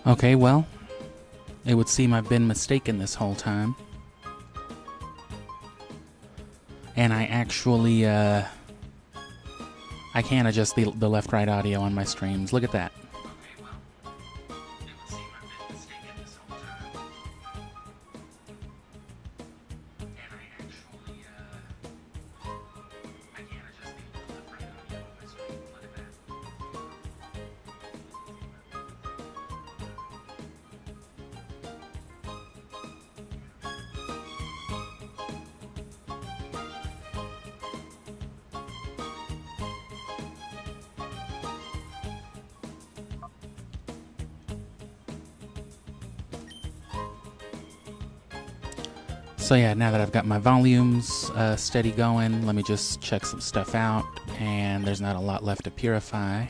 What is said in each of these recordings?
Okay, well, it would seem I've been mistaken this whole time. And I actually, I can adjust the left-right audio on my streams. Look at that. So yeah, now that I've got my volumes steady going, let me just check some stuff out, and there's not a lot left to purify.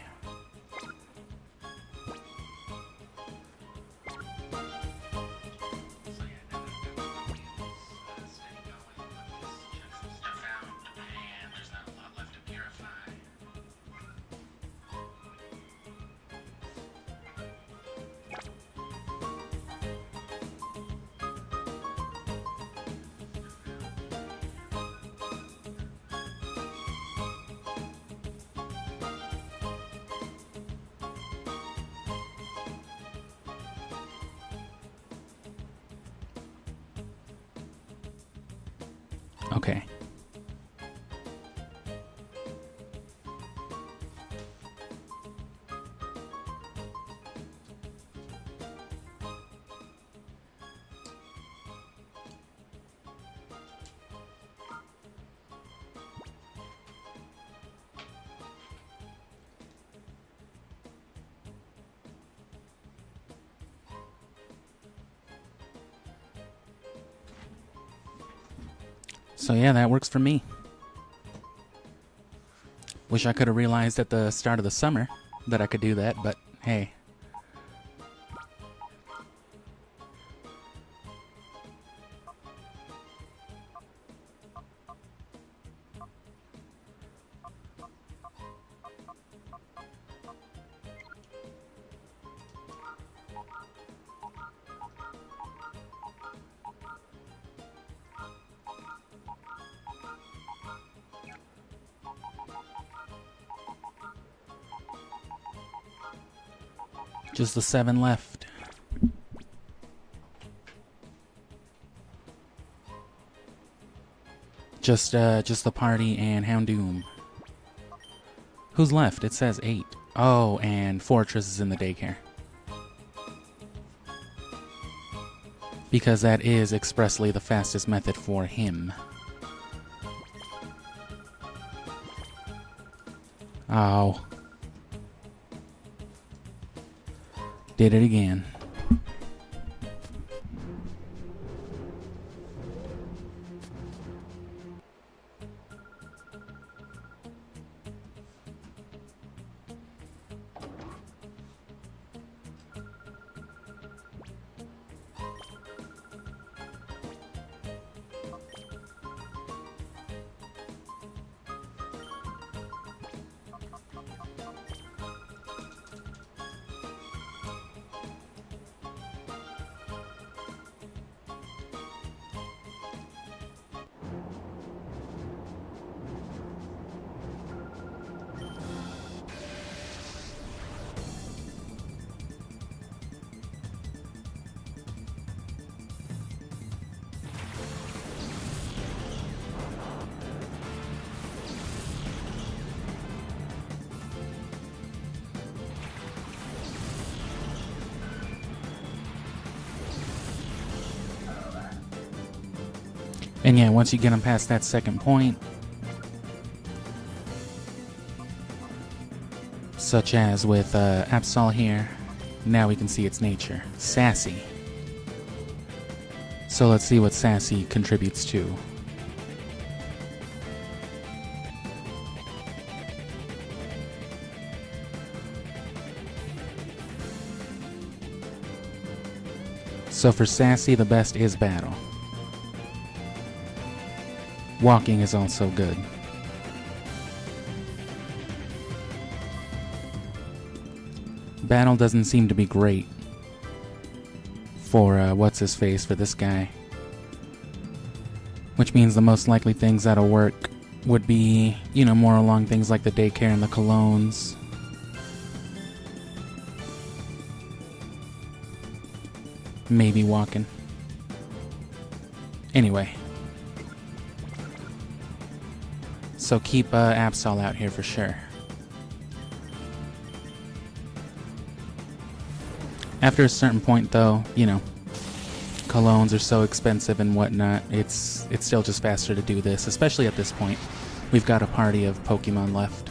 Okay. So yeah, that works for me. Wish I could have realized at the start of the summer that I could do that, but hey. Just the 7 left. Just the party and Houndoom. Who's left? It says 8. Oh, and Fortress is in the daycare. Because that is expressly the fastest method for him. Oh. Did it again. And yeah, once you get them past that second point, such as with Absol here, now we can see its nature. Sassy. So let's see what Sassy contributes to. So for Sassy, the best is Battle. Walking is also good. Battle doesn't seem to be great for what's-his-face for this guy. Which means the most likely things that'll work would be, you know, more along things like the daycare and the colognes. Maybe walking. Anyway. So keep Absol out here for sure. After a certain point, though, you know, colognes are so expensive and whatnot, it's still just faster to do this, especially at this point. We've got a party of Pokemon left.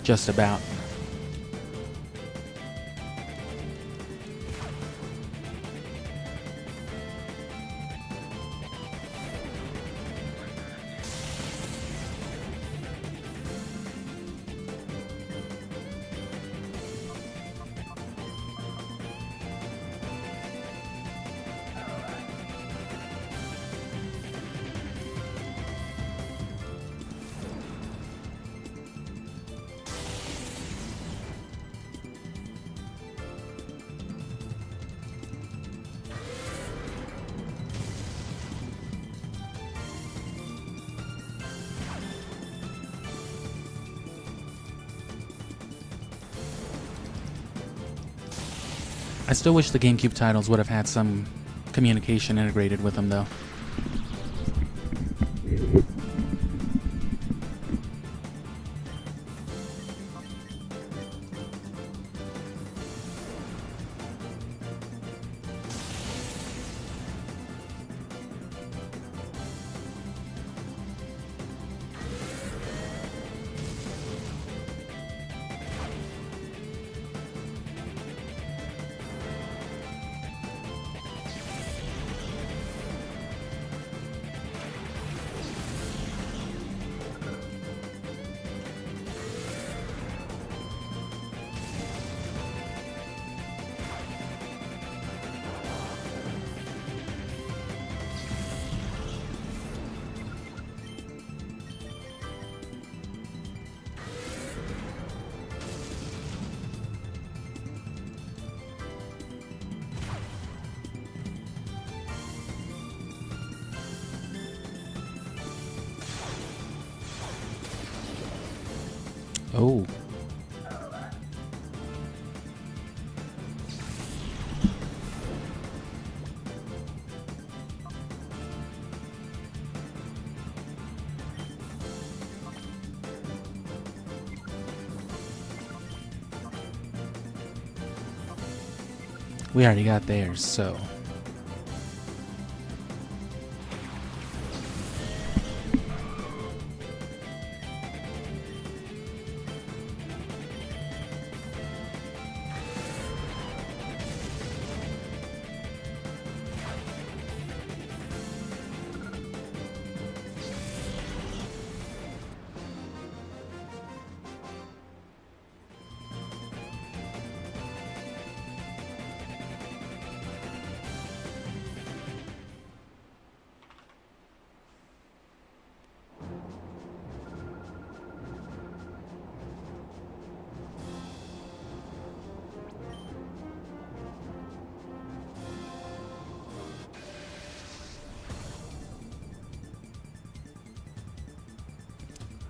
Just about. I still wish the GameCube titles would have had some communication integrated with them, though. Oh. We already got theirs, so...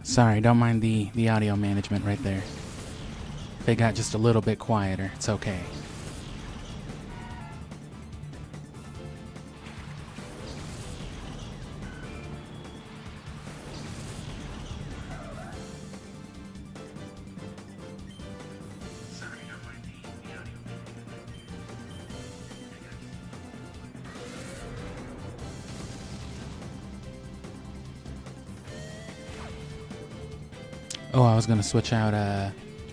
Sorry, don't mind the audio management right there. They got just a little bit quieter. It's okay. Oh, I was gonna switch out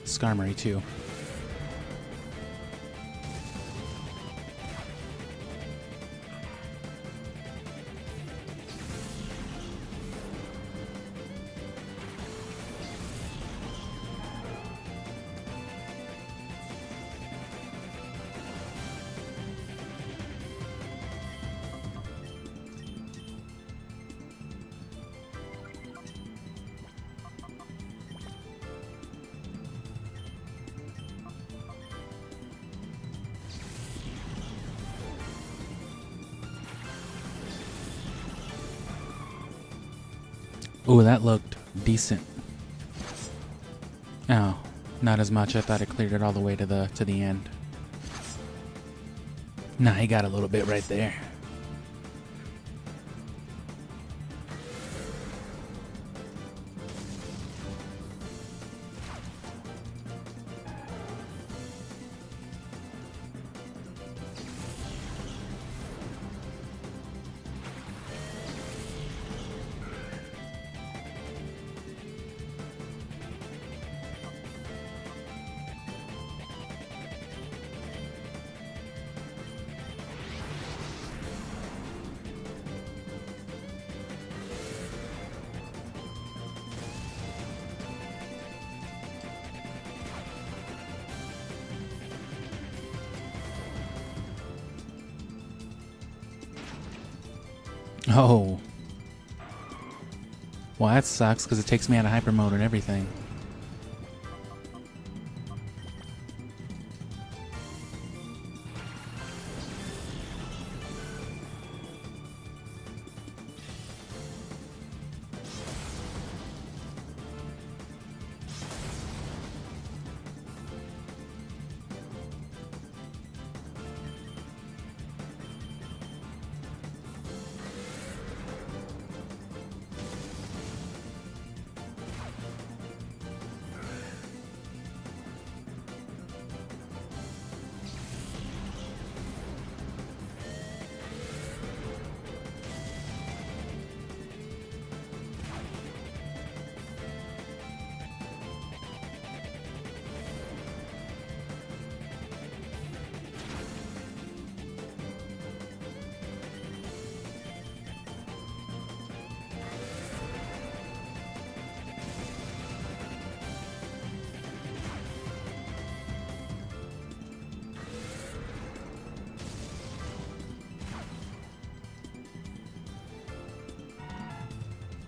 Skarmory too. Ooh, that looked decent. Oh, not as much. I thought it cleared it all the way to the end. Nah, he got a little bit right there. Oh. Well, that sucks because it takes me out of hyper mode and everything.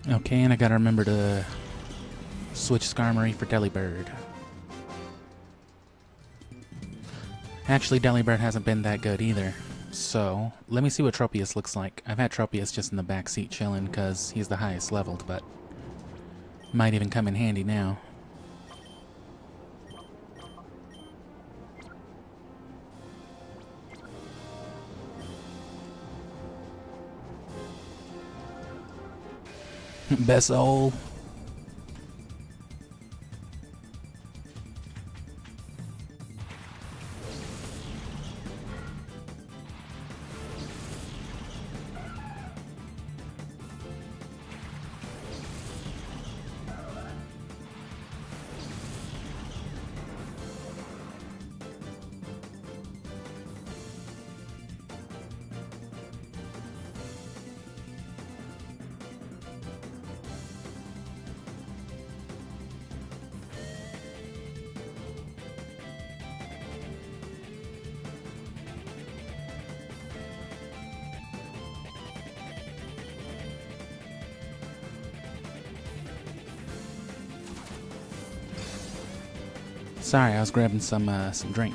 Okay, and I gotta remember to switch Skarmory for Delibird. Actually, Delibird hasn't been that good either. So, let me see what Tropius looks like. I've had Tropius just in the back seat chilling because he's the highest leveled, but might even come in handy now. Bessol. Sorry, I was grabbing some drink.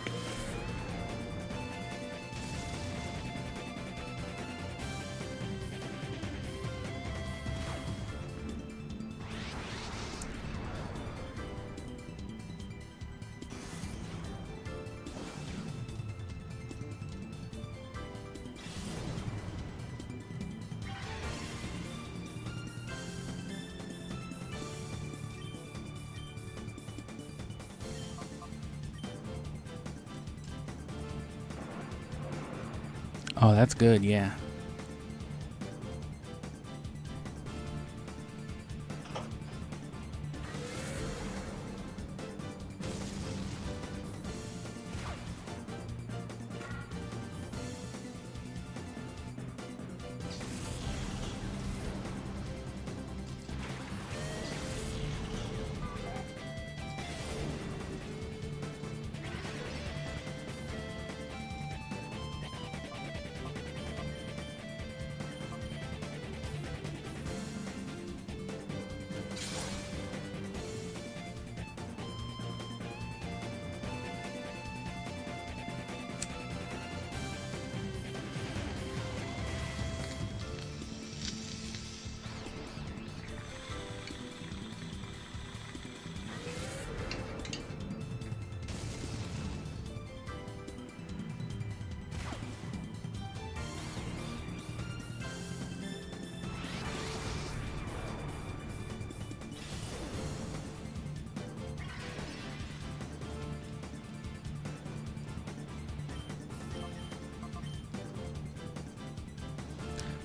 Oh, that's good, yeah.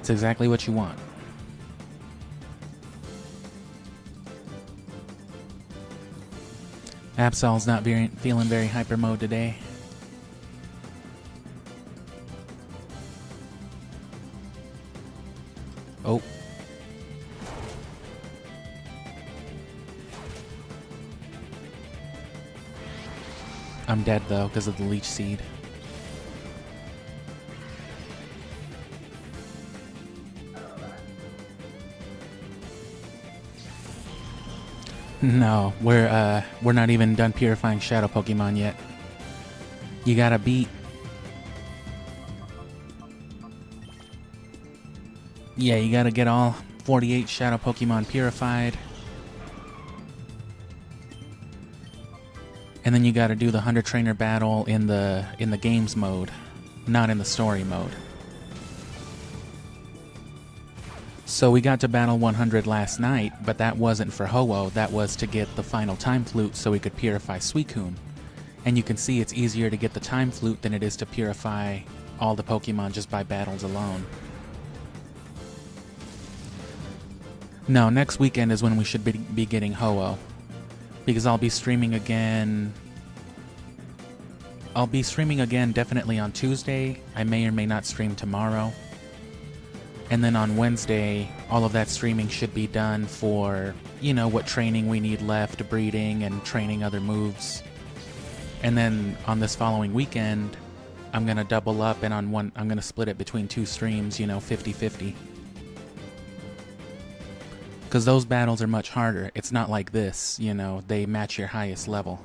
It's exactly what you want. Absol's not feeling very hyper mode today. Oh. I'm dead though because of the leech seed. No, we're not even done purifying shadow Pokemon yet. You gotta beat... Yeah, you gotta get all 48 shadow Pokemon purified. And then you gotta do the 100 trainer battle in the games mode, not in the story mode. So we got to battle 100 last night, but that wasn't for Ho-Oh, that was to get the final time flute so we could purify Suicune. And you can see it's easier to get the time flute than it is to purify all the Pokemon just by battles alone. No, next weekend is when we should be getting Ho-Oh. Because I'll be streaming again... I'll be streaming again definitely on Tuesday. I may or may not stream tomorrow. And then on Wednesday, all of that streaming should be done for, you know, what training we need left, breeding and training other moves. And then on this following weekend, I'm going to double up, and on one, I'm going to split it between 2 streams, you know, 50-50. Because those battles are much harder. It's not like this, you know, they match your highest level.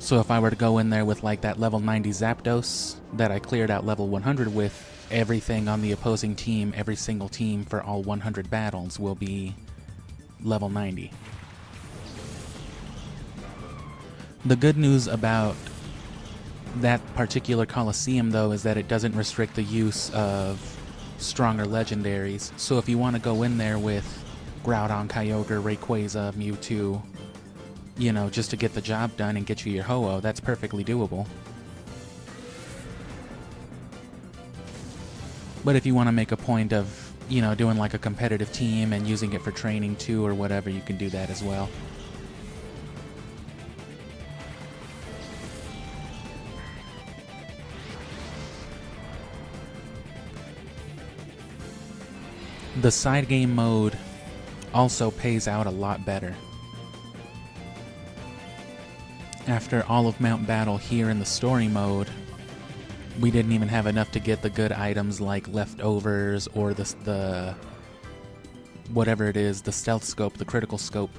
So if I were to go in there with like that level 90 Zapdos that I cleared out level 100 with, everything on the opposing team, every single team for all 100 battles will be level 90. The good news about that particular Colosseum though is that it doesn't restrict the use of stronger legendaries. So if you want to go in there with Groudon, Kyogre, Rayquaza, Mewtwo, you know, just to get the job done and get you your Ho-Oh, that's perfectly doable. But if you want to make a point of, you know, doing like a competitive team and using it for training too or whatever, you can do that as well. The side game mode also pays out a lot better. After all of Mount Battle here in the story mode, we didn't even have enough to get the good items like leftovers or the whatever it is, the stealth scope, the critical scope.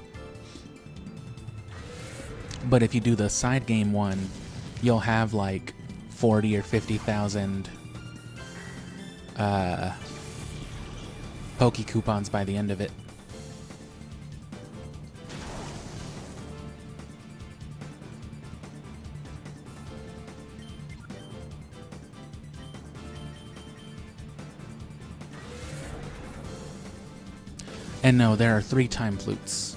But if you do the side game one, you'll have like 40 or 50,000 Poke coupons by the end of it. And no, there are 3 time flutes.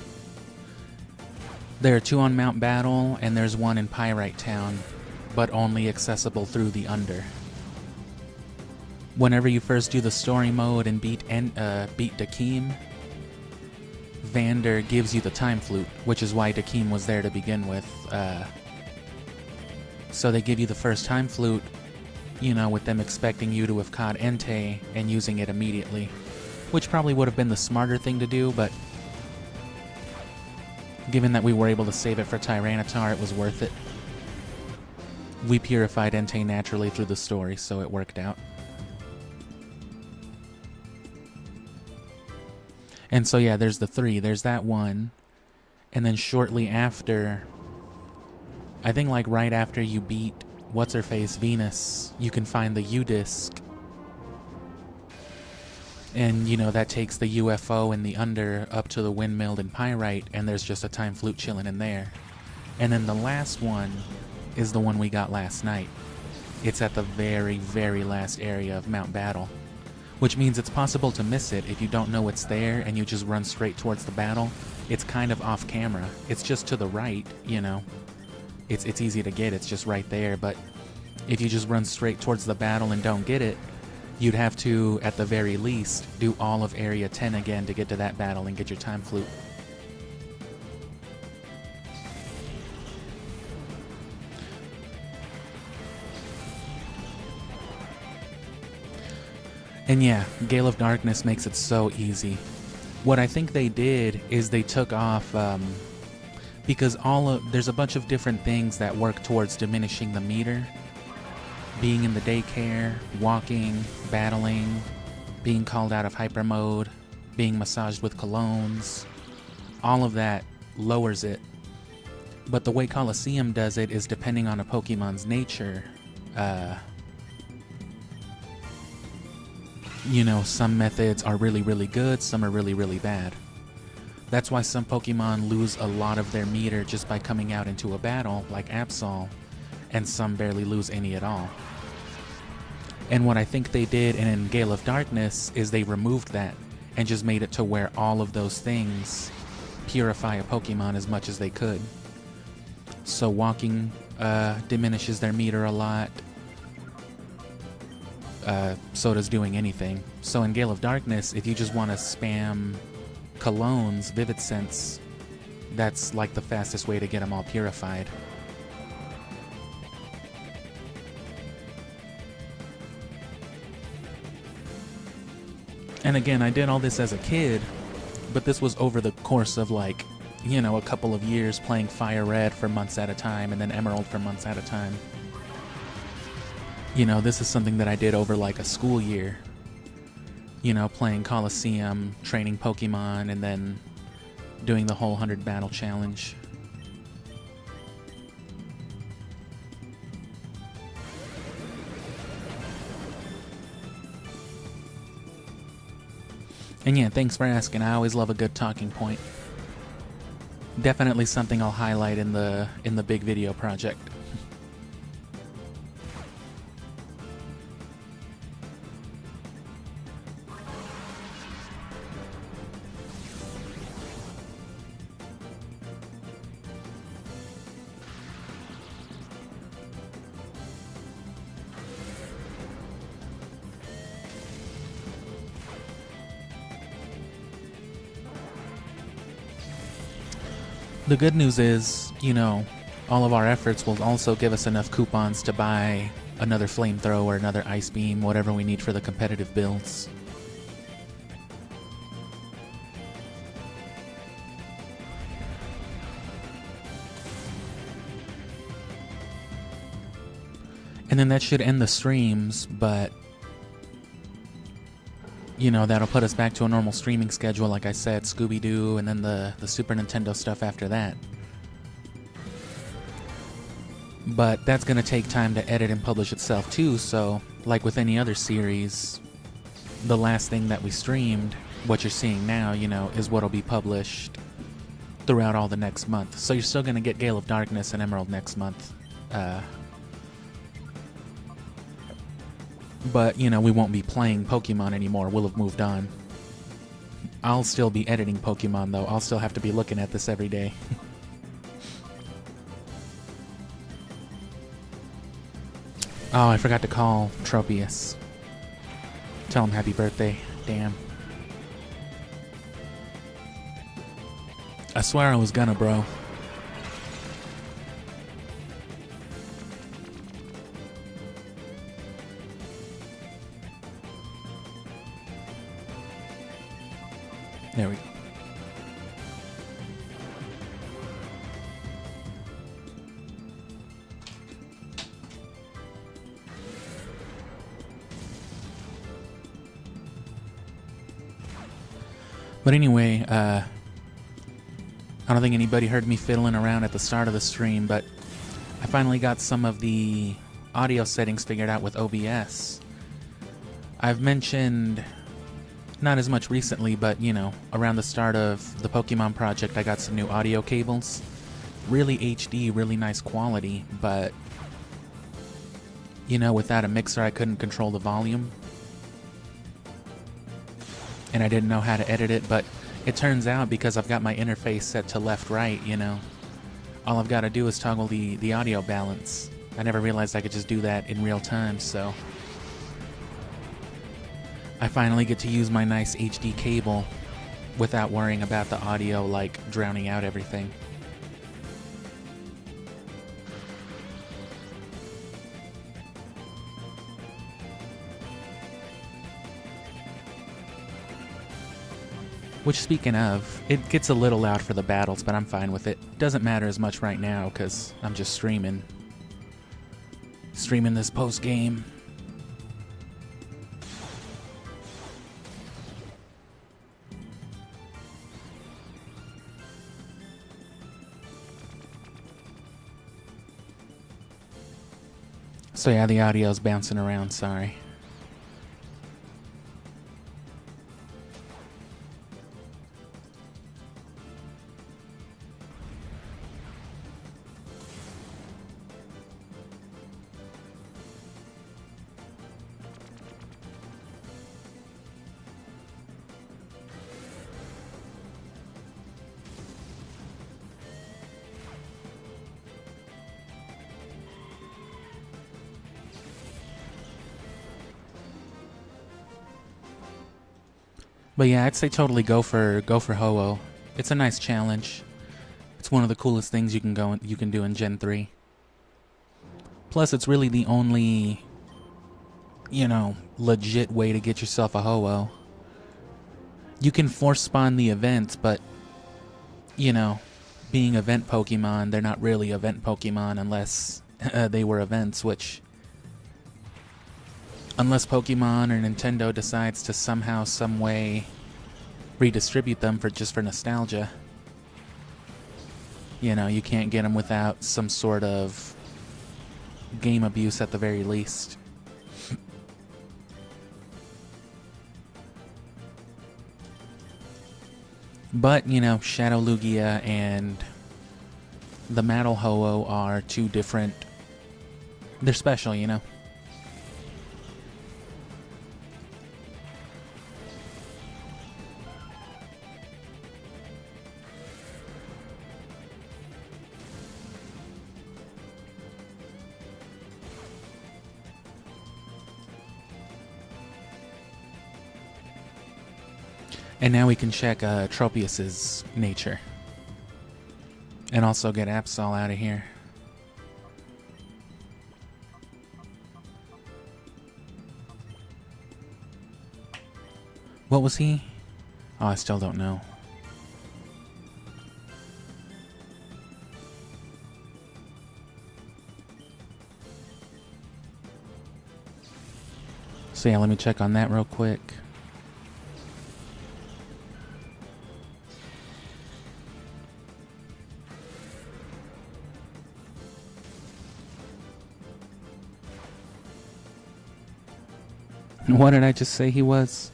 There are 2 on Mount Battle, and there's 1 in Pyrite Town, but only accessible through the Under. Whenever you first do the story mode and beat Dakeem, Vander gives you the time flute, which is why Dakeem was there to begin with. So they give you the first time flute, you know, with them expecting you to have caught Entei and using it immediately. Which probably would have been the smarter thing to do, but given that we were able to save it for Tyranitar, it was worth it. We purified Entei naturally through the story, so it worked out. And so yeah, there's the 3. There's that one. And then shortly after, I think like right after you beat What's-Her-Face Venus, you can find the U-Disc. And, you know, that takes the UFO and the Under up to the Windmill and Pyrite, and there's just a time flute chilling in there. And then the last one is the one we got last night. It's at the very, very last area of Mount Battle. Which means it's possible to miss it if you don't know it's there and you just run straight towards the battle. It's kind of off camera. It's just to the right, you know. It's easy to get, it's just right there, but If you just run straight towards the battle and don't get it, you'd have to, at the very least, do all of Area 10 again to get to that battle and get your time flute. And yeah, Gale of Darkness makes it so easy. What I think they did is they took off, because there's a bunch of different things that work towards diminishing the meter. Being in the daycare, walking, battling, being called out of hyper mode, being massaged with colognes, all of that lowers it. But the way Colosseum does it is depending on a Pokemon's nature. You know, some methods are really, really good, some are really, really bad. That's why some Pokemon lose a lot of their meter just by coming out into a battle, like Absol, and some barely lose any at all. And what I think they did in Gale of Darkness is they removed that and just made it to where all of those things purify a Pokemon as much as they could. So walking diminishes their meter a lot. So does doing anything. So in Gale of Darkness, if you just want to spam colognes, Vivid Sense, that's like the fastest way to get them all purified. And again, I did all this as a kid, but this was over the course of like, you know, a couple of years playing Fire Red for months at a time and then Emerald for months at a time. You know, this is something that I did over like a school year. You know, playing Colosseum, training Pokemon, and then doing the whole 100 battle challenge. And yeah, thanks for asking. I always love a good talking point. Definitely something I'll highlight in the big video project. The good news is, you know, all of our efforts will also give us enough coupons to buy another flamethrower, another ice beam, whatever we need for the competitive builds. And then that should end the streams, but you know, that'll put us back to a normal streaming schedule, like I said, Scooby-Doo, and then the Super Nintendo stuff after that. But that's going to take time to edit and publish itself too, so like with any other series, the last thing that we streamed, what you're seeing now, you know, is what'll be published throughout all the next month. So you're still going to get Gale of Darkness and Emerald next month. But, you know, we won't be playing Pokemon anymore. We'll have moved on. I'll still be editing Pokemon, though. I'll still have to be looking at this every day. Oh, I forgot to call Tropius. Tell him happy birthday. Damn. I swear I was gonna, bro. There we go. But anyway, I don't think anybody heard me fiddling around at the start of the stream, but I finally got some of the audio settings figured out with OBS. I've mentioned, not as much recently, but you know, around the start of the Pokemon project, I got some new audio cables. Really HD, really nice quality, but you know, without a mixer, I couldn't control the volume. And I didn't know how to edit it, but it turns out because I've got my interface set to left-right, you know, all I've got to do is toggle the audio balance, I never realized I could just do that in real time, so I finally get to use my nice HD cable without worrying about the audio, like, drowning out everything. Which, speaking of, it gets a little loud for the battles, but I'm fine with it. Doesn't matter as much right now, because I'm just streaming this post-game. So yeah, the audio's bouncing around, sorry. But yeah, I'd say totally go for Ho-Oh. It's a nice challenge. It's one of the coolest things you can do in Gen 3. Plus, it's really the only, you know, legit way to get yourself a Ho-Oh. You can force spawn the events, but, you know, being event Pokemon, they're not really event Pokemon unless they were events, which, unless Pokemon or Nintendo decides to somehow, some way redistribute them for nostalgia, you know, you can't get them without some sort of game abuse at the very least. But, you know, Shadow Lugia and the Metal Ho-Oh are two different... They're special, you know? And now we can check Tropius's nature. And also get Absol out of here. What was he? Oh, I still don't know. So yeah, let me check on that real quick. What did I just say he was?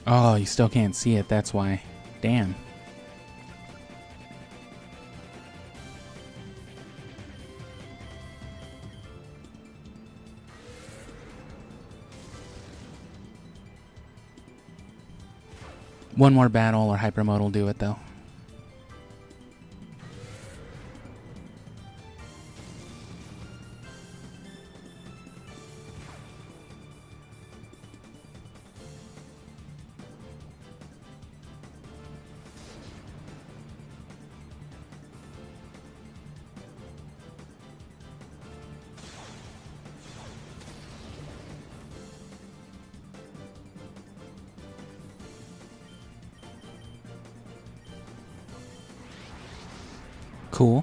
Oh, you still can't see it, that's why. Damn. One more battle or Hyper Mode will do it, though. Cool.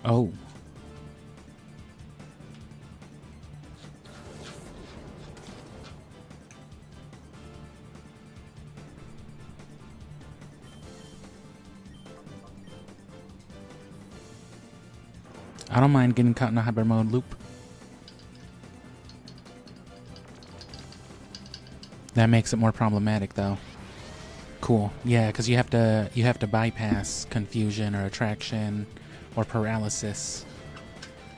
Oh. I don't mind getting caught in a hyper mode loop. That makes it more problematic, though. Cool. Yeah, because you have to bypass confusion or attraction or paralysis,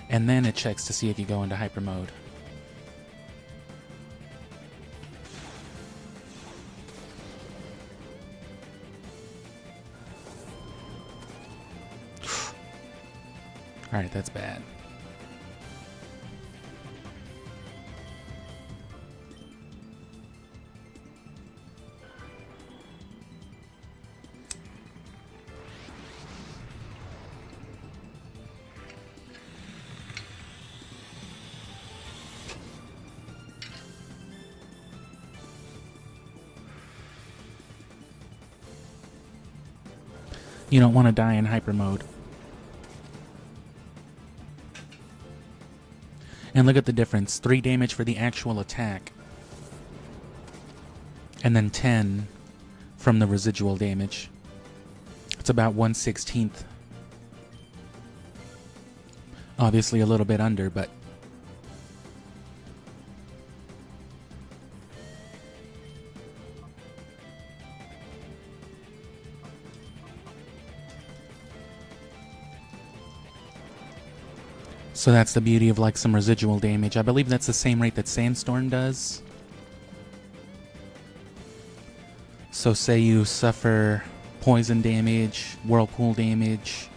and then it checks to see if you go into hyper mode. All right, that's bad. You don't want to die in hyper mode. And look at the difference. 3 damage for the actual attack. And then 10 from the residual damage. It's about 1/16. Obviously a little bit under, but... So that's the beauty of like some residual damage. I believe that's the same rate that Sandstorm does. So say you suffer poison damage, whirlpool damage,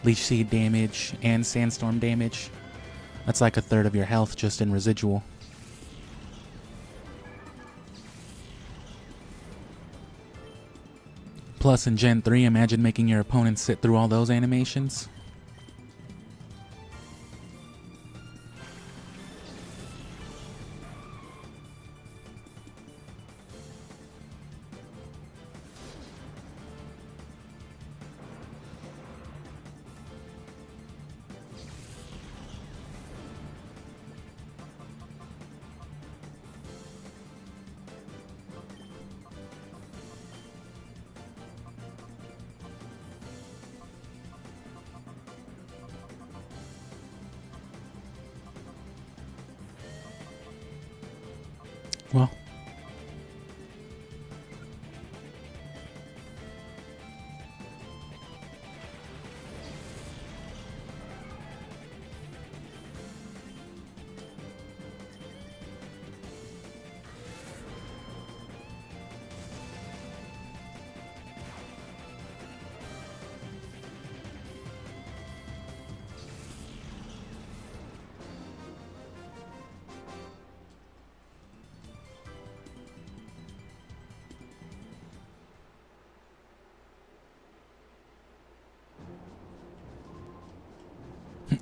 leech seed damage, and sandstorm damage. That's like a third of your health just in residual. Plus in Gen 3, imagine making your opponent sit through all those animations. Well,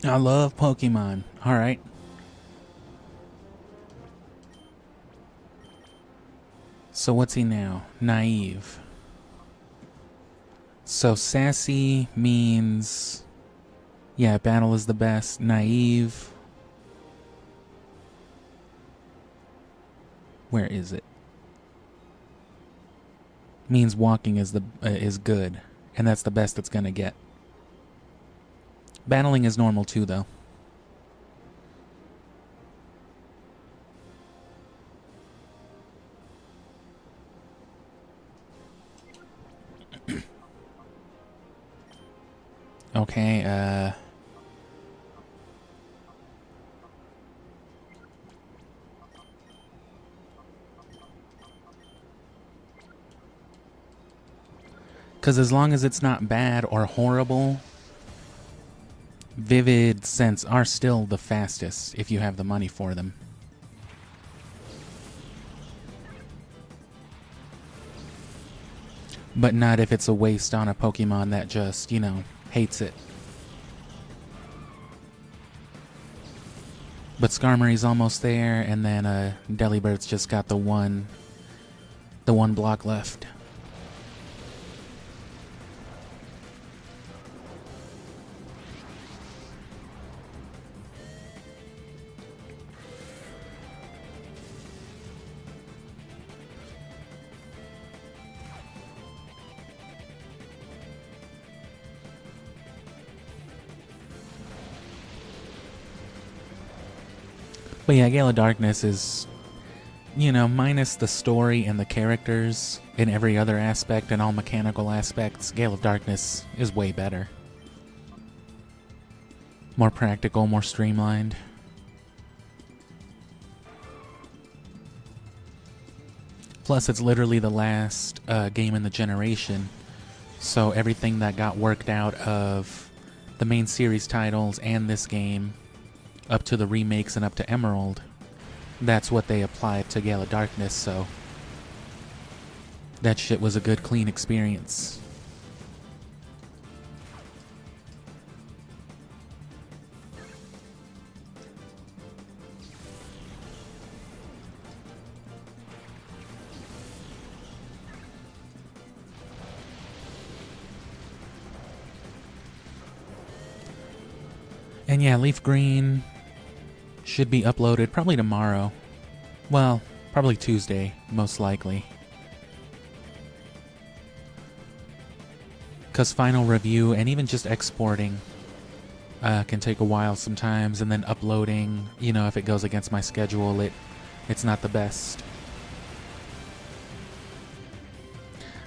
I love Pokemon. Alright. So what's he now? Naive. So sassy means... Yeah, battle is the best. Naive... Where is it? Means walking is good. And that's the best it's gonna get. Battling is normal too, though. Okay, because as long as it's not bad or horrible, Vivid Scents are still the fastest if you have the money for them. But not if it's a waste on a Pokemon that just, you know, hates it. But Skarmory's almost there, and then Delibird's just got the one block left. But yeah, Gale of Darkness is, you know, minus the story and the characters in every other aspect and all mechanical aspects, Gale of Darkness is way better. More practical, more streamlined. Plus, it's literally the last game in the generation, so everything that got worked out of the main series titles and this game, up to the remakes and up to Emerald, that's what they applied to Gale of Darkness, so that shit was a good, clean experience. And yeah, Leaf Green should be uploaded probably tomorrow. Well, probably Tuesday, most likely. Because final review and even just exporting can take a while sometimes, and then uploading, you know, if it goes against my schedule, it's not the best.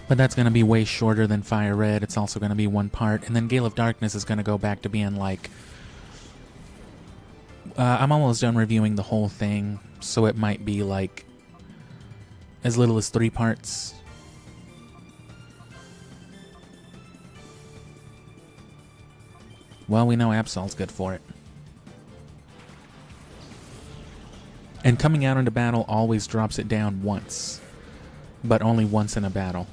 But that's going to be way shorter than Fire Red. It's also going to be one part. And then Gale of Darkness is going to go back to being like... I'm almost done reviewing the whole thing, so it might be like as little as 3 parts. Well, we know Absol's good for it. And coming out into battle always drops it down once, but only once in a battle.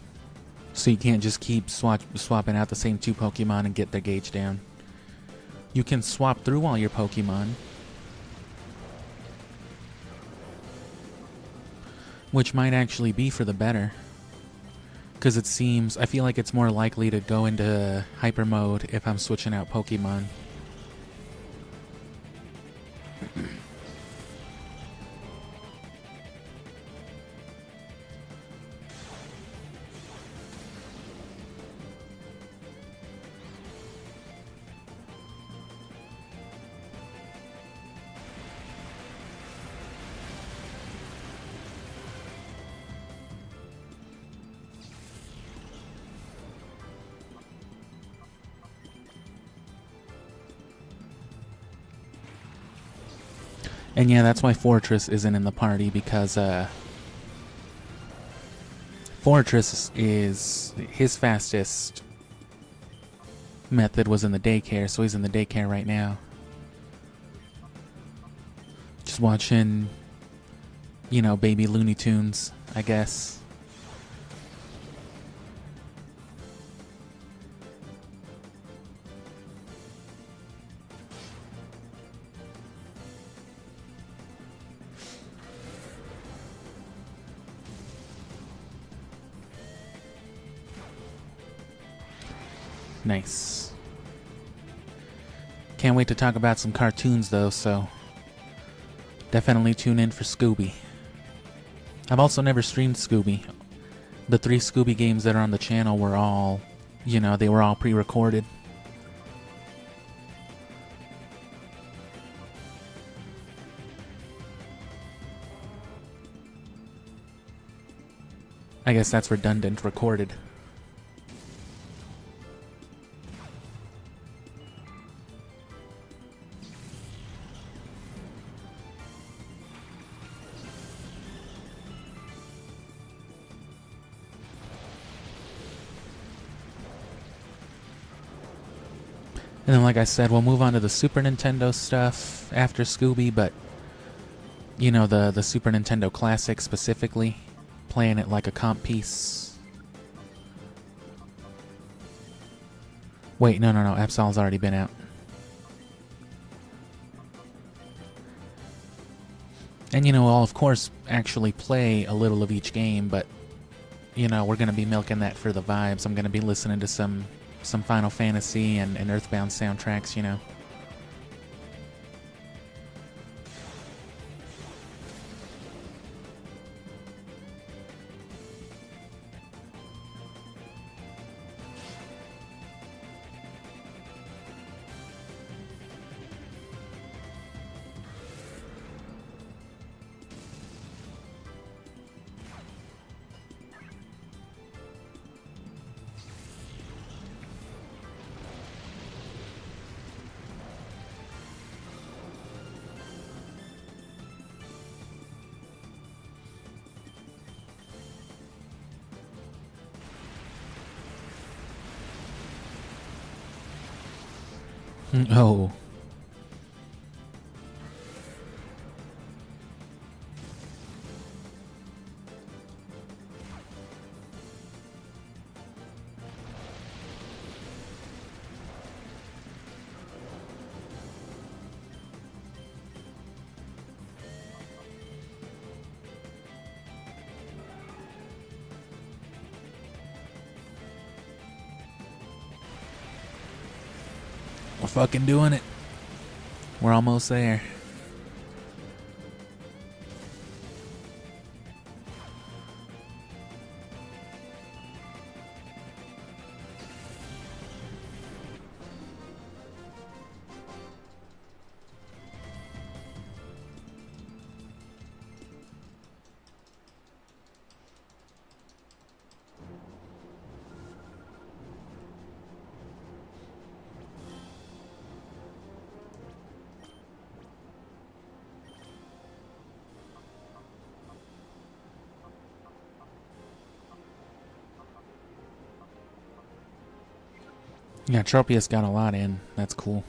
So you can't just keep swapping out the same 2 Pokemon and get their gauge down. You can swap through all your Pokemon, which might actually be for the better. Because it seems, I feel like it's more likely to go into hyper mode if I'm switching out Pokemon. And yeah, that's why Fortress isn't in the party, because Fortress is his fastest method was in the daycare, so he's in the daycare right now. Just watching, you know, baby Looney Tunes, I guess. Nice. Can't wait to talk about some cartoons though, so definitely tune in for Scooby. I've also never streamed Scooby. The 3 Scooby games that are on the channel were all, you know, they were all pre-recorded. I guess that's redundant, recorded. And then, like I said, we'll move on to the Super Nintendo stuff after Scooby, but, you know, the Super Nintendo Classic specifically, playing it like a comp piece. Wait, no, Absol's already been out. And, you know, I'll, of course, actually play a little of each game, but, you know, we're going to be milking that for the vibes. I'm going to be listening to some Final Fantasy and Earthbound soundtracks, you know. Oh. We're fucking doing it. We're almost there. Yeah, Tropius got a lot in. That's cool.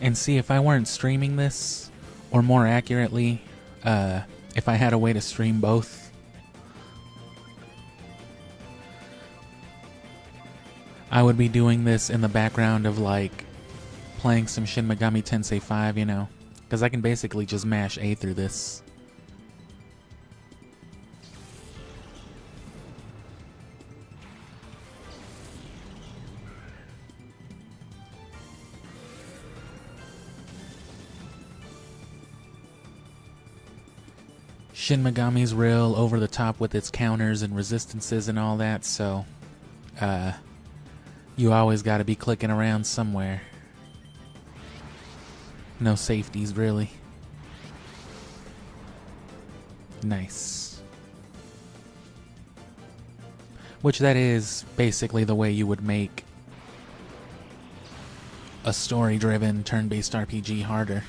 And see, if I weren't streaming this, or more accurately, if I had a way to stream both, I would be doing this in the background of, like, playing some Shin Megami Tensei 5, you know? Because I can basically just mash A through this. Shin Megami's real over the top with its counters and resistances and all that, so you always gotta be clicking around somewhere. No safeties, really. Nice. Which that is basically the way you would make a story-driven turn-based RPG harder.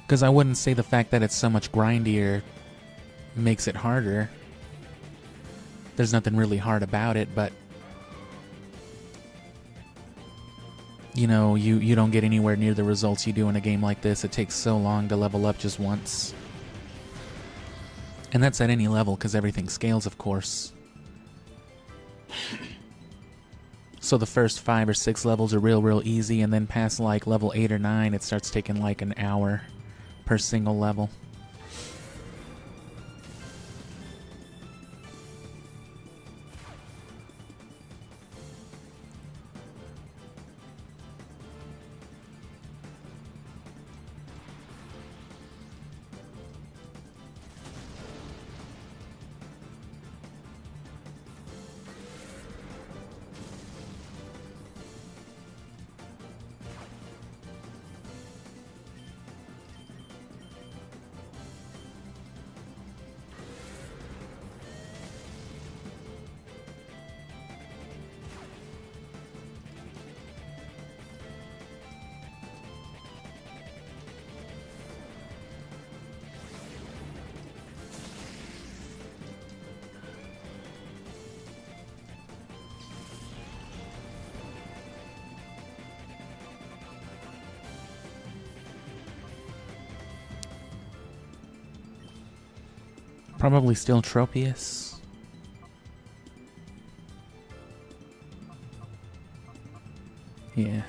Because I wouldn't say the fact that it's so much grindier makes it harder. There's nothing really hard about it, but you know, you don't get anywhere near the results you do in a game like this. It takes so long to level up just once. And that's at any level, because everything scales, of course. So the first 5 or 6 levels are real easy, and then past like level 8 or 9, it starts taking like an hour per single level. Probably still Tropius. Yeah.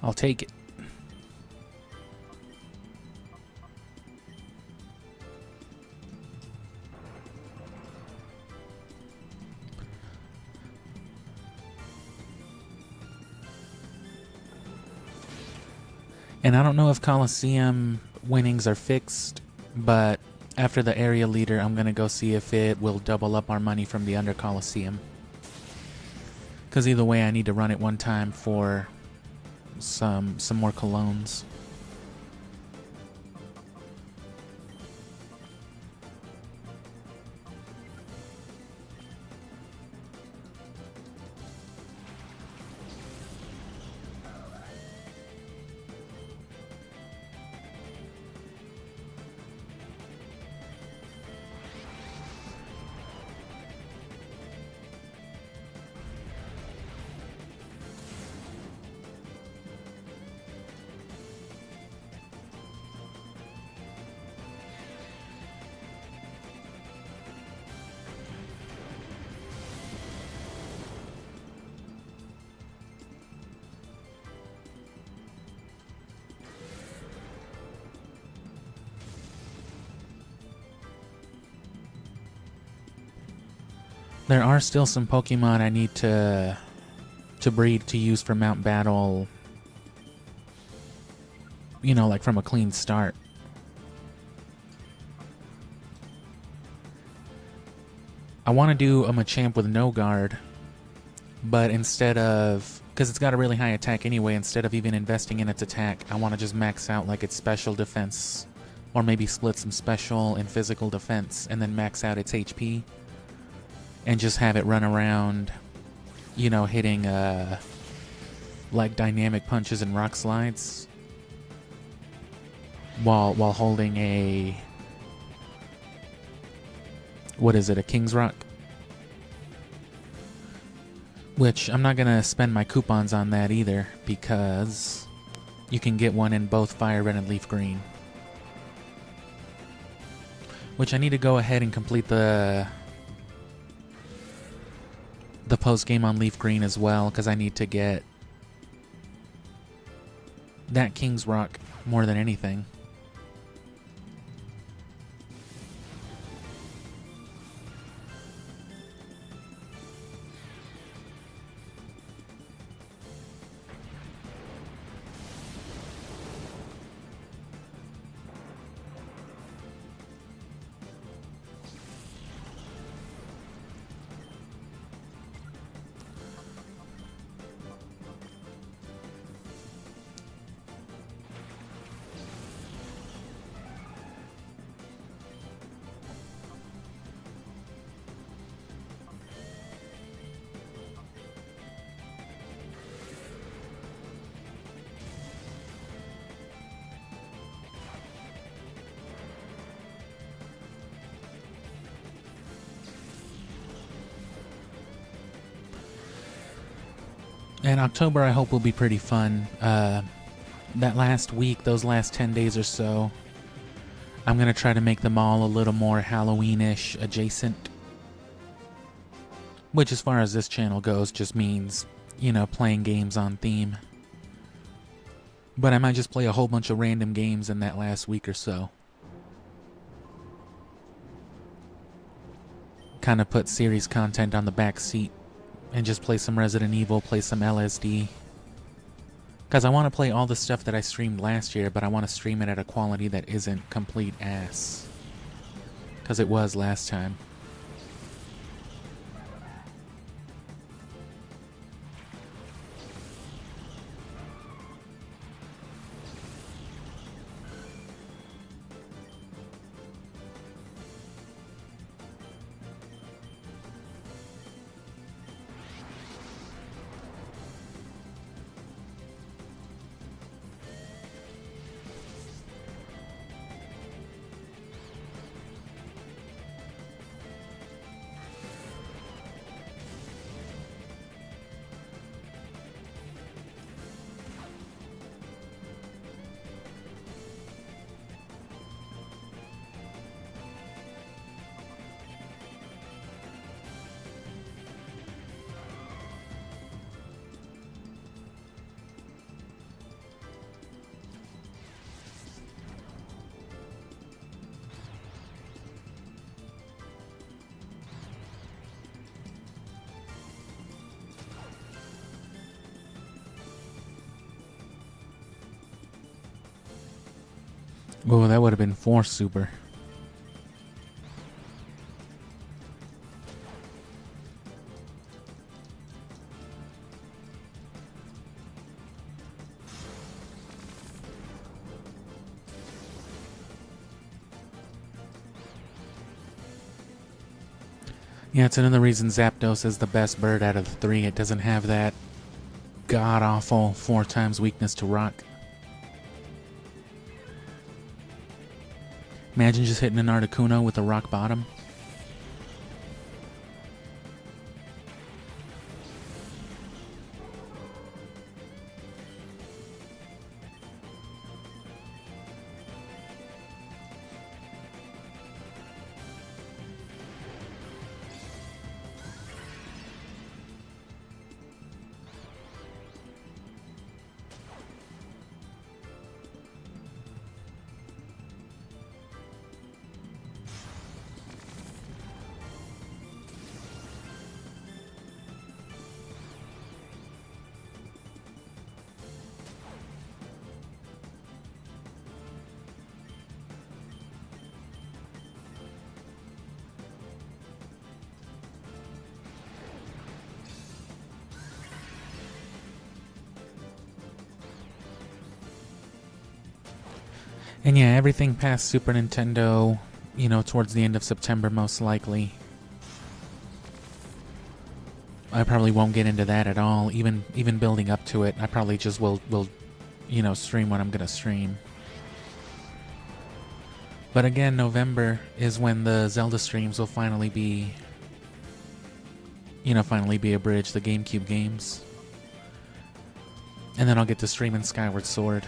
I'll take it. And I don't know if Colosseum winnings are fixed, but after the area leader, I'm going to go see if it will double up our money from the under Colosseum. Because either way, I need to run it one time for some more colognes. There are still some Pokemon I need to breed to use for Mount Battle, you know, like from a clean start. I want to do a Machamp with no guard, but instead of, because it's got a really high attack anyway, instead of even investing in its attack, I want to just max out like its special defense, or maybe split some special and physical defense and then max out its HP. And just have it run around, you know, hitting like dynamic punches and rock slides while holding a, what is it, a King's Rock? Which I'm not gonna spend my coupons on that either, because you can get one in both Fire Red and Leaf Green. Which I need to go ahead and complete the post game on Leaf Green as well, because I need to get that King's Rock more than anything. And October I hope will be pretty fun. That last week, those last 10 days or so, I'm going to try to make them all a little more Halloween-ish adjacent. Which, as far as this channel goes, just means, you know, playing games on theme. But I might just play a whole bunch of random games in that last week or so. Kind of put series content on the back seat. And just play some Resident Evil, play some LSD. Because I want to play all the stuff that I streamed last year, but I want to stream it at a quality that isn't complete ass. Because it was last time. Oh, that would have been 4 super. Yeah, it's another reason Zapdos is the best bird out of the 3. It doesn't have that god-awful 4 times weakness to rock. Imagine just hitting an Articuno with a rock bottom. And yeah, everything past Super Nintendo, you know, towards the end of September most likely. I probably won't get into that at all. Even building up to it, I probably just will you know, stream when I'm gonna stream. But again, November is when the Zelda streams will finally be, you know, finally be abridged, the GameCube games. And then I'll get to stream in Skyward Sword.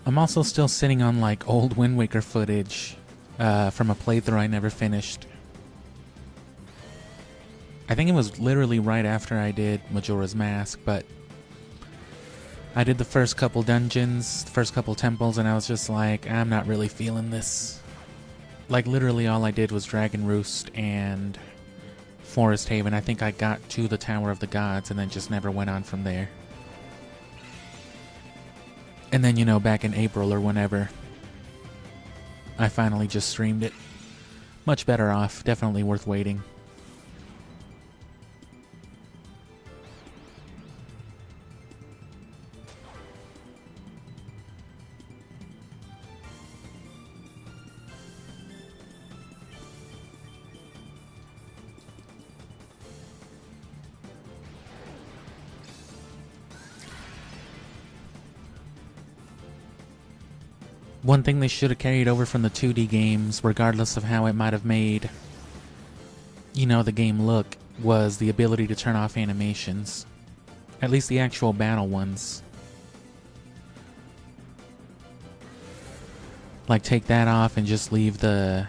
I'm also still sitting on like old Wind Waker footage from a playthrough I never finished. I think it was literally right after I did Majora's Mask, but I did the first couple dungeons, the first couple temples, and I was just like, I'm not really feeling this. Like literally all I did was Dragon Roost and Forest Haven. I think I got to the Tower of the Gods and then just never went on from there. And then, you know, back in April or whenever, I finally just streamed it. Much better off. Definitely worth waiting. One thing they should have carried over from the 2D games, regardless of how it might have made, you know, the game look, was the ability to turn off animations. At least the actual battle ones. Like, take that off and just leave the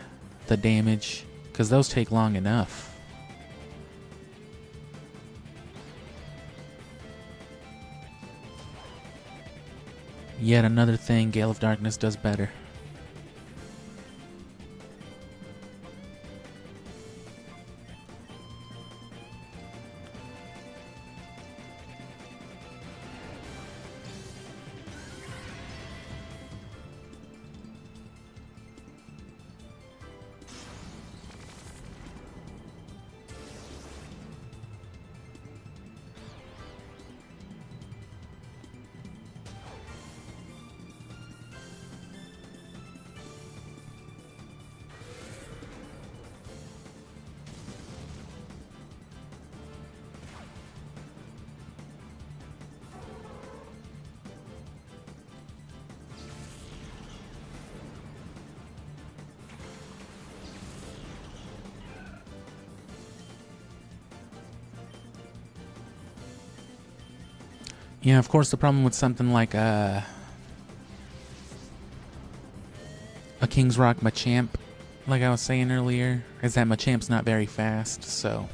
damage, because those take long enough. Yet another thing Gale of Darkness does better. Yeah, of course, the problem with something like a King's Rock Machamp, like I was saying earlier, is that Machamp's not very fast, so...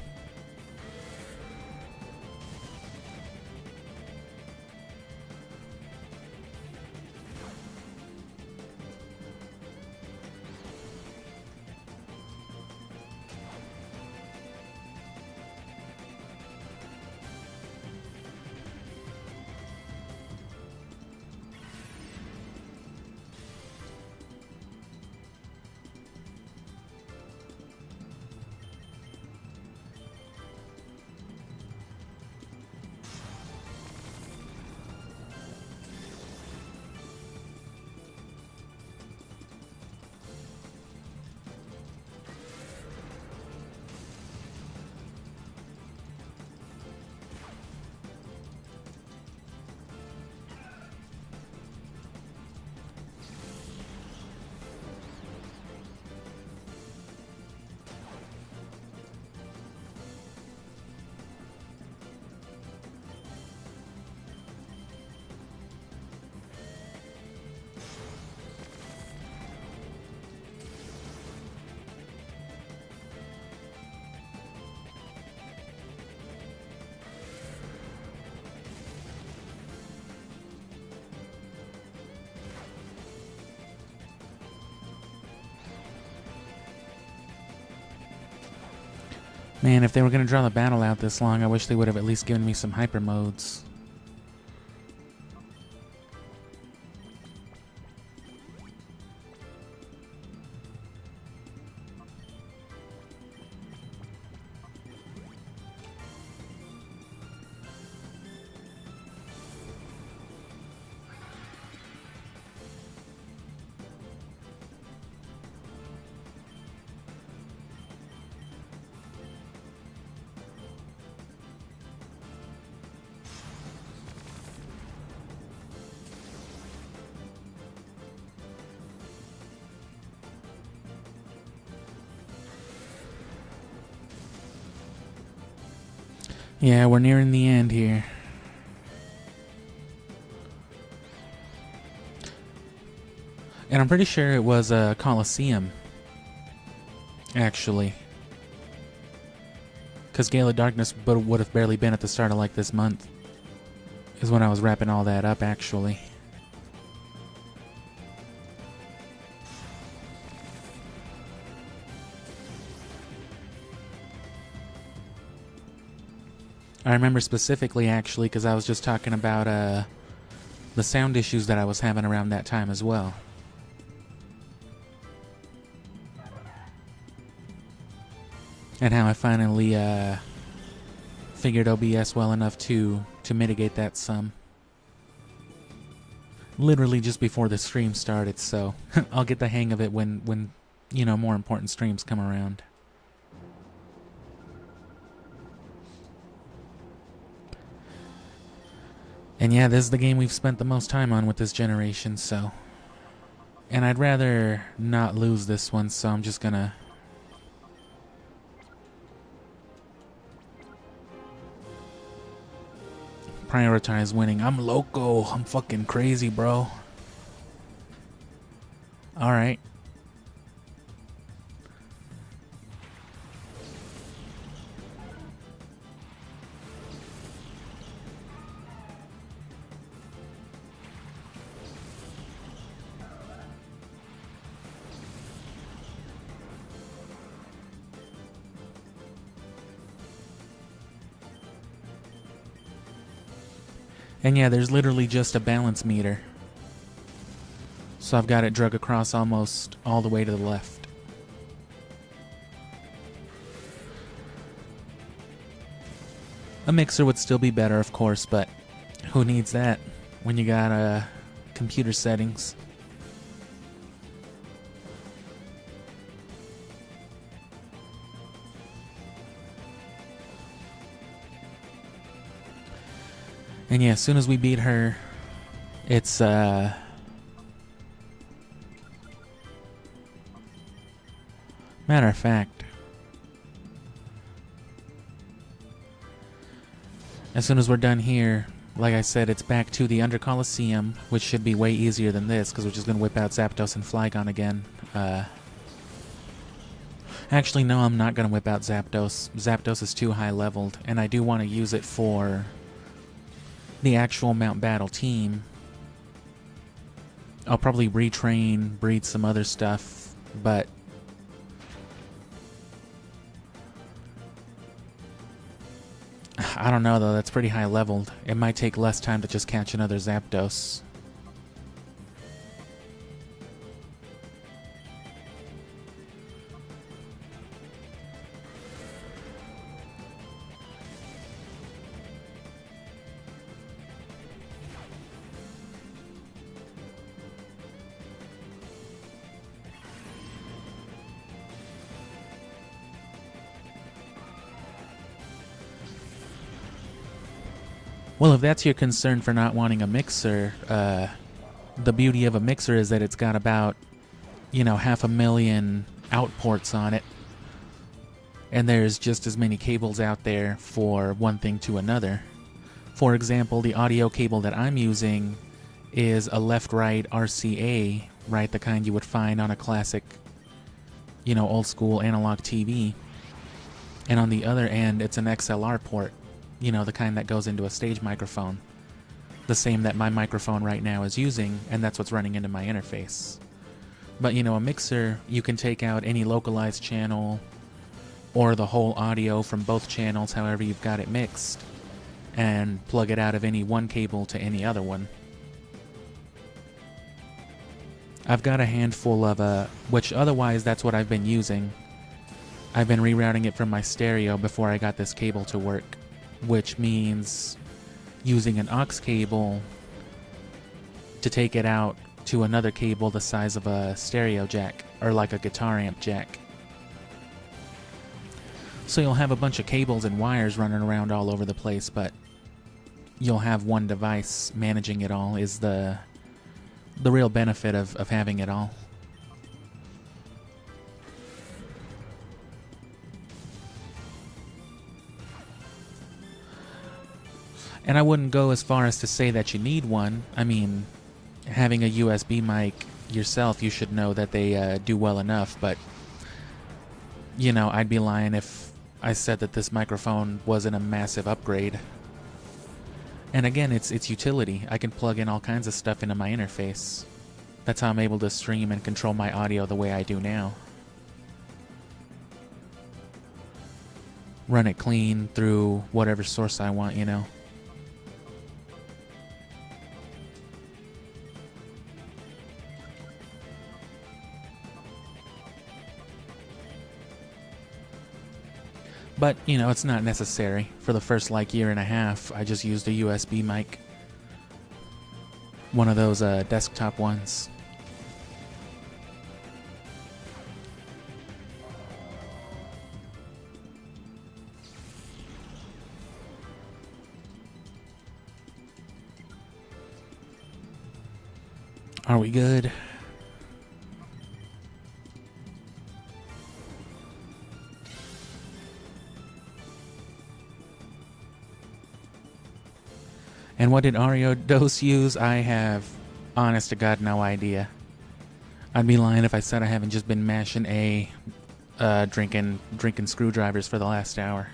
Man, if they were going to draw the battle out this long, I wish they would have at least given me some hyper modes. Yeah, we're nearing the end here. And I'm pretty sure it was a Colosseum, actually. Because Gale of Darkness would have barely been at the start of like this month. Is when I was wrapping all that up, actually. I remember specifically, actually, because I was just talking about the sound issues that I was having around that time as well. And how I finally figured OBS well enough to mitigate that some. Literally just before the stream started, so I'll get the hang of it when you know, more important streams come around. And yeah, this is the game we've spent the most time on with this generation, so... And I'd rather not lose this one, so I'm just gonna... prioritize winning. I'm loco. I'm fucking crazy, bro. Alright. And yeah, there's literally just a balance meter. So I've got it drug across almost all the way to the left. A mixer would still be better, of course, but who needs that when you got computer settings? And yeah, as soon as we beat her, it's matter of fact, as soon as we're done here, like I said, it's back to the Under Colosseum, which should be way easier than this, because we're just going to whip out Zapdos and Flygon again. Actually, no, I'm not going to whip out Zapdos. Zapdos is too high leveled, and I do want to use it for the actual Mount Battle team. I'll probably retrain, breed some other stuff, but I don't know though, that's pretty high leveled. It might take less time to just catch another Zapdos. Well, if that's your concern for not wanting a mixer, the beauty of a mixer is that it's got about, 500,000 outports on it. And there's just as many cables out there for one thing to another. For example, the audio cable that I'm using is a left-right RCA, right? The kind you would find on a classic, old school analog TV. And on the other end, it's an XLR port. The kind that goes into a stage microphone. The same that my microphone right now is using, and that's what's running into my interface. But, a mixer, you can take out any localized channel or the whole audio from both channels, however you've got it mixed, and plug it out of any one cable to any other one. I've got a handful of, which otherwise that's what I've been using. I've been rerouting it from my stereo before I got this cable to work, which means using an aux cable to take it out to another cable the size of a stereo jack, or like a guitar amp jack. So you'll have a bunch of cables and wires running around all over the place, but you'll have one device managing it all is the real benefit of having it all. And I wouldn't go as far as to say that you need one. I mean, having a USB mic yourself, you should know that they do well enough, but, I'd be lying if I said that this microphone wasn't a massive upgrade. And again, it's utility. I can plug in all kinds of stuff into my interface. That's how I'm able to stream and control my audio the way I do now. Run it clean through whatever source I want, But, it's not necessary. For the first, year and a half, I just used a USB mic. One of those, desktop ones. Are we good? And what did Ariados use? I have, honest to God, no idea. I'd be lying if I said I haven't just been mashing drinking screwdrivers for the last hour.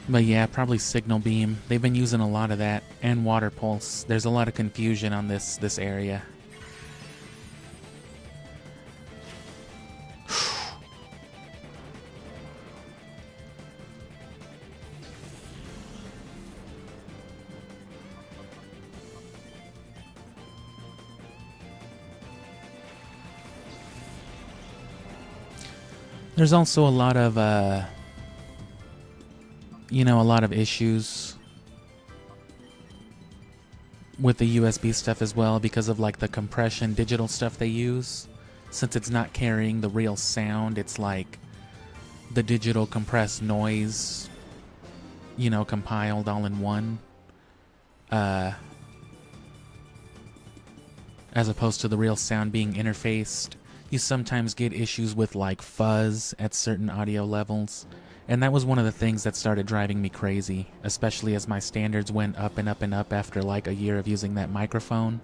But yeah, probably signal beam. They've been using a lot of that, and water pulse. There's a lot of confusion on this area. There's also a lot of, a lot of issues with the USB stuff as well because of the compression digital stuff they use. Since it's not carrying the real sound, it's like the digital compressed noise, compiled all in one. as opposed to the real sound being interfaced. You sometimes get issues with like fuzz at certain audio levels, and that was one of the things that started driving me crazy, especially as my standards went up and up and up after like a year of using that microphone.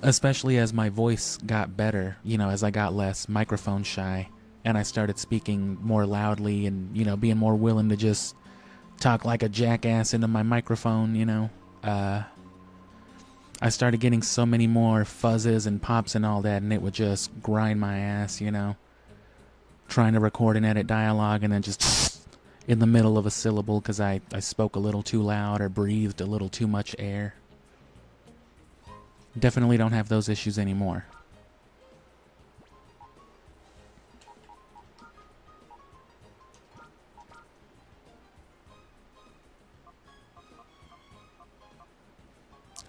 Especially as my voice got better, you know, as I got less microphone shy and I started speaking more loudly and, you know, being more willing to just talk like a jackass into my microphone, you know. I started getting so many more fuzzes and pops and all that, and it would just grind my ass, you know. Trying to record and edit dialogue and then just in the middle of a syllable because I spoke a little too loud or breathed a little too much air. Definitely don't have those issues anymore.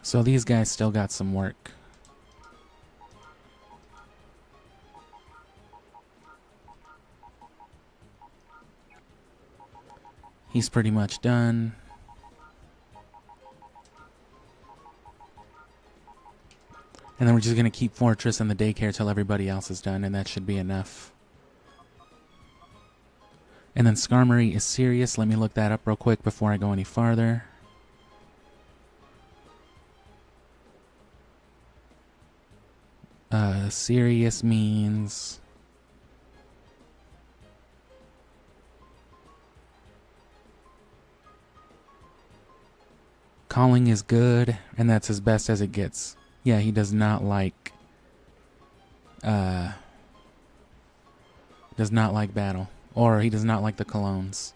So these guys still got some work. He's pretty much done. And then we're just going to keep Fortress and the daycare till everybody else is done, and that should be enough. And then Skarmory is serious. Let me look that up real quick before I go any farther. Serious means... calling is good, and that's as best as it gets. Yeah, he does not like... does not like battle. Or he does not like the colognes.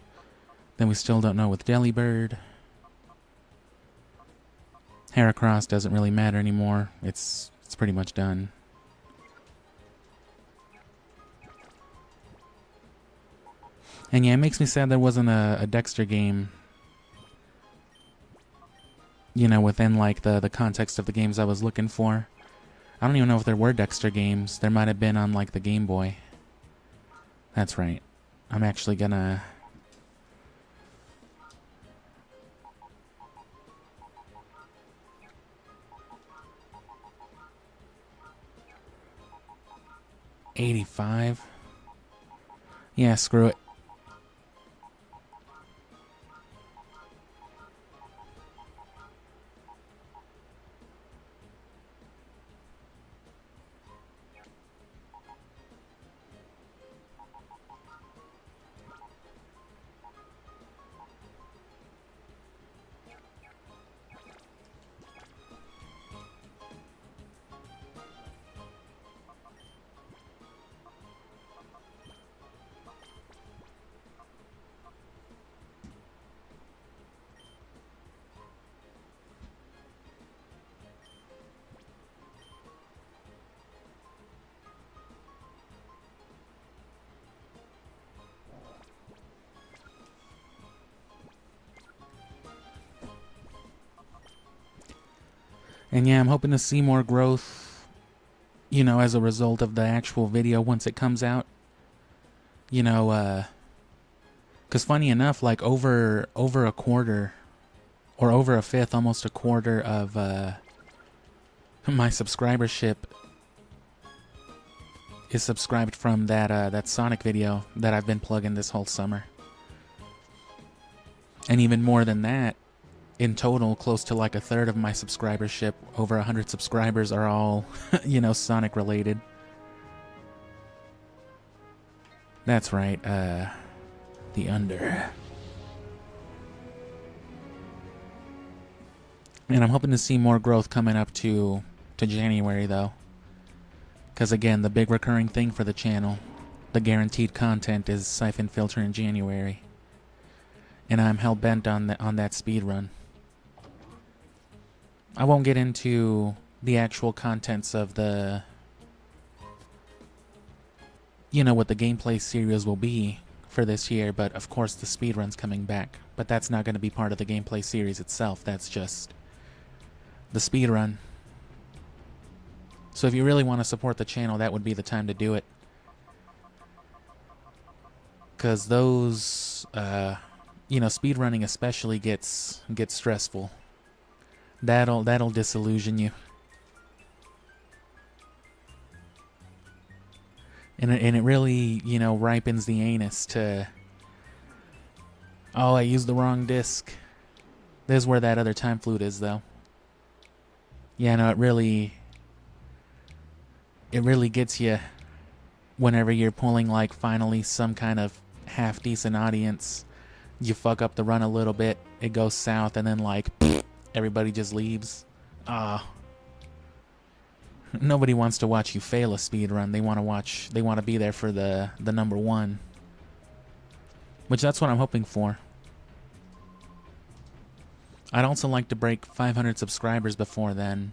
Then we still don't know with Delibird. Heracross doesn't really matter anymore. It's pretty much done. And yeah, it makes me sad there wasn't a Dexter game, you know, within like the context of the games I was looking for. I don't even know if there were Dexter games. There might have been on like the Game Boy. That's right. I'm actually gonna... $85? Yeah, screw it. And yeah, I'm hoping to see more growth, you know, as a result of the actual video once it comes out. You know, because funny enough, like over a quarter, or over a fifth, almost a quarter of my subscribership is subscribed from that Sonic video that I've been plugging this whole summer. And even more than that, in total, close to like a third of my subscribership, over 100 subscribers, are all, you know, Sonic related. That's right, the under. And I'm hoping to see more growth coming up to January, though. Because again, the big recurring thing for the channel, the guaranteed content, is Siphon Filter in January. And I'm hell-bent on that speed run. I won't get into the actual contents of the, you know, what the gameplay series will be for this year, but of course the speedrun's coming back. But that's not going to be part of the gameplay series itself, that's just the speedrun. So if you really want to support the channel, that would be the time to do it. Because those, you know, speedrunning especially gets stressful. That'll disillusion you. And it really, you know, ripens the anus to, oh, I used the wrong disc. This is where that other time flute is, though. Yeah, no, it really gets you whenever you're pulling, like, finally some kind of half-decent audience. You fuck up the run a little bit, it goes south, and then, like, everybody just leaves. Ah. Nobody wants to watch you fail a speed run. They want to be there for the number one. Which that's what I'm hoping for. I'd also like to break 500 subscribers before then,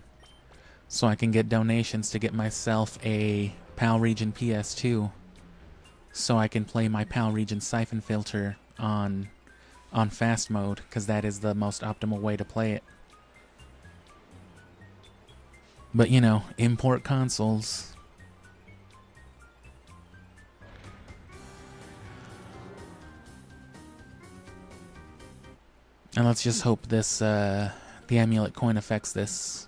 so I can get donations to get myself a PAL Region PS2, so I can play my PAL Region Siphon Filter on fast mode, because that is the most optimal way to play it. But, you know, import consoles. And let's just hope this, the amulet coin affects this.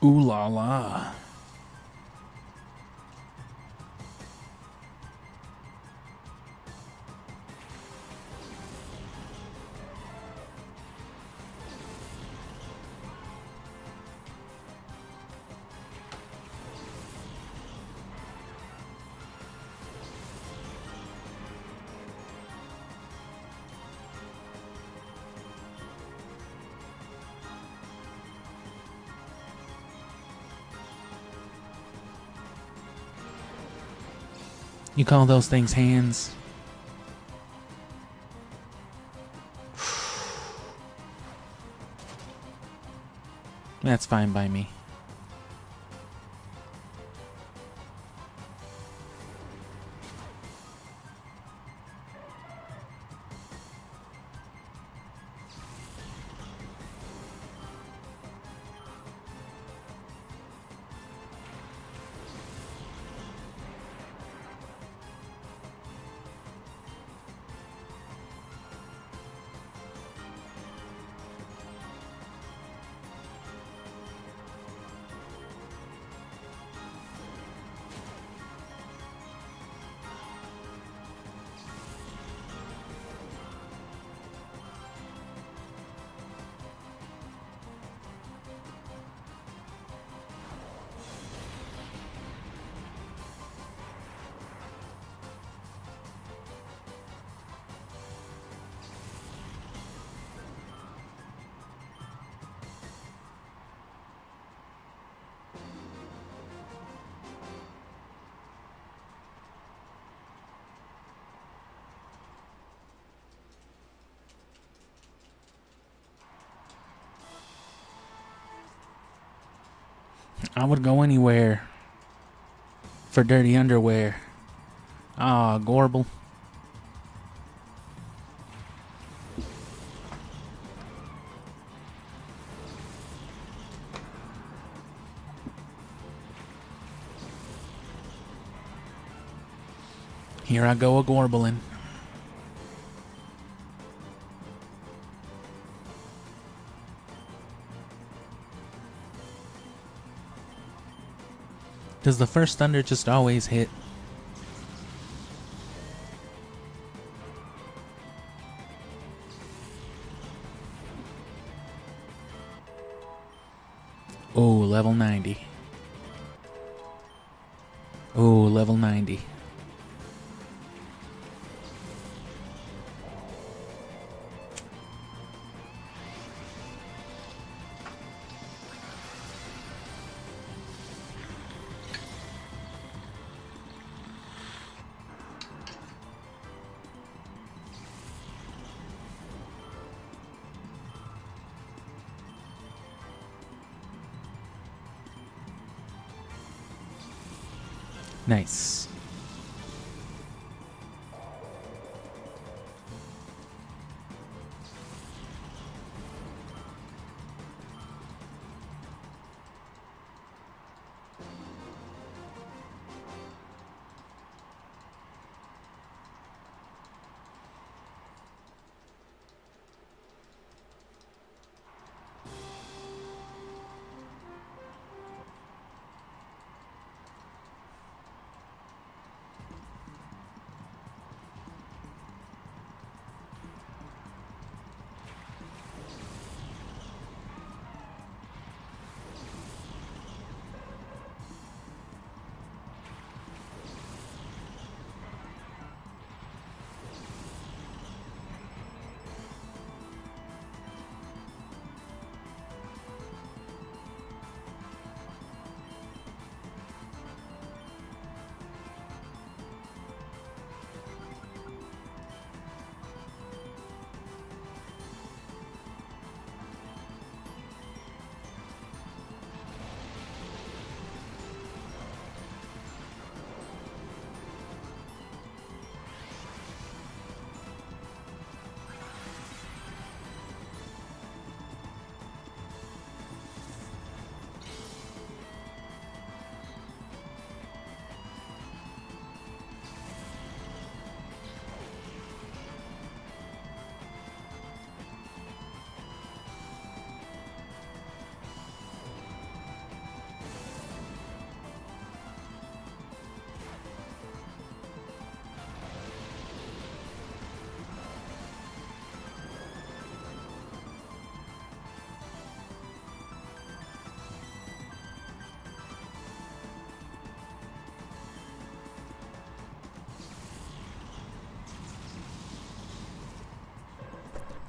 Ooh la la. You call those things hands? That's fine by me. I would go anywhere for dirty underwear. Ah, Gorble. Here I go a-gorbling. Does the first thunder just always hit? Oh, level 90. Oh, level 90. Nice.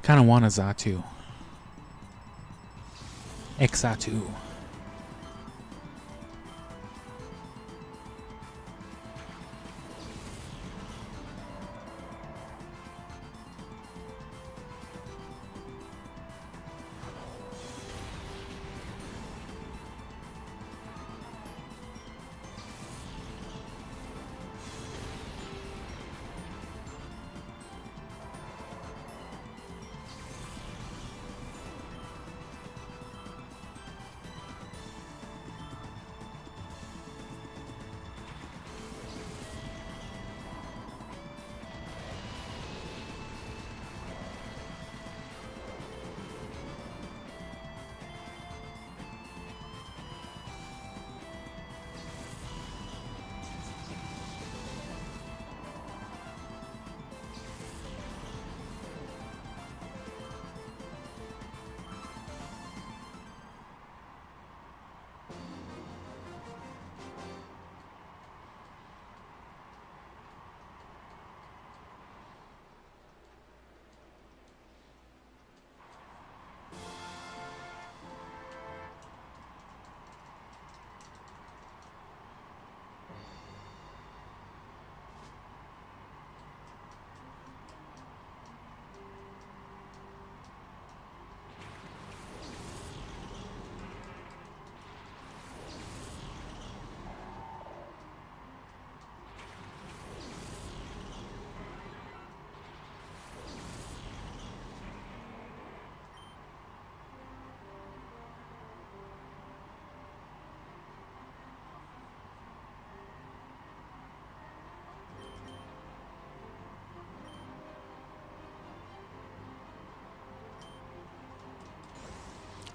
Kind of want a Xatu. Exatu.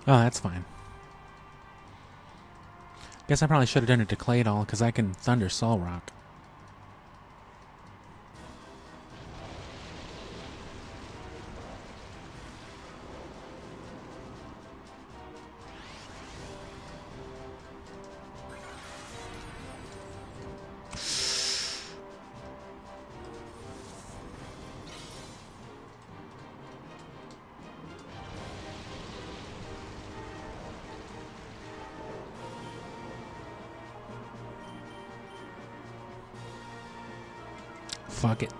Oh, that's fine. Guess I probably should have done it to Claydol, because I can Thunder Soul Rock. Fuck it.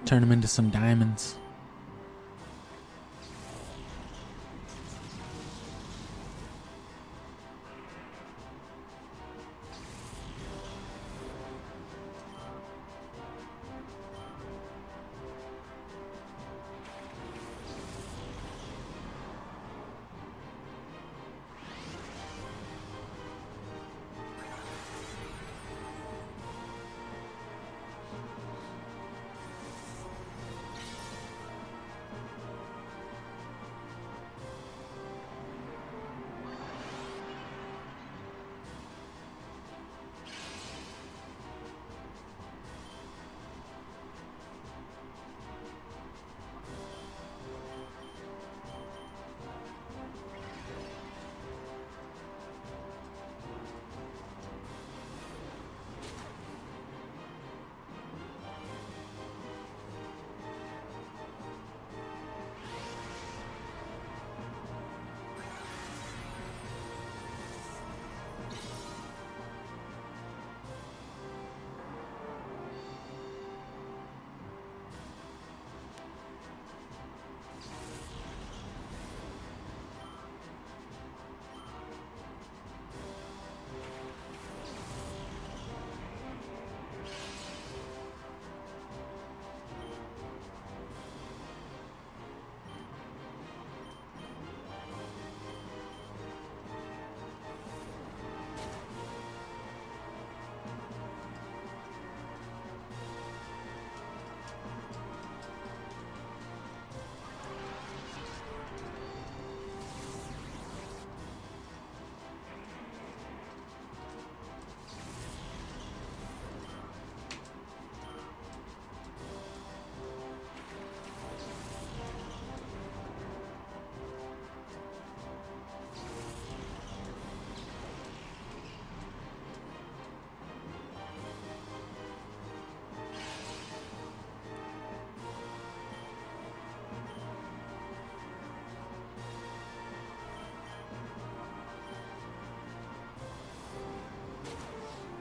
Turn them into some diamonds.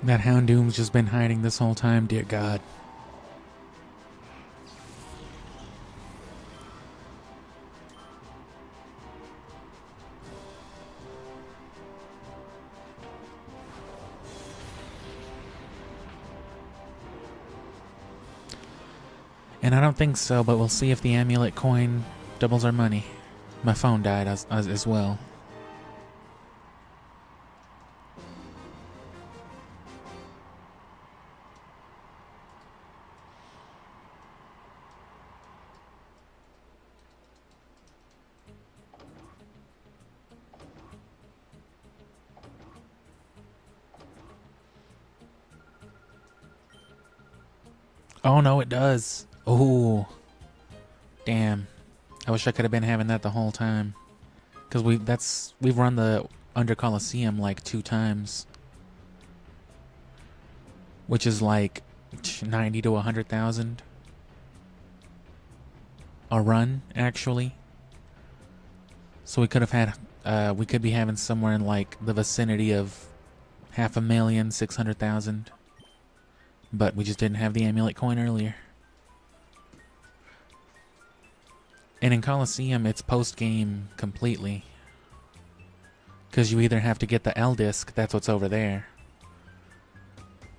That Houndoom's just been hiding this whole time, dear God. And I don't think so, but we'll see if the amulet coin doubles our money. My phone died as well. Oh no, it does. Oh, damn. I wish I could have been having that the whole time. Cause we've run the under Colosseum like 2 times. Which is like 90 to 100,000 a run, actually. So we could have had we could be having somewhere in like the vicinity of 500,000, 600,000. But we just didn't have the amulet coin earlier. And in Colosseum, it's post-game completely. Because you either have to get the L disc, that's what's over there.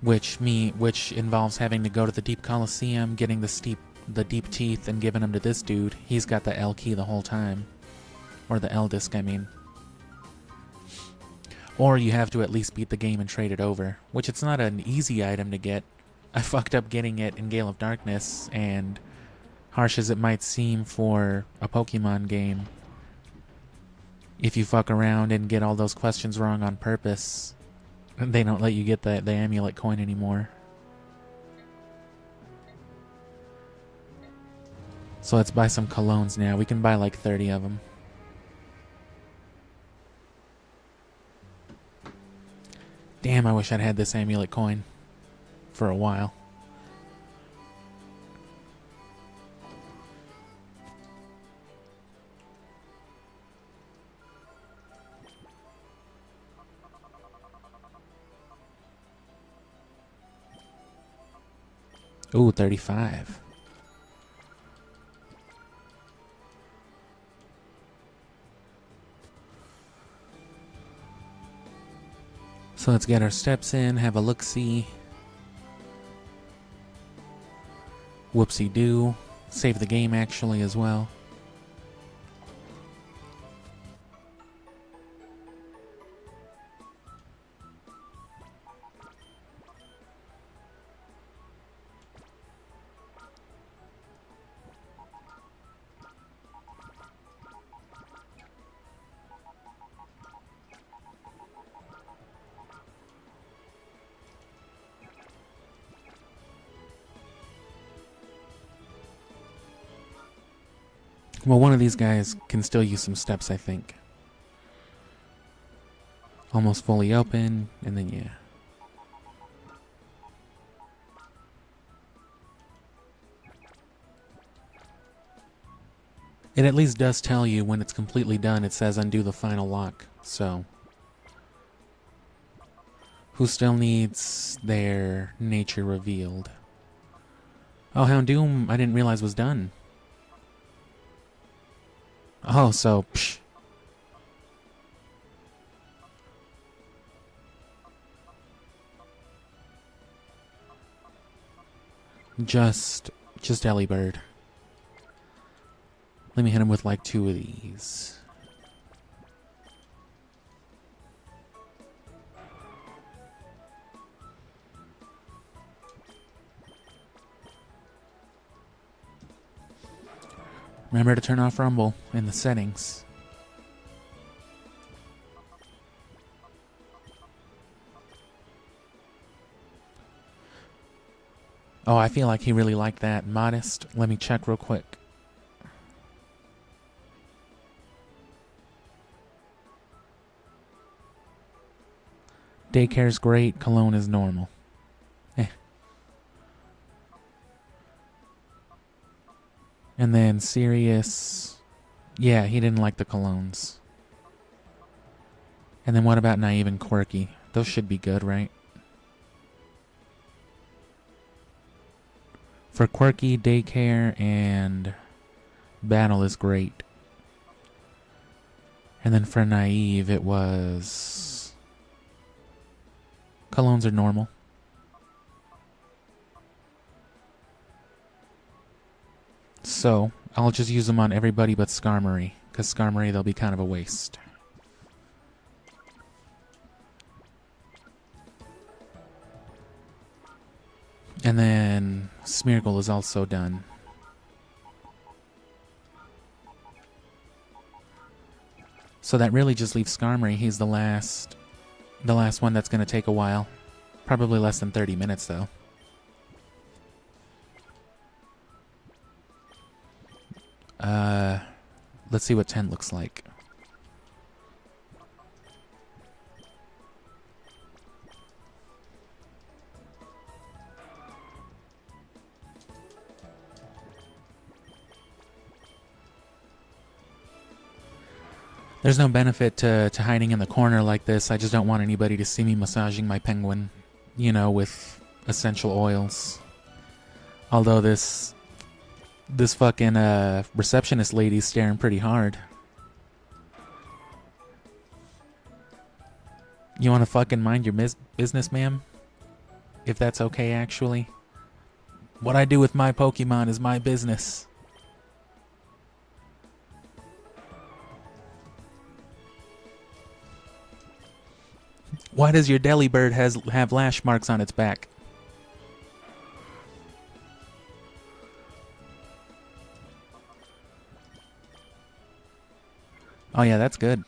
Which involves having to go to the Deep Colosseum, getting the deep teeth, and giving them to this dude. He's got the L key the whole time. Or the L disc, I mean. Or you have to at least beat the game and trade it over. Which it's not an easy item to get. I fucked up getting it in Gale of Darkness, and harsh as it might seem for a Pokemon game, if you fuck around and get all those questions wrong on purpose, they don't let you get the amulet coin anymore. So let's buy some colognes now. We can buy like 30 of them. Damn, I wish I'd had this amulet coin for a while. Ooh, 35. So let's get our steps in, have a look-see. Whoopsie-doo. Save the game, actually, as well. Well, one of these guys can still use some steps, I think. Almost fully open, and then yeah. It at least does tell you when it's completely done. It says undo the final lock, so. Who still needs their nature revealed? Oh, Houndoom, I didn't realize was done. Oh, so, psh. Just Ellie Bird. Let me hit him with like 2 of these. Remember to turn off Rumble in the settings. Oh, I feel like he really liked that. Modest. Let me check real quick. Daycare's great. Cologne is normal. And then Sirius. Yeah, he didn't like the colognes. And then what about Naive and Quirky? Those should be good, right? For quirky, daycare, and battle is great. And then for naive, it was... colognes are normal. So, I'll just use them on everybody but Skarmory, because Skarmory, they'll be kind of a waste. And then Smeargle is also done. So that really just leaves Skarmory. He's the last one that's going to take a while. Probably less than 30 minutes, though. Let's see what 10 looks like. There's no benefit to hiding in the corner like this. I just don't want anybody to see me massaging my penguin, you know, with essential oils. Although this fucking receptionist lady's staring pretty hard. You want to fucking mind your business, ma'am? If that's okay, actually. What I do with my Pokemon is my business. Why does your Delibird have lash marks on its back? Oh yeah, that's good.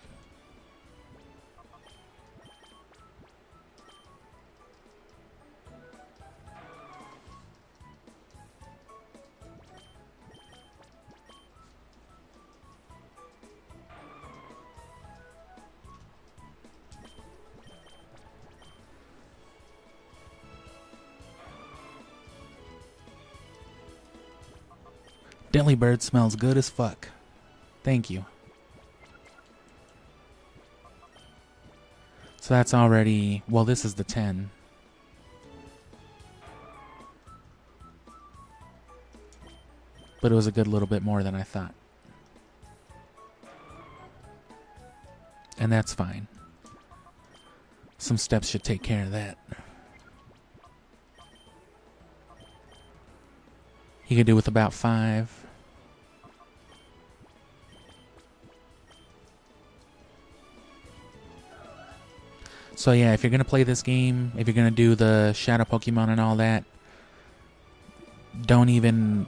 Delibird smells good as fuck. Thank you. So that's already... well, this is the 10. But it was a good little bit more than I thought. And that's fine. Some steps should take care of that. You could do with about 5. So yeah, if you're going to play this game, if you're going to do the Shadow Pokemon and all that, don't even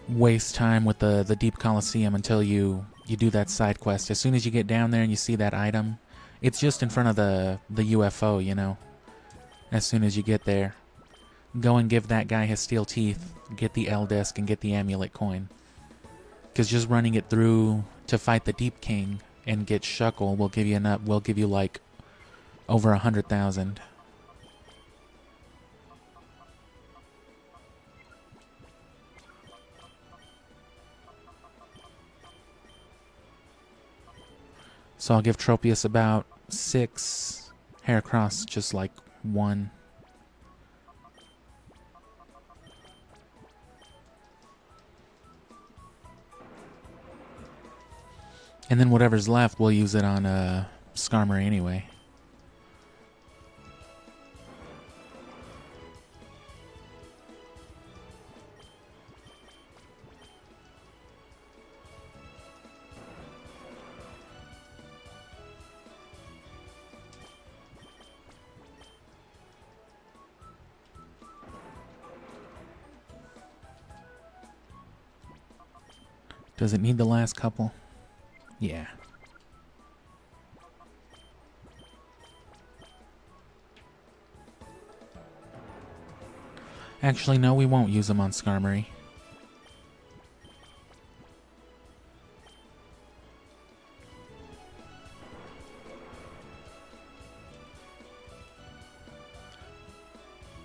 waste time with the Deep Colosseum until you do that side quest. As soon as you get down there and you see that item, it's just in front of the UFO, you know. As soon as you get there, go and give that guy his steel teeth, get the L disc, and get the amulet coin. Because just running it through to fight the Deep King and get Shuckle will give you enough. Will give you like over 100,000. So I'll give Tropius about 6. Heracross just like 1. And then whatever's left, we'll use it on Skarmory anyway. Does it need the last couple? Yeah. Actually, no, we won't use them on Skarmory.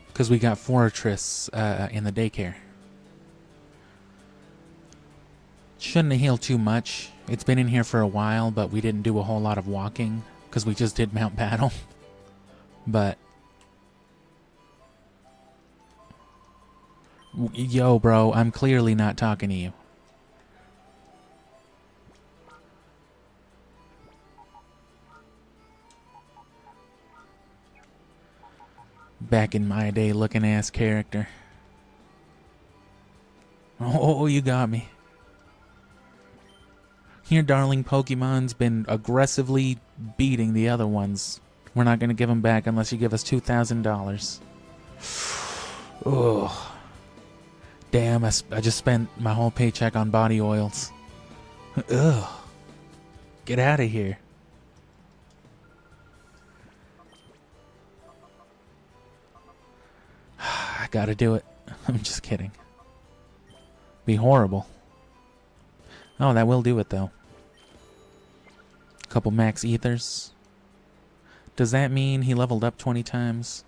Because we got Fortress in the daycare. Shouldn't have healed too much. It's been in here for a while, but we didn't do a whole lot of walking because we just did Mount Battle. But Yo, bro, I'm clearly not talking to you. Back in my day looking ass character. Oh, you got me. Your darling Pokemon's been aggressively beating the other ones. We're not going to give them back unless you give us $2,000. Ugh. Damn, I just spent my whole paycheck on body oils. Ugh. Get out of here. I gotta do it. I'm just kidding. Be horrible. Oh, that will do it, though. Couple max ethers. Does that mean he leveled up 20 times?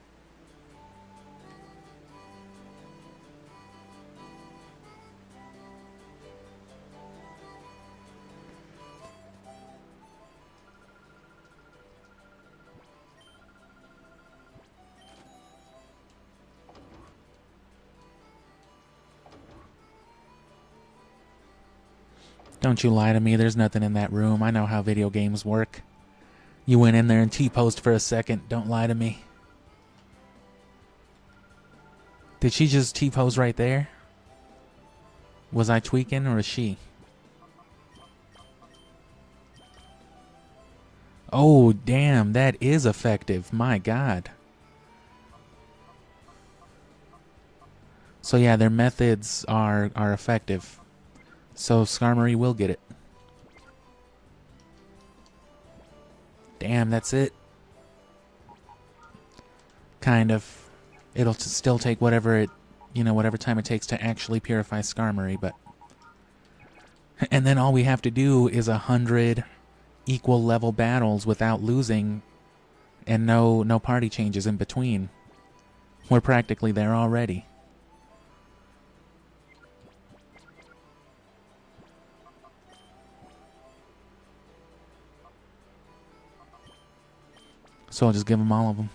Don't you lie to me, there's nothing in that room. I know how video games work. You went in there and T-posed for a second. Don't lie to me. Did she just T-pose right there? Was I tweaking or is she? Oh, damn, that is effective. My God. So yeah, their methods are effective. So Skarmory will get it. Damn, that's it. Kind of. It'll still take whatever time it takes to actually purify Skarmory, but... And then all we have to do is 100 equal level battles without losing, and no party changes in between. We're practically there already. So I'll just give them all of them.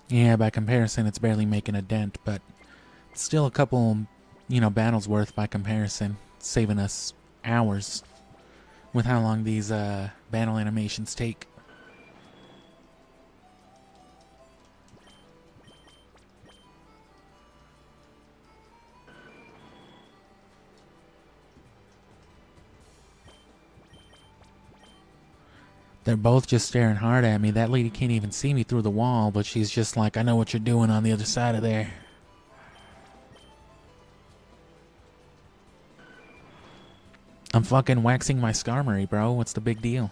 Yeah, by comparison, it's barely making a dent, but still a couple, battles worth by comparison, saving us hours with how long these battle animations take. They're both just staring hard at me. That lady can't even see me through the wall, but she's just like, I know what you're doing on the other side of there. I'm fucking waxing my Skarmory, bro. What's the big deal?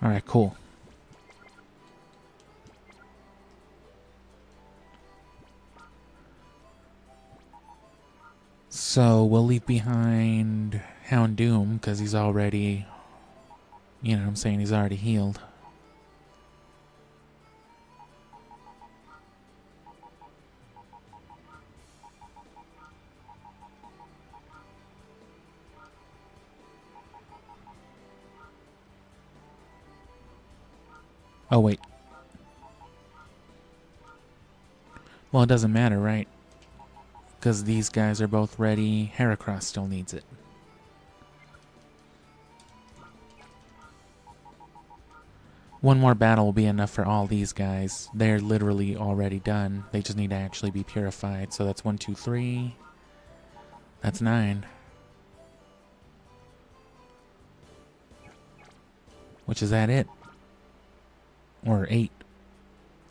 Alright, cool. So we'll leave behind Houndoom because he's already, he's already healed. Oh, wait. Well, it doesn't matter, right? Because these guys are both ready. Heracross still needs it. One more battle will be enough for all these guys. They're literally already done. They just need to actually be purified. So that's 1, 2, 3. That's 9. Which is that it? Or 8.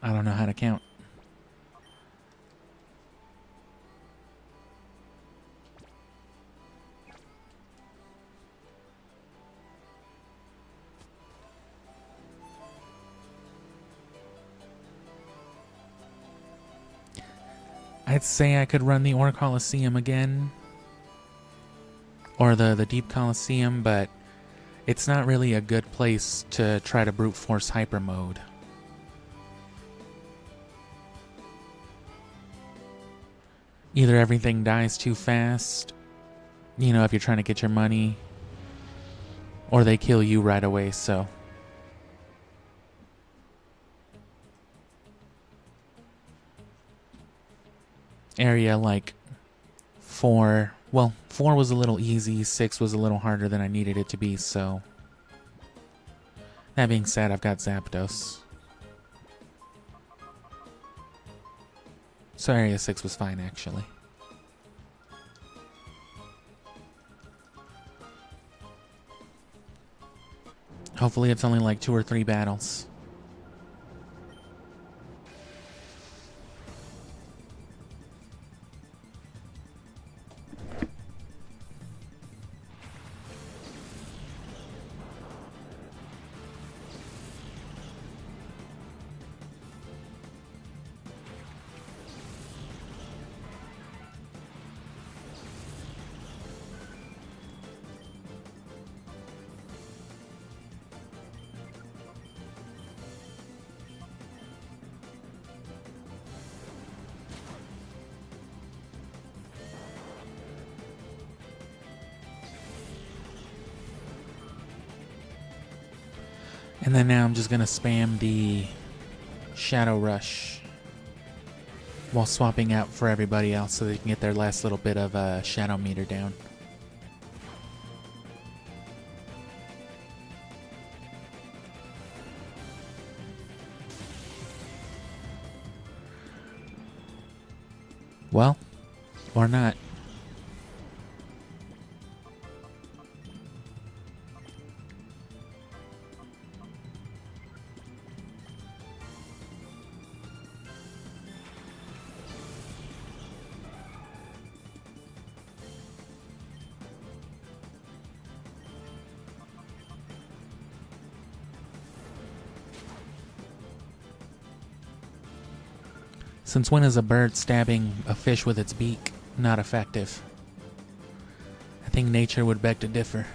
I don't know how to count. I'd say I could run the Ore Colosseum again. Or the Deep Colosseum, but it's not really a good place to try to brute force hyper mode. Either everything dies too fast, you know, if you're trying to get your money, or they kill you right away, so. Area like 4, well, 4 was a little easy, 6 was a little harder than I needed it to be, so. That being said, I've got Zapdos. So Area 6 was fine, actually. Hopefully it's only like 2 or 3 battles. And then now I'm just going to spam the Shadow Rush while swapping out for everybody else so they can get their last little bit of shadow meter down. Well, or not. Since when is a bird stabbing a fish with its beak not effective? I think nature would beg to differ.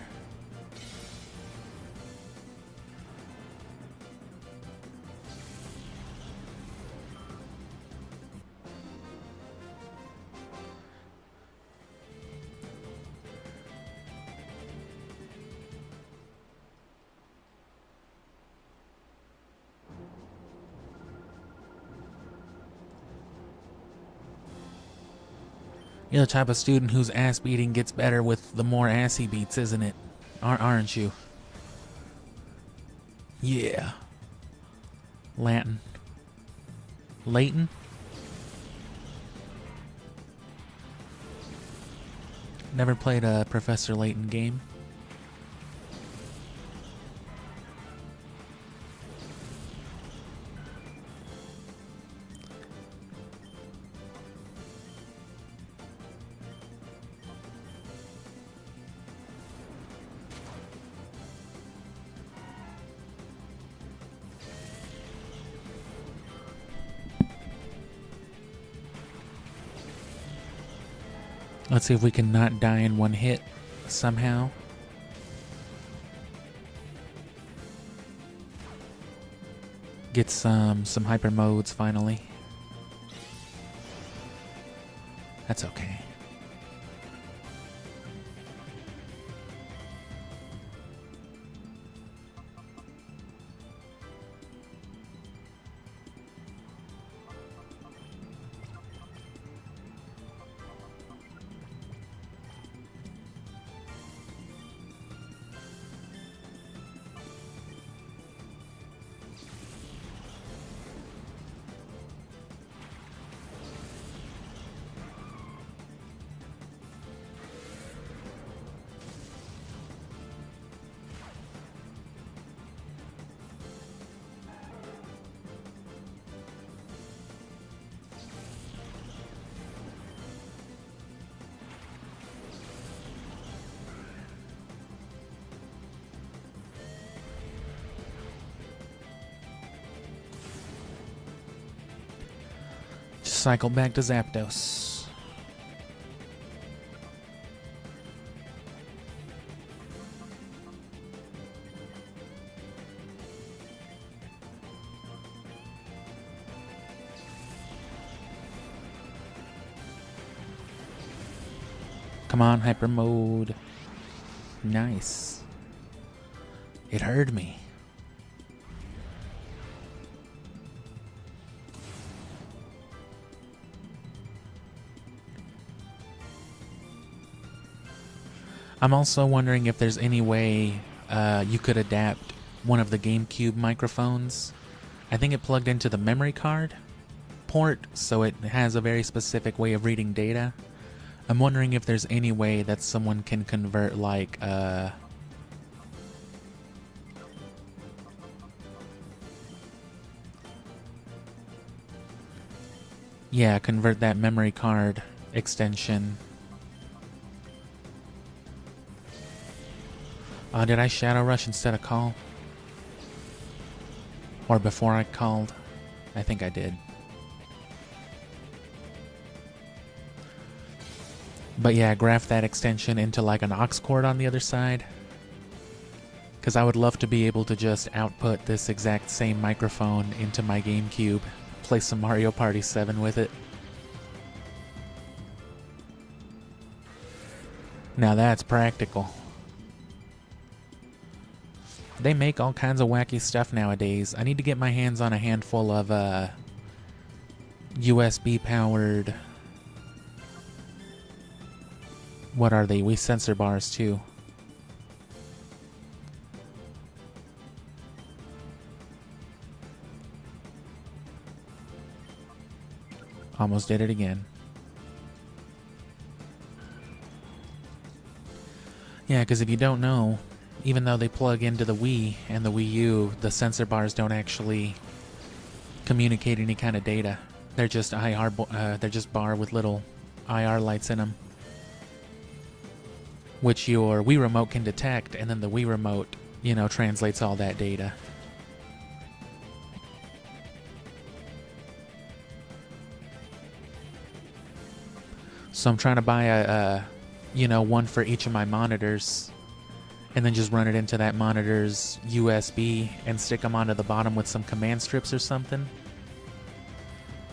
You're the type of student whose ass beating gets better with the more ass he beats, isn't it? Aren't you? Yeah. Latin. Layton? Never played a Professor Layton game. Let's see if we can not die in one hit somehow. Get some hyper modes finally. That's okay. cycle back to Zapdos. Come on, hyper mode. Nice. It heard me. I'm also wondering if there's any way you could adapt one of the GameCube microphones. I think it plugged into the memory card port, so it has a very specific way of reading data. I'm wondering if there's any way that someone can convert, like, yeah, convert that memory card extension. Did I Shadow Rush instead of call? Or before I called? I think I did. But yeah, graph that extension into like an aux cord on the other side. Because I would love to be able to just output this exact same microphone into my GameCube. Play some Mario Party 7 with it. Now that's practical. They make all kinds of wacky stuff nowadays. I need to get my hands on a handful of USB powered... What are they? Wii sensor bars too. Almost did it again. Yeah, because if you don't know, even though they plug into the Wii and the Wii U, the sensor bars don't actually communicate any kind of data. They're just they're just bar with little IR lights in them, which your Wii Remote can detect, and then the Wii Remote, you know, translates all that data. So I'm trying to buy a you know, one for each of my monitors, and then just run it into that monitor's USB and stick them onto the bottom with some command strips or something.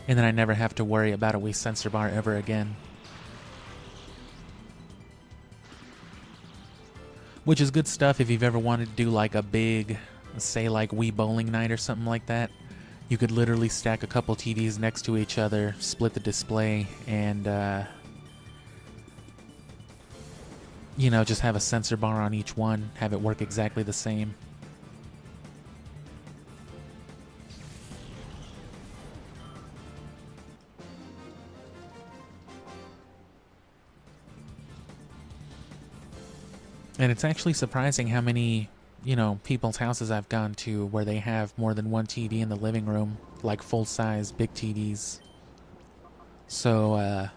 And then I never have to worry about a Wii sensor bar ever again. Which is good stuff if you've ever wanted to do like a big, say like Wii bowling night or something like that. You could literally stack a couple TVs next to each other, split the display, and you know, just have a sensor bar on each one, have it work exactly the same. And it's actually surprising how many, you know, people's houses I've gone to where they have more than one TV in the living room, like full-size big TVs. So,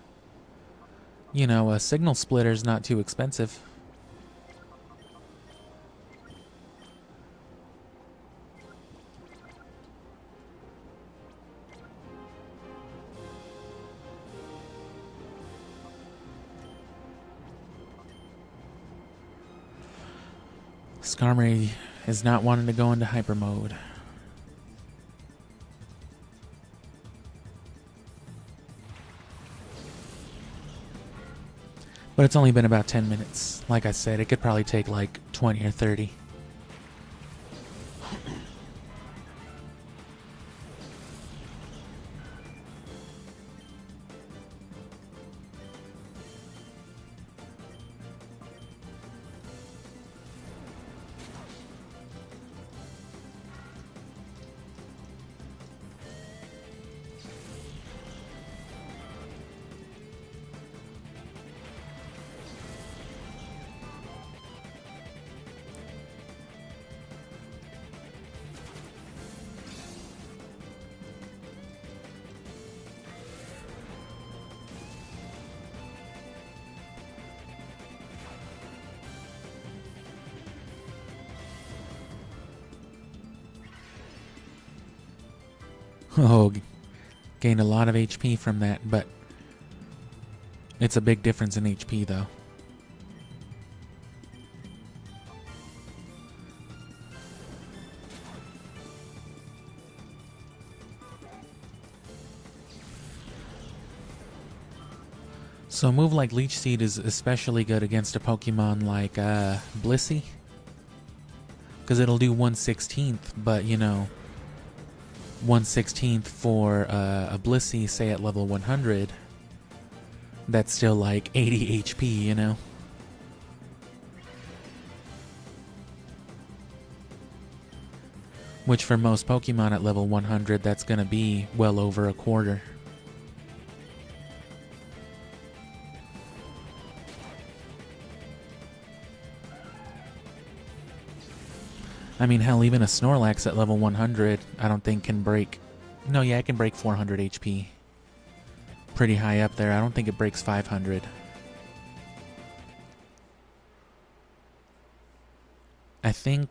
you know, a signal splitter's not too expensive. Skarmory is not wanting to go into hyper mode. But it's only been about 10 minutes. Like I said, it could probably take like 20 or 30. Oh, Gained a lot of HP from that, but it's a big difference in HP though. So a move like Leech Seed is especially good against a Pokemon like Blissey, because it'll do 1/16th, but you know, 1/16th for a Blissey, say at level 100, that's still like 80 HP, you know? Which for most Pokemon at level 100, that's gonna be well over a quarter. I mean, hell, even a Snorlax at level 100, I don't think can break... No, yeah, it can break 400 HP. Pretty high up there. I don't think it breaks 500. I think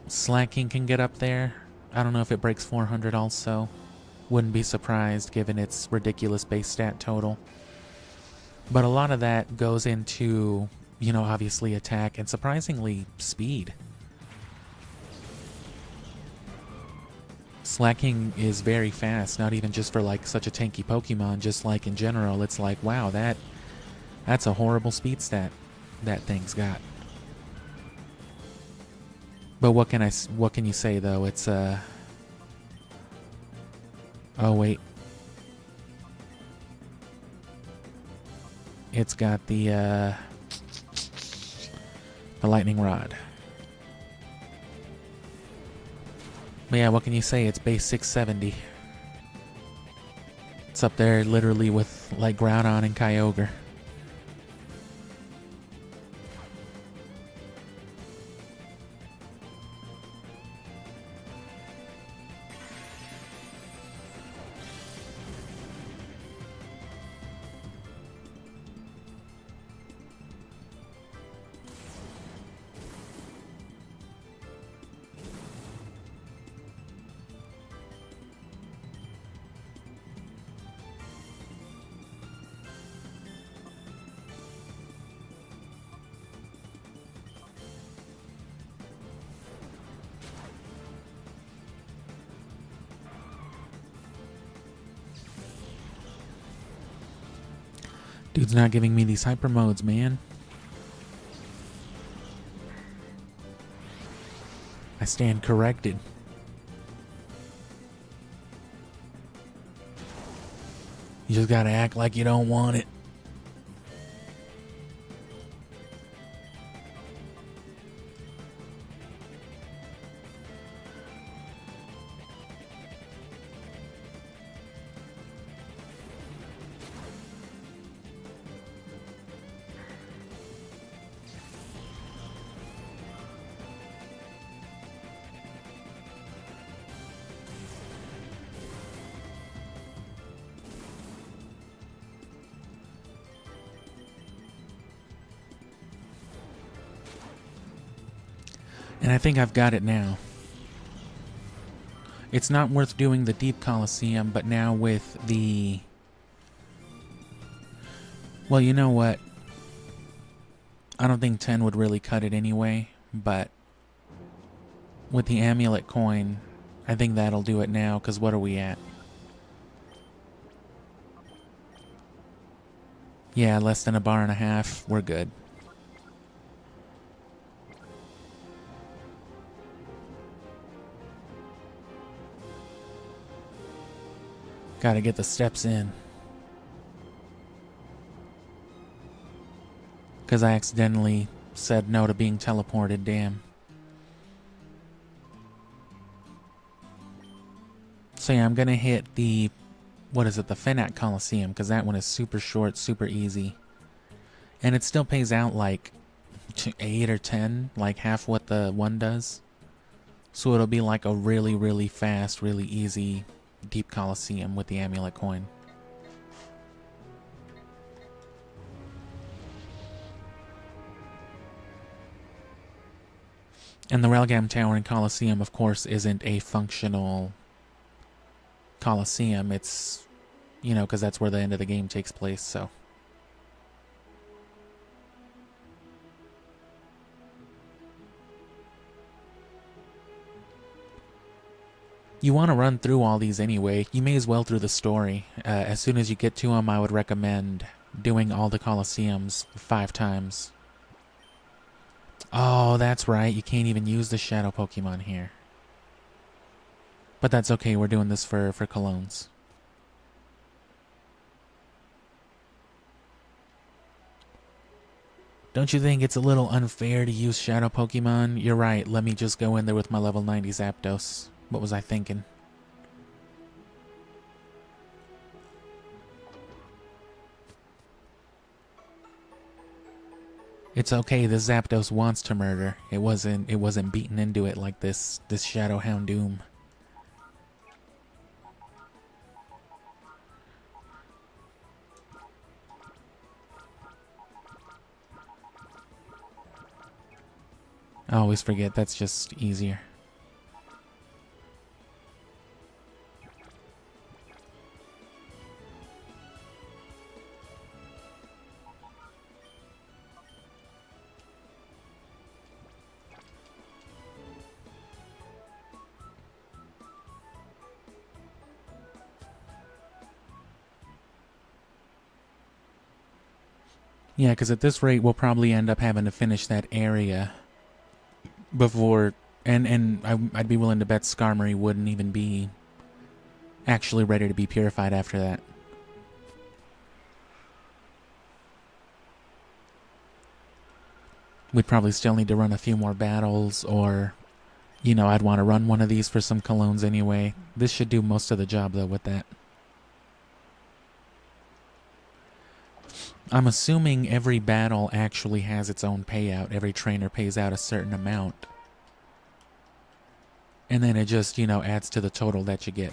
Slacking can get up there. I don't know if it breaks 400 also. Wouldn't be surprised given its ridiculous base stat total. But a lot of that goes into, you know, obviously attack and surprisingly speed. Slacking is very fast, not even just for like such a tanky Pokemon, just like in general. It's like, wow, that's a horrible speed stat that thing's got. But what can you say though? It's oh wait. It's got the lightning rod. But yeah, what can you say? It's base 670. It's up there literally with like Groudon and Kyogre. Dude's not giving me these hyper modes, man. I stand corrected. You just gotta act like you don't want it. And I think I've got it now. It's not worth doing the deep Colosseum, but now with the... Well, you know what? I don't think 10 would really cut it anyway, but with the amulet coin, I think that'll do it now, because what are we at? Yeah, less than a bar and a half. We're good. Gotta get the steps in. Because I accidentally said no to being teleported, damn. So yeah, I'm gonna hit the... What is it? The Fennec Colosseum, because that one is super short, super easy. And it still pays out like 8 or 10, like half what the one does. So it'll be like a really, really fast, really easy deep Colosseum with the amulet coin. And the Railgam Tower in Colosseum, of course, isn't a functional Colosseum. It's, you know, because that's where the end of the game takes place, so. You want to run through all these anyway. You may as well through the story. As soon as you get to them, I would recommend doing all the Colosseums 5 times. Oh, that's right. You can't even use the shadow Pokemon here. But that's okay. We're doing this for Colognes. Don't you think it's a little unfair to use shadow Pokemon? You're right. Let me just go in there with my level 90 Zapdos. What was I thinking? It's okay. This Zapdos wants to murder. It wasn't beaten into it like this Shadow Houndoom. I always forget that's just easier. Yeah, because at this rate, we'll probably end up having to finish that area before... And I'd be willing to bet Skarmory wouldn't even be actually ready to be purified after that. We'd probably still need to run a few more battles, or... You know, I'd want to run one of these for some Colognes anyway. This should do most of the job, though, with that. I'm assuming every battle actually has its own payout. Every trainer pays out a certain amount. And then it just, you know, adds to the total that you get.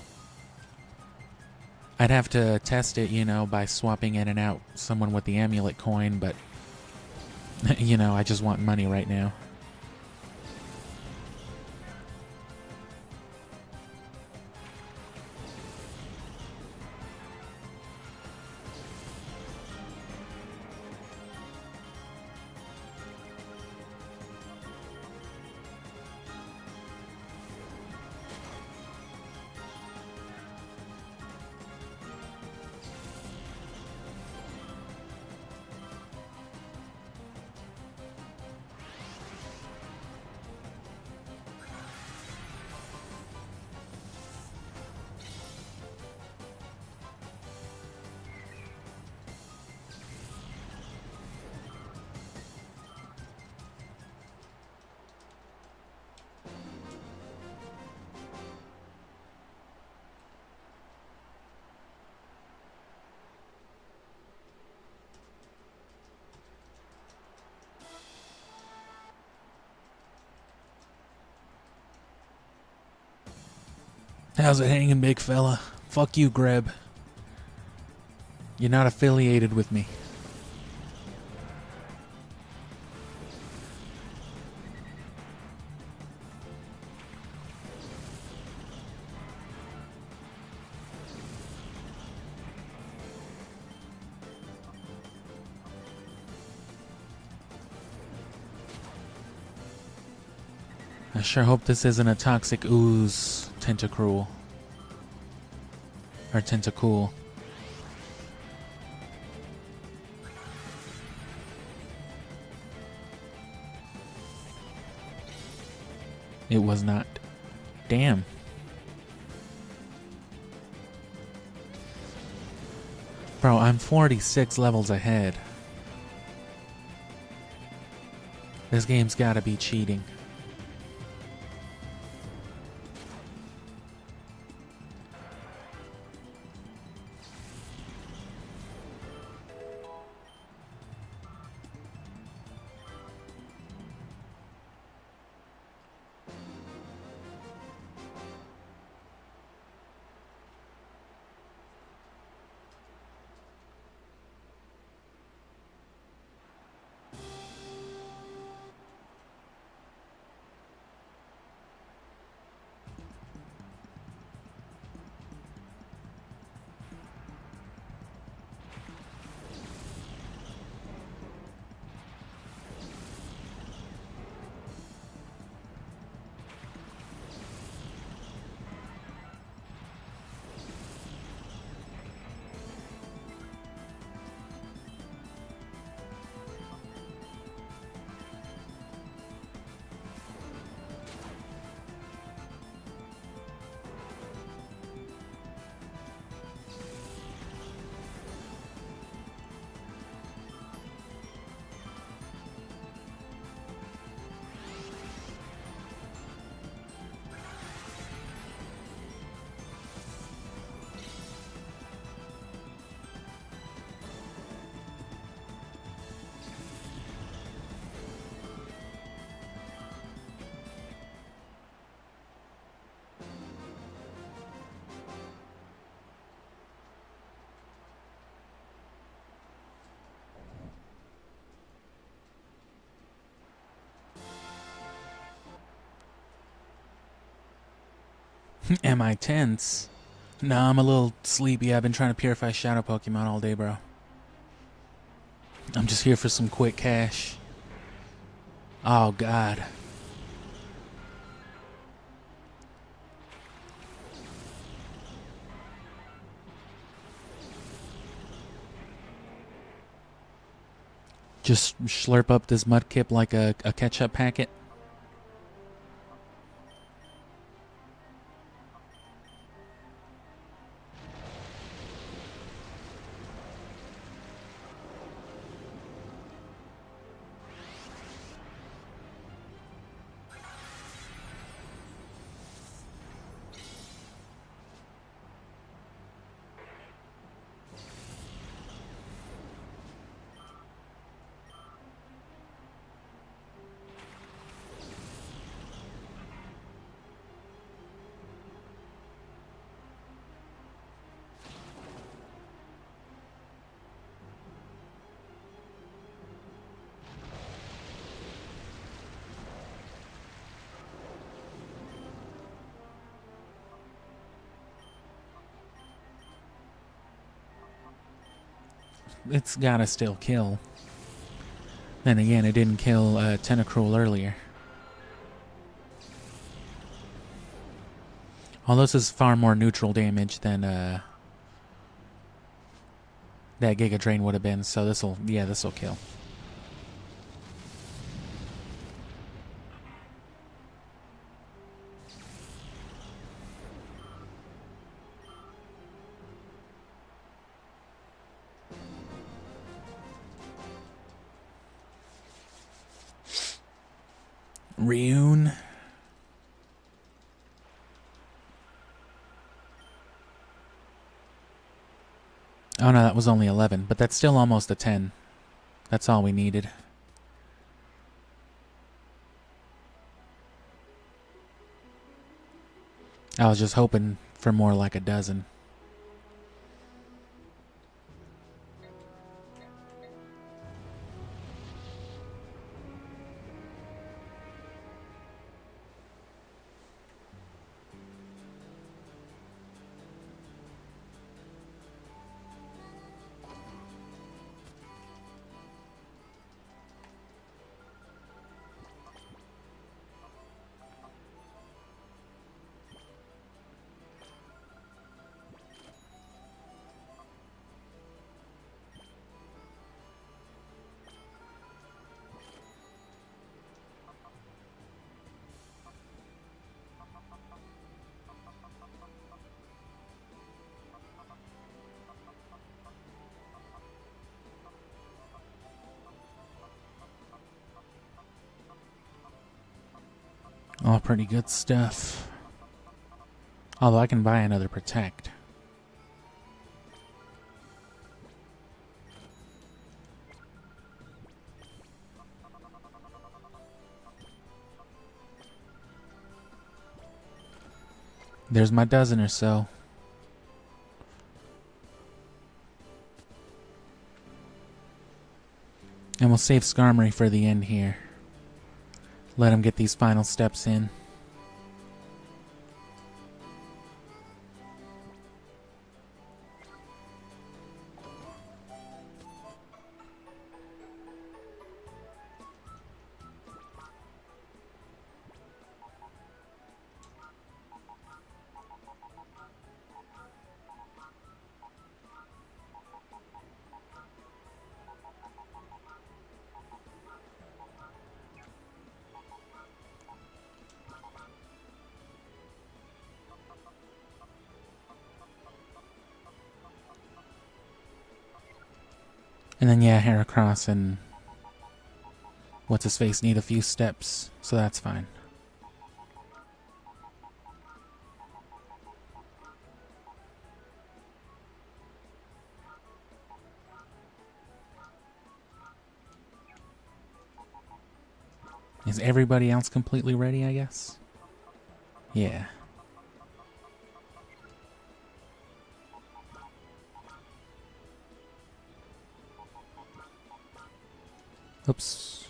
I'd have to test it, you know, by swapping in and out someone with the amulet coin, but, you know, I just want money right now. How's it hanging, big fella? Fuck you, Greb. You're not affiliated with me. I sure hope this isn't a toxic ooze Tentacruel. Or Tentacool. It was not. Damn. Bro, I'm 46 levels ahead. This game's gotta be cheating. Am I tense? Nah, I'm a little sleepy. I've been trying to purify shadow Pokemon all day, bro. I'm just here for some quick cash. Oh, God. Just slurp up this Mudkip like a ketchup packet. It's gotta still kill. Then again, it didn't kill Tentacruel earlier. Although this is far more neutral damage than that Giga Drain would have been, so this'll kill. Rune. Oh no, that was only 11, but that's still almost a 10. That's all we needed. I was just hoping for more like a dozen. All pretty good stuff. Although I can buy another Protect. There's my dozen or so. And we'll save Skarmory for the end here. Let him get these final steps in. And then, yeah, Heracross and What's-His-Face need a few steps, so that's fine. Is everybody else completely ready, I guess? Yeah. Oops.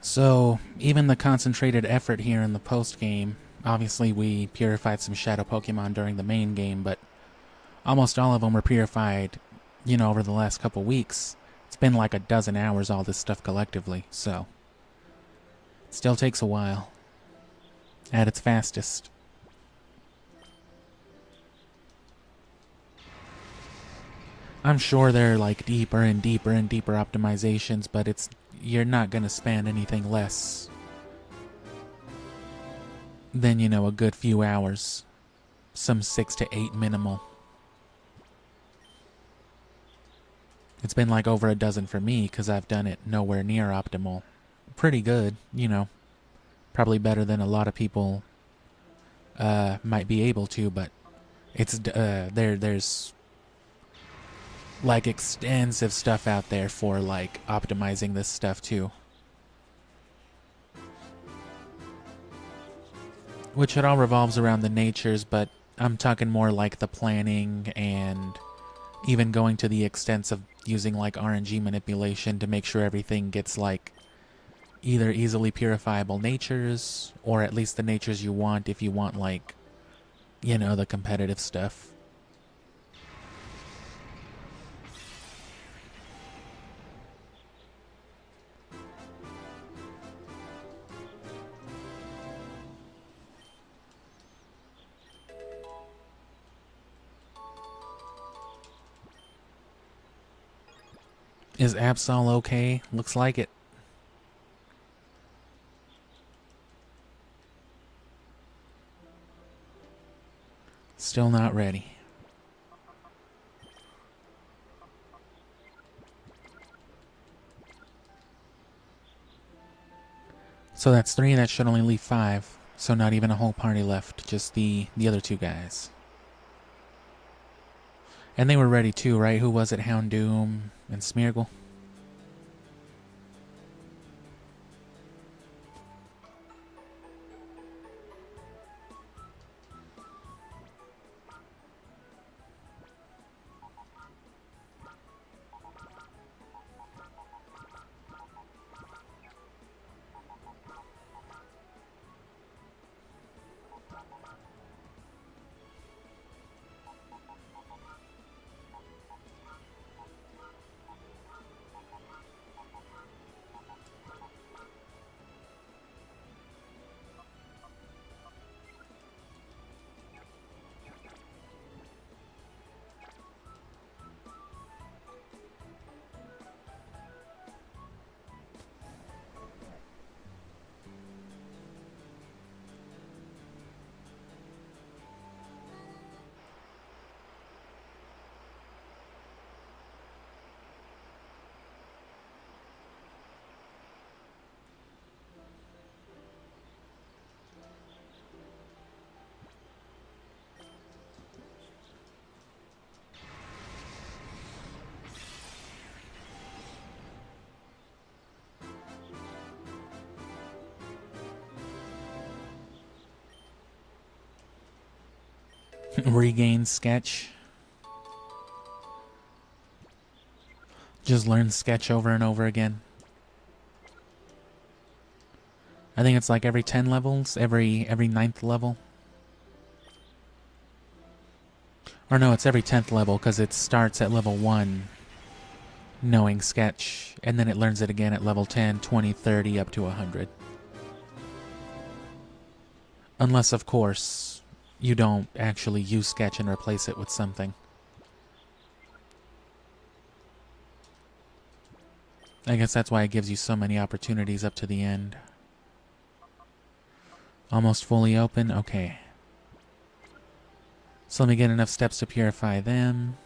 So, even the concentrated effort here in the post-game, obviously we purified some shadow Pokemon during the main game, but almost all of them were purified, over the last couple weeks. It's been like a dozen hours, all this stuff collectively, so it still takes a while at its fastest. I'm sure there are like deeper and deeper and deeper optimizations, but you're not going to span anything less than, a good few hours. Some 6 to 8 minimal. It's been like over a dozen for me because I've done it nowhere near optimal. Pretty good, Probably better than a lot of people might be able to, but it's there's like extensive stuff out there for like optimizing this stuff too. Which it all revolves around the natures, but I'm talking more like the planning and even going to the extents of using like RNG manipulation to make sure everything gets like either easily purifiable natures or at least the natures you want if you want like, the competitive stuff. Is Absol okay? Looks like it. Still not ready. So that's 3, that should only leave 5. So not even a whole party left, just the other 2 guys. And they were ready too, right? Who was it? Houndoom and Smeargle? Regain sketch. Just learn sketch over and over again. I think it's like every 10 levels, every 9th level. Or no, it's every 10th level because it starts at level 1 knowing sketch, and then it learns it again at level 10, 20, 30, up to 100. Unless, of course, you don't actually use sketch and replace it with something. I guess that's why it gives you so many opportunities up to the end. Almost fully open? Okay. So let me get enough steps to purify them.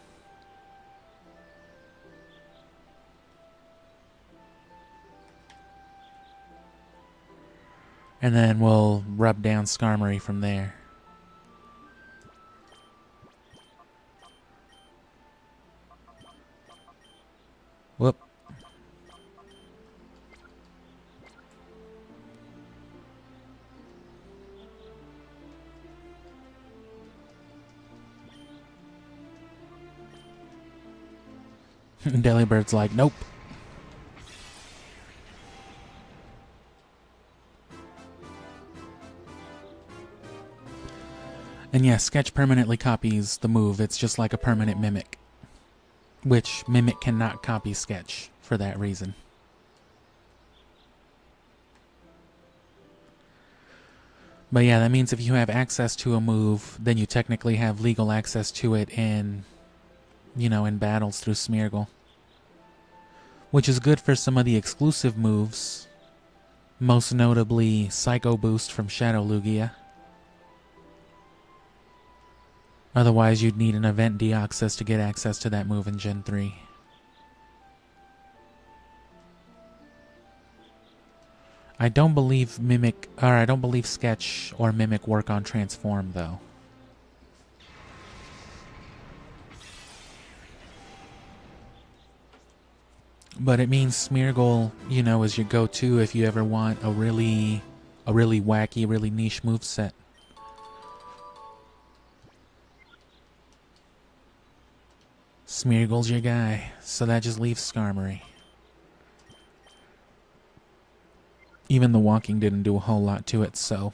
And then we'll rub down Skarmory from there. Whoop. Delibird's like, nope. And yeah, Sketch permanently copies the move. It's just like a permanent Mimic. Which Mimic cannot copy Sketch for that reason. But yeah, that means if you have access to a move, then you technically have legal access to it in, you know, in battles through Smeargle. Which is good for some of the exclusive moves. Most notably, Psycho Boost from Shadow Lugia. Otherwise, you'd need an event Deoxys to get access to that move in Gen 3. I don't believe Sketch or Mimic work on Transform, though. But it means Smeargle, you know, is your go-to if you ever want a really wacky, really niche moveset. Smeargle's your guy, so that just leaves Skarmory. Even the walking didn't do a whole lot to it, so...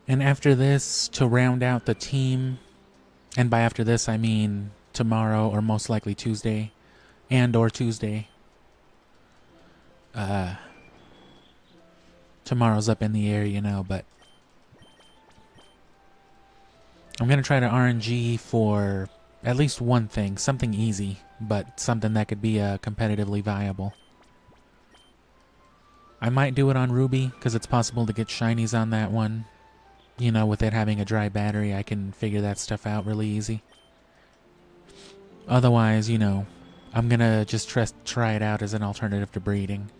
And after this, to round out the team, and by after this I mean tomorrow or most likely Tuesday, or Tuesday. Tomorrow's up in the air, you know, but I'm going to try to RNG for at least one thing, something easy, but something that could be competitively viable. I might do it on Ruby, because it's possible to get shinies on that one. You know, with it having a dry battery, I can figure that stuff out really easy. Otherwise, you know, I'm gonna just try it out as an alternative to breeding.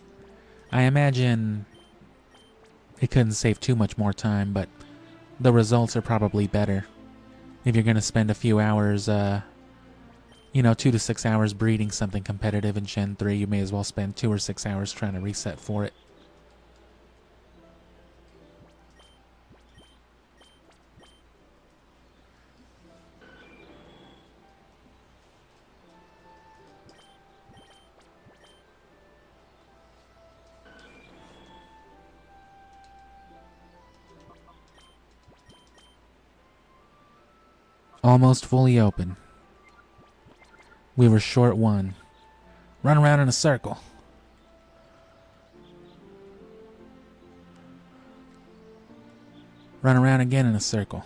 I imagine it couldn't save too much more time, but the results are probably better. If you're gonna spend a few hours, you know, 2 to 6 hours breeding something competitive in Gen 3, you may as well spend 2 or 6 hours trying to reset for it. Almost fully open. We were short one. Run around in a circle. Run around again in a circle.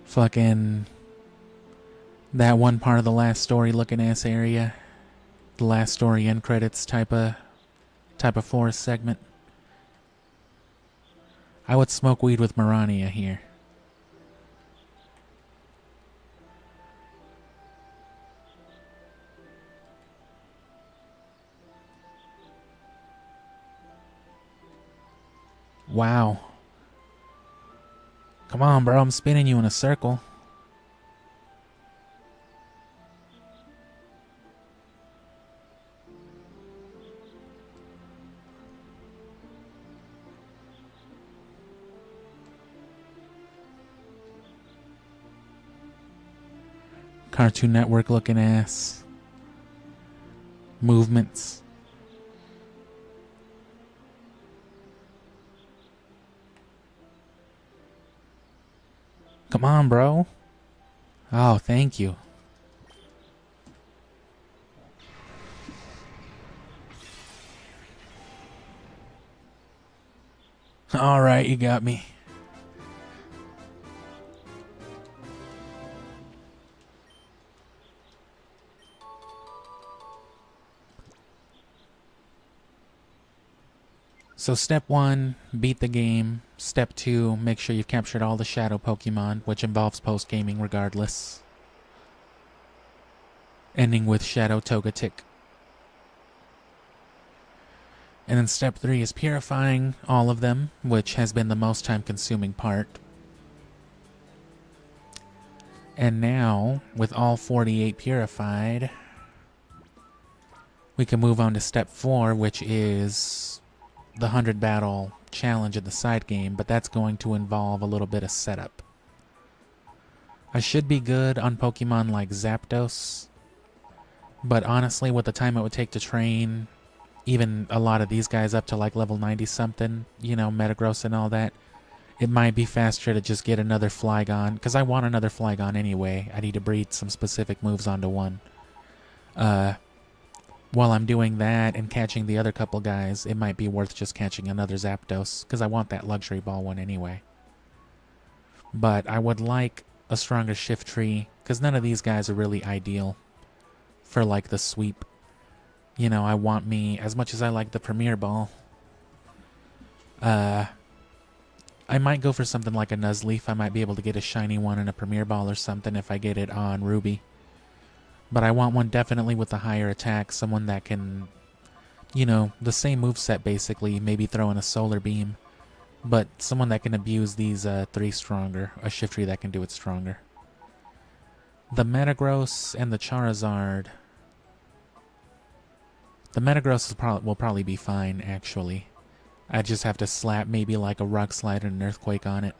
Fucking that one part of the last story looking ass area. The last story end credits type of forest segment. I would smoke weed with Mirania here. Wow. Come on, bro, I'm spinning you in a circle. Cartoon Network looking ass. Movements. Come on, bro. Oh, thank you. All right, you got me. So step 1, beat the game. Step 2, make sure you've captured all the shadow Pokemon, which involves post-gaming regardless. Ending with Shadow Togetic. And then step 3 is purifying all of them, which has been the most time-consuming part. And now, with all 48 purified, we can move on to step 4, which is the 100 battle challenge in the side game, but that's going to involve a little bit of setup. I should be good on Pokemon like Zapdos, but honestly, with the time it would take to train even a lot of these guys up to like level 90 something, you know, Metagross and all that, it might be faster to just get another Flygon, because I want another Flygon anyway. I need to breed some specific moves onto one. While I'm doing that and catching the other couple guys, it might be worth just catching another Zapdos, because I want that Luxury Ball one anyway. But I would like a stronger Shiftry, because none of these guys are really ideal for like the sweep. You know, I want me, as much as I like the Premier Ball, I might go for something like a Nuzleaf. I might be able to get a shiny one and a Premier Ball or something if I get it on Ruby. But I want one definitely with a higher attack, someone that can, you know, the same moveset basically, maybe throw in a Solar Beam, but someone that can abuse these 3 stronger, a Shiftry that can do it stronger. The Metagross and the Charizard. The Metagross will probably be fine, actually. I just have to slap maybe like a Rock Slide and an Earthquake on it.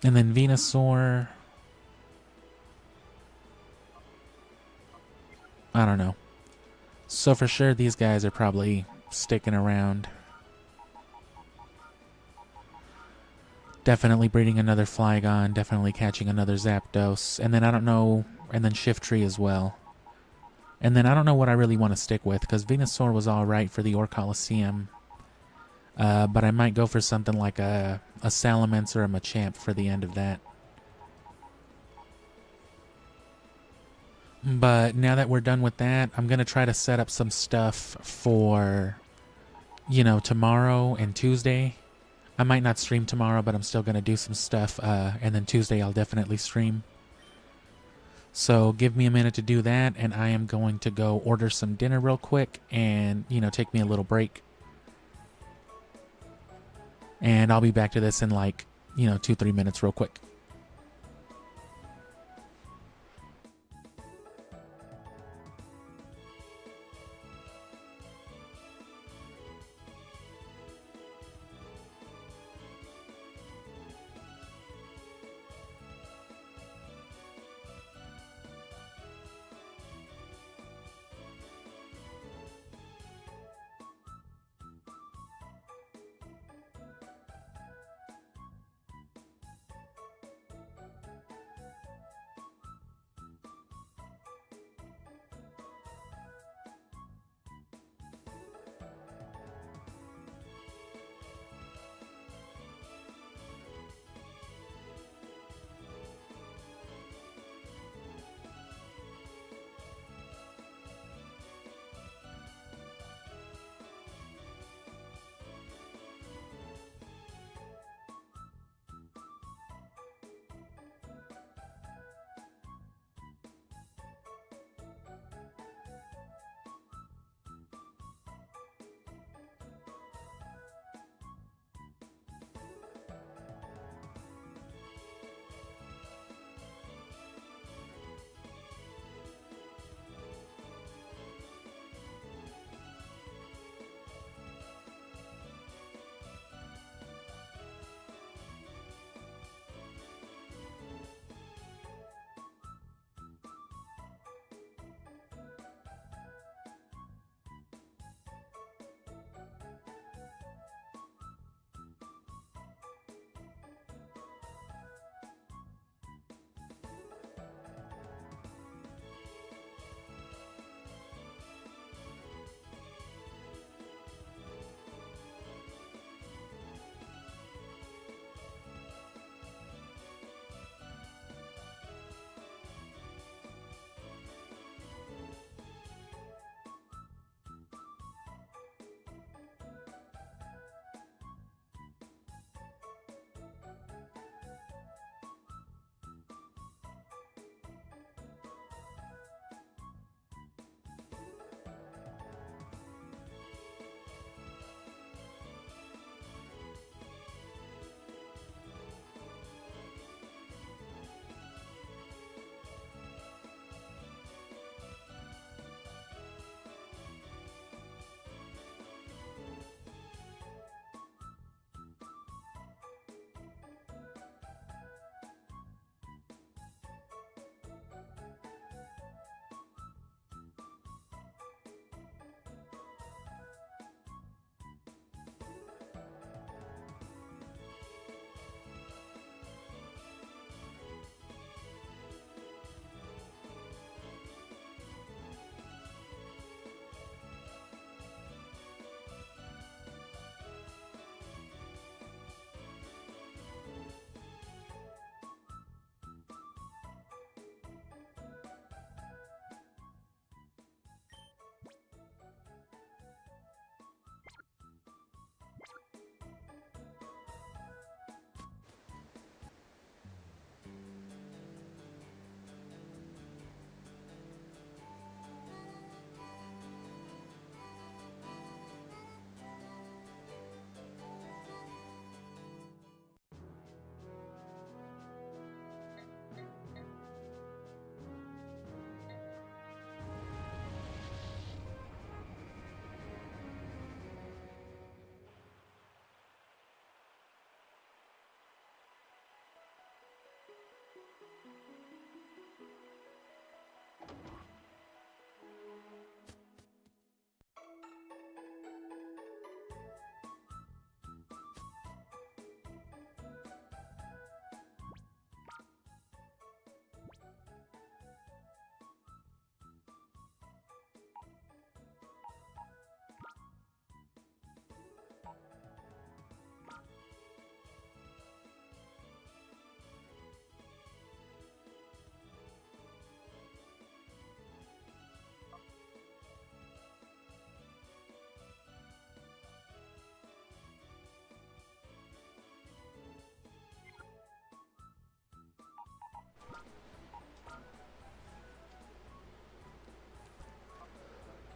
And then Venusaur. I don't know. So for sure, these guys are probably sticking around. Definitely breeding another Flygon, definitely catching another Zapdos, and then I don't know, and then Shiftry as well. And then I don't know what I really want to stick with, because Venusaur was alright for the Colosseum. But I might go for something like a Salamence or a Machamp for the end of that. But now that we're done with that, I'm going to try to set up some stuff for, you know, tomorrow and Tuesday. I might not stream tomorrow, but I'm still going to do some stuff, and then Tuesday I'll definitely stream. So give me a minute to do that, and I am going to go order some dinner real quick and, you know, take me a little break. And I'll be back to this in like, you know, 2-3 minutes real quick.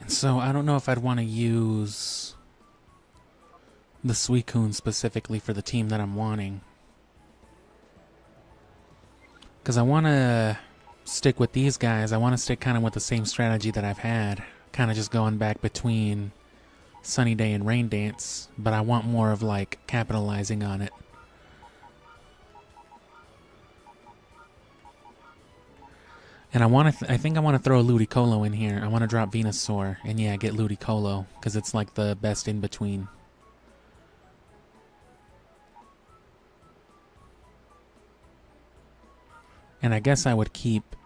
So I don't know if I'd want to use the Suicune specifically for the team that I'm wanting. Because I want to stick with these guys. I want to stick kind of with the same strategy that I've had. Kind of just going back between Sunny Day and Rain Dance. But I want more of like capitalizing on it. And I think I want to throw Ludicolo in here. I want to drop Venusaur. And yeah, get Ludicolo. Because it's like the best in between. And I guess I would keep,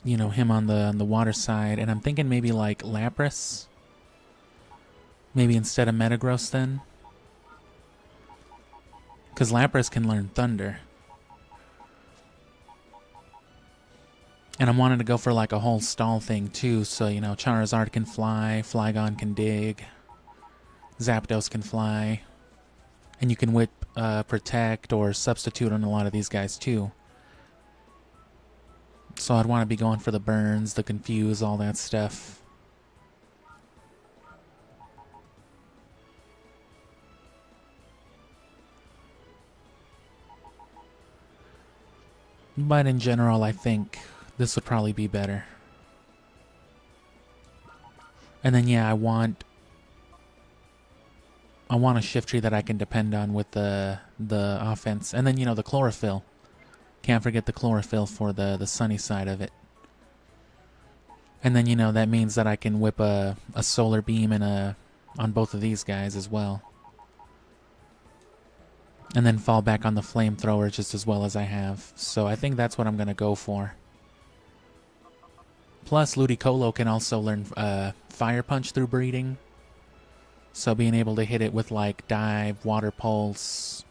you know, him on the water side. And I'm thinking maybe like Lapras. Maybe instead of Metagross then. Because Lapras can learn Thunder. And I'm wanting to go for like a whole stall thing too. So, you know, Charizard can fly, Flygon can dig, Zapdos can fly. And you can whip, protect, or substitute on a lot of these guys too. So I'd want to be going for the burns, the confuse, all that stuff. But in general, I think this would probably be better. And then yeah, I want a shift tree that I can depend on with the offense. And then, you know, the chlorophyll. Can't forget the chlorophyll for the sunny side of it. And then, you know, that means that I can whip a solar beam and on both of these guys as well. And then fall back on the flamethrower just as well as I have. So I think that's what I'm going to go for. Plus, Ludicolo can also learn Fire Punch through breeding. So being able to hit it with like Dive, Water Pulse,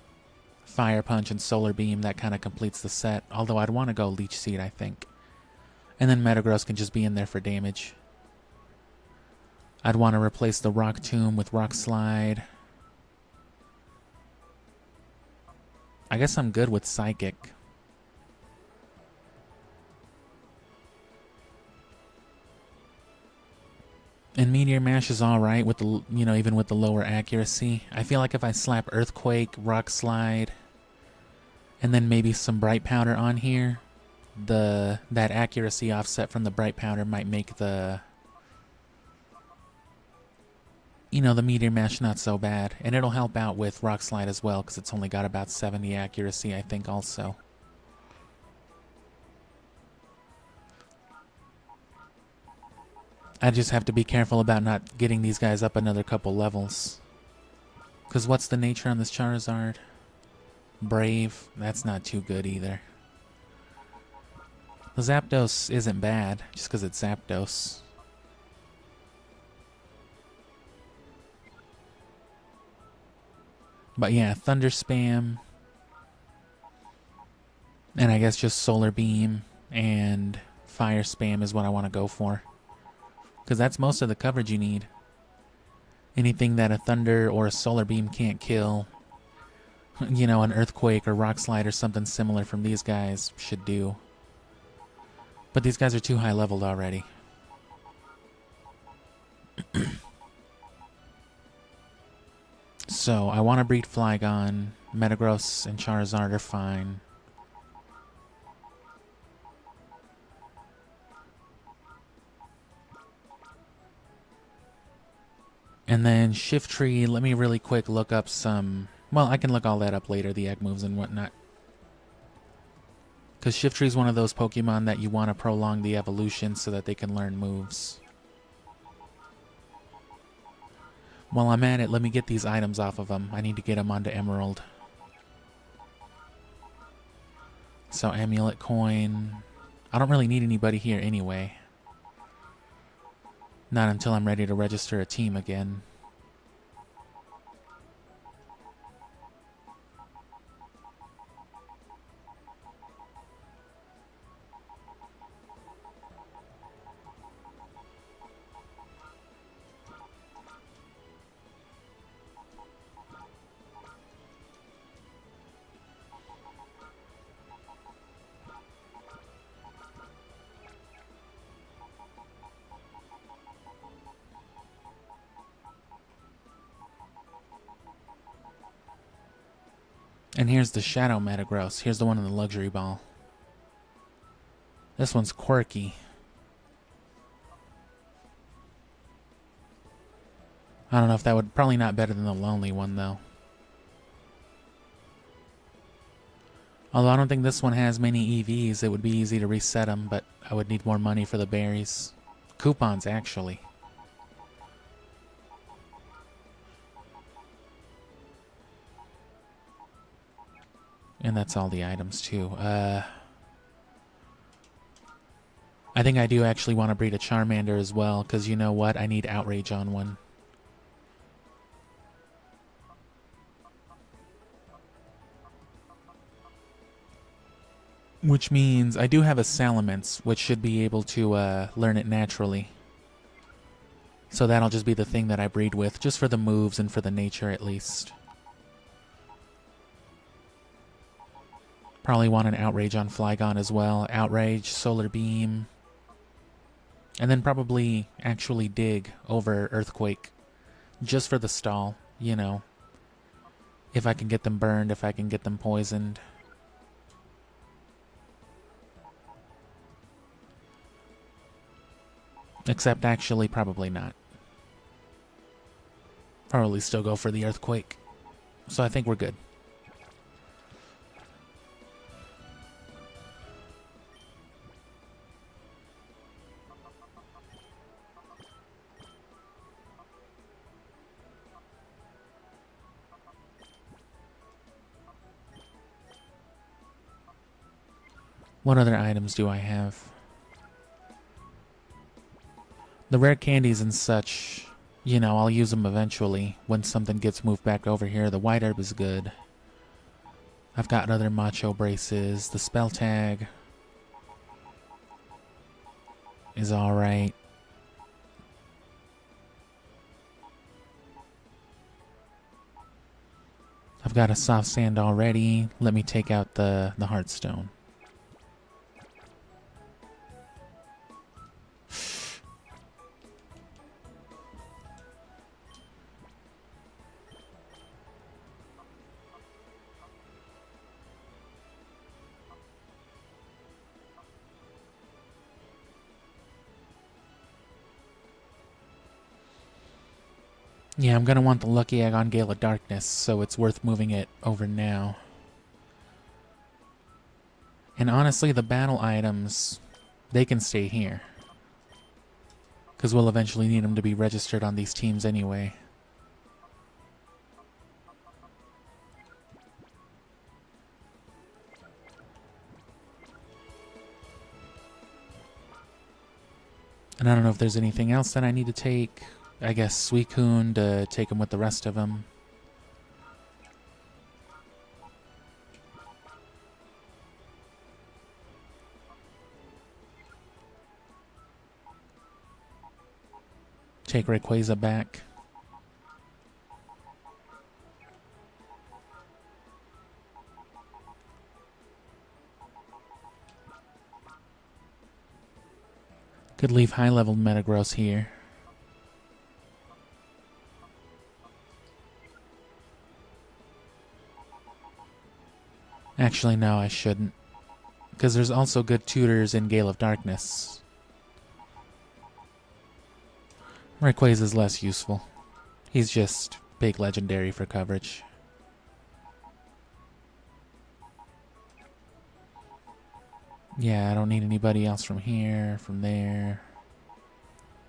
Fire Punch, and Solar Beam, that kind of completes the set. Although I'd want to go Leech Seed, I think. And then Metagross can just be in there for damage. I'd want to replace the Rock Tomb with Rock Slide. I guess I'm good with Psychic. And Meteor Mash is alright with the, you know, even with the lower accuracy. I feel like if I slap Earthquake, Rock Slide, and then maybe some Bright Powder on here, that accuracy offset from the Bright Powder might make the, you know, the Meteor Mash not so bad. And it'll help out with Rock Slide as well, because it's only got about 70 accuracy, I think, also. I just have to be careful about not getting these guys up another couple levels. Because what's the nature on this Charizard? Brave. That's not too good either. The Zapdos isn't bad, just because it's Zapdos. But yeah, Thunder Spam. And I guess just Solar Beam and Fire Spam is what I want to go for. Because that's most of the coverage you need. Anything that a Thunder or a Solar Beam can't kill, you know, an Earthquake or Rock Slide or something similar from these guys should do. But these guys are too high leveled already. So I want to breed Flygon. Metagross and Charizard are fine. And then Shift Tree, let me really quick look up some... Well, I can look all that up later, the egg moves and whatnot. Because Shift Tree is one of those Pokemon that you want to prolong the evolution so that they can learn moves. While I'm at it, let me get these items off of them. I need to get them onto Emerald. So Amulet Coin. I don't really need anybody here anyway. Not until I'm ready to register a team again. And here's the Shadow Metagross. Here's the one in the Luxury Ball. This one's quirky. I don't know if that would... Probably not better than the Lonely one, though. Although I don't think this one has many EVs, it would be easy to reset them, but I would need more money for the berries. Coupons, actually. And that's all the items, too. I think I do actually want to breed a Charmander as well, because you know what? I need Outrage on one. Which means I do have a Salamence, which should be able to learn it naturally. So that'll just be the thing that I breed with, just for the moves and for the nature at least. Probably want an Outrage on Flygon as well. Outrage, Solar Beam. And then probably actually Dig over Earthquake. Just for the stall, you know. If I can get them burned, if I can get them poisoned. Except actually, probably not. Probably still go for the Earthquake. So I think we're good. What other items do I have? The rare candies and such, you know, I'll use them eventually when something gets moved back over here. The white herb is good. I've got other macho braces. The spell tag is alright. I've got a soft sand already. Let me take out the heartstone. Yeah, I'm going to want the Lucky Egg on Gale of Darkness, so it's worth moving it over now. And honestly, the battle items, they can stay here. Because we'll eventually need them to be registered on these teams anyway. And I don't know if there's anything else that I need to take. I guess Suicune to take him with the rest of them. Take Rayquaza back. Could leave high-level Metagross here. Actually, no, I shouldn't. Because there's also good tutors in Gale of Darkness. Rayquaza's less useful. He's just big legendary for coverage. Yeah, I don't need anybody else from here, from there.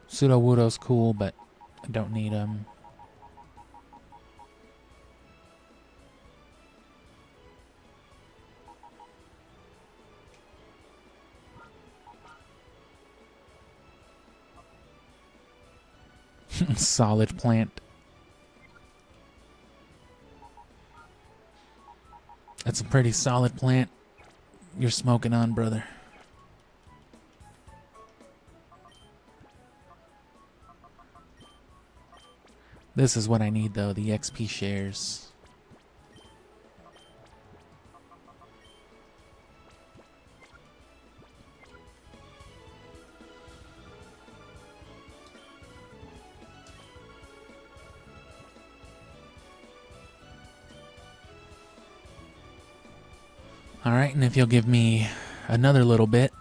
Sudowoodo's cool, but I don't need him. Solid plant. That's a pretty solid plant. You're smoking on, brother. This is what I need, though, the XP shares. Alright, and if you'll give me another little bit.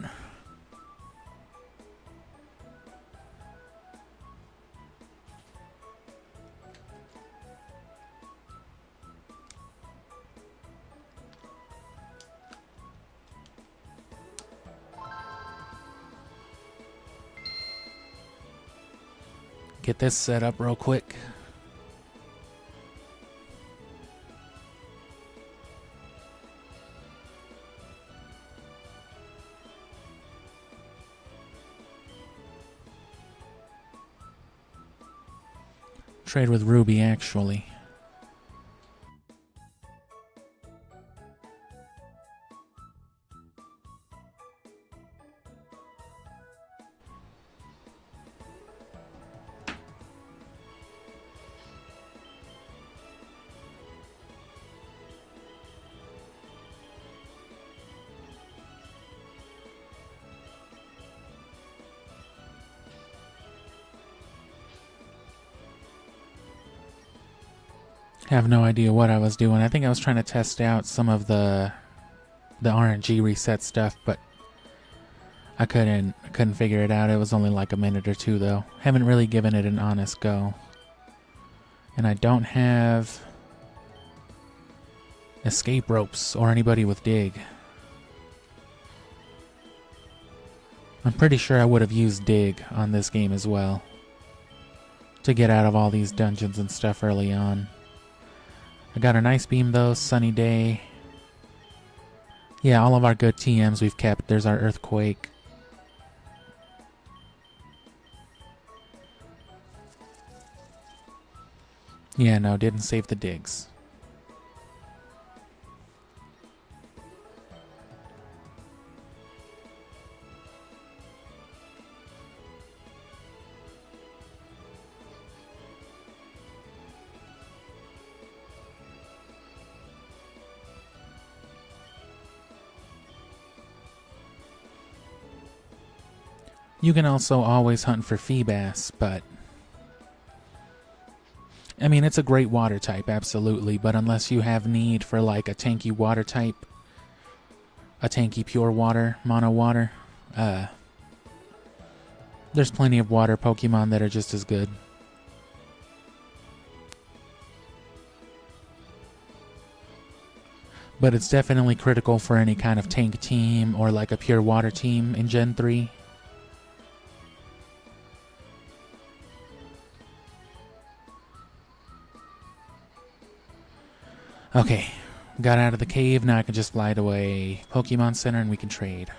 Get this set up real quick. Trade with Ruby, actually. Have no idea what I was doing. I think I was trying to test out some of the RNG reset stuff, but I couldn't figure it out. It was only like a minute or two though. Haven't really given it an honest go. And I don't have escape ropes or anybody with dig. I'm pretty sure I would have used dig on this game as well to get out of all these dungeons and stuff early on. I got a nice beam though, sunny day. Yeah, all of our good TMs we've kept. There's our earthquake. Yeah, no, didn't save the digs. You can also always hunt for Feebas, but I mean, it's a great water type, absolutely, but unless you have need for like a tanky water type, a tanky pure water, mono water, there's plenty of water Pokemon that are just as good. But it's definitely critical for any kind of tank team or like a pure water team in Gen 3. Okay, got out of the cave, now I can just glide away Pokemon Center and we can trade.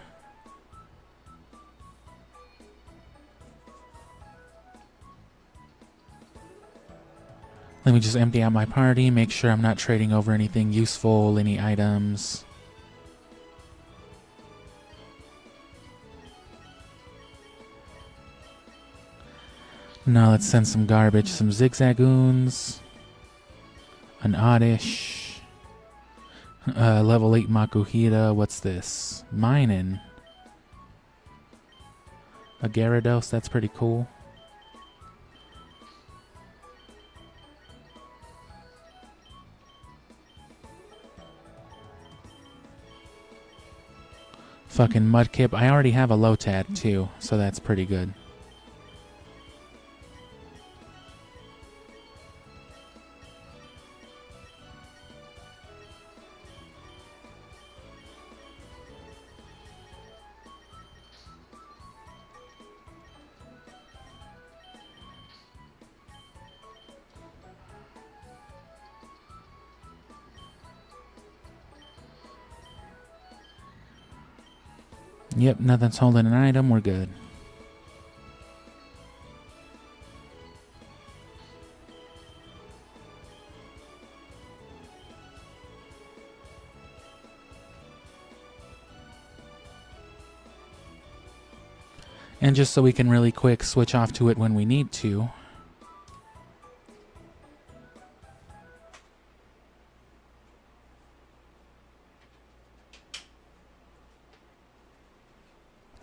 Let me just empty out my party, make sure I'm not trading over anything useful, any items. Now let's send some garbage, some Zigzagoons, an Oddish. Level 8 Makuhita. What's this? Minun. A Gyarados. That's pretty cool. Fucking Mudkip. I already have a Lotad too, so that's pretty good. Yep, nothing's holding an item, we're good. And just so we can really quick switch off to it when we need to.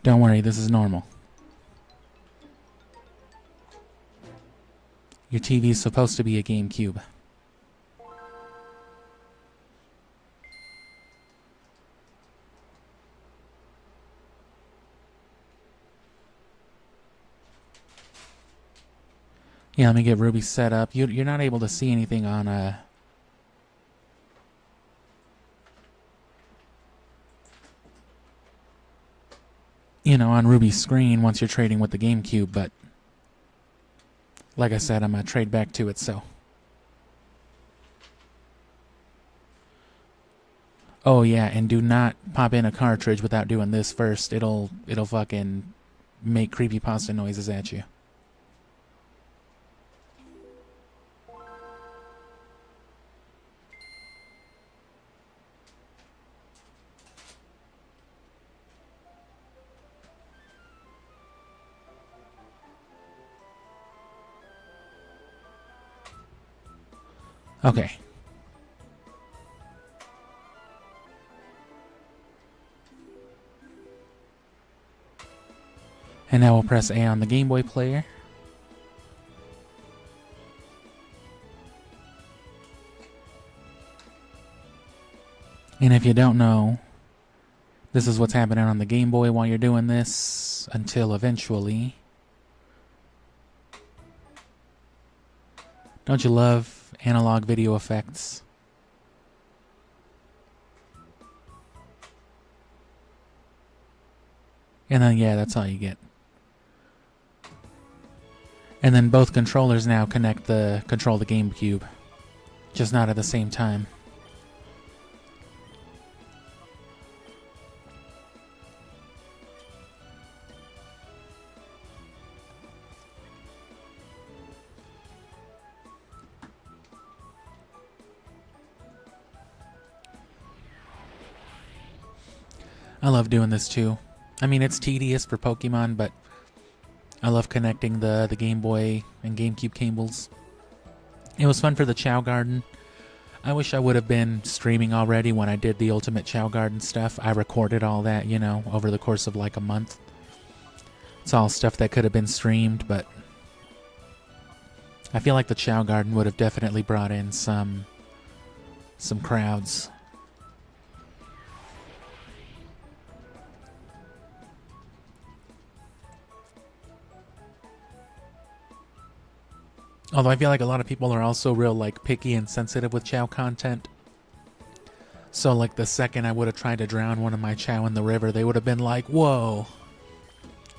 Don't worry, this is normal. Your TV is supposed to be a GameCube. Yeah, let me get Ruby set up. You're not able to see anything on on Ruby's screen once you're trading with the GameCube, but like I said, I'm gonna trade back to it, so. Oh yeah, and do not pop in a cartridge without doing this first. It'll fucking make creepypasta noises at you. Okay. And now we'll press A on the Game Boy player. And if you don't know, this is what's happening on the Game Boy while you're doing this, until eventually. Don't you love analog video effects? And then, yeah, that's all you get. And then both controllers now control the GameCube, just not at the same time. I love doing this too. I mean, it's tedious for Pokemon, but I love connecting the Game Boy and GameCube cables. It was fun for the Chao Garden. I wish I would have been streaming already when I did the Ultimate Chao Garden stuff. I recorded all that, over the course of like a month. It's all stuff that could have been streamed, but I feel like the Chao Garden would have definitely brought in some crowds. Although I feel like a lot of people are also real picky and sensitive with Chao content. So like the second I would have tried to drown one of my Chao in the river, they would have been like, whoa,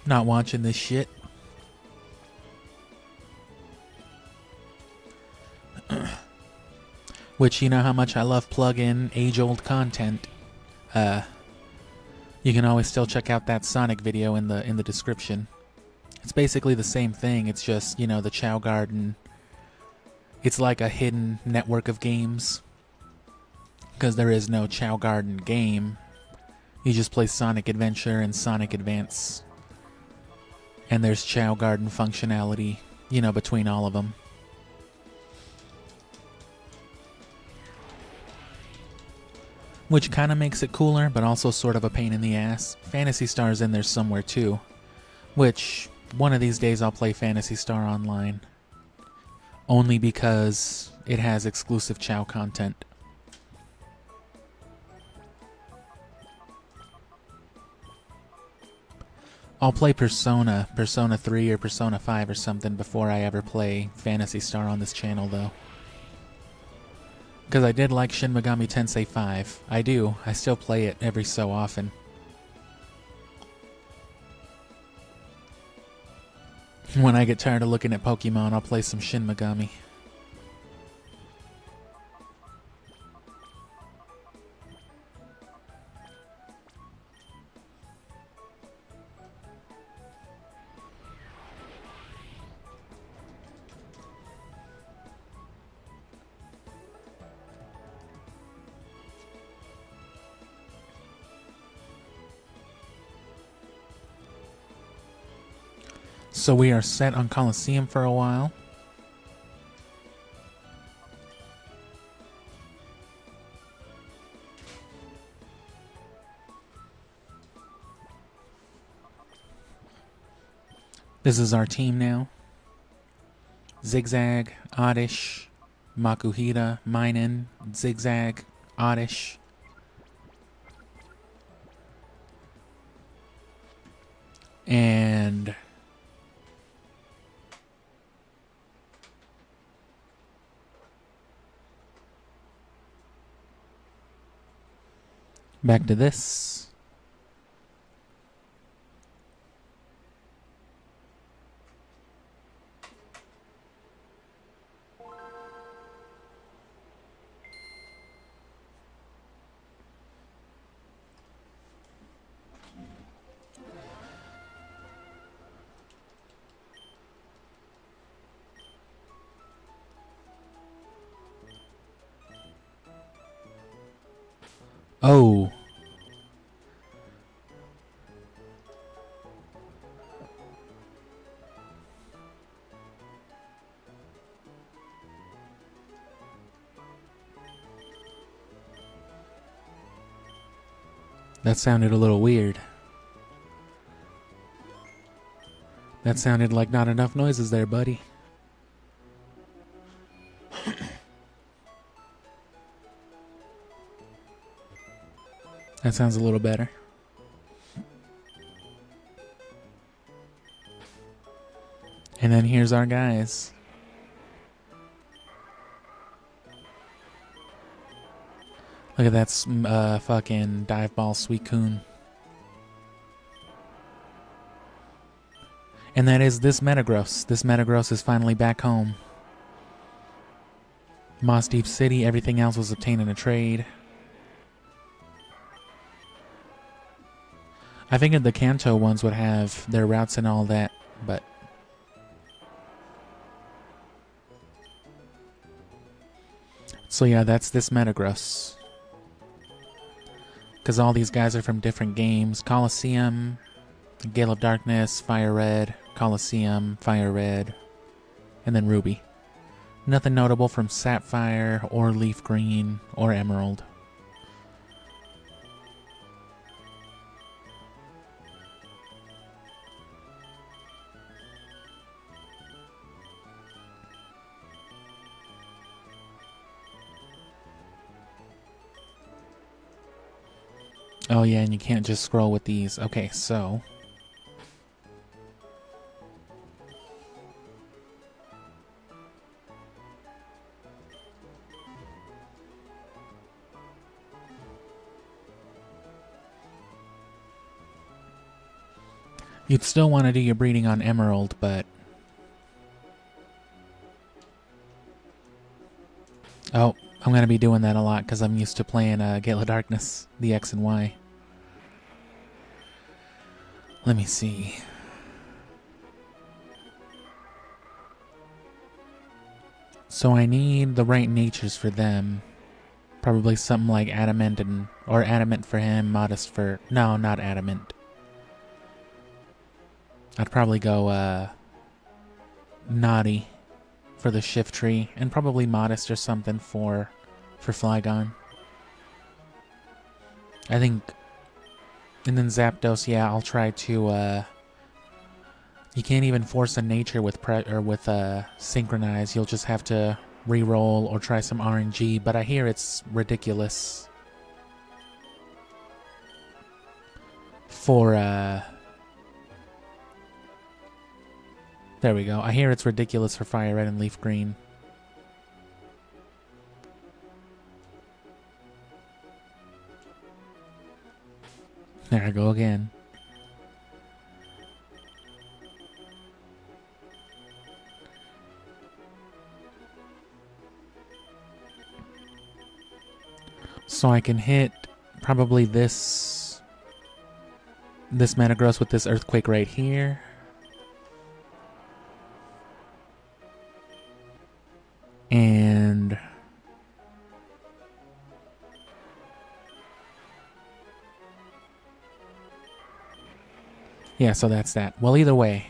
not watching this shit. Which, you know how much I love plug-in age-old content. You can always still check out that Sonic video in the description. It's basically the same thing. It's just, the Chao Garden. It's like a hidden network of games. Because there is no Chao Garden game. You just play Sonic Adventure and Sonic Advance. And there's Chao Garden functionality, between all of them. Which kind of makes it cooler, but also sort of a pain in the ass. Phantasy Star's in there somewhere too. Which, one of these days I'll play Phantasy Star Online. Only because it has exclusive Chao content. I'll play Persona 3 or Persona 5 or something before I ever play Phantasy Star on this channel though. Because I did like Shin Megami Tensei 5. I do. I still play it every so often. When I get tired of looking at Pokemon, I'll play some Shin Megami. So we are set on Colosseum for a while. This is our team now. Zigzag, Oddish, Makuhita, Minun, Zigzag, Oddish. And Back to this. Oh. That sounded a little weird. That sounded like not enough noises there, buddy. That sounds a little better. And then here's our guys. Look at that fucking dive ball Suicune. And that is this Metagross. This Metagross is finally back home. Moss Deep City, everything else was obtained in a trade. I figured the Kanto ones would have their routes and all that, but... So yeah, that's this Metagross. Because all these guys are from different games. Colosseum, Gale of Darkness, Fire Red, Colosseum, Fire Red, and then Ruby. Nothing notable from Sapphire, or Leaf Green, or Emerald. Oh yeah, and you can't just scroll with these. Okay, so... You'd still want to do your breeding on Emerald, but... Oh, I'm going to be doing that a lot because I'm used to playing Gale of Darkness, the X and Y. Let me see. So I need the right natures for them. Probably something like Adamant or Adamant for him, Modest for... No, not Adamant. I'd probably go Naughty for the Shift Tree, and probably Modest or something for Flygon. I think... And then Zapdos, yeah, I'll try to, you can't even force a nature with Synchronize. You'll just have to re-roll or try some RNG, but I hear it's ridiculous for, there we go. I hear it's ridiculous for Fire Red and Leaf Green. There I go again. So I can hit probably this Metagross with this Earthquake right here. And... yeah, so that's that. Well, either way,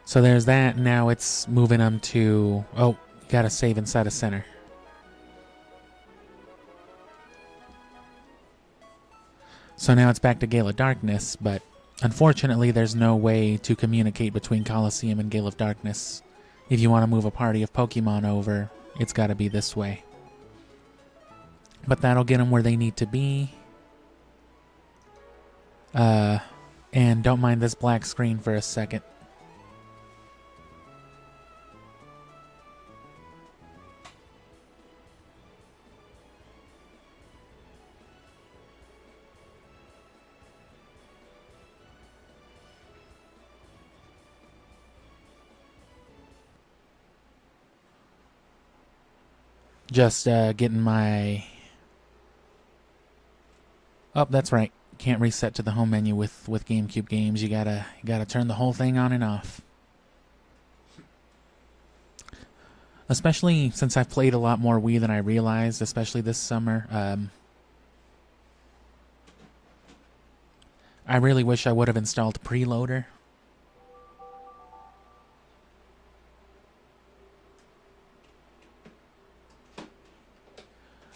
so there's that. Now it's moving them to... Oh, you gotta save inside of center. So now it's back to Gale of Darkness, but unfortunately there's no way to communicate between Colosseum and Gale of Darkness. If you want to move a party of Pokemon over, it's gotta be this way. But that'll get them where they need to be. And don't mind this black screen for a second. Just getting my... Oh, that's right. Can't reset to the home menu with GameCube games. You gotta turn the whole thing on and off. Especially since I've played a lot more Wii than I realized, especially this summer. I really wish I would have installed Preloader.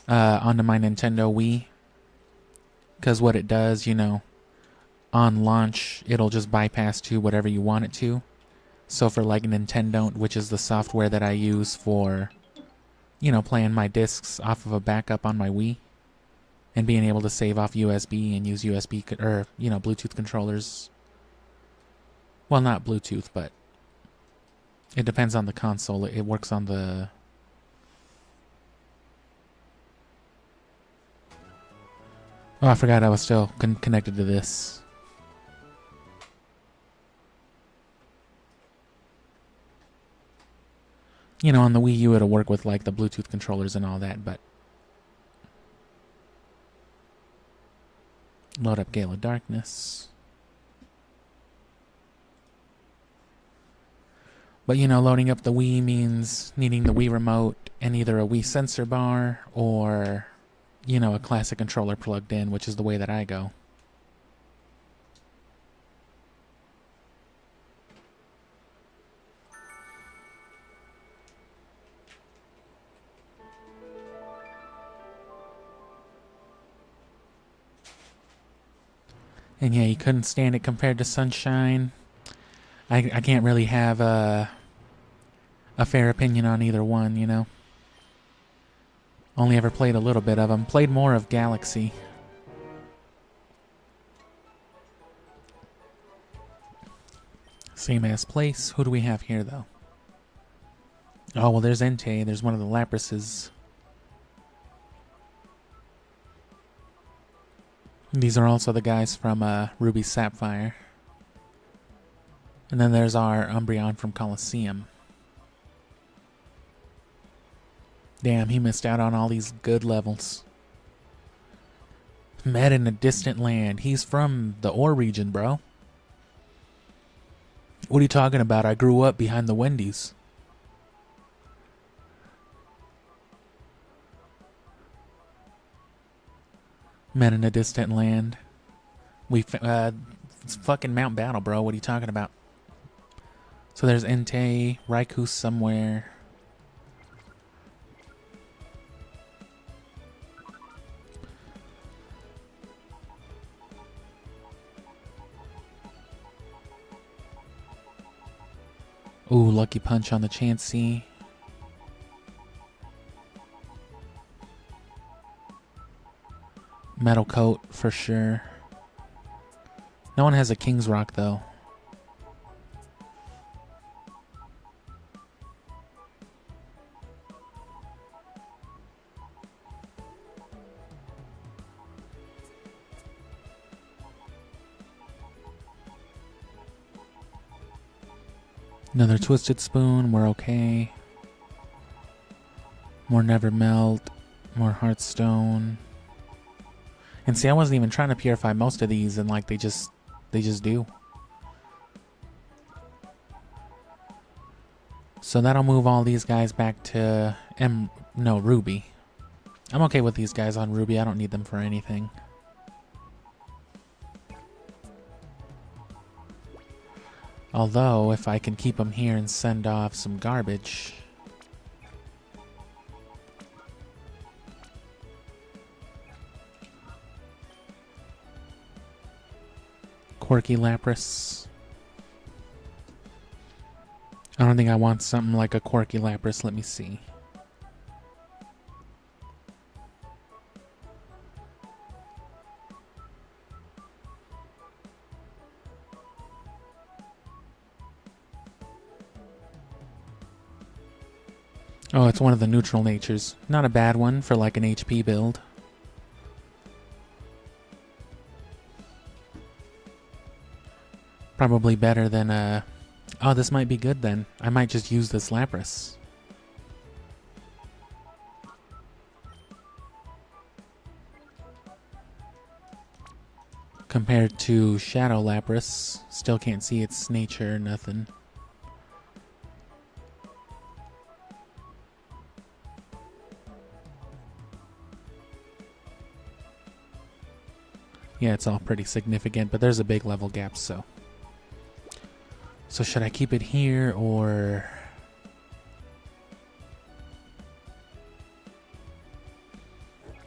Onto my Nintendo Wii. Because what it does, you know, on launch, it'll just bypass to whatever you want it to. So for like Nintendo, which is the software that I use for, you know, playing my discs off of a backup on my Wii, and being able to save off USB and use USB, or, you know, Bluetooth controllers. Well, not Bluetooth, but it depends on the console. It works on the... Oh, I forgot I was still connected to this. You know, on the Wii U, it'll work with, like, the Bluetooth controllers and all that, but... Load up Gale of Darkness. But, you know, loading up the Wii means needing the Wii remote and either a Wii sensor bar or, you know, a classic controller plugged in, which is the way that I go. And yeah, you couldn't stand it compared to Sunshine. I can't really have a fair opinion on either one, you know. Only ever played a little bit of them. Played more of Galaxy. Same ass place. Who do we have here, though? Oh, well, there's Entei. There's one of the Laprases. These are also the guys from Ruby Sapphire. And then there's our Umbreon from Colosseum. Damn, he missed out on all these good levels. Met in a distant land. He's from the Ore region, bro. What are you talking about? I grew up behind the Wendy's. Met in a distant land. It's fucking Mount Battle, bro. What are you talking about? So there's Entei, Raikou somewhere. Ooh, Lucky Punch on the Chansey. Metal Coat for sure. No one has a King's Rock though. Another Twisted Spoon, we're okay. More Never Melt, more Hearthstone. And see, I wasn't even trying to purify most of these, and like they just do. So that'll move all these guys back to Ruby. I'm okay with these guys on Ruby. I don't need them for anything. Although, if I can keep them here and send off some garbage. Quirky Lapras. I don't think I want something like a Quirky Lapras. Let me see. Oh, it's one of the neutral natures. Not a bad one for like an HP build. Probably better than oh, this might be good then. I might just use this Lapras. compared to Shadow Lapras. Still can't see its nature, nothing. Yeah, it's all pretty significant, but there's a big level gap, so. So should I keep it here, or...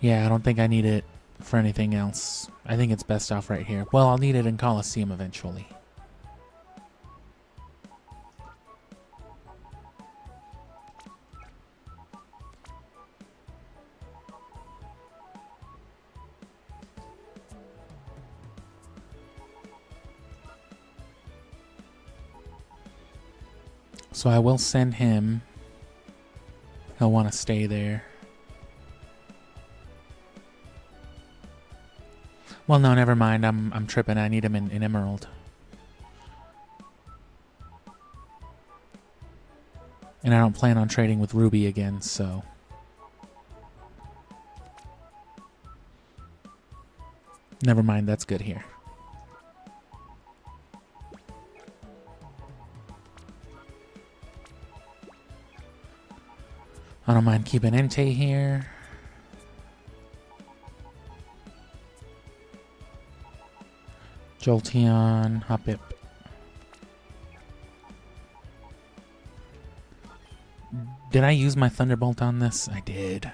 Yeah, I don't think I need it for anything else. I think it's best off right here. Well, I'll need it in Colosseum eventually. So I will send him. He'll want to stay there. Well, no, never mind. I'm tripping. I need him in Emerald. And I don't plan on trading with Ruby again, so... Never mind, that's good here. I don't mind keeping Entei here. Jolteon, Hoppip. Did I use my Thunderbolt on this? I did.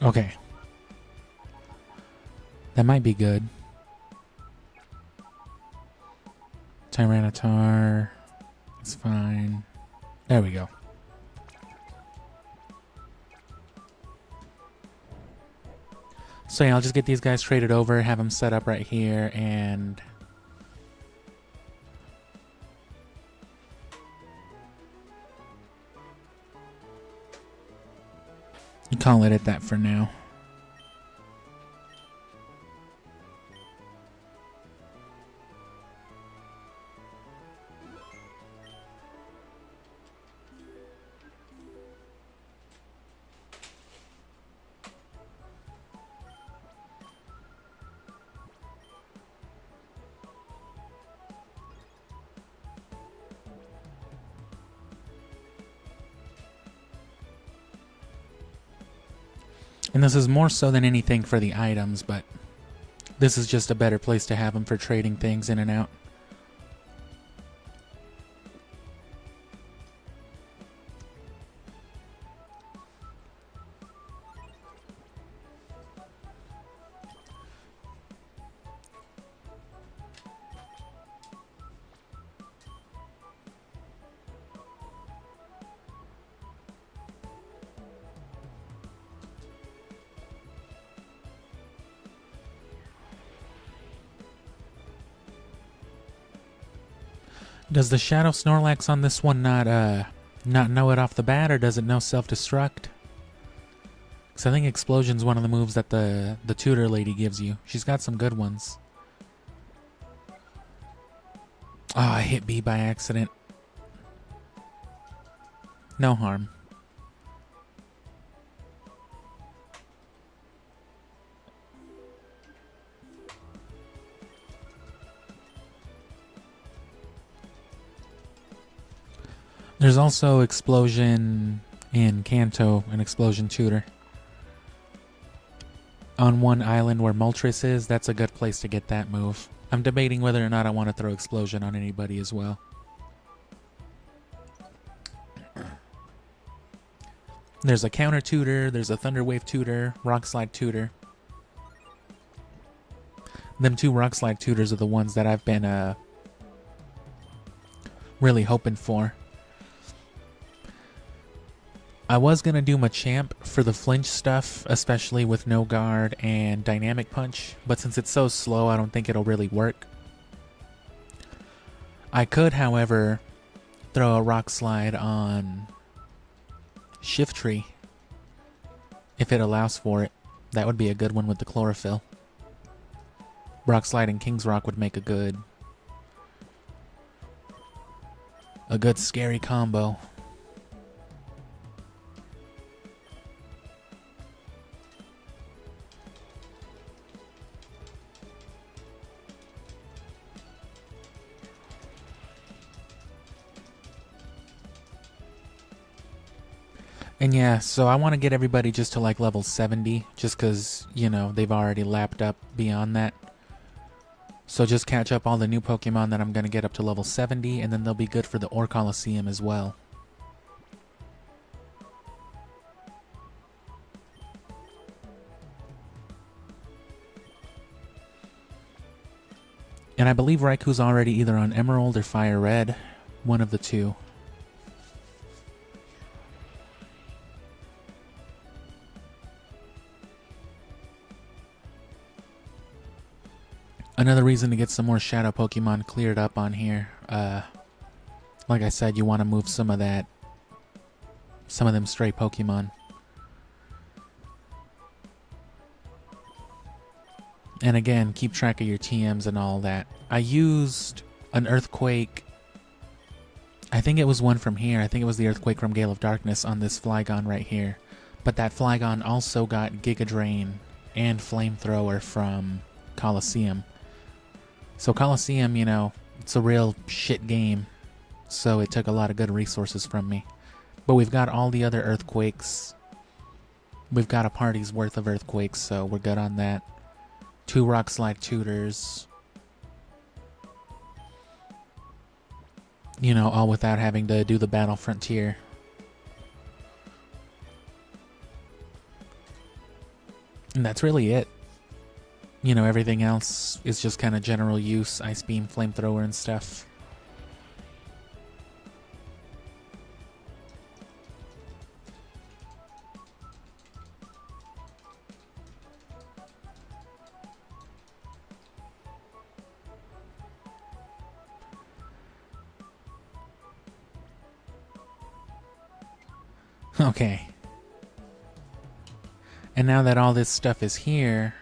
Okay. That might be good. Tyranitar. It's fine. There we go. So yeah, I'll just get these guys traded over, have them set up right here, and... call it at that for now. And this is more so than anything for the items, but this is just a better place to have them for trading things in and out. Does the Shadow Snorlax on this one not know it off the bat, or does it know self-destruct? Because I think Explosion's one of the moves that the tutor lady gives you. She's got some good ones. Oh, I hit B by accident. No harm. There's also Explosion in Kanto, an Explosion tutor. On one island where Moltres is, that's a good place to get that move. I'm debating whether or not I want to throw Explosion on anybody as well. There's a Counter tutor, there's a Thunder Wave tutor, Rock Slide tutor. Them two Rock Slide tutors are the ones that I've been really hoping for. I was going to do Machamp for the flinch stuff, especially with no guard and dynamic punch, but since it's so slow, I don't think it'll really work. I could, however, throw a rock slide on Shift Tree if it allows for it. That would be a good one with the chlorophyll. Rock slide and King's Rock would make a good scary combo. And yeah, so I want to get everybody just to like level 70, just because, you know, they've already lapped up beyond that. So just catch up all the new Pokemon that I'm going to get up to level 70, and then they'll be good for the Ore Colosseum as well. And I believe Raiku's already either on Emerald or Fire Red, one of the two. Another reason to get some more Shadow Pokemon cleared up on here. Like I said, you want to move some of them stray Pokemon. And again, keep track of your TMs and all that. I used an Earthquake. I think it was one from here. I think it was the Earthquake from Gale of Darkness on this Flygon right here. But that Flygon also got Giga Drain and Flamethrower from Colosseum. So Colosseum, you know, it's a real shit game. So it took a lot of good resources from me. But we've got all the other Earthquakes. We've got a party's worth of Earthquakes, so we're good on that. 2 Rock Slide Tutors. You know, all without having to do the Battle Frontier. And that's really it. You know, everything else is just kind of general use, Ice Beam, Flamethrower, and stuff. Okay. And now that all this stuff is here,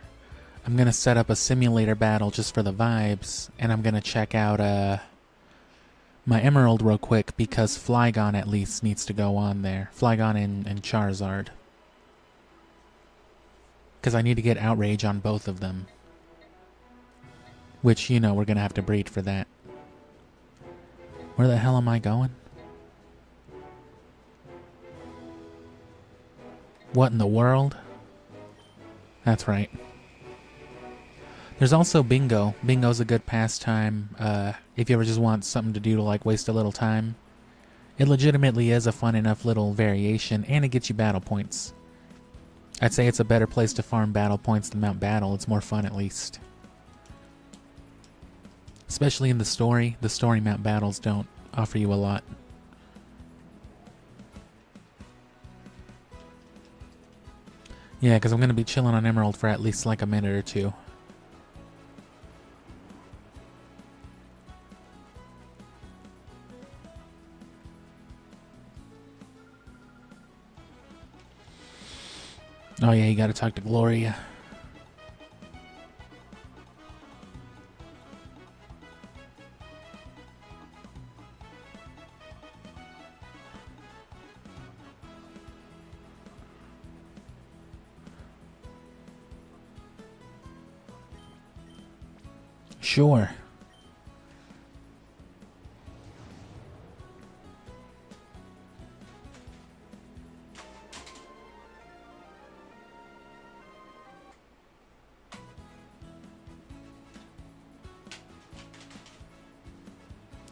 I'm going to set up a simulator battle just for the vibes, and I'm going to check out my Emerald real quick, because Flygon at least needs to go on there. Flygon and Charizard. Because I need to get Outrage on both of them. Which, you know, we're going to have to breed for that. Where the hell am I going? What in the world? That's right. There's also Bingo. Bingo's a good pastime if you ever just want something to do to like waste a little time. It legitimately is a fun enough little variation, and it gets you battle points. I'd say it's a better place to farm battle points than Mount Battle. It's more fun at least. Especially in the story. The story Mount Battles don't offer you a lot. Yeah, because I'm going to be chilling on Emerald for at least like a minute or two. Oh yeah, you gotta talk to Gloria. Sure.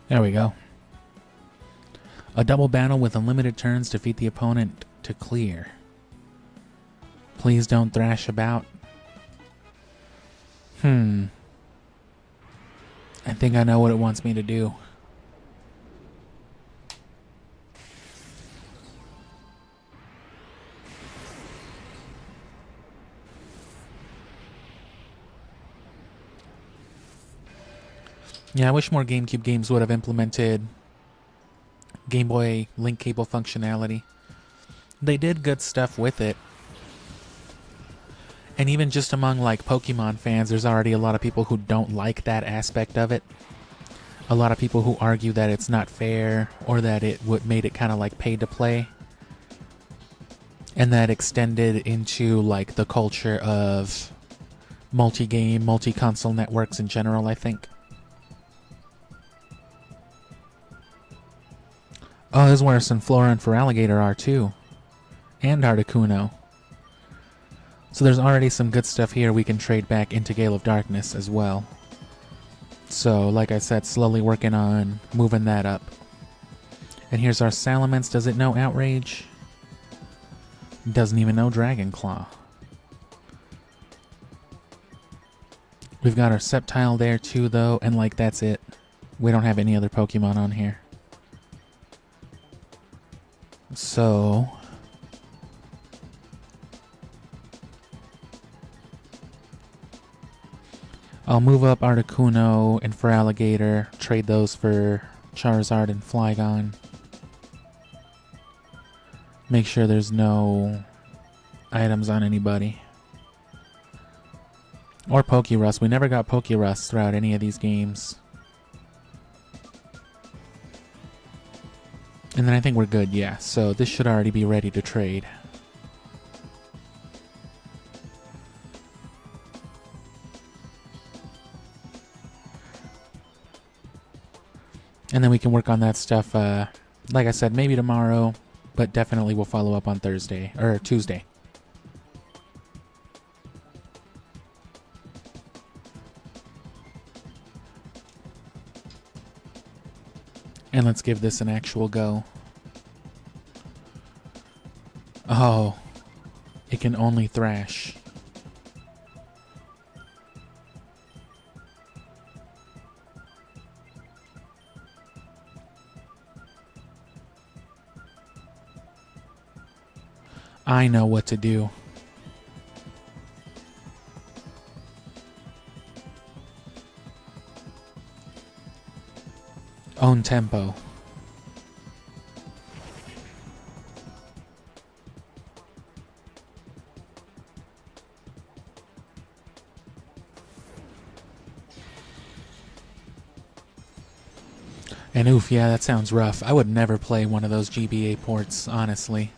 There we go. A double battle with unlimited turns. Defeat the opponent to clear. Please don't thrash about. I think I know what it wants me to do. Yeah, I wish more GameCube games would have implemented Game Boy link cable functionality. They did good stuff with it. And even just among like Pokemon fans, there's already a lot of people who don't like that aspect of it. A lot of people who argue that it's not fair or that it made it kind of like pay to play. And that extended into like the culture of multi-game, multi-console networks in general, I think. Oh, this is where Sunflora and Feraligatr are too. And Articuno. So there's already some good stuff here we can trade back into Gale of Darkness as well. So, like I said, slowly working on moving that up. And here's our Salamence. Does it know Outrage? Doesn't even know Dragon Claw. We've got our Sceptile there too, though, and like that's it. We don't have any other Pokemon on here. So I'll move up Articuno and Feraligatr, trade those for Charizard and Flygon. Make sure there's no items on anybody. Or Pokerus. We never got Pokerus throughout any of these games. And then I think we're good, yeah. So this should already be ready to trade. And then we can work on that stuff, like I said, maybe tomorrow, but definitely we'll follow up on Thursday, or Tuesday. And let's give this an actual go. Oh, it can only thrash. I know what to do. Own tempo. And oof, yeah, that sounds rough. I would never play one of those GBA ports, honestly.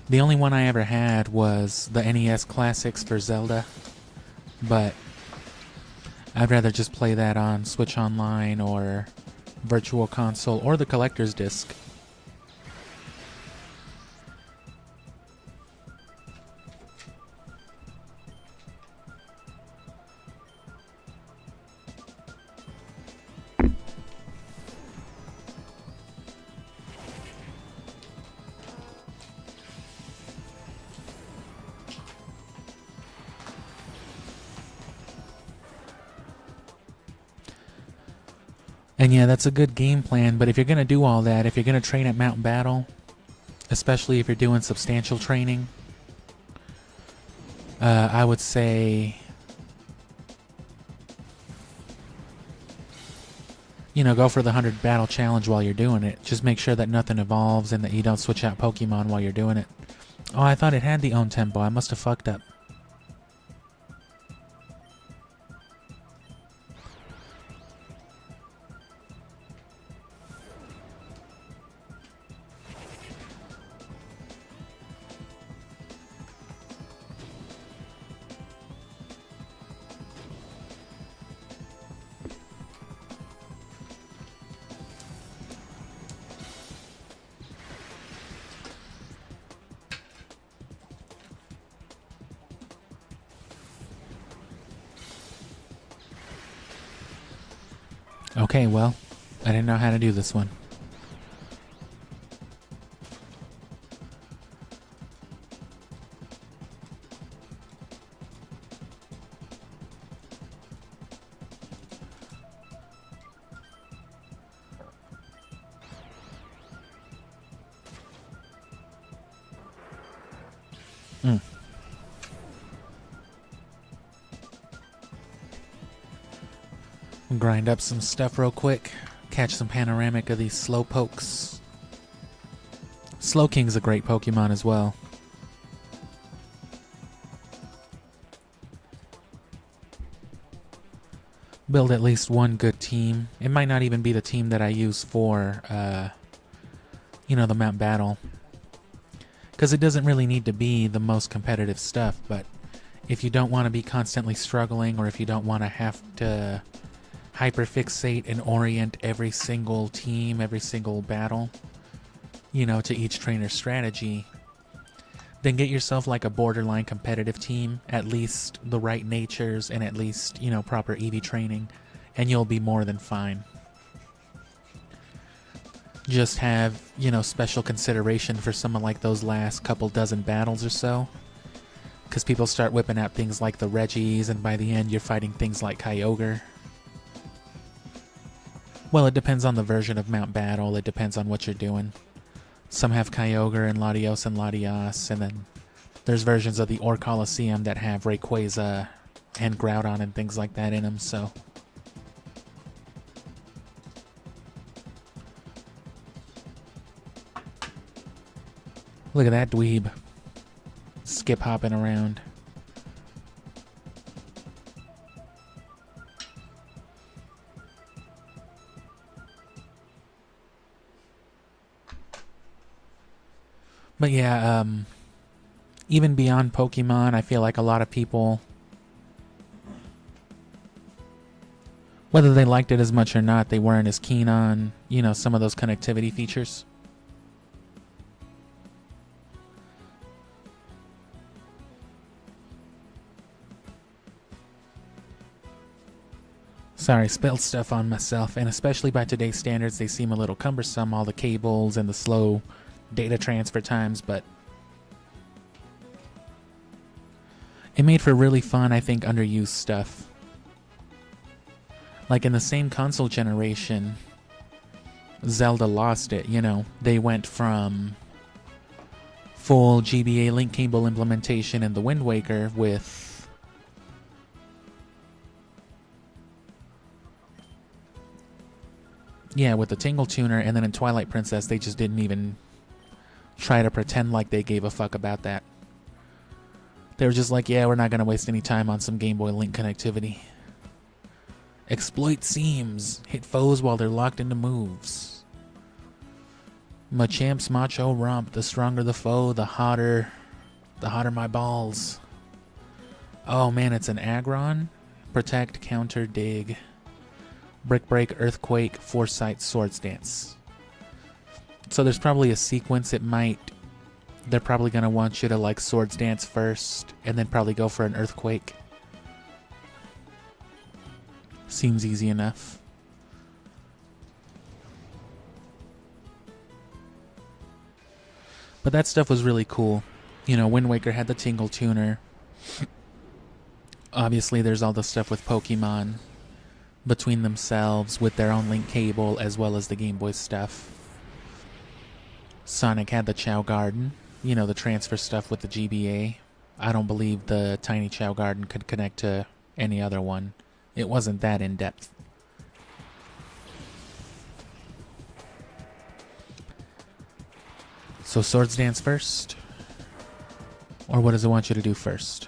The only one I ever had was the NES Classics for Zelda, but I'd rather just play that on Switch Online or Virtual Console or the Collector's Disc. And yeah, that's a good game plan, but if you're going to do all that, if you're going to train at Mountain Battle, especially if you're doing substantial training, I would say, you know, go for the 100 battle challenge while you're doing it. Just make sure that nothing evolves and that you don't switch out Pokemon while you're doing it. Oh, I thought it had the own tempo. I must have fucked up. Okay, well, I didn't know how to do this one. grind up some stuff real quick. Catch some panoramic of these Slowpokes. Slowking's a great Pokemon as well. Build at least one good team. It might not even be the team that I use for, you know, the mount battle. Because it doesn't really need to be the most competitive stuff, but if you don't want to be constantly struggling, or if you don't want to have to hyperfixate and orient every single team, every single battle, you know, to each trainer's strategy, then get yourself like a borderline competitive team, at least the right natures and at least, you know, proper EV training, and you'll be more than fine. Just have, you know, special consideration for someone like those last couple dozen battles or so, because people start whipping out things like the Reggies, and by the end you're fighting things like Kyogre. Well, it depends on the version of Mount Battle, it depends on what you're doing. Some have Kyogre and Latios and Latias, and then there's versions of the Colosseum that have Rayquaza and Groudon and things like that in them, so. Look at that dweeb. Skip hopping around. But yeah, even beyond Pokemon, I feel like a lot of people, whether they liked it as much or not, they weren't as keen on, you know, some of those connectivity features. Sorry, spilled stuff on myself, and especially by today's standards, they seem a little cumbersome, all the cables and the slow data transfer times, but it made for really fun, I think, underused stuff. Like in the same console generation, Zelda lost it, you know. They went from full GBA link cable implementation in the Wind Waker with the Tingle Tuner, and then in Twilight Princess they just didn't even try to pretend like they gave a fuck about that. They were just like, yeah, we're not going to waste any time on some Game Boy Link connectivity. Exploit seams. Hit foes while they're locked into moves. Machamp's macho romp. The stronger the foe, the hotter my balls. Oh man, it's an Aggron. Protect, counter, dig. Brick Break, Earthquake, Foresight, Swords Dance. So there's probably a sequence. They're probably going to want you to like Swords Dance first, and then probably go for an Earthquake. Seems easy enough. But that stuff was really cool. You know, Wind Waker had the Tingle Tuner. Obviously there's all the stuff with Pokemon between themselves with their own link cable, as well as the Game Boy stuff. Sonic had the Chao Garden, you know, the transfer stuff with the GBA. I don't believe the tiny Chao Garden could connect to any other one. It wasn't that in-depth. So Swords Dance first? Or what does it want you to do first?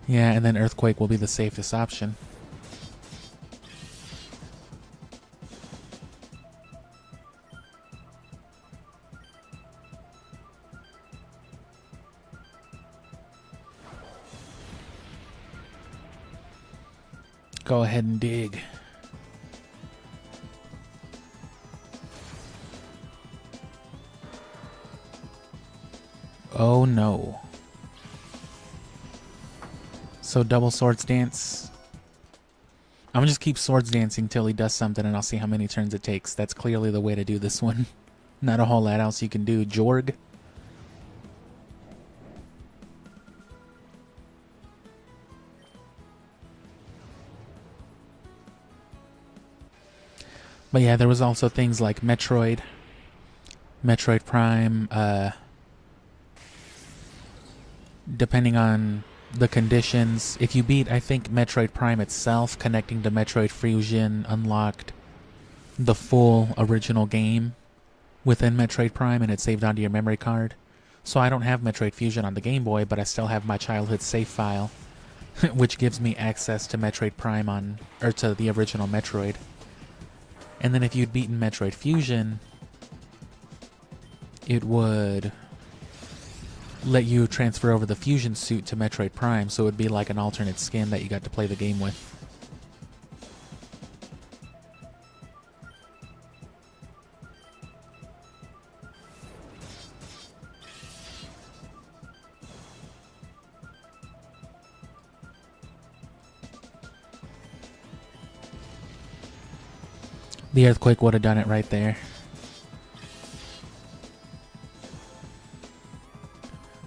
Yeah, and then Earthquake will be the safest option. Go ahead and dig. Oh no. So double Swords Dance. I'm gonna just keep Swords Dancing till he does something, and I'll see how many turns it takes. That's clearly the way to do this one. Not a whole lot else you can do. Jorg. But yeah, there was also things like Metroid Prime, depending on the conditions. If you beat, I think, Metroid Prime itself, connecting to Metroid Fusion unlocked the full original game within Metroid Prime, and it saved onto your memory card. So I don't have Metroid Fusion on the Game Boy, but I still have my childhood save file, which gives me access to Metroid Prime or to the original Metroid. And then if you'd beaten Metroid Fusion, it would let you transfer over the Fusion suit to Metroid Prime, so it would be like an alternate skin that you got to play the game with. The earthquake would have done it right there.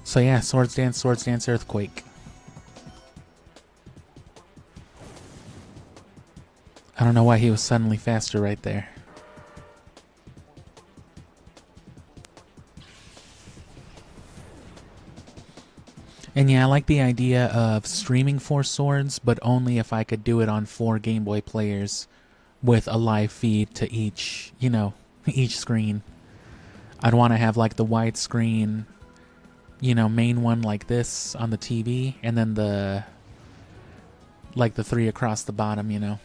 So yeah, Swords Dance, Earthquake. I don't know why he was suddenly faster right there. And yeah, I like the idea of streaming 4 swords, but only if I could do it on 4 Game Boy players with a live feed to each, each screen. I'd want to have like the widescreen, main one like this on the TV, and then the 3 across the bottom,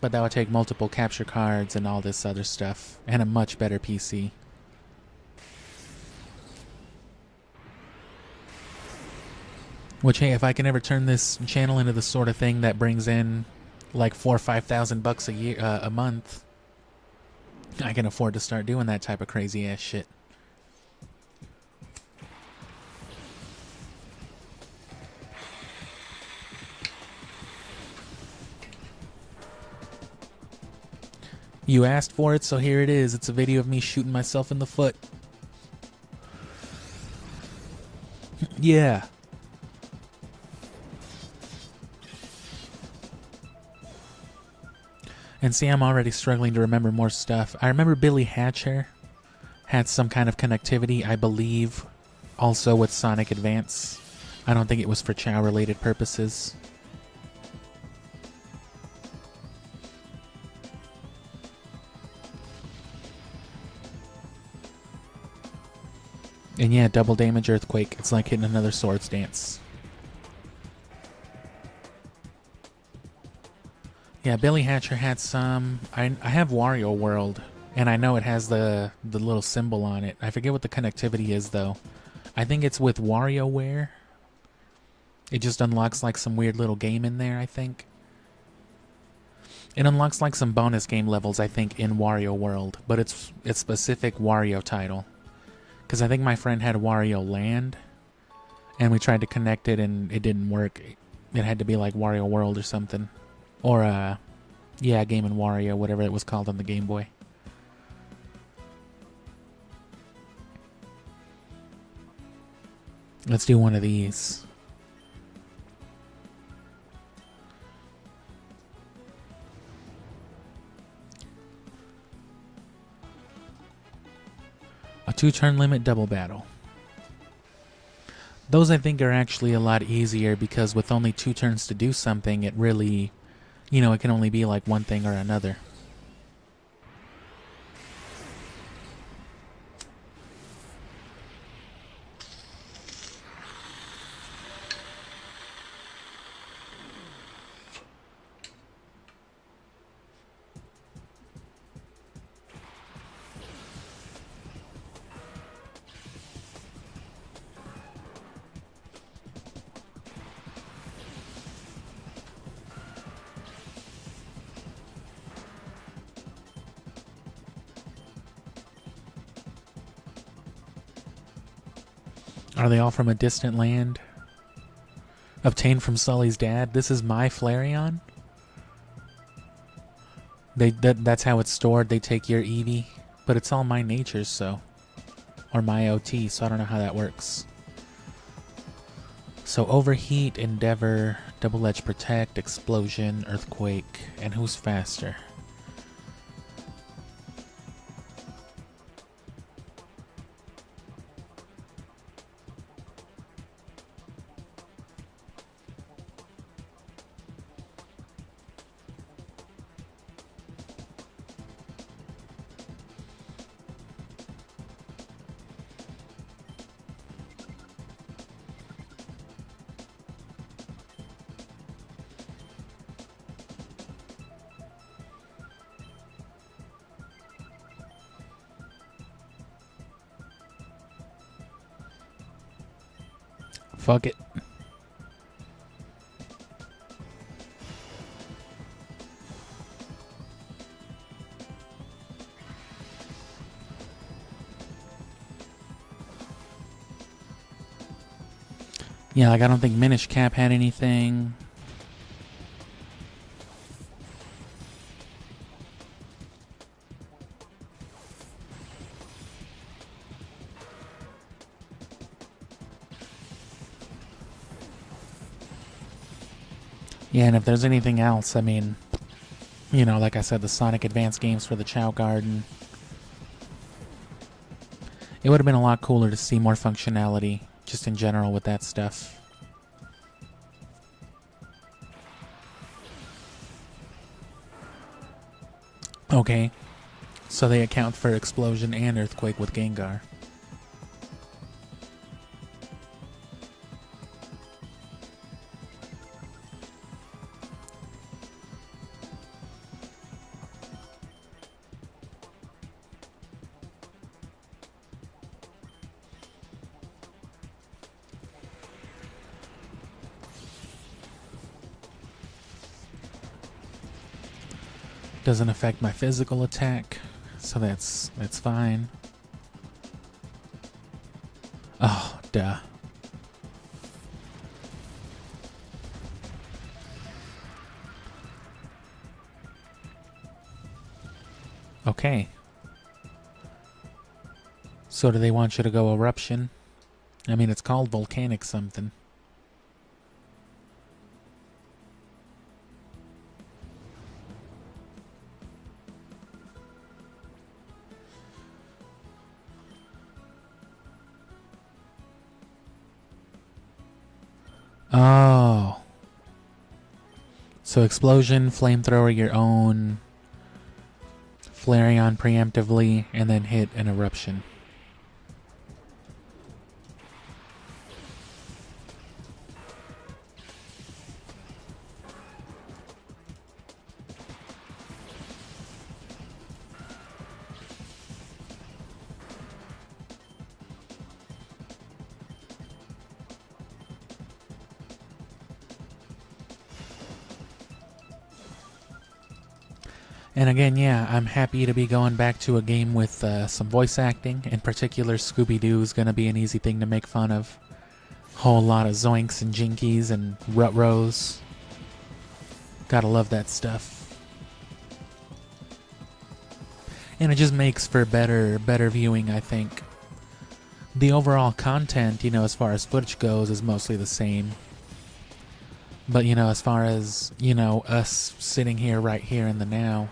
But that would take multiple capture cards and all this other stuff, and a much better PC. Which, hey, if I can ever turn this channel into the sort of thing that brings in like $4,000 or $5,000 a year, a month, I can afford to start doing that type of crazy ass shit. You asked for it, so here it is. It's a video of me shooting myself in the foot. Yeah. And see, I'm already struggling to remember more stuff. I remember Billy Hatcher had some kind of connectivity, I believe, also with Sonic Advance. I don't think it was for Chao-related purposes. And yeah, double damage earthquake. It's like hitting another Swords Dance. Yeah, Billy Hatcher had some. I have Wario World, and I know it has the little symbol on it. I forget what the connectivity is, though. I think it's with WarioWare. It just unlocks like some weird little game in there, I think. It unlocks like some bonus game levels, I think, in Wario World, but it's specific Wario title. Because I think my friend had Wario Land, and we tried to connect it, and it didn't work. It had to be like Wario World or something. Or, yeah, Game & Wario, whatever it was called on the Game Boy. Let's do one of these. A 2-turn limit double battle. Those I think are actually a lot easier because with only 2 turns to do something, it really, it can only be like one thing or another. Are they all from a distant land? Obtained from Sully's dad? This is my Flareon? That's how it's stored. They take your Eevee. But it's all my natures, so. Or my OT, so I don't know how that works. So Overheat, Endeavor, Double Edge Protect, Explosion, Earthquake, and who's faster? Fuck it. Yeah, like I don't think Minish Cap had anything. Yeah, and if there's anything else, I mean, you know, like I said, the Sonic Advance games for the Chao Garden. It would have been a lot cooler to see more functionality, just in general, with that stuff. Okay, so they account for Explosion and Earthquake with Gengar. Doesn't affect my physical attack, so that's fine. Oh, duh. Okay. So do they want you to go Eruption? I mean, it's called Volcanic something. Oh. So Explosion, Flamethrower your own, Flareon preemptively, and then hit an Eruption. And again, yeah, I'm happy to be going back to a game with some voice acting. In particular, Scooby-Doo is going to be an easy thing to make fun of. Whole lot of zoinks and jinkies and rut-rows. Gotta love that stuff. And it just makes for better viewing, I think. The overall content, you know, as far as footage goes, is mostly the same. But, you know, as far as, you know, us sitting here right here in the now,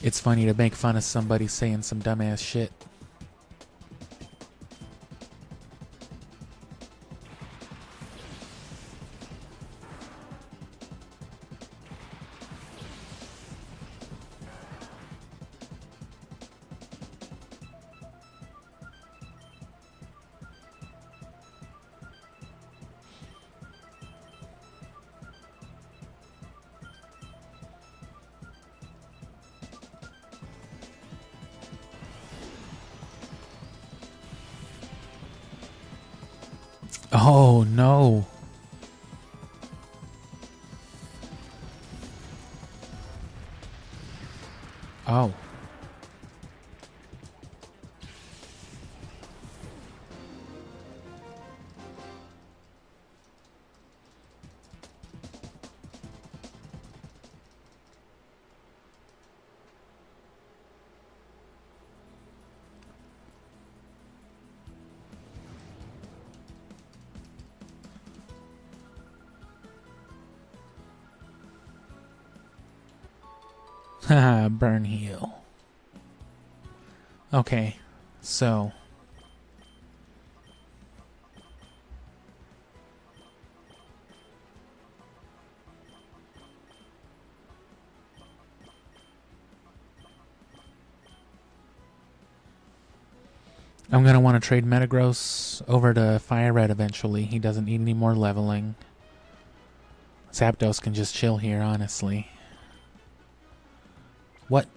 it's funny to make fun of somebody saying some dumbass shit. Oh, no. Oh. Haha, burn heal. Okay, so I'm gonna want to trade Metagross over to Fire Red eventually. He doesn't need any more leveling. Zapdos can just chill here, honestly. What?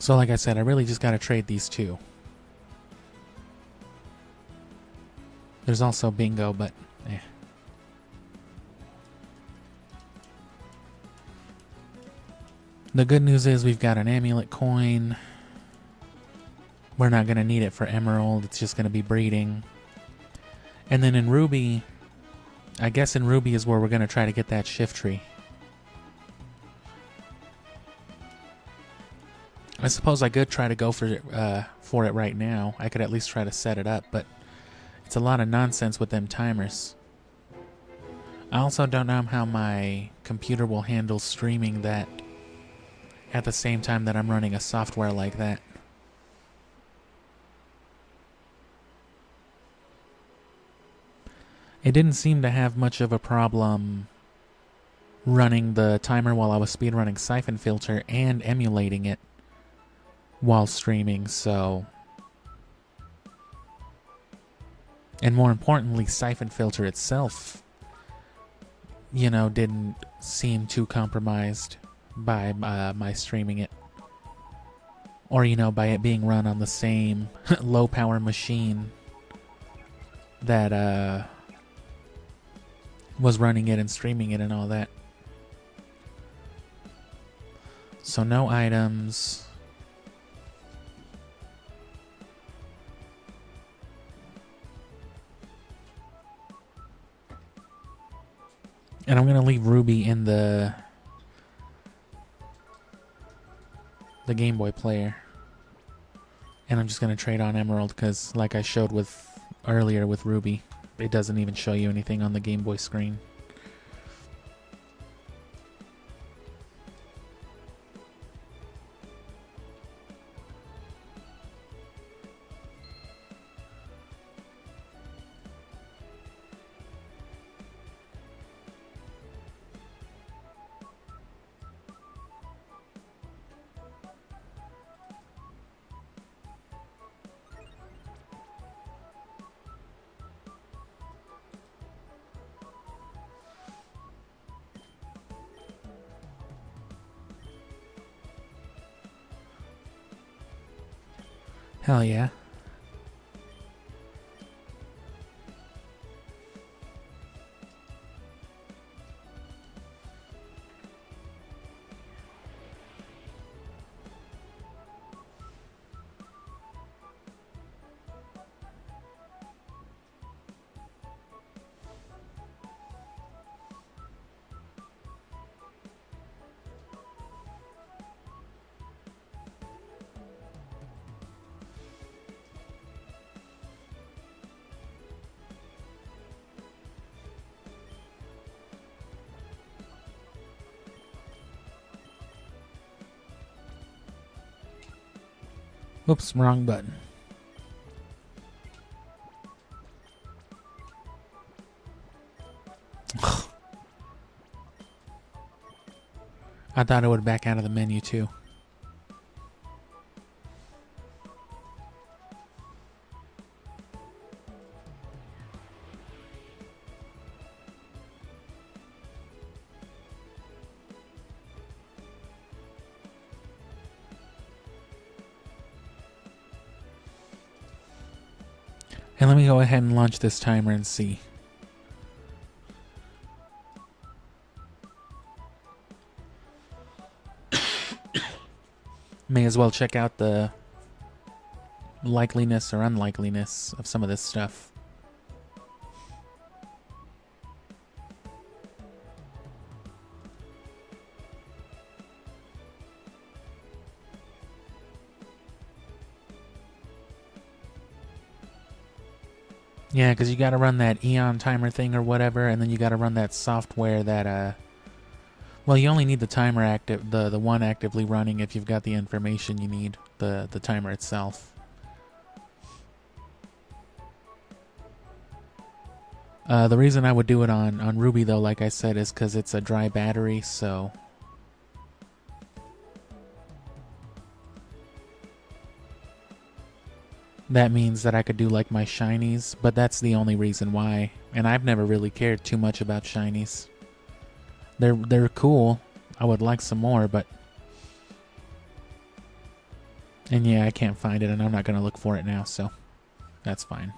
So like I said, I really just gotta trade these two. There's also bingo, but eh. The good news is we've got an amulet coin. We're not going to need it for emerald. It's just going to be breeding. And then in ruby, I guess in ruby is where we're going to try to get that shift tree. I suppose I could try to go for it right now. I could at least try to set it up, but it's a lot of nonsense with them timers. I also don't know how my computer will handle streaming that at the same time that I'm running a software like that. It didn't seem to have much of a problem running the timer while I was speedrunning Siphon Filter and emulating it while streaming, so... And more importantly, Siphon Filter itself, you know, didn't seem too compromised by my streaming it. Or, you know, by it being run on the same low power machine that was running it and streaming it and all that. So no items. And I'm going to leave Ruby in the Game Boy player. And I'm just going to trade on Emerald because, like I showed with earlier with Ruby, it doesn't even show you anything on the Game Boy screen. Hell yeah. Oops, wrong button. I thought it would back out of the menu too. And let me go ahead and launch this timer and see. May as well check out the likeliness or unlikeliness of some of this stuff. Yeah, because you got to run that Eon timer thing or whatever, and then you got to run that software that, well, you only need the timer active, the one actively running if you've got the information you need, the timer itself. The reason I would do it on Ruby, though, like I said, is because it's a dry battery, so... That means that I could do like my shinies, but that's the only reason why. And I've never really cared too much about shinies. They're cool. I would like some more, but And yeah, I can't find it, and I'm not going to look for it now, so that's fine.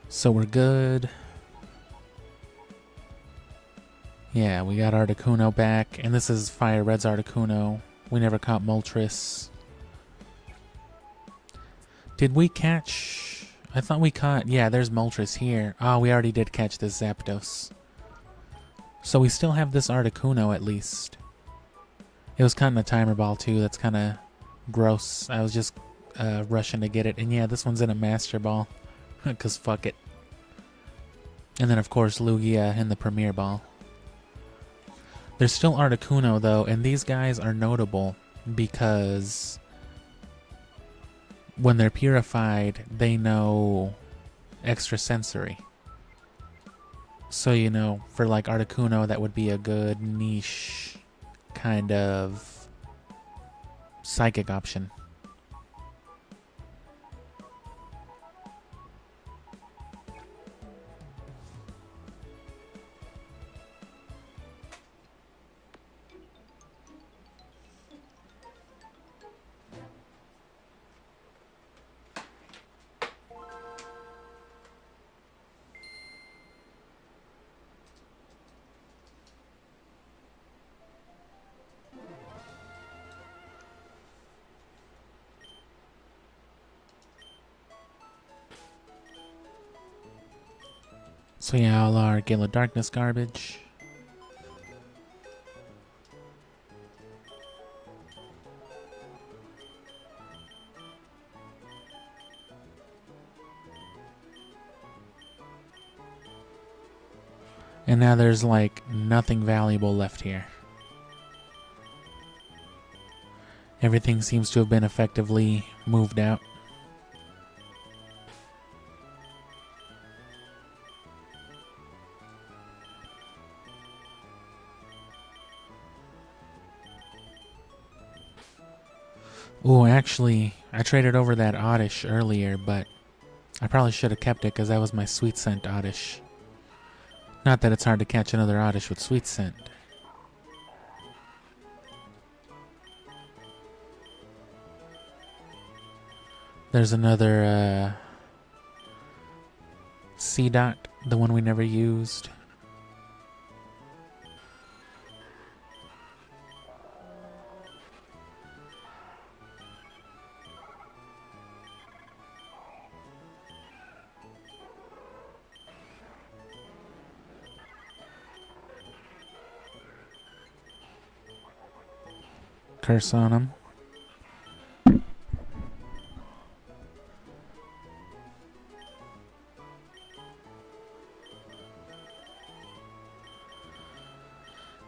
So we're good. Yeah, we got Articuno back, and this is Fire Red's Articuno. We never caught Moltres. Did we catch... I thought we caught... Yeah, there's Moltres here. Oh, we already did catch this Zapdos. So we still have this Articuno at least. It was caught in a timer ball too. That's kind of gross. I was just rushing to get it. And yeah, this one's in a Master Ball. Because fuck it. And then of course Lugia in the Premier Ball. There's still Articuno though, and these guys are notable because when they're purified, they know extrasensory. So, you know, for like Articuno, that would be a good niche kind of psychic option. So yeah, all our Gale of Darkness garbage. And now there's like nothing valuable left here. Everything seems to have been effectively moved out. Ooh, actually, I traded over that Oddish earlier, but I probably should have kept it because that was my Sweet Scent Oddish. Not that it's hard to catch another Oddish with Sweet Scent. There's another C-Dot, the one we never used. Curse on him.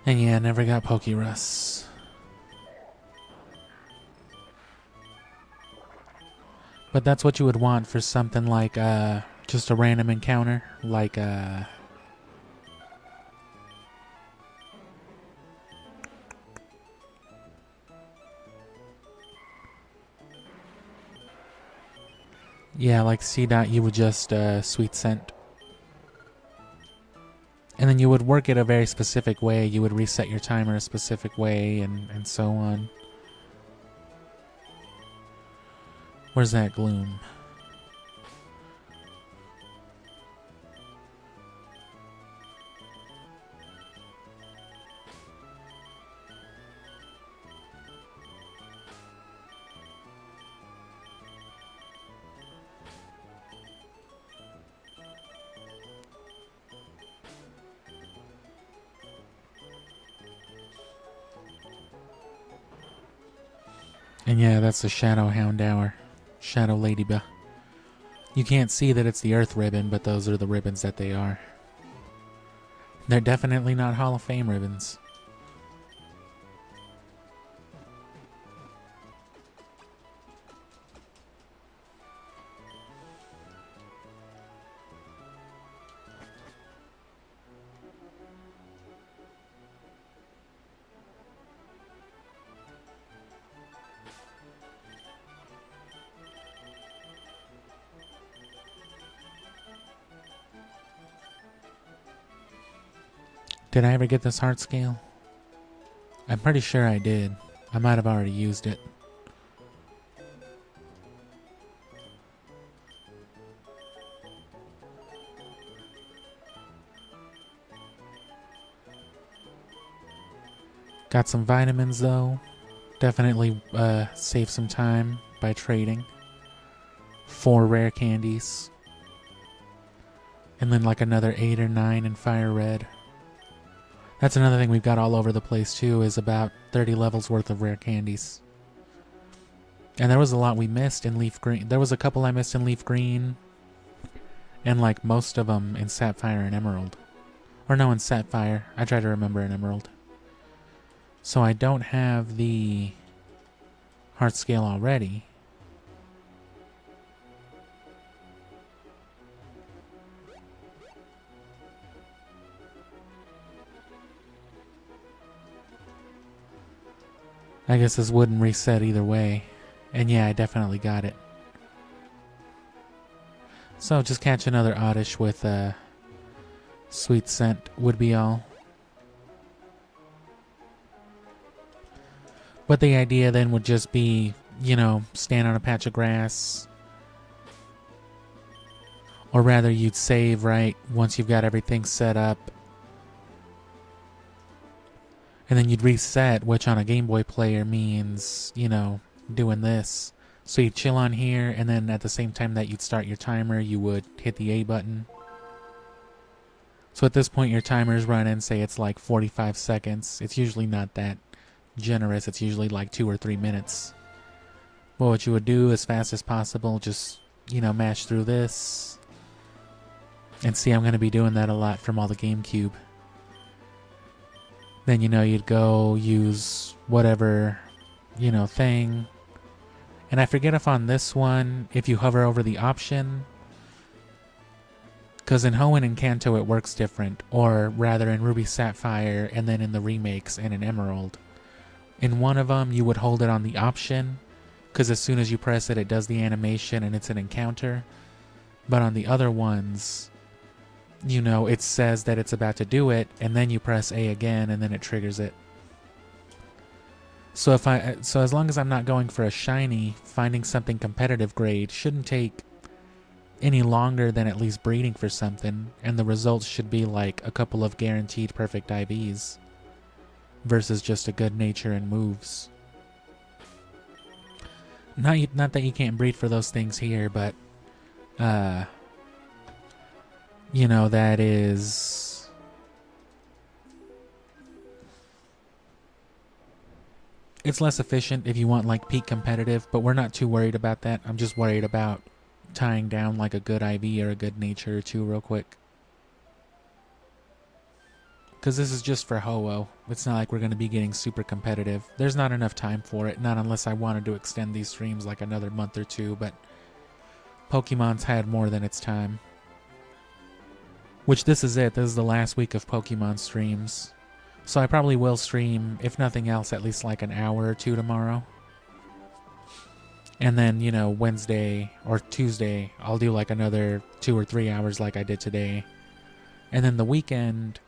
And yeah, never got Pokerus. But that's what you would want for something like just a random encounter, like yeah, like C-Dot, you would just Sweet Scent. And then you would work it a very specific way. You would reset your timer a specific way and so on. Where's that Gloom? And yeah, that's the Shadow Houndour. Shadow Ladybug. You can't see that it's the Earth ribbon, but those are the ribbons that they are. They're definitely not Hall of Fame ribbons. Did I ever get this heart scale? I'm pretty sure I did. I might have already used it. Got some vitamins though. Definitely save some time by trading. 4 rare candies. And then like another 8 or 9 in fire red. That's another thing we've got all over the place too, is about 30 levels worth of rare candies. And there was a lot we missed in leaf green. There was a couple I missed in leaf green. And like most of them in sapphire and emerald. Or no, in sapphire. I try to remember in emerald. So I don't have the heart scale already. I guess this wouldn't reset either way. And yeah, I definitely got it. So just catch another oddish with sweet scent would be all. But the idea then would just be, you know, stand on a patch of grass. Or rather, you'd save, right, once you've got everything set up. And then you'd reset, which on a Game Boy player means, you know, doing this. So you'd chill on here, and then at the same time that you'd start your timer, you would hit the A button. So at this point, your timer's running, say it's like 45 seconds. It's usually not that generous. It's usually like 2 or 3 minutes. But what you would do as fast as possible, just, you know, mash through this. And see, I'm going to be doing that a lot from all the GameCube. Then, you know, you'd go use whatever, you know, thing. And I forget if on this one, if you hover over the option, because in Hoenn and Kanto it works different, or rather in Ruby Sapphire and then in the remakes and in Emerald. In one of them, you would hold it on the option, because as soon as you press it, it does the animation and it's an encounter. But on the other ones, you know, it says that it's about to do it, and then you press A again, and then it triggers it. So as long as I'm not going for a shiny, finding something competitive grade shouldn't take any longer than at least breeding for something, and the results should be like a couple of guaranteed perfect IVs versus just a good nature and moves. Not that you can't breed for those things here, but you know, that is... It's less efficient if you want like peak competitive, but we're not too worried about that. I'm just worried about tying down like a good IV or a good nature or two real quick. Because this is just for Ho-Oh. It's not like we're going to be getting super competitive. There's not enough time for it, not unless I wanted to extend these streams like another month or two, but Pokemon's had more than its time. Which this is it. This is the last week of Pokemon streams. So I probably will stream, if nothing else, at least like an hour or two tomorrow. And then, you know, Wednesday or Tuesday, I'll do like another 2 or 3 hours like I did today. And then the weekend,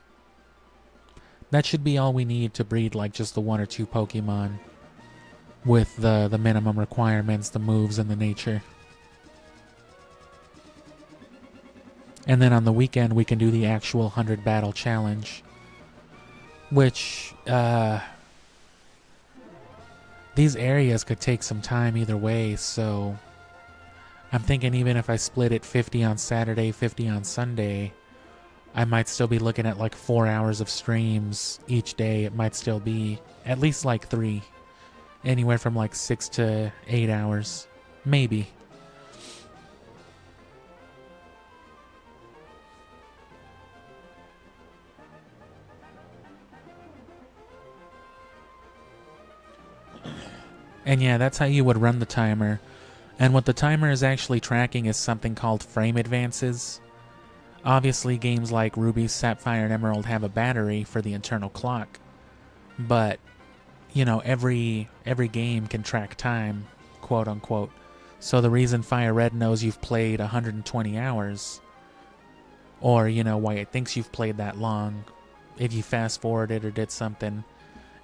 that should be all we need to breed like just the 1 or 2 Pokemon with the minimum requirements, the moves, and the nature. And then on the weekend, we can do the actual 100 battle challenge. Which, these areas could take some time either way, so I'm thinking even if I split it 50 on Saturday, 50 on Sunday, I might still be looking at like 4 hours of streams each day. It might still be at least like 3. Anywhere from like 6 to 8 hours. Maybe. And yeah, that's how you would run the timer. And what the timer is actually tracking is something called frame advances. Obviously, games like Ruby, Sapphire, and Emerald have a battery for the internal clock. But, you know, every game can track time, quote unquote. So the reason Fire Red knows you've played 120 hours, or, you know, why it thinks you've played that long, if you fast forwarded or did something,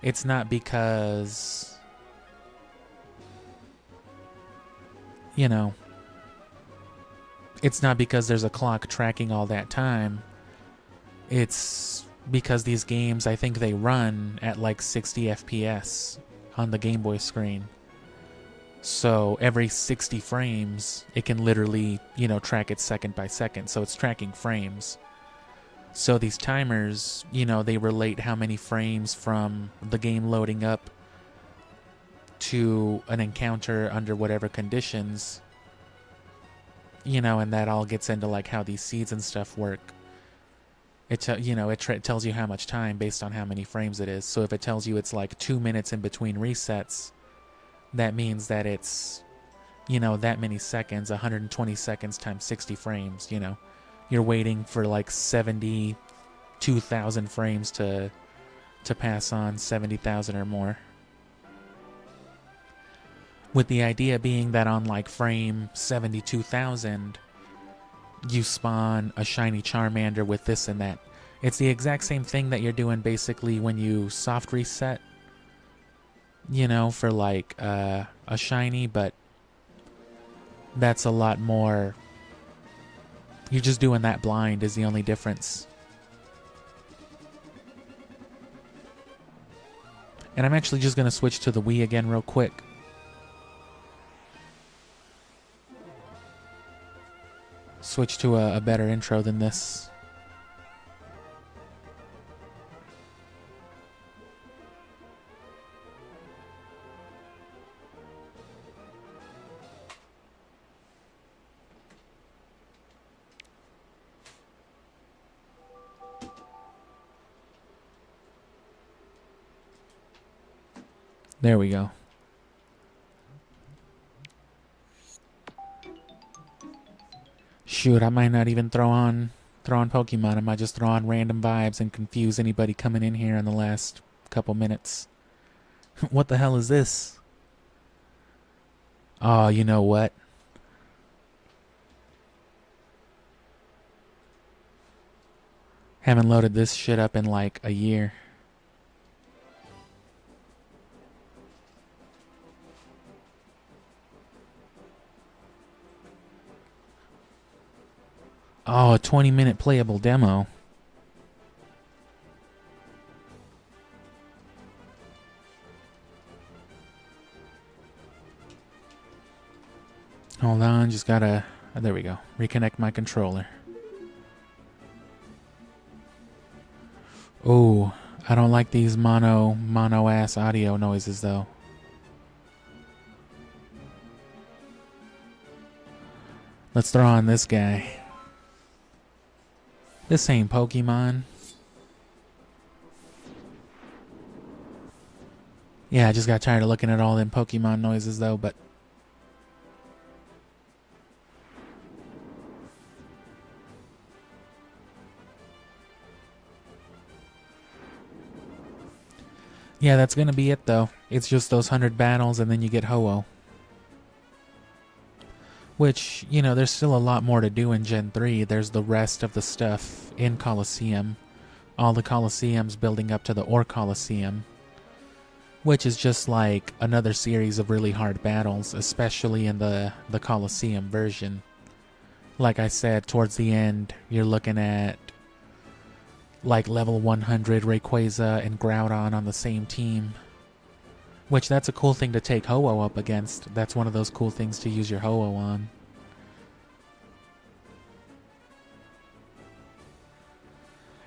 it's not because, you know, it's not because there's a clock tracking all that time. It's because these games, I think they run at like 60 FPS on the Game Boy screen. So every 60 frames, it can literally, you know, track it second by second. So it's tracking frames. So these timers, you know, they relate how many frames from the game loading up to an encounter under whatever conditions, you know, and that all gets into like how these seeds and stuff work. It tells you how much time based on how many frames it is. So if it tells you it's like 2 minutes in between resets, that means that it's, you know, that many seconds, 120 seconds times 60 frames, you know. You're waiting for like 72,000 frames to pass on, 70,000 or more. With the idea being that on like frame 72,000, you spawn a shiny Charmander with this and that. It's the exact same thing that you're doing basically when you soft reset, you know, for like a shiny, but that's a lot more. You're just doing that blind is the only difference. And I'm actually just going to switch to the Wii again real quick. Switch to a better intro than this. There we go. Shoot, I might not even throw on Pokemon. I might just throw on random vibes and confuse anybody coming in here in the last couple minutes. What the hell is this? Oh, you know what? Haven't loaded this shit up in like a year. Oh, a 20-minute playable demo. Hold on, just gotta... there we go. Reconnect my controller. Oh, I don't like these mono-ass audio noises, though. Let's throw on this guy. This ain't Pokemon. Yeah, I just got tired of looking at all them Pokemon noises, though, but... yeah, that's gonna be it, though. It's just those 100 battles, and then you get Ho-Oh. Which, you know, there's still a lot more to do in Gen 3. There's the rest of the stuff in Colosseum. All the Colosseums building up to the Or Colosseum. Which is just like another series of really hard battles, especially in the Colosseum version. Like I said, towards the end, you're looking at like level 100 Rayquaza and Groudon on the same team. Which, that's a cool thing to take Ho-Oh up against. That's one of those cool things to use your Ho-Oh on.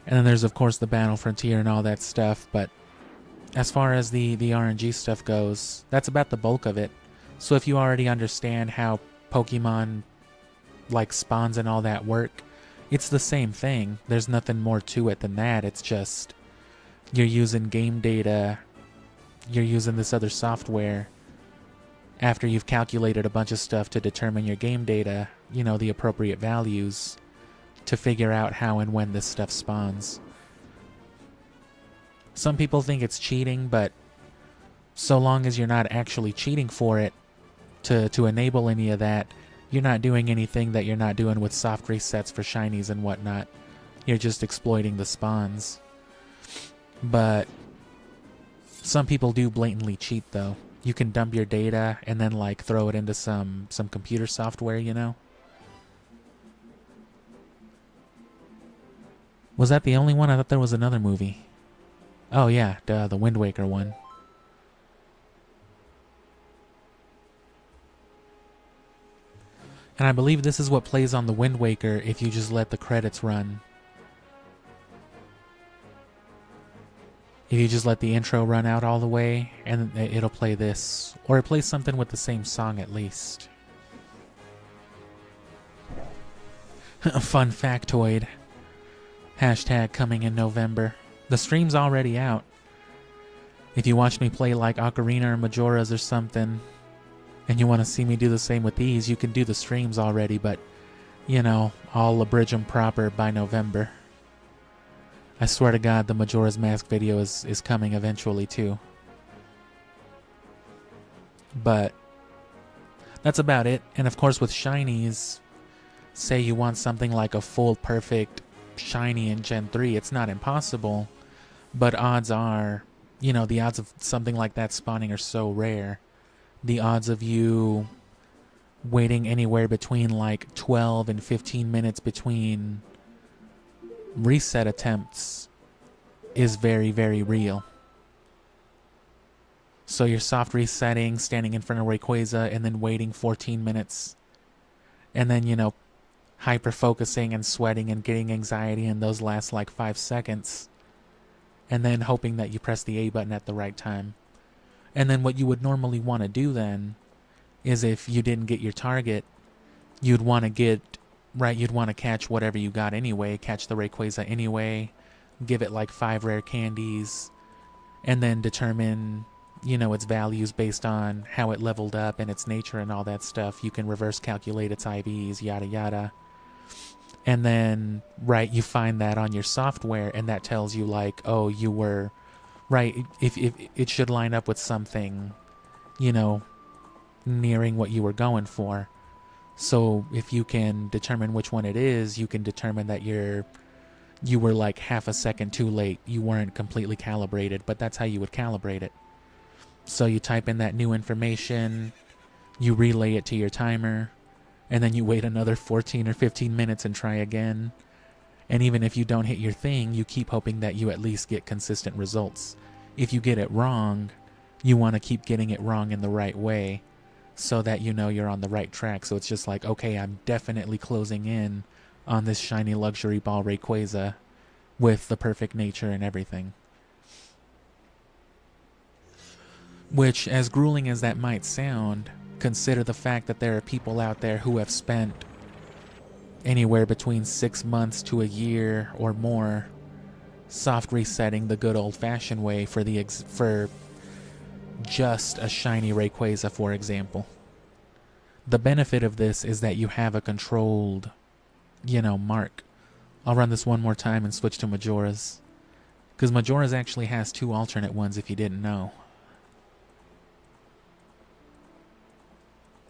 And then there's, of course, the Battle Frontier and all that stuff, but as far as the RNG stuff goes, that's about the bulk of it. So if you already understand how Pokemon, like, spawns and all that work, it's the same thing. There's nothing more to it than that. It's just you're using game data. You're using this other software after you've calculated a bunch of stuff to determine your game data, you know, the appropriate values to figure out how and when this stuff spawns. Some people think it's cheating, but so long as you're not actually cheating for it to enable any of that, you're not doing anything that you're not doing with soft resets for shinies and whatnot. You're just exploiting the spawns. But some people do blatantly cheat, though. You can dump your data and then, like, throw it into some computer software, you know? Was that the only one? I thought there was another movie. Oh, yeah, the Wind Waker one. And I believe this is what plays on the Wind Waker if you just let the credits run. If you just let the intro run out all the way, and it'll play this. Or it plays something with the same song at least. A fun factoid. Hashtag coming in November. The stream's already out. If you watch me play like Ocarina or Majora's or something, and you want to see me do the same with these, you can do the streams already, but, you know, I'll abridge them proper by November. I swear to God, the Majora's Mask video is coming eventually, too. But that's about it. And of course, with shinies, say you want something like a full, perfect shiny in Gen 3, it's not impossible. But odds are, you know, the odds of something like that spawning are so rare. The odds of you waiting anywhere between like 12 and 15 minutes between reset attempts is very, very real. So you're soft resetting, standing in front of Rayquaza, and then waiting 14 minutes. And then, you know, hyper focusing and sweating and getting anxiety in those last like 5 seconds. And then hoping that you press the A button at the right time. And then what you would normally want to do then is if you didn't get your target, you'd want to you'd want to catch whatever you got anyway, catch the Rayquaza anyway, give it like 5 rare candies, and then determine, you know, its values based on how it leveled up and its nature and all that stuff. You can reverse calculate its IVs, yada yada. And then, right, you find that on your software, and that tells you like, oh, you were, right, if it should line up with something, you know, nearing what you were going for. So if you can determine which one it is, you can determine that you were like half a second too late. You weren't completely calibrated, but that's how you would calibrate it. So you type in that new information, you relay it to your timer, and then you wait another 14 or 15 minutes and try again. And even if you don't hit your thing, you keep hoping that you at least get consistent results. If you get it wrong, you want to keep getting it wrong in the right way, so that you know you're on the right track. So it's just like, okay, I'm definitely closing in on this shiny luxury ball Rayquaza with the perfect nature and everything. Which, as grueling as that might sound, consider the fact that there are people out there who have spent anywhere between 6 months to a year or more soft resetting the good old-fashioned way for just a shiny Rayquaza, for example. The benefit of this is that you have a controlled, you know, mark. I'll run this one more time and switch to Majora's, because Majora's actually has 2 alternate ones if you didn't know.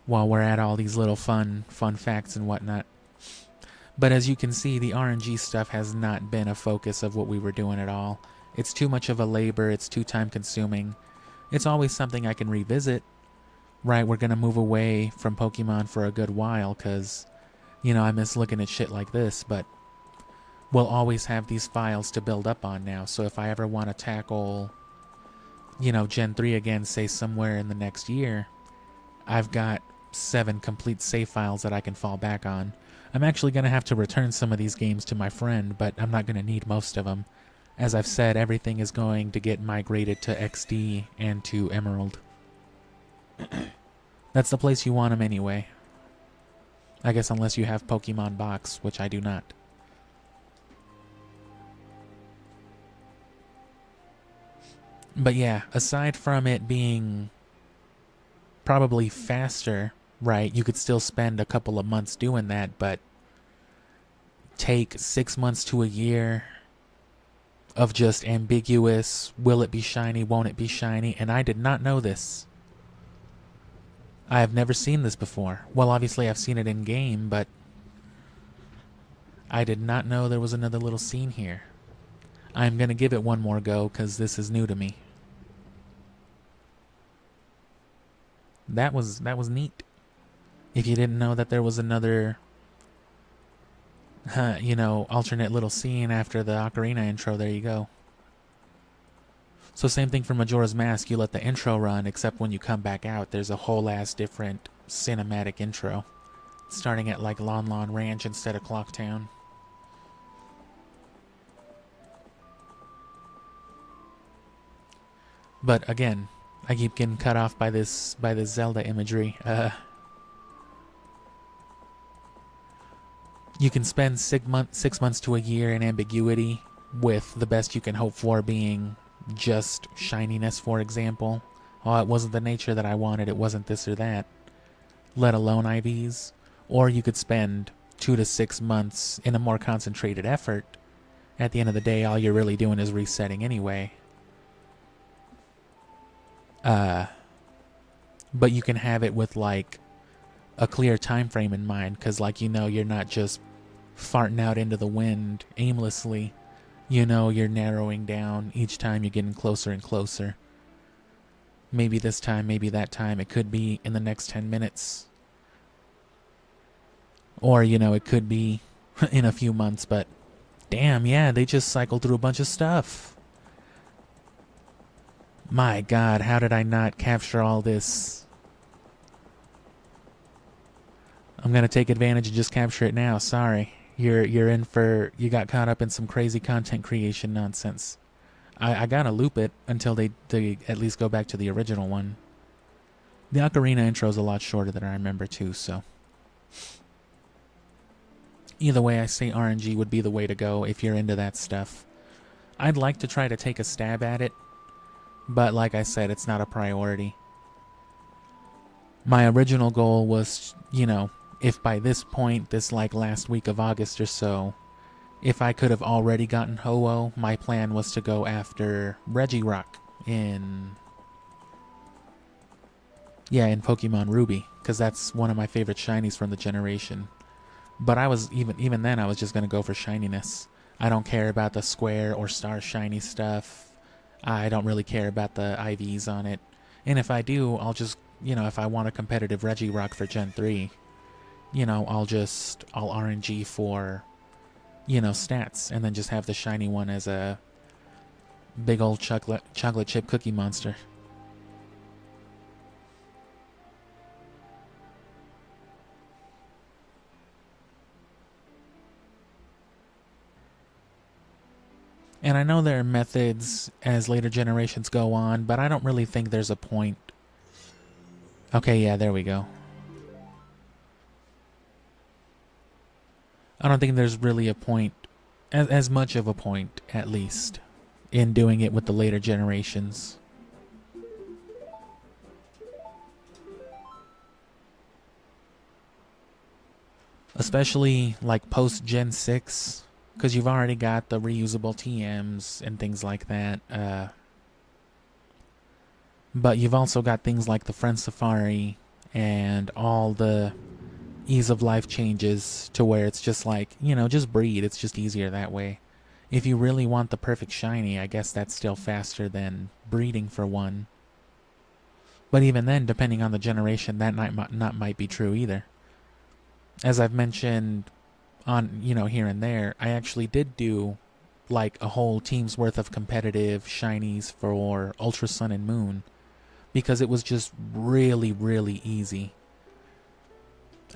While we're at all these little fun facts and whatnot. But as you can see, the RNG stuff has not been a focus of what we were doing at all. It's too much of a labor, it's too time consuming. It's always something I can revisit. Right, we're gonna move away from Pokemon for a good while, because, you know, I miss looking at shit like this, but we'll always have these files to build up on now. So if I ever want to tackle, you know, Gen 3 again, say somewhere in the next year, I've got 7 complete save files that I can fall back on. I'm actually going to have to return some of these games to my friend, but I'm not going to need most of them. As I've said, everything is going to get migrated to XD and to Emerald. That's the place you want them anyway. I guess unless you have Pokemon Box, which I do not. But yeah, aside from it being probably faster, right, you could still spend a couple of months doing that, but take 6 months to a year of just ambiguous, will it be shiny, won't it be shiny, and I did not know this. I have never seen this before. Well, obviously I've seen it in game, but I did not know there was another little scene here. I'm gonna give it one more go because this is new to me. That was neat. If you didn't know that there was another, alternate little scene after the ocarina intro, there you go. So same thing for Majora's Mask. You let the intro run, except when you come back out, there's a whole ass different cinematic intro, starting at like Lon Lon Ranch instead of Clocktown. But again, I keep getting cut off by this Zelda imagery. You can spend 6 months to a year in ambiguity, with the best you can hope for being just shininess, for example. Oh, it wasn't the nature that I wanted, it wasn't this or that, let alone IVs. Or you could spend 2 to 6 months in a more concentrated effort. At the end of the day, all you're really doing is resetting anyway. But you can have it with like a clear time frame in mind, because you're not just farting out into the wind aimlessly. You're narrowing down each time, you're getting closer and closer. Maybe this time, maybe that time. It could be in the next 10 minutes. Or, it could be in a few months, but damn, yeah, they just cycled through a bunch of stuff. My God, how did I not capture all this? I'm gonna take advantage and just capture it now. Sorry. You got caught up in some crazy content creation nonsense. I gotta loop it until they at least go back to the original one. The ocarina intro is a lot shorter than I remember too, so. Either way, I say RNG would be the way to go if you're into that stuff. I'd like to try to take a stab at it, but like I said, it's not a priority. My original goal was, if by this point, this like last week of August or so, if I could have already gotten Ho-Oh, my plan was to go after Regirock in Pokemon Ruby, because that's one of my favorite shinies from the generation. But I was, even then, I was just going to go for shininess. I don't care about the square or star shiny stuff. I don't really care about the IVs on it. And if I do, I'll just, if I want a competitive Regirock for Gen 3, I'll RNG for, stats, and then just have the shiny one as a big old chocolate chip cookie monster. And I know there are methods as later generations go on, but I don't really think there's a point. Okay, yeah, there we go. I don't think there's really a point, as much of a point, at least, in doing it with the later generations. Especially, like, post-Gen 6, because you've already got the reusable TMs and things like that. But you've also got things like the Friend Safari and all the ease of life changes to where it's just like, just breed. It's just easier that way. If you really want the perfect shiny, I guess that's still faster than breeding for one. But even then, depending on the generation, that might be true either. As I've mentioned on, here and there, I actually did do like a whole team's worth of competitive shinies for Ultra Sun and Moon, because it was just really, really easy.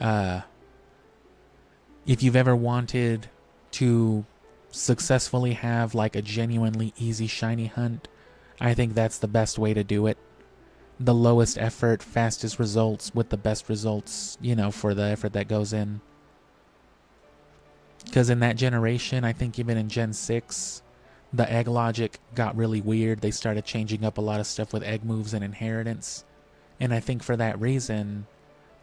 If you've ever wanted to successfully have like a genuinely easy shiny hunt, I think that's the best way to do it. The lowest effort, fastest results with the best results, for the effort that goes in. Because in that generation, I think even in Gen 6, the egg logic got really weird. They started changing up a lot of stuff with egg moves and inheritance. And I think for that reason,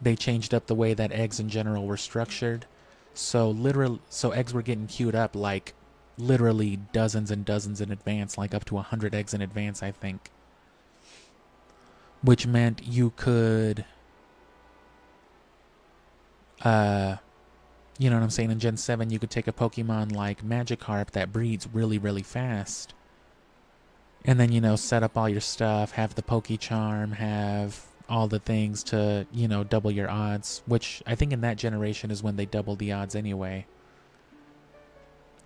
they changed up the way that eggs in general were structured. So eggs were getting queued up like literally dozens and dozens in advance, like up to 100 eggs in advance, I think. Which meant you could you know what I'm saying, in Gen 7 you could take a Pokemon like Magikarp that breeds really, really fast. And then, you know, set up all your stuff, have the Pokecharm, have all the things to, you know, double your odds. Which I think in that generation is when they doubled the odds anyway.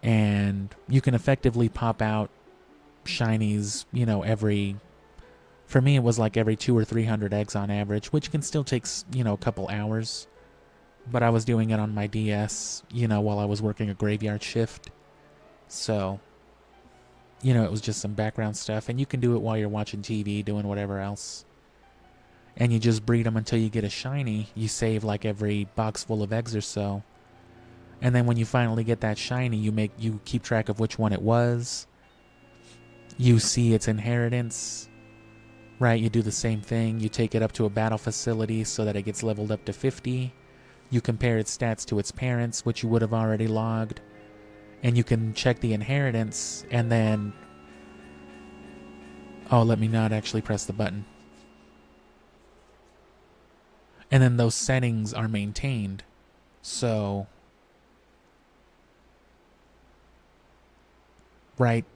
And you can effectively pop out shinies, you know, for me it was like every 200 or 300 eggs on average, which can still take, you know, a couple hours. But I was doing it on my DS, you know, while I was working a graveyard shift. So, you know, it was just some background stuff. And you can do it while you're watching TV, doing whatever else. And you just breed them until you get a shiny. You save like every box full of eggs or so. And then when you finally get that shiny, you keep track of which one it was. You see its inheritance, right? You do the same thing. You take it up to a battle facility so that it gets leveled up to 50. You compare its stats to its parents, which you would have already logged. And you can check the inheritance and then... Oh, let me not actually press the button. And then those settings are maintained. So... right,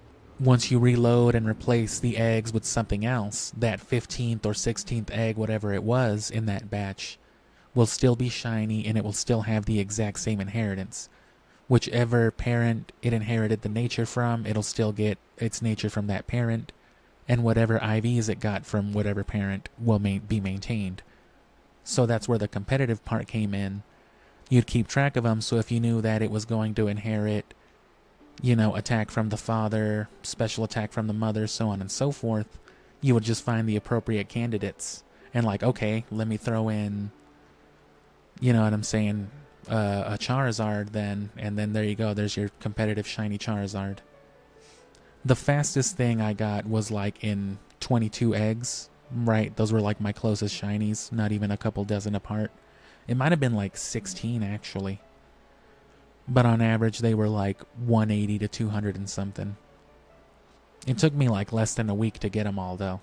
once you reload and replace the eggs with something else, that 15th or 16th egg, whatever it was in that batch, will still be shiny and it will still have the exact same inheritance. Whichever parent it inherited the nature from, it'll still get its nature from that parent, and whatever IVs it got from whatever parent will be maintained. So that's where the competitive part came in. You'd keep track of them, so if you knew that it was going to inherit, you know, attack from the father, special attack from the mother, so on and so forth, you would just find the appropriate candidates. And like, okay, let me throw in, you know what I'm saying, a Charizard then, and then there you go, there's your competitive shiny Charizard. The fastest thing I got was like in 22 eggs, right? Those were like my closest shinies, not even a couple dozen apart. It might have been like 16 actually. But on average, they were like 180 to 200 and something. It took me like less than a week to get them all, though.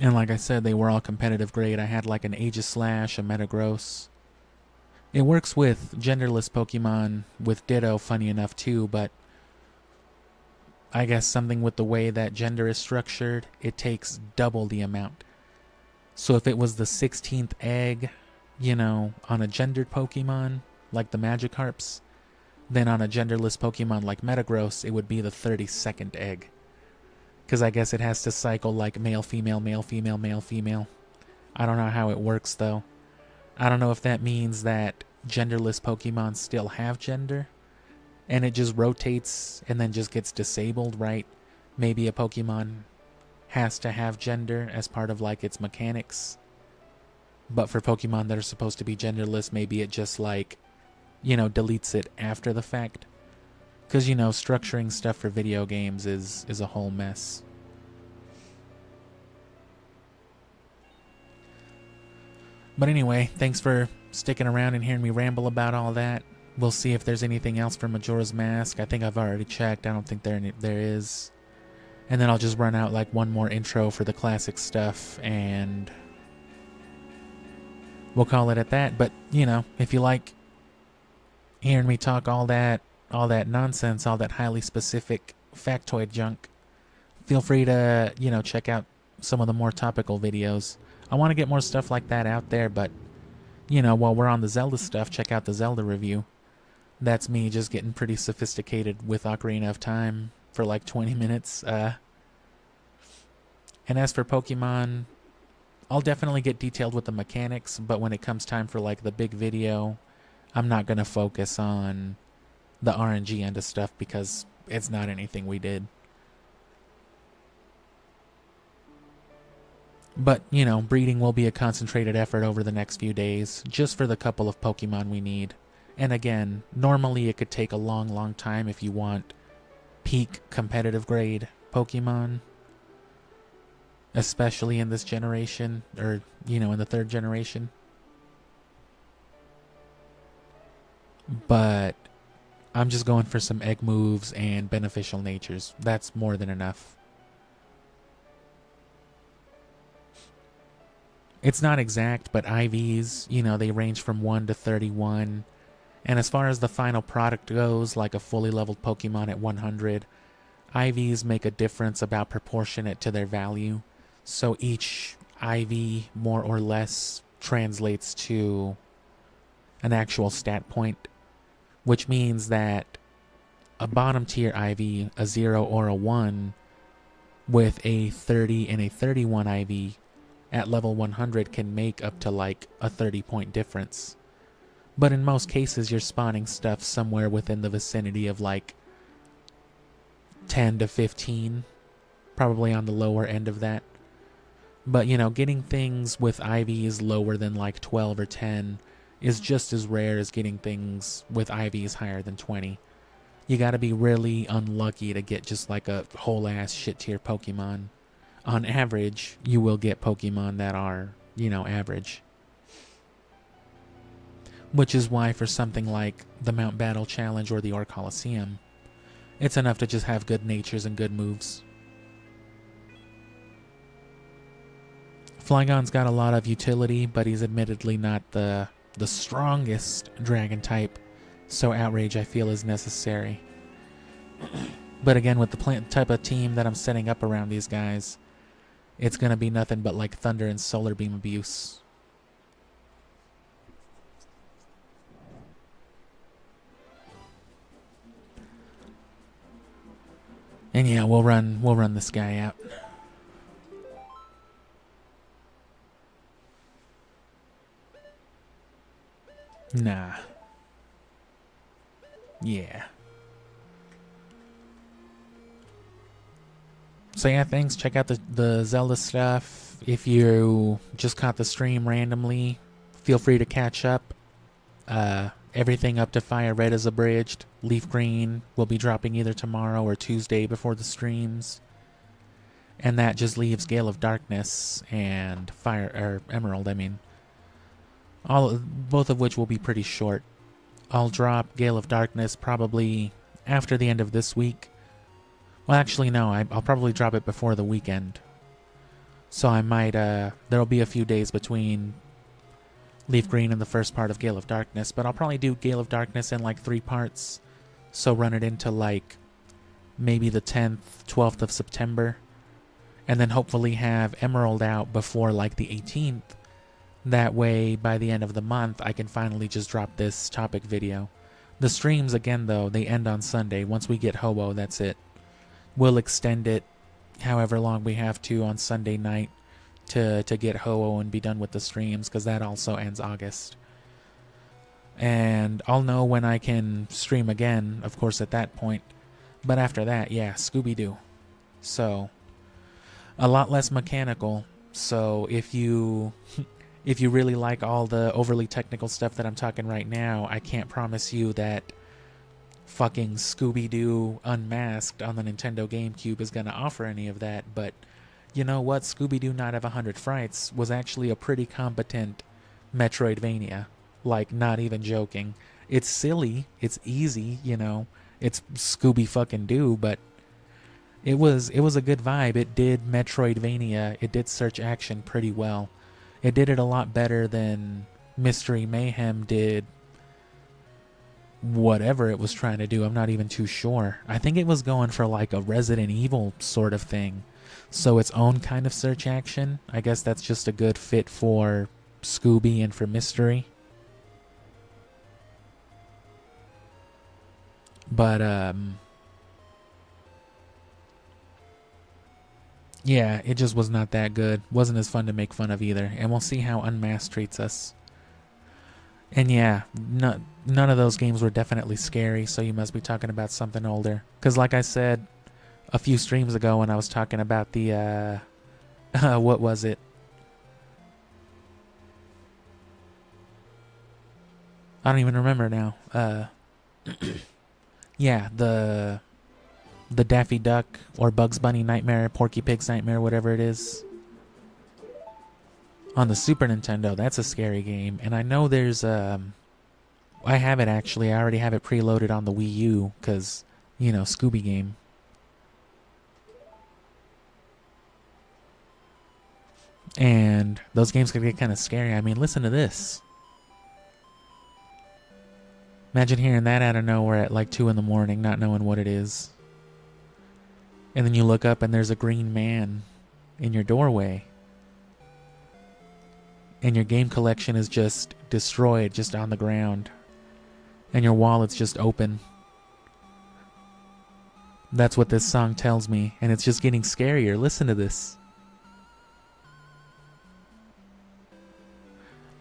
And like I said, they were all competitive grade. I had like an Aegislash, a Metagross. It works with genderless Pokemon with Ditto, funny enough, too, but I guess something with the way that gender is structured, it takes double the amount. So if it was the 16th egg, you know, on a gendered Pokemon, like the Magikarps, then on a genderless Pokemon like Metagross, it would be the 32nd egg. Because I guess it has to cycle like male, female, male, female, male, female. I don't know how it works, though. I don't know if that means that genderless Pokemon still have gender, and it just rotates and then just gets disabled, right? Maybe a Pokemon has to have gender as part of like its mechanics. But for Pokemon that are supposed to be genderless, maybe it just like, you know, deletes it after the fact. Because, you know, structuring stuff for video games is a whole mess. But anyway, thanks for sticking around and hearing me ramble about all that. We'll see if there's anything else for Majora's Mask. I think I've already checked. I don't think there is. And then I'll just run out like one more intro for the classic stuff, and we'll call it at that. But, you know, if you like hearing me talk all that nonsense, all that highly specific factoid junk, feel free to, you know, check out some of the more topical videos. I want to get more stuff like that out there, but, you know, while we're on the Zelda stuff, check out the Zelda review. That's me just getting pretty sophisticated with Ocarina of Time for like 20 minutes. And as for Pokemon, I'll definitely get detailed with the mechanics, but when it comes time for like the big video, I'm not going to focus on the RNG end of stuff because it's not anything we did. But, you know, breeding will be a concentrated effort over the next few days, just for the couple of Pokemon we need. And again, normally it could take a long, long time if you want peak competitive grade Pokemon. Especially in this generation, or, you know, in the third generation. But I'm just going for some egg moves and beneficial natures. That's more than enough. It's not exact, but IVs, you know, they range from 1 to 31. And as far as the final product goes, like a fully leveled Pokemon at 100, IVs make a difference about proportionate to their value. So each IV, more or less, translates to an actual stat point, which means that a bottom tier IV, a 0 or a 1, with a 30 and a 31 IV at level 100 can make up to like a 30-point difference. But in most cases, you're spawning stuff somewhere within the vicinity of like 10 to 15, probably on the lower end of that. But, you know, getting things with IVs lower than like 12 or 10 is just as rare as getting things with IVs higher than 20. You gotta be really unlucky to get just like a whole ass shit tier Pokemon. On average, you will get Pokemon that are, you know, average. Which is why for something like the Mount Battle Challenge or the Colosseum, it's enough to just have good natures and good moves. Flygon's got a lot of utility, but he's admittedly not the strongest dragon type, so Outrage I feel is necessary. But again, with the type of team that I'm setting up around these guys, it's going to be nothing but like Thunder and Solar Beam abuse. And yeah, we'll run this guy out. Nah. Yeah. So yeah, thanks. Check out the Zelda stuff. If you just caught the stream randomly, feel free to catch up. Everything up to Fire Red is abridged. Leaf Green will be dropping either tomorrow or Tuesday before the streams. And that just leaves Gale of Darkness and Emerald, I mean. Both of which will be pretty short. I'll drop Gale of Darkness probably after the end of this week. Well, actually, no. I'll probably drop it before the weekend. So I might, there'll be a few days between Leaf Green and the first part of Gale of Darkness, but I'll probably do Gale of Darkness in like 3 parts. So run it into like maybe the 10th, 12th of September. And then hopefully have Emerald out before like the 18th. That way, by the end of the month, I can finally just drop this topic video. The streams, again, though, they end on Sunday. Once we get Ho-Oh, that's it. We'll extend it however long we have to on Sunday night to get Ho-Oh and be done with the streams, because that also ends August. And I'll know when I can stream again, of course, at that point. But after that, yeah, Scooby-Doo. So, a lot less mechanical. So, if you really like all the overly technical stuff that I'm talking right now, I can't promise you that fucking Scooby-Doo Unmasked on the Nintendo GameCube is going to offer any of that, but you know what? Scooby-Doo Night of 100 Frights was actually a pretty competent Metroidvania. Like, not even joking. It's silly, it's easy, you know, it's Scooby-fucking-Doo, but it was a good vibe. It did Metroidvania, it did search action pretty well. It did it a lot better than Mystery Mayhem did whatever it was trying to do. I'm not even too sure. I think it was going for like a Resident Evil sort of thing. So its own kind of search action. I guess that's just a good fit for Scooby and for Mystery. But, yeah, it just was not that good. Wasn't as fun to make fun of either. And we'll see how Unmasked treats us. And yeah, none of those games were definitely scary, so you must be talking about something older. Because like I said a few streams ago when I was talking about the, what was it? I don't even remember now. Yeah, the Daffy Duck or Bugs Bunny Nightmare, Porky Pig's Nightmare, whatever it is. On the Super Nintendo, that's a scary game. And I know there's, I have it actually. I already have it preloaded on the Wii U because, you know, Scooby game. And those games can get kind of scary. I mean, listen to this. Imagine hearing that out of nowhere at like 2 in the morning, not knowing what it is. And then you look up and there's a green man in your doorway. And your game collection is just destroyed, just on the ground. And your wallet's just open. That's what this song tells me. And it's just getting scarier. Listen to this.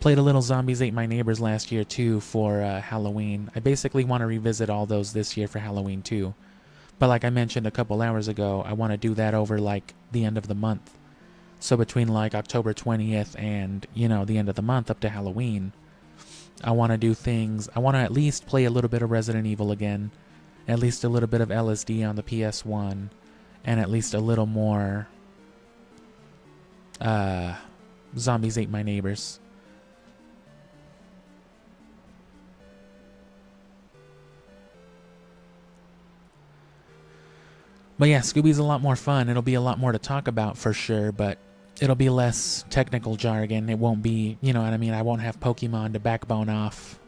Played a little Zombies Ate My Neighbors last year too for Halloween. I basically want to revisit all those this year for Halloween too. But like I mentioned a couple hours ago, I want to do that over like the end of the month. So between like October 20th and, you know, the end of the month up to Halloween, I want to do things. I want to at least play a little bit of Resident Evil again, at least a little bit of LSD on the PS1, and at least a little more Zombies Ate My Neighbors. But yeah, Scooby's a lot more fun. It'll be a lot more to talk about for sure, but it'll be less technical jargon. It won't be, you know what I mean? I won't have Pokemon to backbone off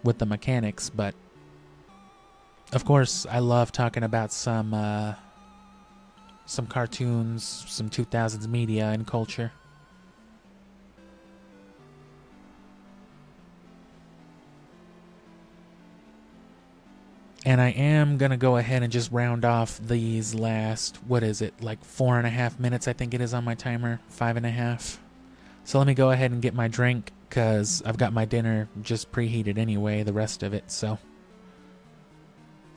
with the mechanics, but of course, I love talking about some cartoons, some 2000s media and culture. And I am going to go ahead and just round off these last, what is it, like 4.5 minutes I think it is on my timer, 5.5. So let me go ahead and get my drink, because I've got my dinner just preheated anyway, the rest of it, so.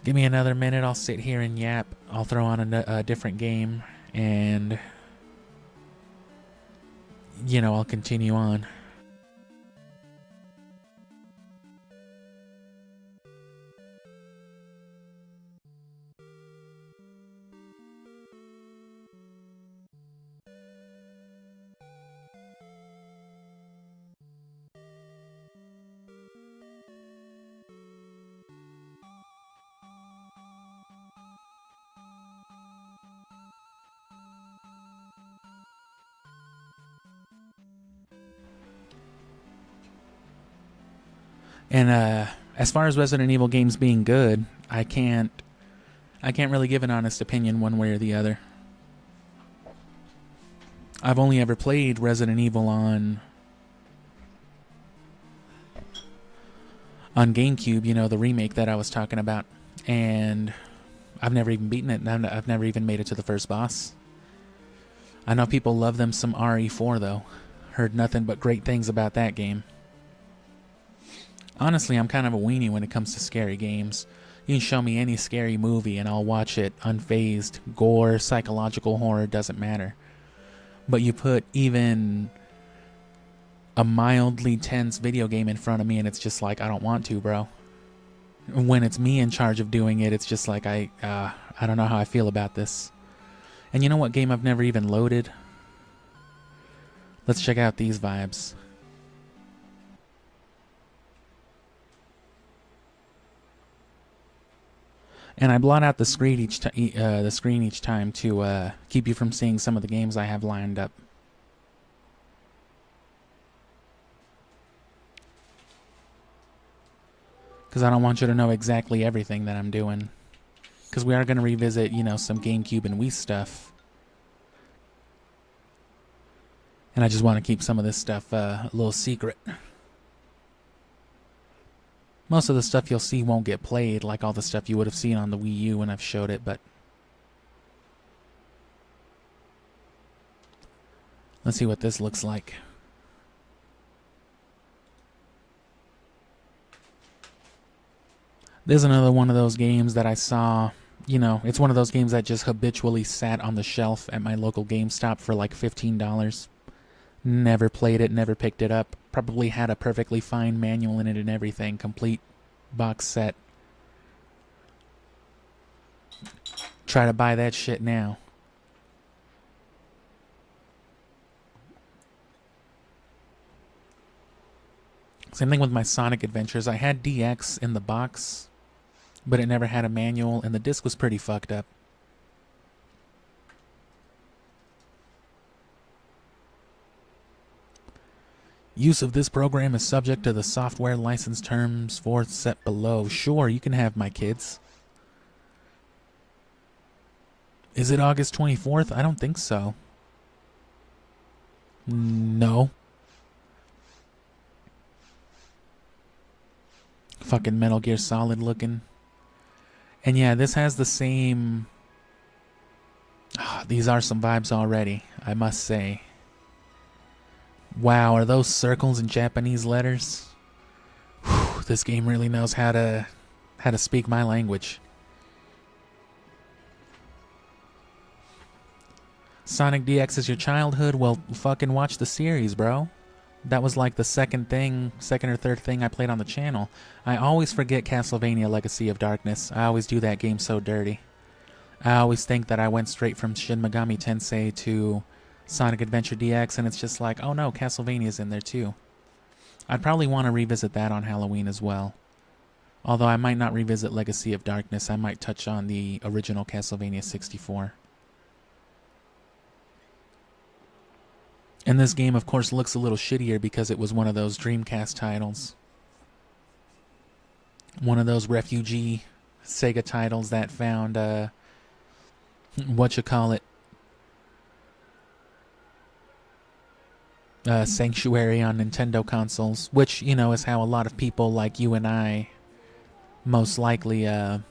Give me another minute, I'll sit here and yap, I'll throw on a different game, and, you know, I'll continue on. And as far as Resident Evil games being good, I can't really give an honest opinion one way or the other. I've only ever played Resident Evil on GameCube, you know, the remake that I was talking about, and I've never even beaten it. I've never even made it to the first boss. I know people love them some RE4 though. Heard nothing but great things about that game. Honestly, I'm kind of a weenie when it comes to scary games. You can show me any scary movie and I'll watch it unfazed. Gore, psychological horror, doesn't matter. But you put even a mildly tense video game in front of me and it's just like, I don't want to, bro. When it's me in charge of doing it, it's just like, I don't know how I feel about this. And you know what game I've never even loaded? Let's check out these vibes. And I blot out the screen each time to keep you from seeing some of the games I have lined up. Because I don't want you to know exactly everything that I'm doing. Because we are going to revisit, you know, some GameCube and Wii stuff. And I just want to keep some of this stuff a little secret. Most of the stuff you'll see won't get played, like all the stuff you would have seen on the Wii U when I've showed it, but let's see what this looks like. There's another one of those games that I saw, you know, it's one of those games that just habitually sat on the shelf at my local GameStop for like $15. Never played it, never picked it up. Probably had a perfectly fine manual in it and everything. Complete box set. Try to buy that shit now. Same thing with my Sonic Adventures. I had DX in the box, but it never had a manual, and the disc was pretty fucked up. Use of this program is subject to the software license terms for set below. Sure, you can have my kids. Is it August 24th? I don't think so. No. Fucking Metal Gear Solid looking. And yeah, this has the same... these are some vibes already, I must say. Wow, are those circles in Japanese letters? Whew, this game really knows how to speak my language. Sonic DX is your childhood? Well, fucking watch the series, bro. That was like the second or third thing I played on the channel. I always forget Castlevania Legacy of Darkness. I always do that game so dirty. I always think that I went straight from Shin Megami Tensei to Sonic Adventure DX, and it's just like, oh no, Castlevania's in there too. I'd probably want to revisit that on Halloween as well. Although I might not revisit Legacy of Darkness, I might touch on the original Castlevania 64. And this game, of course, looks a little shittier because it was one of those Dreamcast titles. One of those refugee Sega titles that found, sanctuary on Nintendo consoles, which, you know, is how a lot of people like you and I most likely got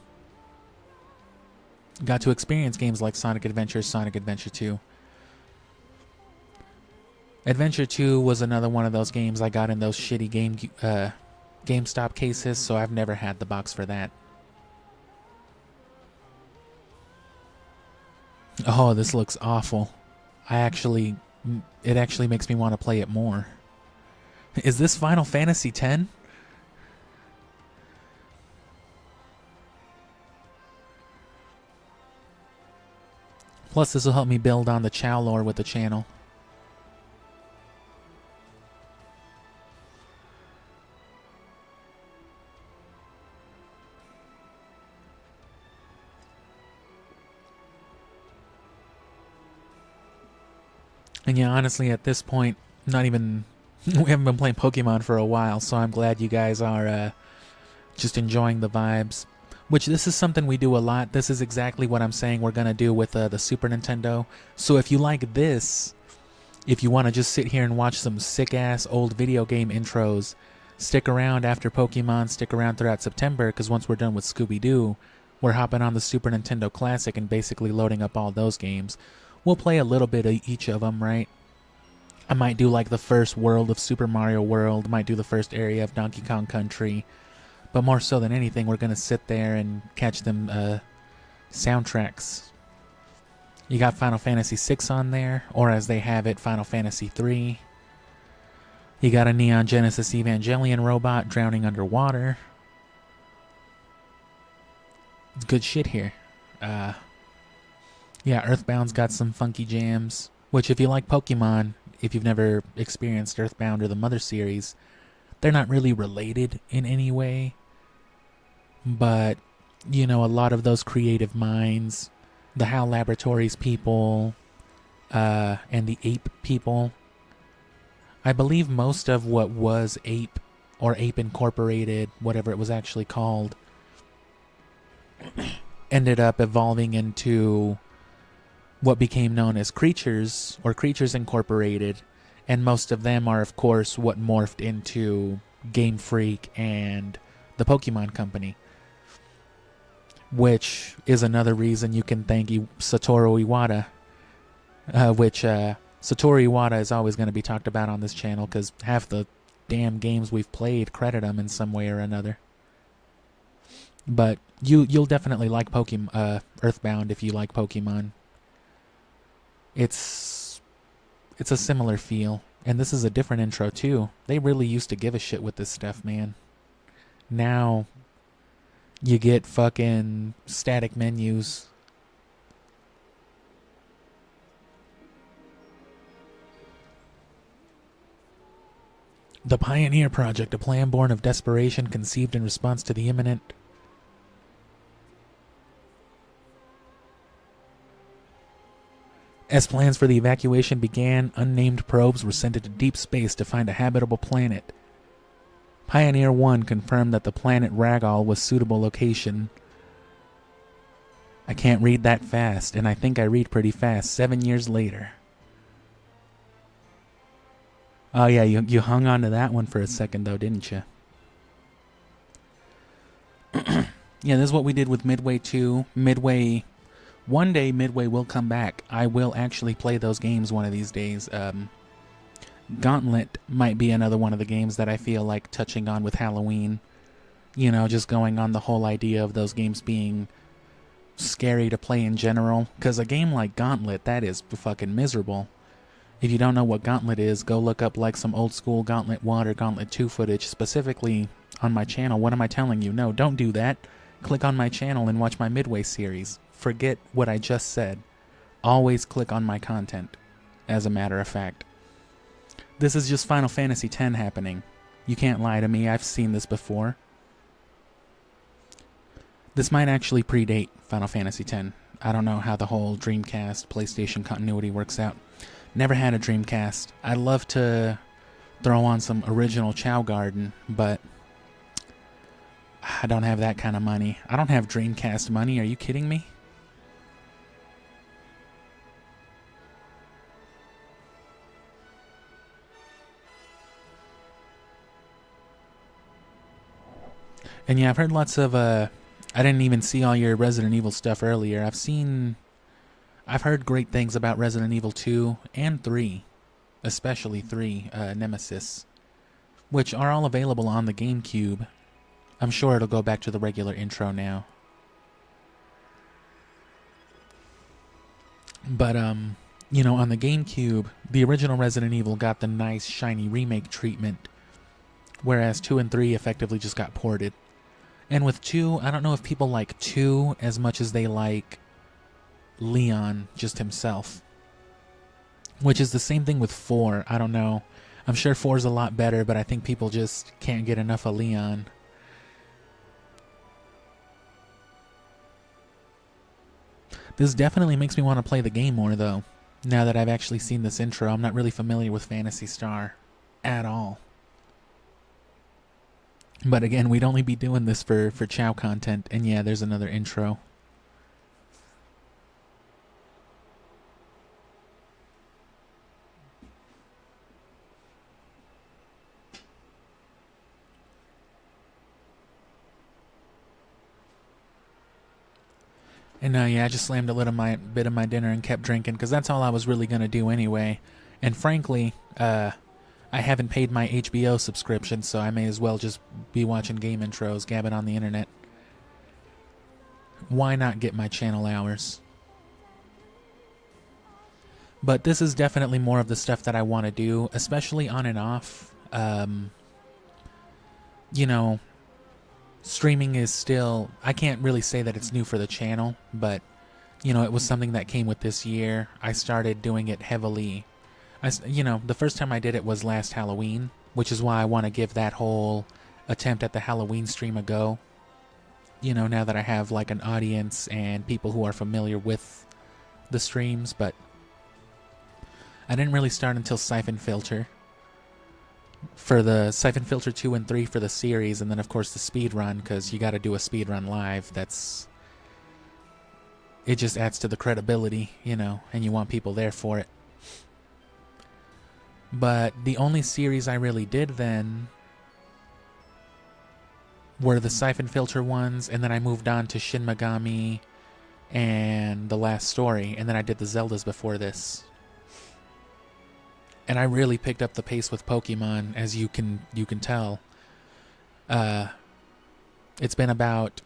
to experience games like Sonic Adventure, Sonic Adventure 2. Adventure 2 was another one of those games I got in those shitty GameStop cases, so I've never had the box for that. Oh, this looks awful. It actually makes me want to play it more. Is this Final Fantasy X? Plus, this will help me build on the Chao lore with the channel. And yeah, honestly, at this point, we haven't been playing Pokemon for a while, so I'm glad you guys are just enjoying the vibes. Which, this is something we do a lot. This is exactly what I'm saying we're going to do with the Super Nintendo. So if you like this, if you want to just sit here and watch some sick-ass old video game intros, stick around after Pokemon, stick around throughout September, because once we're done with Scooby-Doo, we're hopping on the Super Nintendo Classic and basically loading up all those games. We'll play a little bit of each of them, right? I might do like the first world of Super Mario World, might do the first area of Donkey Kong Country, but more so than anything, we're going to sit there and catch them soundtracks. You got Final Fantasy VI on there, or as they have it, Final Fantasy III. You got a Neon Genesis Evangelion robot drowning underwater. It's good shit here. Yeah, Earthbound's got some funky jams, which if you like Pokemon, if you've never experienced Earthbound or the Mother series, they're not really related in any way. But, you know, a lot of those creative minds, the HAL Laboratories people, and the Ape people, I believe most of what was Ape, or Ape Incorporated, whatever it was actually called, ended up evolving into what became known as Creatures, or Creatures Incorporated, and most of them are, of course, what morphed into Game Freak and the Pokemon Company, which is another reason you can thank Satoru Iwata, Satoru Iwata is always going to be talked about on this channel because half the damn games we've played credit him in some way or another. But you'll definitely like Earthbound if you like Pokemon. It's a similar feel, and this is a different intro too. They really used to give a shit with this stuff, man. Now you get fucking static menus. The Pioneer Project, a plan born of desperation conceived in response to the imminent As plans for the evacuation began, unnamed probes were sent into deep space to find a habitable planet. Pioneer 1 confirmed that the planet Ragal was suitable location. I can't read that fast, and I think I read pretty fast. 7 years later. Oh yeah, you hung on to that one for a second though, didn't you? Yeah, this is what we did with Midway 2. Midway... One day Midway will come back. I will actually play those games one of these days. Gauntlet might be another one of the games that I feel like touching on with Halloween. You know, just going on the whole idea of those games being scary to play in general. Because a game like Gauntlet, that is fucking miserable. If you don't know what Gauntlet is, go look up like some old school Gauntlet 1 or Gauntlet 2 footage, specifically on my channel. What am I telling you? No, don't do that. Click on my channel and watch my Midway series. Forget what I just said. Always click on my content, as a matter of fact. This is just Final Fantasy X happening. You can't lie to me, I've seen this before. This might actually predate Final Fantasy X. I don't know how the whole Dreamcast, PlayStation continuity works out. Never had a Dreamcast. I'd love to throw on some original Chao Garden, but I don't have that kind of money. I don't have Dreamcast money, are you kidding me? And yeah, I've heard lots of, I didn't even see all your Resident Evil stuff earlier. I've heard great things about Resident Evil 2 and 3, especially 3, Nemesis, which are all available on the GameCube. I'm sure it'll go back to the regular intro now. But, you know, on the GameCube, the original Resident Evil got the nice, shiny remake treatment, whereas 2 and 3 effectively just got ported. And with 2, I don't know if people like 2 as much as they like Leon just himself. Which is the same thing with 4. I don't know. I'm sure 4 is a lot better, but I think people just can't get enough of Leon. This definitely makes me want to play the game more, though. Now that I've actually seen this intro, I'm not really familiar with Phantasy Star at all. But again, we'd only be doing this for Chao content, and yeah, there's another intro. And yeah, I just slammed a little bit of my dinner and kept drinking, because that's all I was really going to do anyway. And frankly, I haven't paid my HBO subscription, so I may as well just be watching game intros, gabbing on the internet. Why not get my channel hours? But this is definitely more of the stuff that I want to do, especially on and off. You know, streaming is still... I can't really say that it's new for the channel, but, you know, it was something that came with this year. I started doing it heavily. You know, the first time I did it was last Halloween, which is why I want to give that whole attempt at the Halloween stream a go. You know, now that I have like an audience and people who are familiar with the streams, but I didn't really start until Siphon Filter. For the Siphon Filter 2 and 3 for the series, and then of course the speed run, because you got to do a speed run live. It just adds to the credibility, you know, and you want people there for it. But the only series I really did then were the Siphon Filter ones, and then I moved on to Shin Megami and The Last Story, and then I did the Zeldas before this. And I really picked up the pace with Pokemon, as you can tell. It's been about...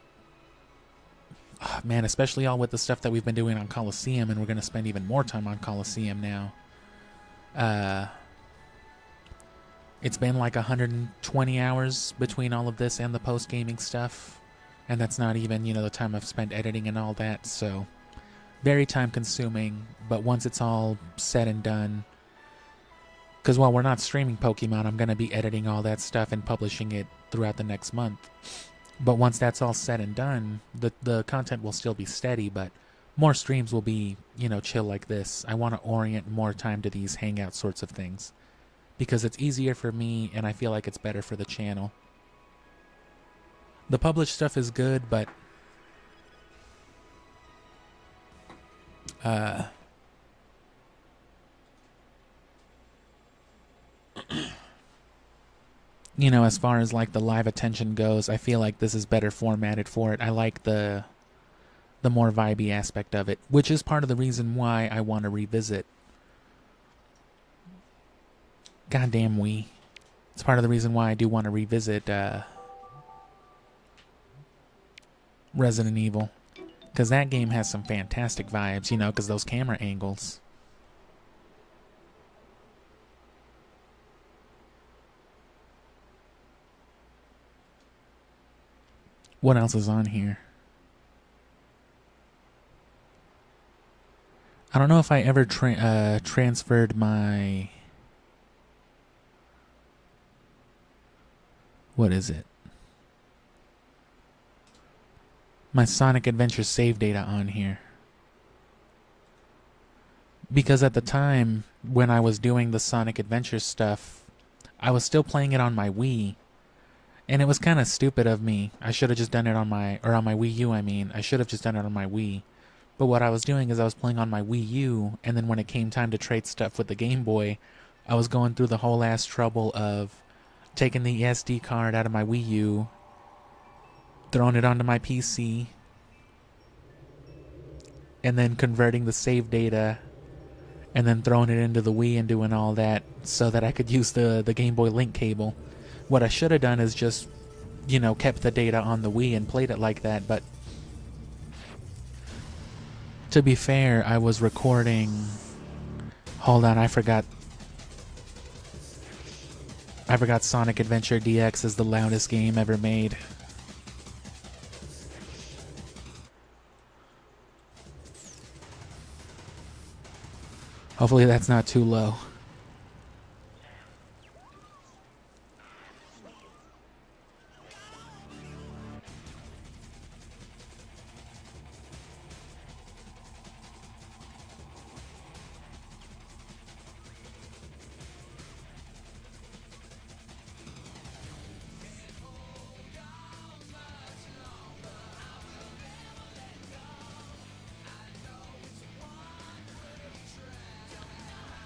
Oh, man, especially all with the stuff that we've been doing on Colosseum, and we're going to spend even more time on Colosseum now. It's been like 120 hours between all of this and the post-gaming stuff. And that's not even, you know, the time I've spent editing and all that, so... Very time-consuming, but once it's all said and done... Because while we're not streaming Pokemon, I'm going to be editing all that stuff and publishing it throughout the next month. But once that's all said and done, the content will still be steady, but more streams will be, chill like this. I want to orient more time to these hangout sorts of things because it's easier for me and I feel like it's better for the channel. The published stuff is good, but as far as like the live attention goes, I feel like this is better formatted for it. I like the more vibey aspect of it, which is part of the reason why I want to revisit. Goddamn Wii. It's part of the reason why I do want to revisit Resident Evil. Because that game has some fantastic vibes, because those camera angles. What else is on here? I don't know if I ever transferred my... What is it? My Sonic Adventure save data on here. Because at the time, when I was doing the Sonic Adventure stuff, I was still playing it on my Wii. And it was kind of stupid of me. I should have just done it on my Wii U, I mean. I should have just done it on my Wii. But what I was doing is I was playing on my Wii U, and then when it came time to trade stuff with the Game Boy, I was going through the whole ass trouble of taking the SD card out of my Wii U, throwing it onto my PC, and then converting the save data, and then throwing it into the Wii and doing all that so that I could use the Game Boy Link cable. What I should have done is just, kept the data on the Wii and played it like that, but to be fair, I was recording... Hold on, I forgot Sonic Adventure DX is the loudest game ever made. Hopefully that's not too low.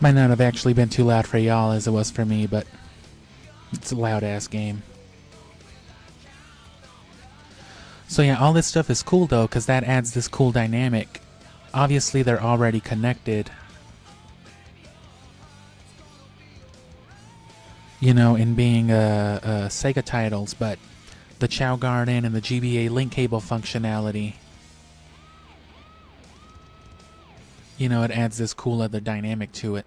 Might not have actually been too loud for y'all as it was for me, but it's a loud-ass game. So yeah, all this stuff is cool though, because that adds this cool dynamic. Obviously, they're already connected. In being Sega titles, but the Chao Garden and the GBA link cable functionality, it adds this cool other dynamic to it.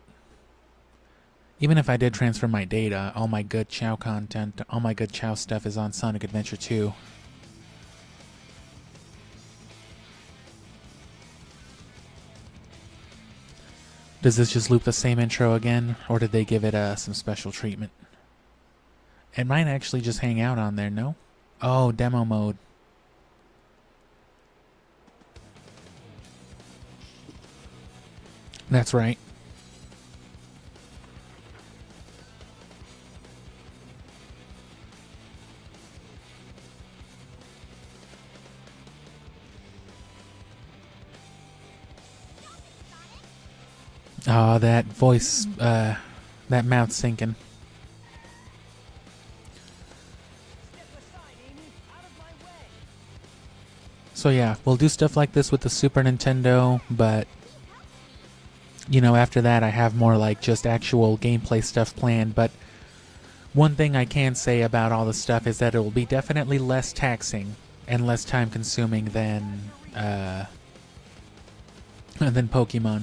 Even if I did transfer my data, all my good Chao content, all my good Chao stuff is on Sonic Adventure 2. Does this just loop the same intro again, or did they give it some special treatment? It might actually just hang out on there, no? Oh, demo mode. That's right. Oh, that voice, that mouth sinking. So yeah, we'll do stuff like this with the Super Nintendo, but after that I have more like just actual gameplay stuff planned. But one thing I can say about all the stuff is that it will be definitely less taxing and less time consuming than Pokemon.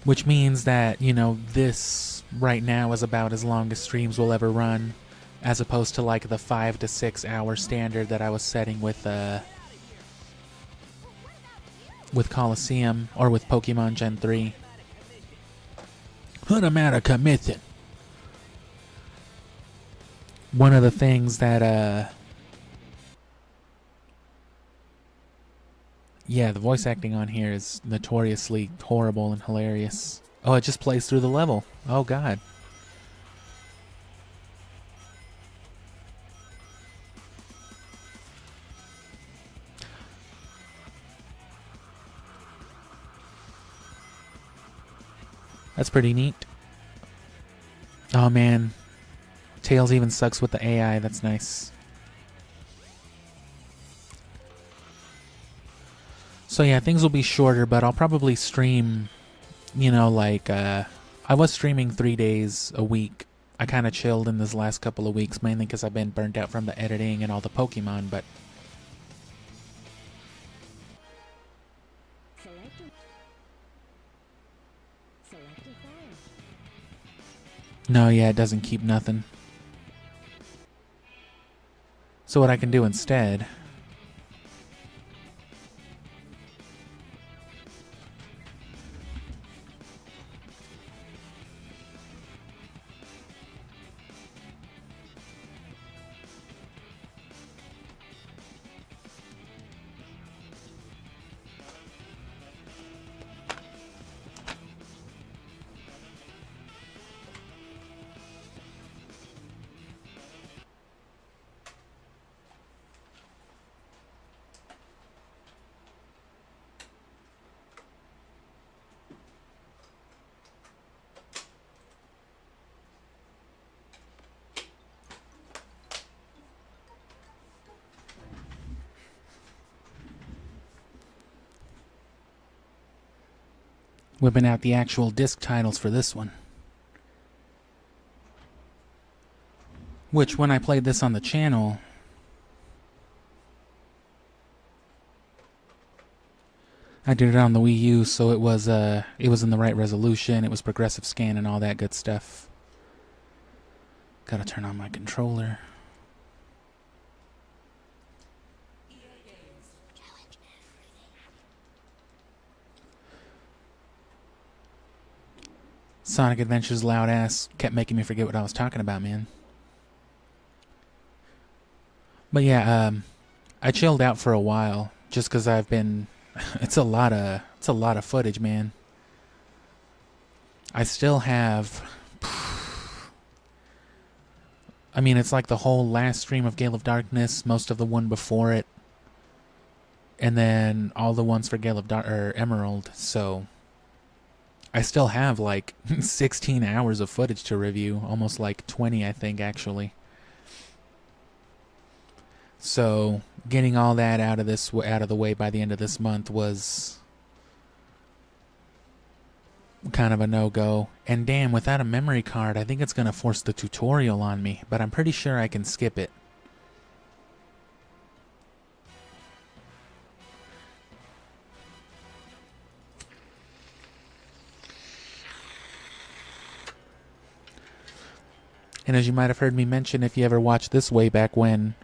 Which means that, this right now is about as long as streams will ever run, as opposed to like the 5 to 6 hour standard that I was setting with Colosseum or with Pokemon Gen 3. Automatica Mythin. One of the things that Yeah, the voice acting on here is notoriously horrible and hilarious. Oh, it just plays through the level. Oh, God. That's pretty neat. Oh, man. Tails even sucks with the AI. That's nice. So yeah, things will be shorter, but I'll probably stream, you know, like, I was streaming 3 days a week. I kind of chilled in this last couple of weeks, mainly because I've been burnt out from the editing and all the Pokemon, but... No, yeah, it doesn't keep nothing. So what I can do instead... whipping out the actual disc titles for this one. Which, when I played this on the channel, I did it on the Wii U, so it was in the right resolution, it was progressive scan and all that good stuff. Gotta turn on my controller. Sonic Adventure's loud ass kept making me forget what I was talking about, man. But yeah, I chilled out for a while just because I've been. It's a lot of footage, man. I still have. I mean, it's like the whole last stream of Gale of Darkness, most of the one before it, and then all the ones for Gale of Emerald. So I still have like 16 hours of footage to review, almost like 20, I think, actually. So getting all that out of the way by the end of this month was kind of a no-go. And damn, without a memory card, I think it's going to force the tutorial on me, but I'm pretty sure I can skip it. And as you might have heard me mention, if you ever watched this way back when,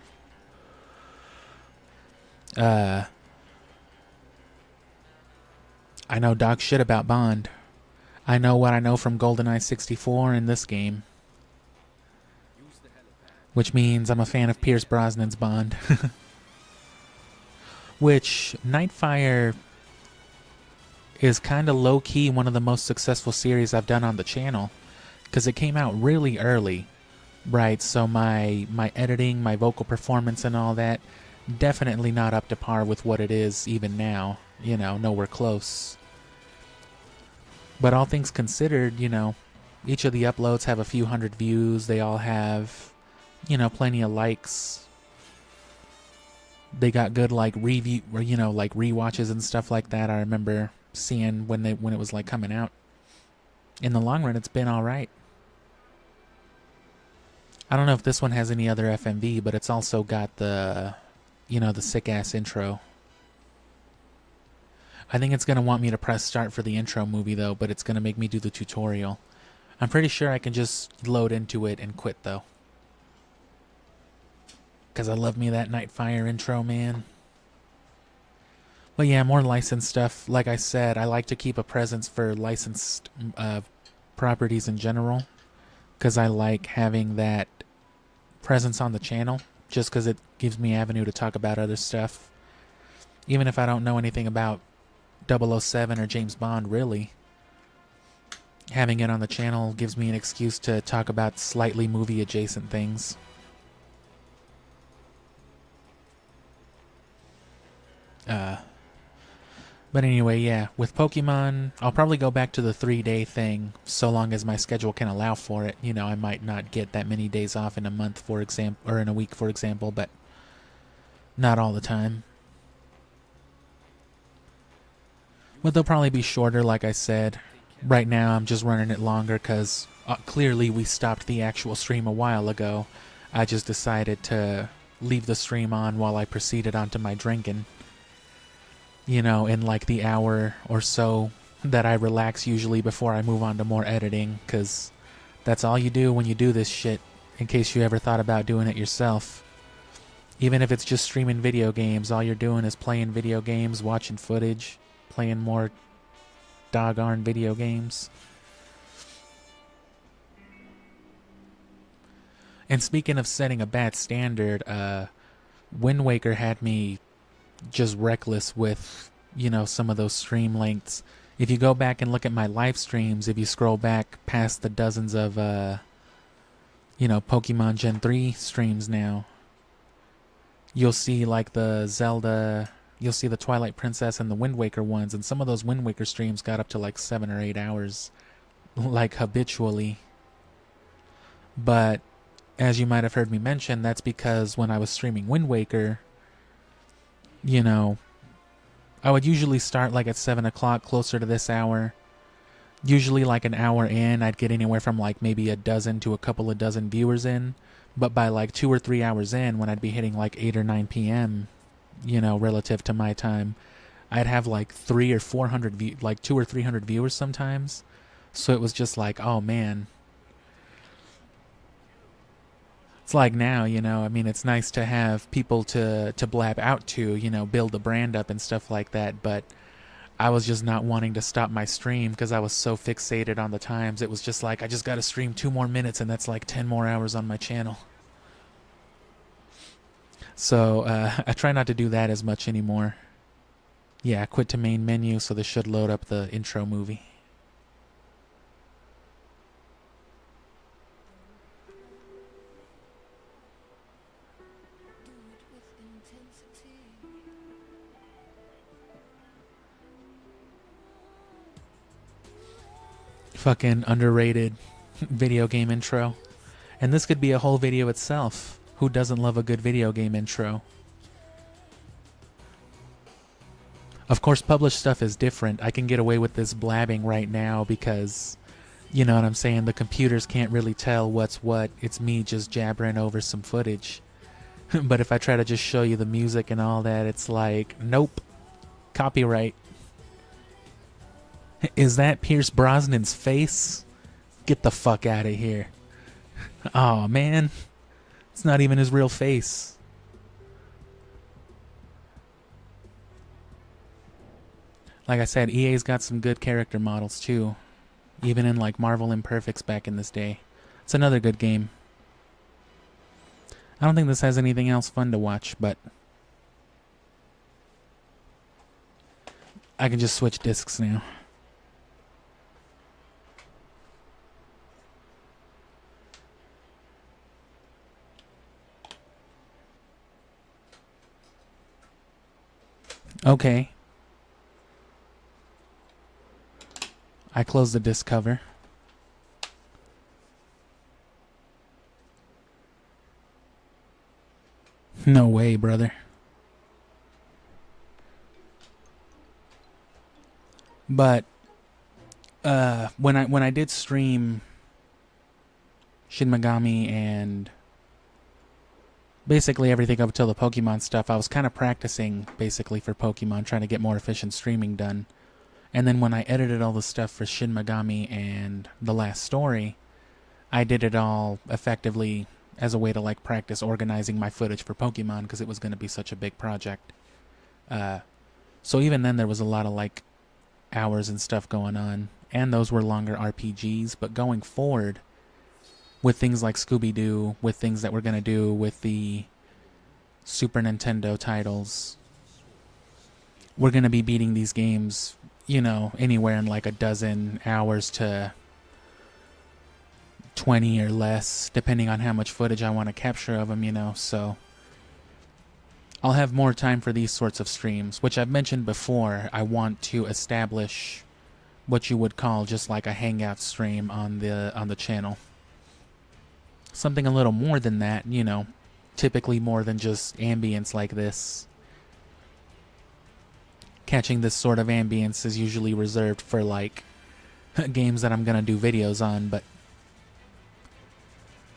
I know dog shit about Bond. I know what I know from GoldenEye 64 in this game. Which means I'm a fan of Pierce Brosnan's Bond. Which, Nightfire is kind of low-key one of the most successful series I've done on the channel. Because it came out really early. Right, so my editing, my vocal performance and all that, definitely not up to par with what it is even now. You know, nowhere close. But all things considered, you know, each of the uploads have a few hundred views. They all have, you know, plenty of likes. They got good, like, review, or, you know, like rewatches and stuff like that. I remember seeing when it was, like, coming out. In the long run, it's been alright. I don't know if this one has any other FMV, but it's also got the, you know, the sick-ass intro. I think it's going to want me to press start for the intro movie, though, but it's going to make me do the tutorial. I'm pretty sure I can just load into it and quit, though. Because I love me that Nightfire intro, man. But yeah, more licensed stuff. Like I said, I like to keep a presence for licensed properties in general. Because I like having that presence on the channel. Just because it gives me avenue to talk about other stuff. Even if I don't know anything about 007 or James Bond, really. Having it on the channel gives me an excuse to talk about slightly movie-adjacent things. But anyway, yeah, with Pokemon, I'll probably go back to the 3-day thing, so long as my schedule can allow for it. You know, I might not get that many days off in a month, for example, or in a week, for example, but not all the time. But they'll probably be shorter, like I said. Right now, I'm just running it longer because clearly we stopped the actual stream a while ago. I just decided to leave the stream on while I proceeded onto my drinking. You know, in like the hour or so that I relax usually before I move on to more editing, because that's all you do when you do this shit, in case you ever thought about doing it yourself. Even if it's just streaming video games, all you're doing is playing video games, watching footage, playing more doggone video games. And speaking of setting a bad standard, Wind Waker had me just reckless with, you know, some of those stream lengths. If you go back and look at my live streams, if you scroll back past the dozens of, you know, Pokemon Gen 3 streams now, you'll see like the Zelda, you'll see the Twilight Princess and the Wind Waker ones, and some of those Wind Waker streams got up to like 7 or 8 hours, like habitually. But as you might have heard me mention, that's because when I was streaming Wind Waker, you know, I would usually start like at 7 o'clock, closer to this hour. Usually like an hour in, I'd get anywhere from like maybe a dozen to a couple of dozen viewers in. But by like 2 or 3 hours in, when I'd be hitting like 8 or 9 p.m., you know, relative to my time, I'd have like 300 or 400, like 200 or 300 viewers sometimes. So it was just like, oh man. It's like now, you know, I mean, it's nice to have people to blab out to, you know, build the brand up and stuff like that, but I was just not wanting to stop my stream because I was so fixated on the times. It was just like, I just got to stream 2 more minutes and that's like 10 more hours on my channel. So I try not to do that as much anymore. Yeah, quit to main menu, so this should load up the intro movie. Fucking underrated video game intro. And this could be a whole video itself. Who doesn't love a good video game intro? Of course, published stuff is different. I can get away with this blabbing right now because, you know what I'm saying, the computers can't really tell what's what. It's me just jabbering over some footage. But if I try to just show you the music and all that, it's like, nope, copyright. Is that Pierce Brosnan's face? Get the fuck out of here. Oh man, it's not even his real face. Like I said, EA's got some good character models too, even in like Marvel Imperfects back in this day. It's another good game. I don't think this has anything else fun to watch, but I can just switch discs now. Okay. I close the disc cover. No way, brother. But when I did stream Shin Megami and basically everything up until the Pokemon stuff, I was kind of practicing basically for Pokemon, trying to get more efficient streaming done. And then when I edited all the stuff for Shin Megami and The Last Story, I did it all effectively as a way to like practice organizing my footage for Pokemon because it was going to be such a big project. So even then there was a lot of like hours and stuff going on, and those were longer RPGs. But going forward with things like Scooby-Doo, with things that we're going to do with the Super Nintendo titles, we're going to be beating these games, you know, anywhere in like a dozen hours to 20 or less, depending on how much footage I want to capture of them, you know. So I'll have more time for these sorts of streams, which I've mentioned before. I want to establish what you would call just like a hangout stream on the channel. Something a little more than that, you know, typically more than just ambience like this. Catching this sort of ambience is usually reserved for like games that I'm gonna do videos on, but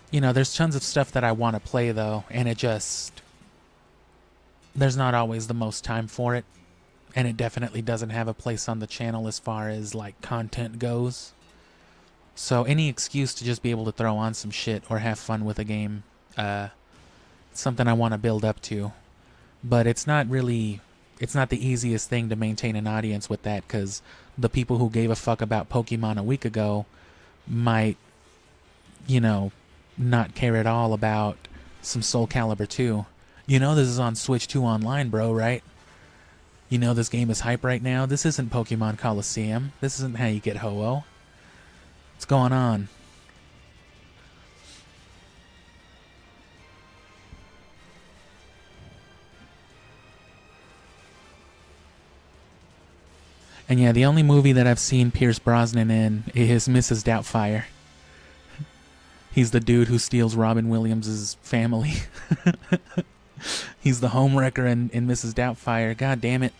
you know, there's tons of stuff that I want to play though, and there's not always the most time for it, and it definitely doesn't have a place on the channel as far as like content goes. So any excuse to just be able to throw on some shit or have fun with a game, it's something I want to build up to. But it's not the easiest thing to maintain an audience with that, because the people who gave a fuck about Pokemon a week ago might, you know, not care at all about some Soul Calibur 2. You know this is on Switch 2 online, bro, right? You know this game is hype right now? This isn't Pokemon Colosseum. This isn't how you get Ho-Oh. What's going on? And yeah, the only movie that I've seen Pierce Brosnan in is Mrs. Doubtfire. He's the dude who steals Robin Williams' family. He's the homewrecker in Mrs. Doubtfire. God damn it.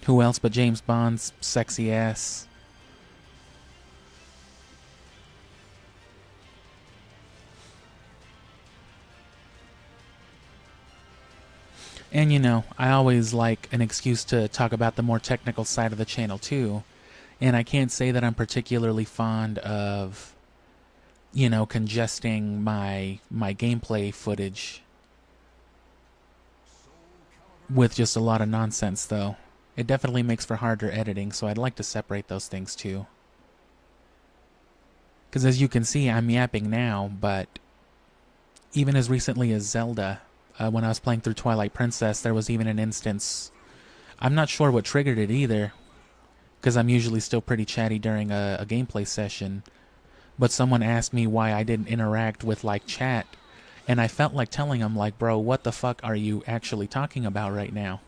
Who else but James Bond's sexy ass? And you know, I always like an excuse to talk about the more technical side of the channel too. And I can't say that I'm particularly fond of, you know, congesting my gameplay footage with just a lot of nonsense though. It definitely makes for harder editing, so I'd like to separate those things too. Because as you can see, I'm yapping now, but even as recently as Zelda, when I was playing through Twilight Princess, there was even an instance, I'm not sure what triggered it either, because I'm usually still pretty chatty during a gameplay session, but someone asked me why I didn't interact with like chat, and I felt like telling them like, bro, what the fuck are you actually talking about right now?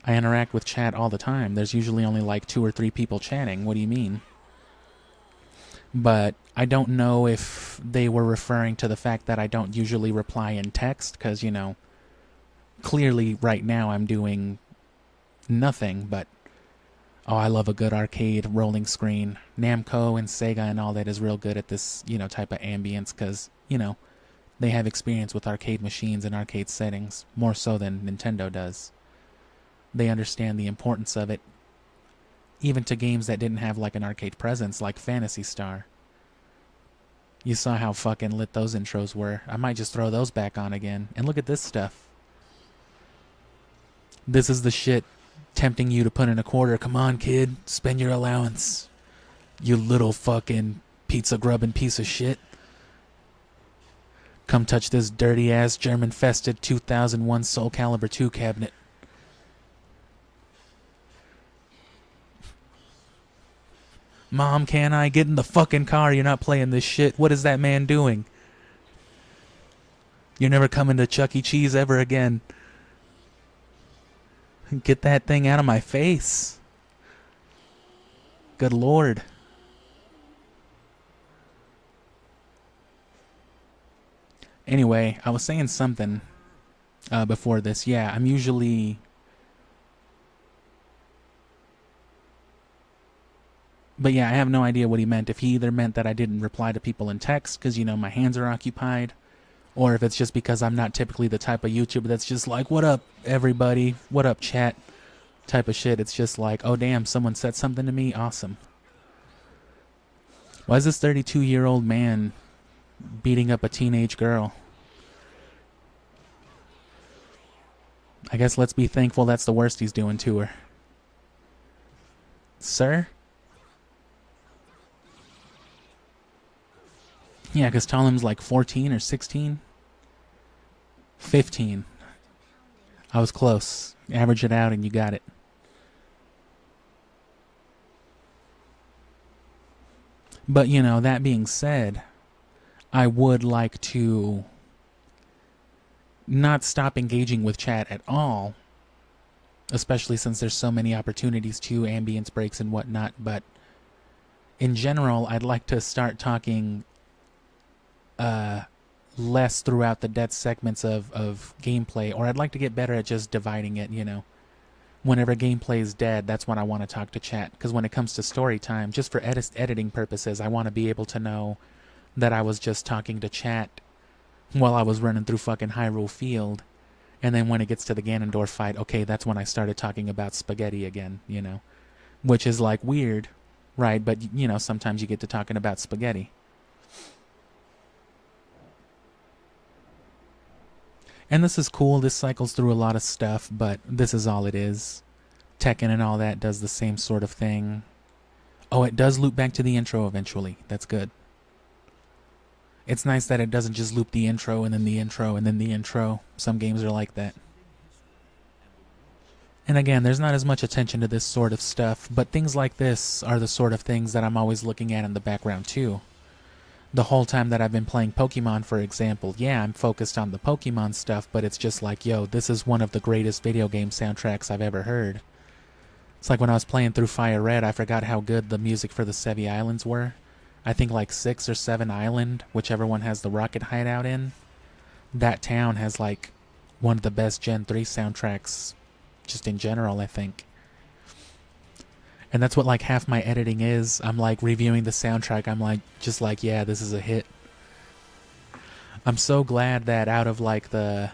I interact with chat all the time. There's usually only like 2 or 3 people chatting. What do you mean? But I don't know if they were referring to the fact that I don't usually reply in text, because, you know, clearly right now I'm doing nothing, but oh, I love a good arcade rolling screen. Namco and Sega and all that is real good at this, you know, type of ambience, because, you know, they have experience with arcade machines and arcade settings, more so than Nintendo does. They understand the importance of it, even to games that didn't have like an arcade presence, like Phantasy Star. You saw how fucking lit those intros were. I might just throw those back on again. And look at this stuff. This is the shit tempting you to put in a quarter. Come on, kid. Spend your allowance. You little fucking pizza grubbing piece of shit. Come touch this dirty ass German-fested 2001 Soul Calibur 2 cabinet. Mom, can I get in the fucking car? You're not playing this shit. What is that man doing? You're never coming to Chuck E. Cheese ever again. Get that thing out of my face. Good Lord. Anyway, I was saying something before this. Yeah, I'm usually... But yeah, I have no idea what he meant. If he either meant that I didn't reply to people in text because, you know, my hands are occupied, or if it's just because I'm not typically the type of YouTuber that's just like, what up, everybody? What up, chat? Type of shit. It's just like, oh, damn, someone said something to me? Awesome. Why is this 32-year-old man beating up a teenage girl? I guess let's be thankful that's the worst he's doing to her. Sir? Yeah, because Talim's like 14 or 16? 15. I was close. Average it out and you got it. But, you know, that being said, I would like to not stop engaging with chat at all, especially since there's so many opportunities to ambience breaks and whatnot. But in general, I'd like to start talking less throughout the dead segments of gameplay, or I'd like to get better at just dividing it, you know. Whenever gameplay is dead, that's when I want to talk to chat. Because when it comes to story time, just for editing purposes, I want to be able to know that I was just talking to chat while I was running through fucking Hyrule Field. And then when it gets to the Ganondorf fight, okay, that's when I started talking about spaghetti again, you know. Which is like weird, right? But, you know, sometimes you get to talking about spaghetti. And this is cool. This cycles through a lot of stuff, but this is all it is. Tekken and all that does the same sort of thing. Oh, it does loop back to the intro eventually. That's good. It's nice that it doesn't just loop the intro and then the intro and then the intro. Some games are like that. And again, there's not as much attention to this sort of stuff, but things like this are the sort of things that I'm always looking at in the background too. The whole time that I've been playing Pokemon, for example, yeah, I'm focused on the Pokemon stuff, but it's just like, yo, this is one of the greatest video game soundtracks I've ever heard. It's like when I was playing through Fire Red, I forgot how good the music for the Sevi Islands were. I think like 6 or 7 island, whichever one has the rocket hideout in. That town has like one of the best Gen 3 soundtracks, just in general, I think. And that's what like half my editing is. I'm like reviewing the soundtrack. I'm like, just like, yeah, this is a hit. I'm so glad that out of like there's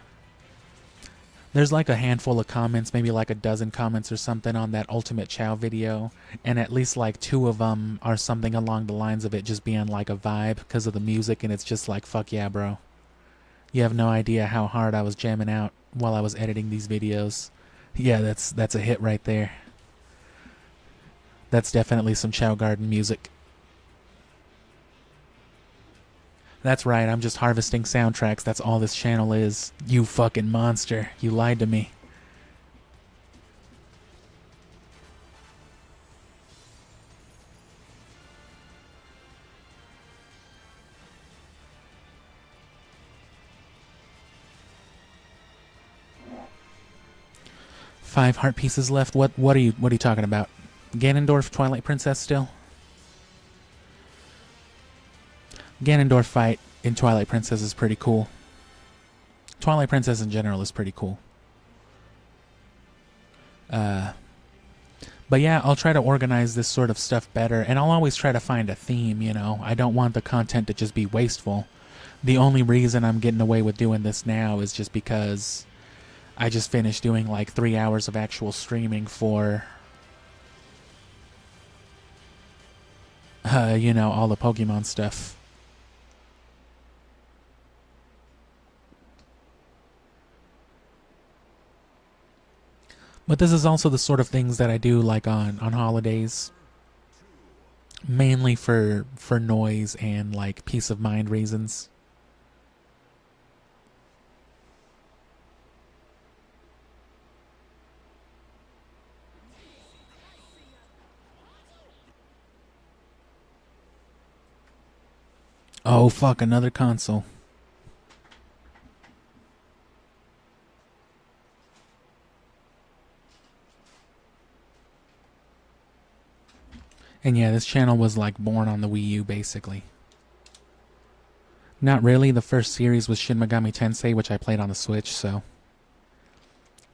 like a handful of comments, maybe like a dozen comments or something on that Ultimate Chao video. And at least like 2 of them are something along the lines of it just being like a vibe because of the music. And it's just like, fuck yeah, bro. You have no idea how hard I was jamming out while I was editing these videos. Yeah, that's a hit right there. That's definitely some Chao Garden music. That's right, I'm just harvesting soundtracks. That's all this channel is. You fucking monster. You lied to me. Five heart pieces left. What are you talking about? Ganondorf, Twilight Princess still? Ganondorf fight in Twilight Princess is pretty cool. Twilight Princess in general is pretty cool. But yeah, I'll try to organize this sort of stuff better, and I'll always try to find a theme, you know. I don't want the content to just be wasteful. The only reason I'm getting away with doing this now is just because I just finished doing like 3 hours of actual streaming for you know, all the Pokemon stuff. But this is also the sort of things that I do like on holidays. Mainly for noise and like peace of mind reasons. Oh fuck, another console. And yeah, this channel was like born on the Wii U basically. Not really, the first series was Shin Megami Tensei, which I played on the Switch, so.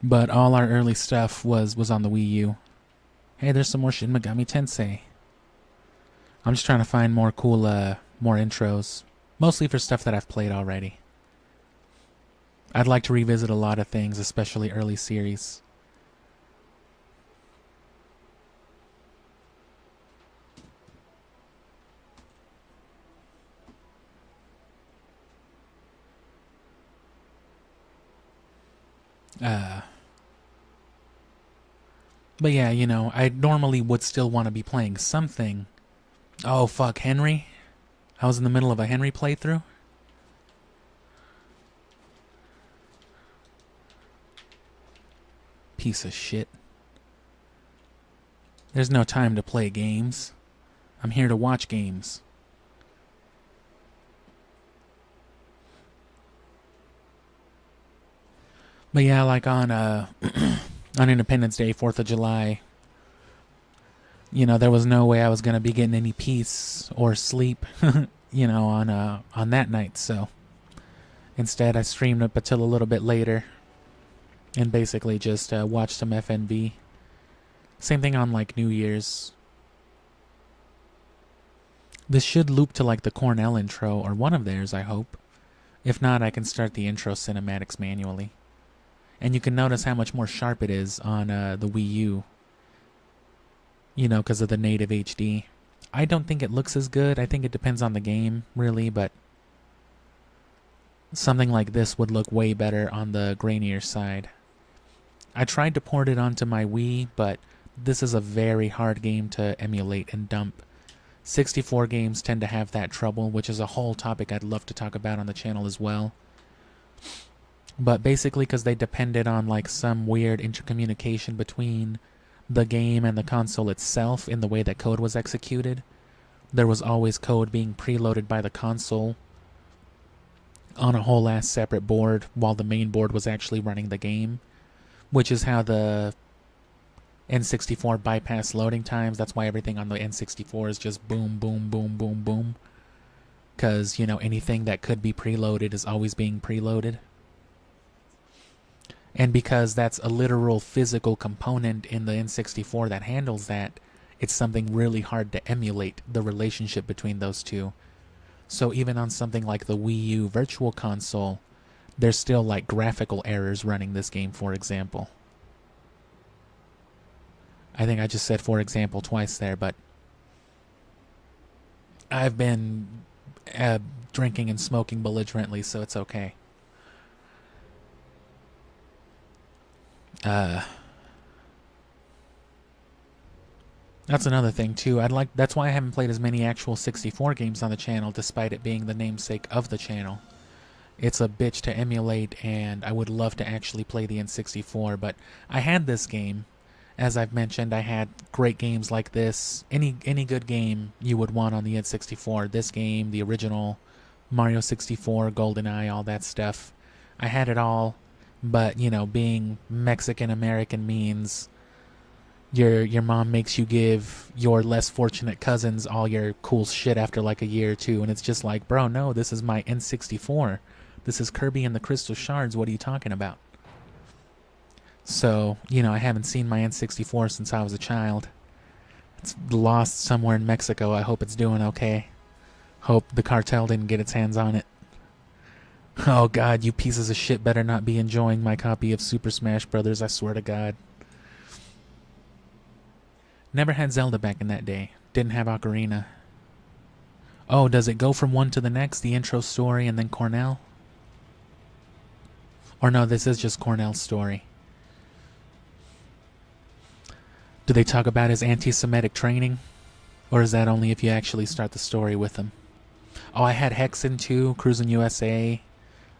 But all our early stuff was on the Wii U. Hey, there's some more Shin Megami Tensei. I'm just trying to find more cool, more intros. Mostly for stuff that I've played already. I'd like to revisit a lot of things, especially early series. But yeah, you know, I normally would still want to be playing something. Oh, fuck, Henry? I was in the middle of a Henry playthrough? Piece of shit. There's no time to play games. I'm here to watch games. But yeah, like on on Independence Day, 4th of July, you know, there was no way I was going to be getting any peace or sleep, you know, on that night. So instead, I streamed up until a little bit later and basically just watched some FNB. Same thing on like New Year's. This should loop to like the Cornell intro or one of theirs, I hope. If not, I can start the intro cinematics manually. And you can notice how much more sharp it is on the Wii U. You know, because of the native HD. I don't think it looks as good. I think it depends on the game, really, but something like this would look way better on the grainier side. I tried to port it onto my Wii, but this is a very hard game to emulate and dump. 64 games tend to have that trouble, which is a whole topic I'd love to talk about on the channel as well. But basically because they depended on like some weird intercommunication between the game and the console itself in the way that code was executed. There was always code being preloaded by the console on a whole ass separate board while the main board was actually running the game, which is how the N64 bypass loading times. That's why everything on the N64 is just boom, boom, boom, boom, boom. Because, you know, anything that could be preloaded is always being preloaded. And because that's a literal physical component in the N64 that handles that, it's something really hard to emulate, the relationship between those two. So even on something like the Wii U Virtual Console, there's still like graphical errors running this game, for example. I think I just said for example twice there, but I've been drinking and smoking belligerently, so it's okay. That's another thing too. That's why I haven't played as many actual 64 games on the channel, despite it being the namesake of the channel. It's a bitch to emulate, and I would love to actually play the N64, but I had this game. As I've mentioned, I had great games like this. Any good game you would want on the N64. This game, the original, Mario 64, GoldenEye, all that stuff. I had it all. But, you know, being Mexican-American means your mom makes you give your less fortunate cousins all your cool shit after like a year or two. And it's just like, bro, no, this is my N64. This is Kirby and the Crystal Shards. What are you talking about? So, you know, I haven't seen my N64 since I was a child. It's lost somewhere in Mexico. I hope it's doing okay. Hope the cartel didn't get its hands on it. Oh god, you pieces of shit better not be enjoying my copy of Super Smash Bros., I swear to god. Never had Zelda back in that day. Didn't have Ocarina. Oh, does it go from one to the next? The intro story and then Cornell? Or no, this is just Cornell's story. Do they talk about his anti-Semitic training? Or is that only if you actually start the story with him? Oh, I had Hexen too, Cruisin' USA,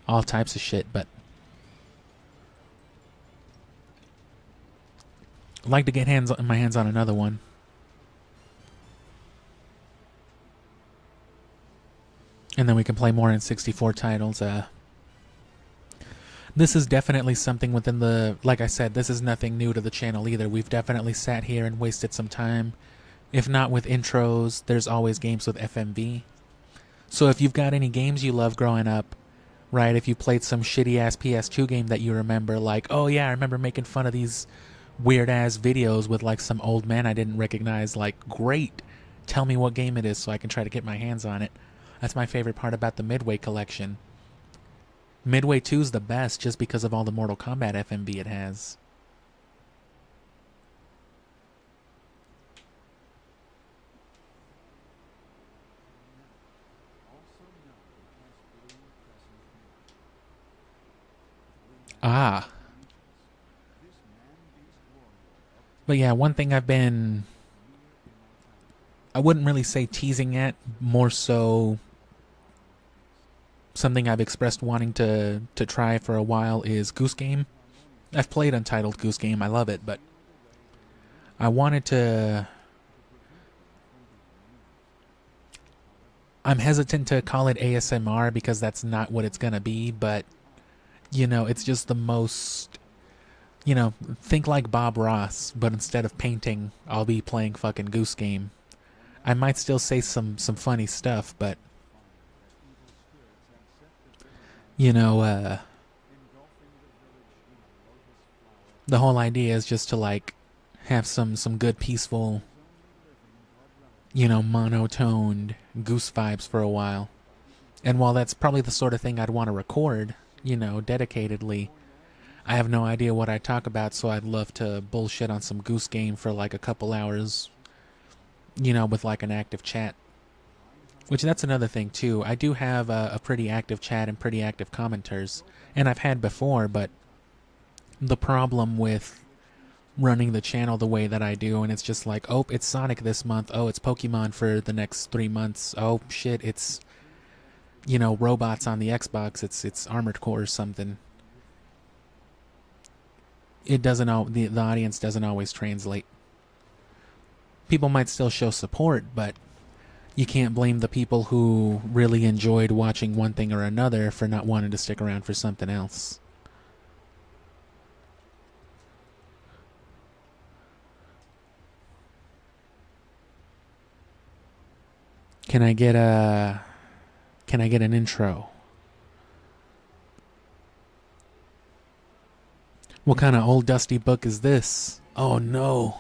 all types of shit, but I'd like to get my hands on another one. And then we can play more N64 titles. This is definitely something within the... Like I said, this is nothing new to the channel either. We've definitely sat here and wasted some time. If not with intros, there's always games with FMV. So if you've got any games you love growing up, right, if you played some shitty-ass PS2 game that you remember, like, oh yeah, I remember making fun of these weird-ass videos with like some old man I didn't recognize, like, great, tell me what game it is so I can try to get my hands on it. That's my favorite part about the Midway collection. Midway 2 is the best just because of all the Mortal Kombat FMV it has. Ah. But yeah, one thing I wouldn't really say teasing at, more so something I've expressed wanting to try for a while is Goose Game. I've played Untitled Goose Game. I love it, but I wanted to... I'm hesitant to call it ASMR because that's not what it's gonna be, but, you know, it's just the most... You know, think like Bob Ross, but instead of painting, I'll be playing fucking Goose Game. I might still say some funny stuff, but... You know, the whole idea is just to, like, have some good peaceful, you know, monotoned Goose vibes for a while. And while that's probably the sort of thing I'd want to record, you know, dedicatedly, I have no idea what I talk about, so I'd love to bullshit on some Goose Game for like a couple hours, you know, with like an active chat. Which that's another thing too. I do have a pretty active chat and pretty active commenters, and I've had before, but the problem with running the channel the way that I do, and it's just like, oh, it's Sonic this month, oh, it's Pokemon for the next 3 months, oh shit, it's, you know, robots on the Xbox, it's Armored Core or something. It doesn't all, the audience doesn't always translate. People might still show support, but you can't blame the people who really enjoyed watching one thing or another for not wanting to stick around for something else. Can I get an intro? What kind of old dusty book is this? Oh no.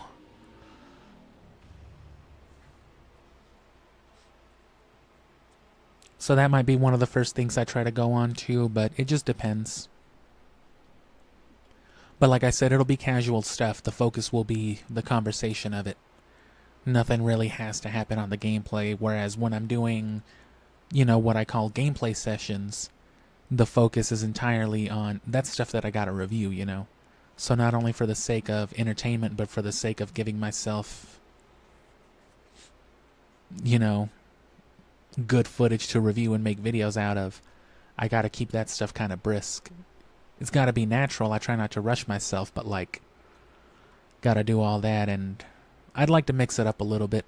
So that might be one of the first things I try to go on to, but it just depends. But like I said, it'll be casual stuff. The focus will be the conversation of it. Nothing really has to happen on the gameplay, whereas when I'm doing, you know, what I call gameplay sessions, the focus is entirely on that stuff that I gotta review, you know. So not only for the sake of entertainment, but for the sake of giving myself, you know, good footage to review and make videos out of, I gotta keep that stuff kind of brisk. It's gotta be natural. I try not to rush myself, but like, gotta do all that, and I'd like to mix it up a little bit.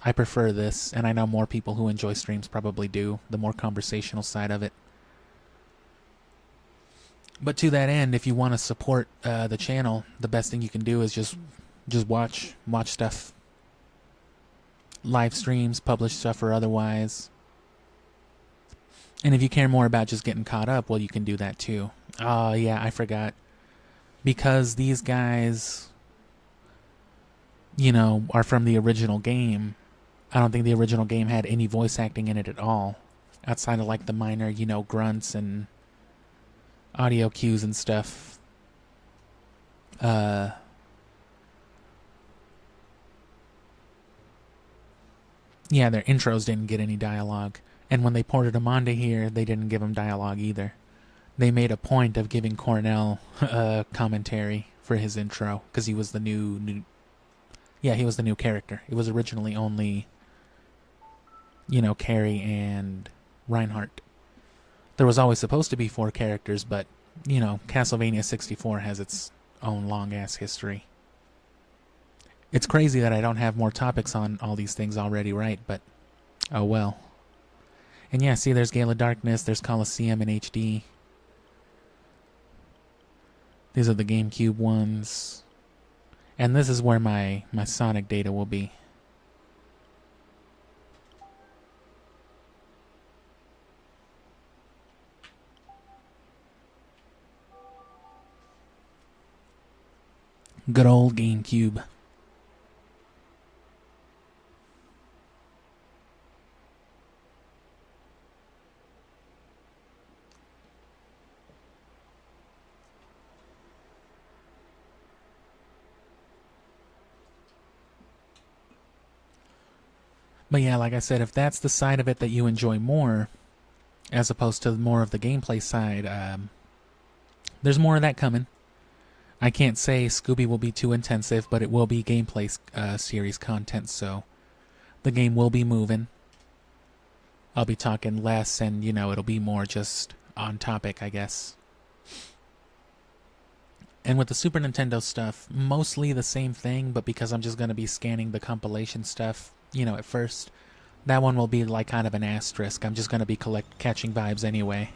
I prefer this, and I know more people who enjoy streams probably do, the more conversational side of it. But to that end, if you want to support the channel, the best thing you can do is just watch stuff. Live streams, publish stuff or otherwise. And if you care more about just getting caught up, well, you can do that too. Oh, yeah, I forgot. Because these guys, you know, are from the original game, I don't think the original game had any voice acting in it at all. Outside of like the minor, you know, grunts and audio cues and stuff. Yeah, their intros didn't get any dialogue. And when they ported them onto here, they didn't give them dialogue either. They made a point of giving Cornell commentary for his intro, because he was the new... Yeah, he was the new character. It was originally only, you know, Carrie and Reinhardt. There was always supposed to be 4 characters, but, you know, Castlevania 64 has its own long-ass history. It's crazy that I don't have more topics on all these things already, right? But, oh well. And yeah, see, there's Gale of Darkness, there's Colosseum in HD. These are the GameCube ones. And this is where my Sonic data will be. Good old GameCube. But yeah, like I said, if that's the side of it that you enjoy more, as opposed to more of the gameplay side, there's more of that coming. I can't say Scooby will be too intensive, but it will be gameplay series content, so the game will be moving. I'll be talking less, and, you know, it'll be more just on topic, I guess. And with the Super Nintendo stuff, mostly the same thing, but because I'm just going to be scanning the compilation stuff, you know, at first, that one will be like kind of an asterisk. I'm just going to be catching vibes anyway.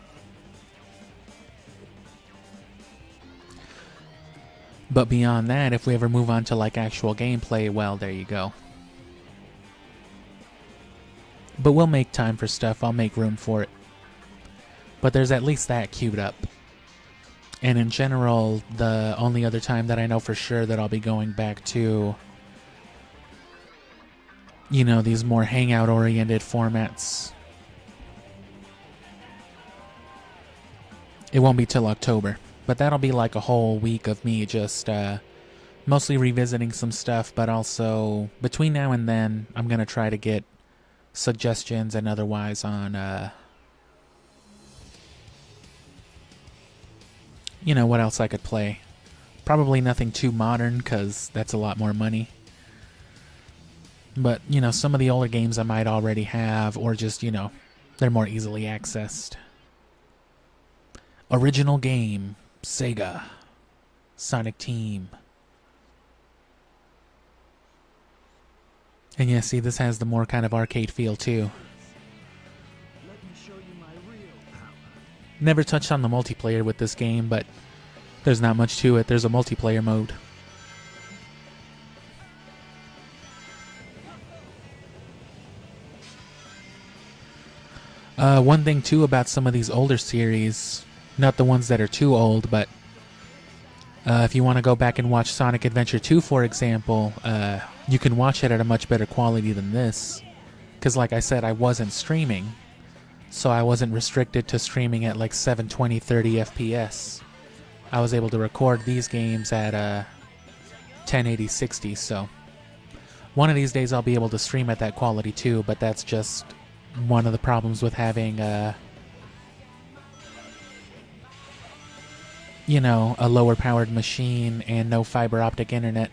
But beyond that, if we ever move on to like actual gameplay, well, there you go. But we'll make time for stuff. I'll make room for it. But there's at least that queued up. And in general, the only other time that I know for sure that I'll be going back to, you know, these more hangout-oriented formats, it won't be till October. But that'll be like a whole week of me just mostly revisiting some stuff, but also between now and then, I'm going to try to get suggestions and otherwise on, you know, what else I could play. Probably nothing too modern, because that's a lot more money. But, you know, some of the older games I might already have, or just, you know, they're more easily accessed. Original game, Sega, Sonic Team. And yeah, see, this has the more kind of arcade feel, too. Let me show you my real power. Never touched on the multiplayer with this game, but there's not much to it. There's a multiplayer mode. One thing, too, about some of these older series, not the ones that are too old, but if you want to go back and watch Sonic Adventure 2, for example, you can watch it at a much better quality than this. Because, like I said, I wasn't streaming, so I wasn't restricted to streaming at like 720, 30 FPS. I was able to record these games at 1080, 60, so one of these days I'll be able to stream at that quality too, but that's just one of the problems with having you know, a lower powered machine and no fiber optic internet.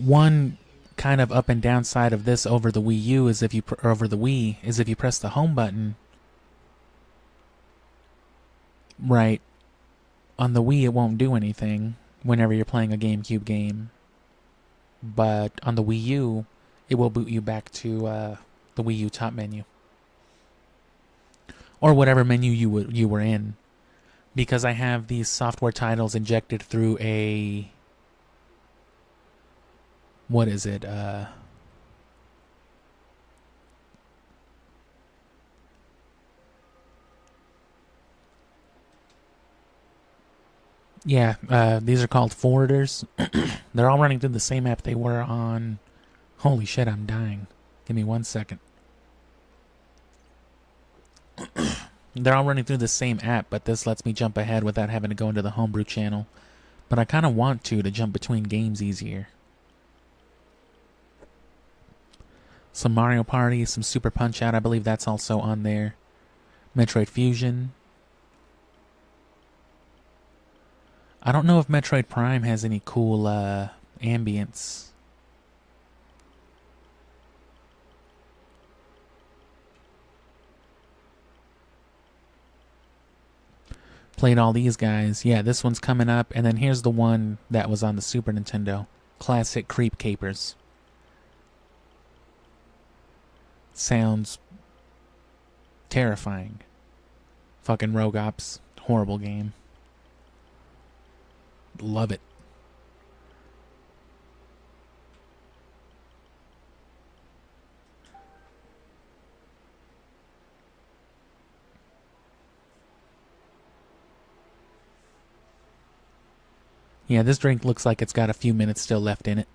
One kind of up and down side of this over the Wii U is if you over the Wii is if you press the home button. Right. On the Wii, it won't do anything whenever you're playing a GameCube game. But on the Wii U, it will boot you back to the Wii U top menu. Or whatever menu you were in. Because I have these software titles injected through a... What is it? Yeah, these are called forwarders. They're all running through the same app they were on... Holy shit, I'm dying. Give me 1 second. They're all running through the same app, but this lets me jump ahead without having to go into the homebrew channel. But I kind of want to jump between games easier. Some Mario Party, some Super Punch-Out, I believe that's also on there. Metroid Fusion. I don't know if Metroid Prime has any cool ambience. Played all these guys. Yeah, this one's coming up. And then here's the one that was on the Super Nintendo. Classic Creep Capers. Sounds terrifying. Fucking Rogue Ops. Horrible game. Love it. Yeah, this drink looks like it's got a few minutes still left in it.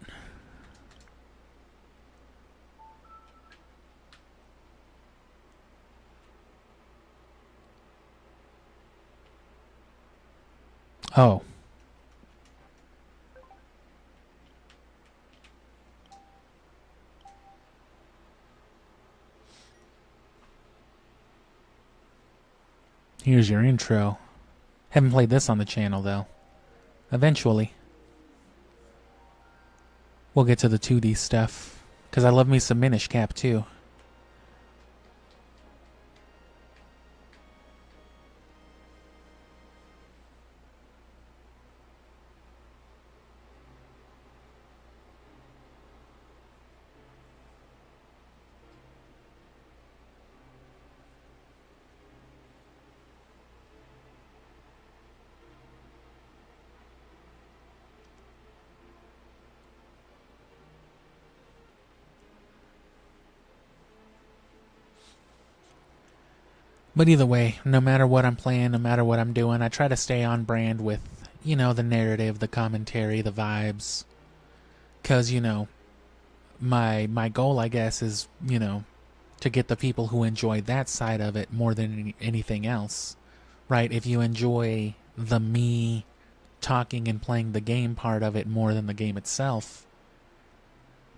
Oh. Here's your intro. Haven't played this on the channel, though. Eventually. We'll get to the 2D stuff. Because I love me some Minish Cap, too. But either way, no matter what I'm playing, no matter what I'm doing, I try to stay on brand with, you know, the narrative, the commentary, the vibes. Because, you know, my goal, I guess, is, you know, to get the people who enjoy that side of it more than anything else. Right? If you enjoy the me talking and playing the game part of it more than the game itself,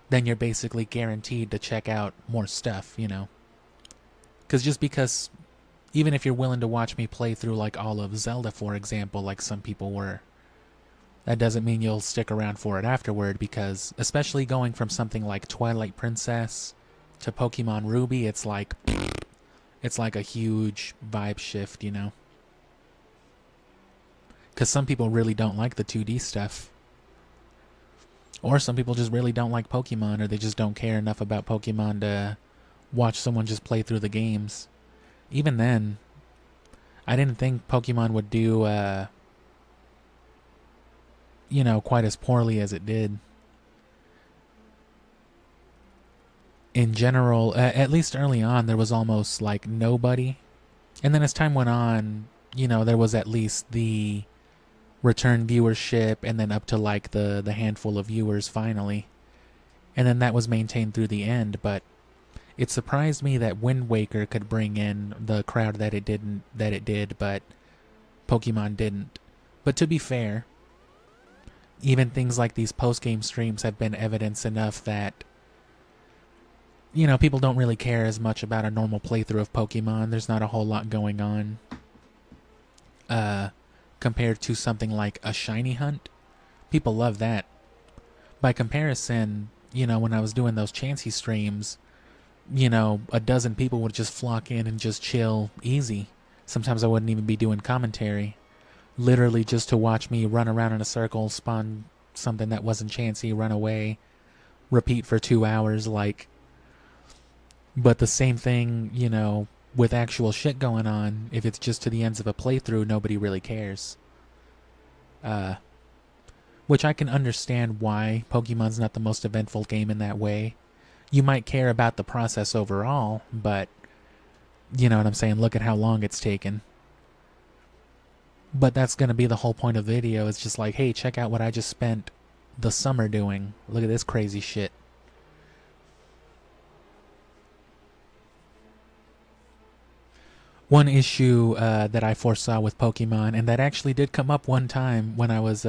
then you're basically guaranteed to check out more stuff, you know. Because even if you're willing to watch me play through like all of Zelda, for example, like some people were, that doesn't mean you'll stick around for it afterward, because especially going from something like Twilight Princess to Pokemon Ruby, it's like a huge vibe shift, you know. Because some people really don't like the 2D stuff. Or some people just really don't like Pokemon, or they just don't care enough about Pokemon to watch someone just play through the games. Even then, I didn't think Pokemon would do, you know, quite as poorly as it did. In general, at least early on, there was almost like nobody. And then as time went on, you know, there was at least the return viewership, and then up to like the handful of viewers finally. And then that was maintained through the end, but it surprised me that Wind Waker could bring in the crowd that it did, but Pokemon didn't. But to be fair, even things like these post-game streams have been evidence enough that, you know, people don't really care as much about a normal playthrough of Pokemon. There's not a whole lot going on. Compared to something like a shiny hunt. People love that. By comparison, you know, when I was doing those Chansey streams, you know, a dozen people would just flock in and just chill easy. Sometimes I wouldn't even be doing commentary. Literally just to watch me run around in a circle, spawn something that wasn't Chansey, run away, repeat for 2 hours, like. But the same thing, you know, with actual shit going on, if it's just to the ends of a playthrough, nobody really cares. Which I can understand why Pokemon's not the most eventful game in that way. You might care about the process overall, but you know what I'm saying? Look at how long it's taken. But that's going to be the whole point of the video. It's just like, hey, check out what I just spent the summer doing. Look at this crazy shit. One issue that I foresaw with Pokemon, and that actually did come up one time when I was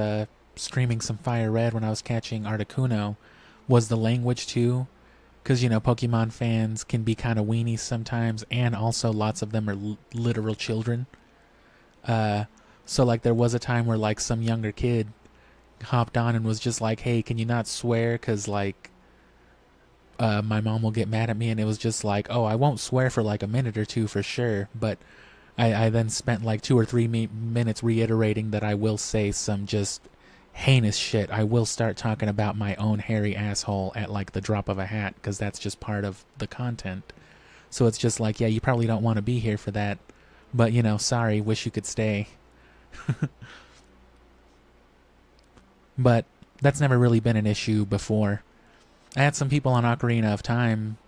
streaming some Fire Red when I was catching Articuno, was the language too. Because, you know, Pokemon fans can be kind of weenies sometimes, and also lots of them are literal children. So, like, there was a time where, like, some younger kid hopped on and was just like, hey, can you not swear? Because, like, my mom will get mad at me. And it was just like, oh, I won't swear for, like, a minute or two for sure. But I then spent, like, 2 or 3 minutes reiterating that I will say some just heinous shit. I will start talking about my own hairy asshole at like the drop of a hat, because that's just part of the content. So it's just like, yeah, you probably don't want to be here for that, but you know, sorry, wish you could stay. But that's never really been an issue before. I had some people on Ocarina of Time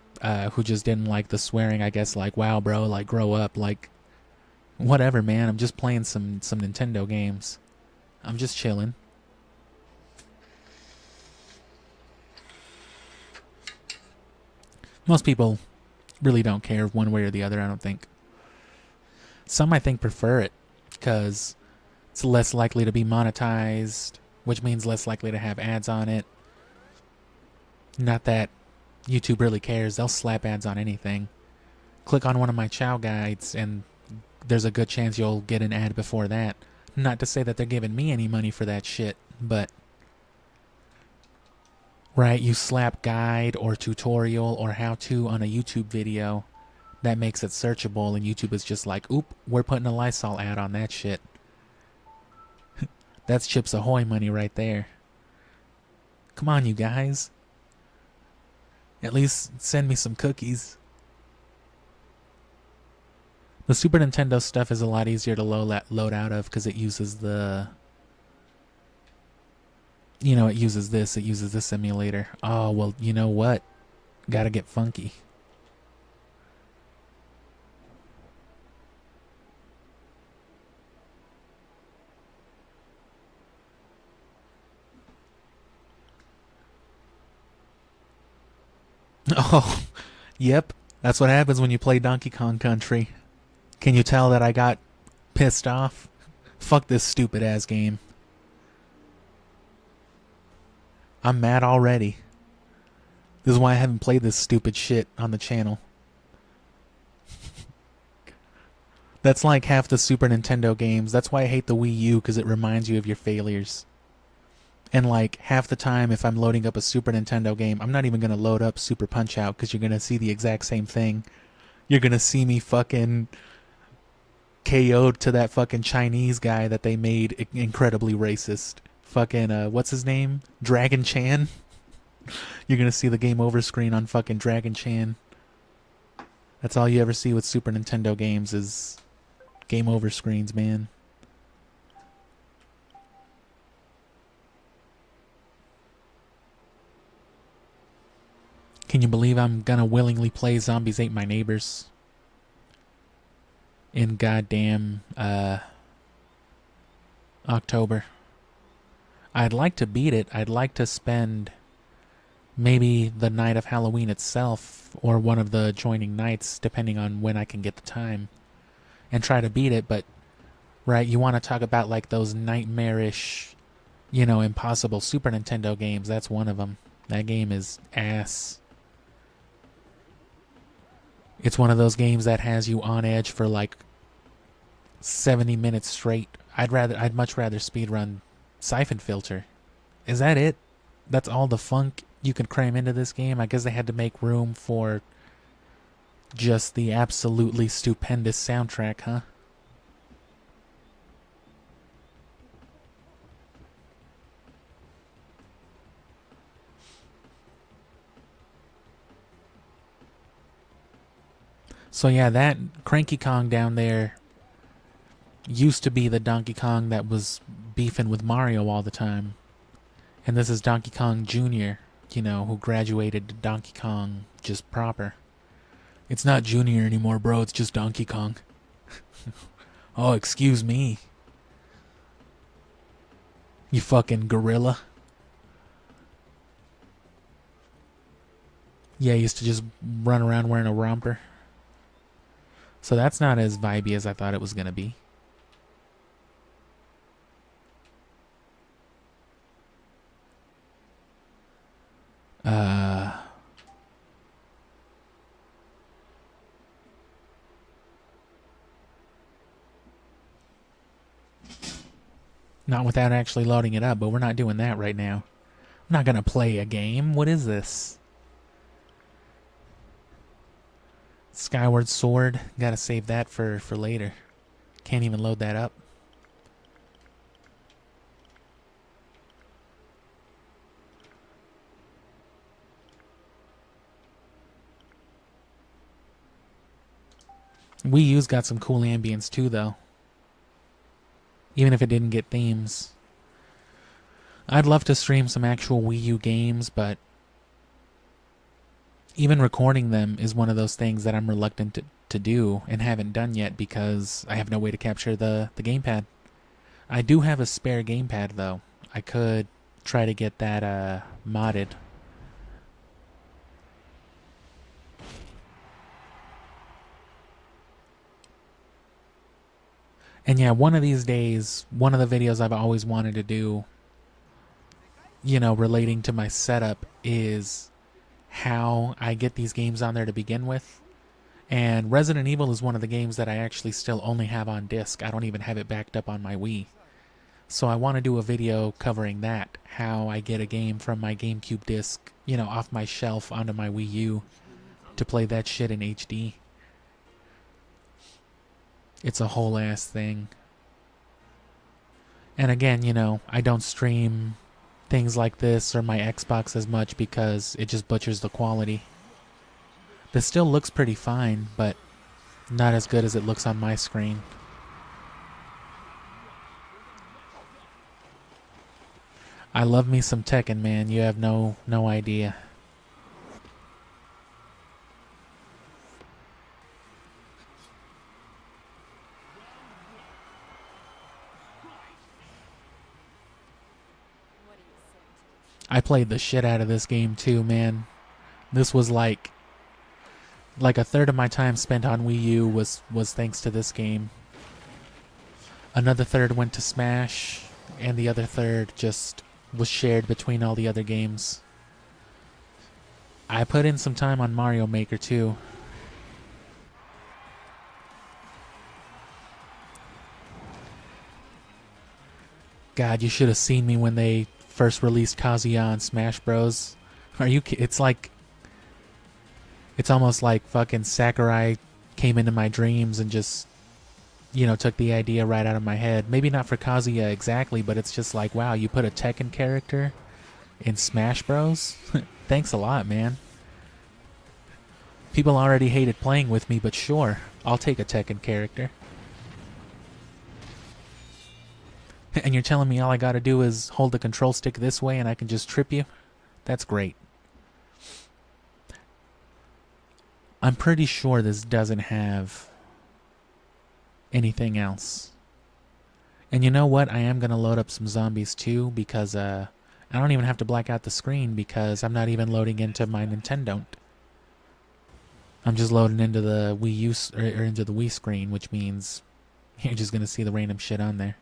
who just didn't like the swearing. I guess like, wow, bro, like grow up, like whatever, man. I'm just playing some Nintendo games. I'm just chilling. Most people really don't care one way or the other, I don't think. Some, I think, prefer it because it's less likely to be monetized, which means less likely to have ads on it. Not that YouTube really cares. They'll slap ads on anything. Click on one of my Chao guides and there's a good chance you'll get an ad before that. Not to say that they're giving me any money for that shit, but right, you slap guide or tutorial or how to on a YouTube video, that makes it searchable, and YouTube is just like, oop, we're putting a Lysol ad on that shit. That's Chips Ahoy money right there. Come on, you guys. At least send me some cookies. The Super Nintendo stuff is a lot easier to load out of because it uses the... You know, it uses this emulator. Oh, well, you know what? Gotta get funky. Oh, yep. That's what happens when you play Donkey Kong Country. Can you tell that I got pissed off? Fuck this stupid ass game. I'm mad already. This is why I haven't played this stupid shit on the channel. That's like half the Super Nintendo games. That's why I hate the Wii U, because it reminds you of your failures. And like half the time if I'm loading up a Super Nintendo game, I'm not even going to load up Super Punch-Out because you're going to see the exact same thing. You're going to see me fucking KO'd to that fucking Chinese guy that they made incredibly racist. Fucking, what's his name? Dragon Chan? You're going to see the game over screen on fucking Dragon Chan. That's all you ever see with Super Nintendo games is game over screens, man. Can you believe I'm gonna willingly play Zombies Ate My Neighbors in goddamn October? I'd like to beat it. I'd like to spend maybe the night of Halloween itself or one of the joining nights, depending on when I can get the time, and try to beat it. But right, you want to talk about like those nightmarish, you know, impossible Super Nintendo games. That's one of them. That game is ass. It's one of those games that has you on edge for like 70 minutes straight. I'd much rather speedrun Siphon Filter. Is that it? That's all the funk you can cram into this game? I guess they had to make room for just the absolutely stupendous soundtrack, huh? So yeah, that Cranky Kong down there used to be the Donkey Kong that was beefing with Mario all the time. And this is Donkey Kong Jr., you know, who graduated to Donkey Kong just proper. It's not Junior anymore, bro. It's just Donkey Kong. Oh, excuse me. You fucking gorilla. Yeah, I used to just run around wearing a romper. So that's not as vibey as I thought it was going to be. Not without actually loading it up, but we're not doing that right now. I'm not going to play a game. What is this? Skyward Sword. Gotta save that for later. Can't even load that up. Wii U's got some cool ambience too, though. Even if it didn't get themes. I'd love to stream some actual Wii U games, but even recording them is one of those things that I'm reluctant to do and haven't done yet because I have no way to capture the gamepad. I do have a spare gamepad, though. I could try to get that modded. And yeah, one of these days, one of the videos I've always wanted to do, you know, relating to my setup is how I get these games on there to begin with, And Resident Evil is one of the games that I actually still only have on disc. I don't even have it backed up on my Wii. So I want to do a video covering that, how I get a game from my GameCube disc, you know, off my shelf onto my Wii U to play that shit in HD. It's a whole ass thing. And again, you know, I don't stream things like this or my Xbox as much because it just butchers the quality. This still looks pretty fine, but not as good as it looks on my screen. I love me some Tekken, man. You have no idea. I played the shit out of this game too, man. This was like a third of my time spent on Wii U was thanks to this game. Another third went to Smash, and the other third just was shared between all the other games. I put in some time on Mario Maker too. God, you should have seen me when they first released Kazuya on Smash Bros. It's like, it's almost like fucking Sakurai came into my dreams and just, you know, took the idea right out of my head. Maybe not for Kazuya exactly, but it's just like, wow, you put a Tekken character in Smash Bros? Thanks a lot, man. People already hated playing with me, but sure, I'll take a Tekken character. And you're telling me all I gotta do is hold the control stick this way and I can just trip you? That's great. I'm pretty sure this doesn't have anything else. And you know what? I am gonna load up some zombies too because I don't even have to black out the screen because I'm not even loading into my Nintendo. I'm just loading into the Wii U or into the Wii screen, which means you're just gonna see the random shit on there.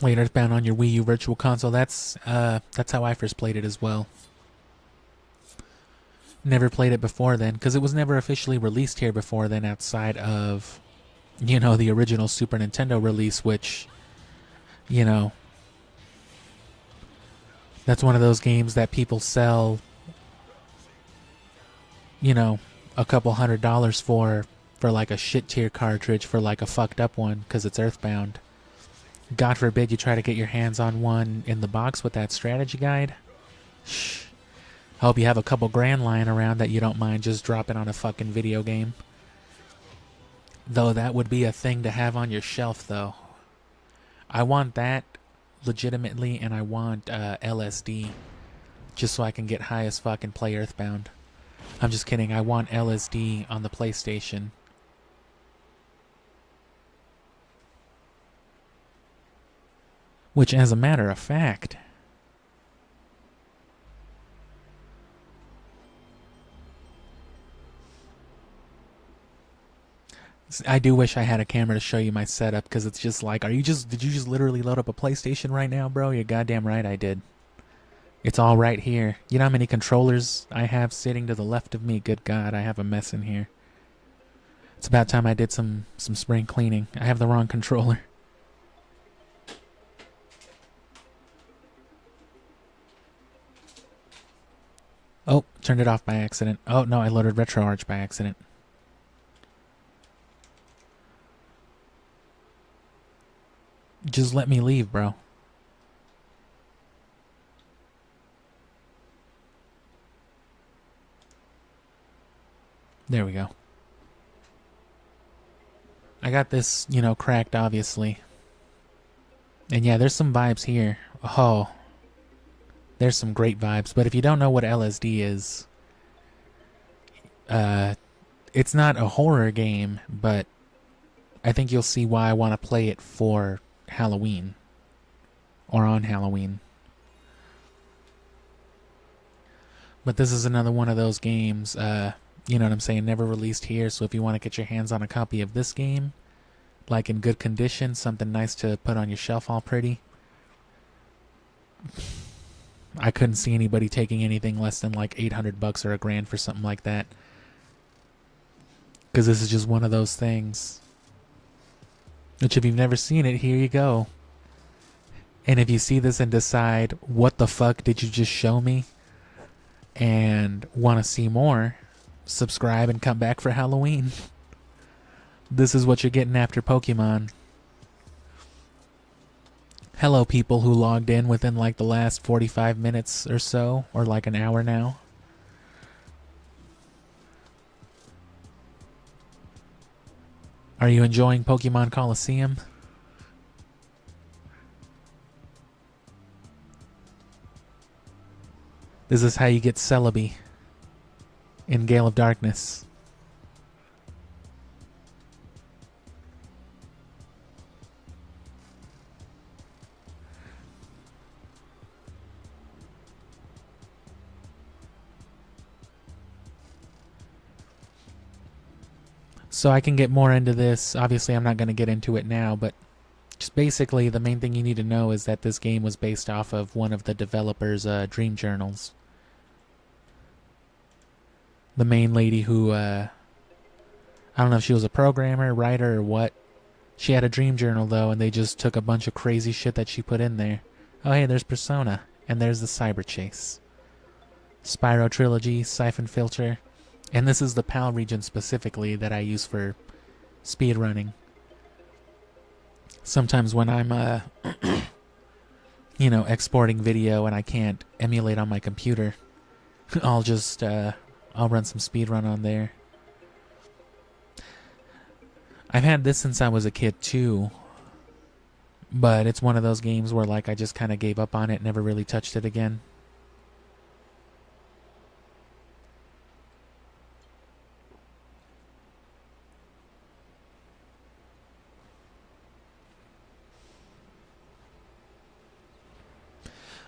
Wait, Earthbound on your Wii U Virtual Console. That's how I first played it as well. Never played it before then, because it was never officially released here before then outside of, you know, the original Super Nintendo release, which, you know, that's one of those games that people sell, you know, a couple $100 for like a shit tier cartridge for like a fucked up one, because it's Earthbound. God forbid you try to get your hands on one in the box with that strategy guide. Shh. I hope you have a couple grand lying around that you don't mind just dropping on a fucking video game. Though that would be a thing to have on your shelf, though. I want that legitimately, and I want LSD just so I can get high as fuck and play Earthbound. I'm just kidding. I want LSD on the PlayStation. Which, as a matter of fact, I do wish I had a camera to show you my setup, because it's just like, did you just literally load up a PlayStation right now, bro? You're goddamn right I did. It's all right here. You know how many controllers I have sitting to the left of me? Good God, I have a mess in here. It's about time I did some spring cleaning. I have the wrong controller. Oh, turned it off by accident. Oh, no, I loaded RetroArch by accident. Just let me leave, bro. There we go. I got this, you know, cracked, obviously. And yeah, there's some vibes here. Oh. There's some great vibes, but if you don't know what LSD is, it's not a horror game, but I think you'll see why I want to play it for Halloween, or on Halloween. But this is another one of those games, you know what I'm saying, never released here, so if you want to get your hands on a copy of this game, like in good condition, something nice to put on your shelf all pretty. I couldn't see anybody taking anything less than like $800 or a grand for something like that. Because this is just one of those things. Which if you've never seen it, here you go. And if you see this and decide, what the fuck did you just show me? And want to see more, subscribe and come back for Halloween. This is what you're getting after Pokemon. Hello, people who logged in within like the last 45 minutes or so, or like an hour now. Are you enjoying Pokemon Colosseum? This is how you get Celebi in Gale of Darkness. So I can get more into this. Obviously, I'm not going to get into it now, but just basically the main thing you need to know is that this game was based off of one of the developers' dream journals. The main lady who, I don't know if she was a programmer, writer, or what. She had a dream journal, though, and they just took a bunch of crazy shit that she put in there. Oh, hey, there's Persona, and there's the Cyber Chase. Spyro Trilogy, Siphon Filter. And this is the PAL region specifically that I use for speedrunning. Sometimes when I'm, you know, exporting video and I can't emulate on my computer, I'll just, I'll run some speedrun on there. I've had this since I was a kid too, but it's one of those games where like I just kind of gave up on it, never really touched it again.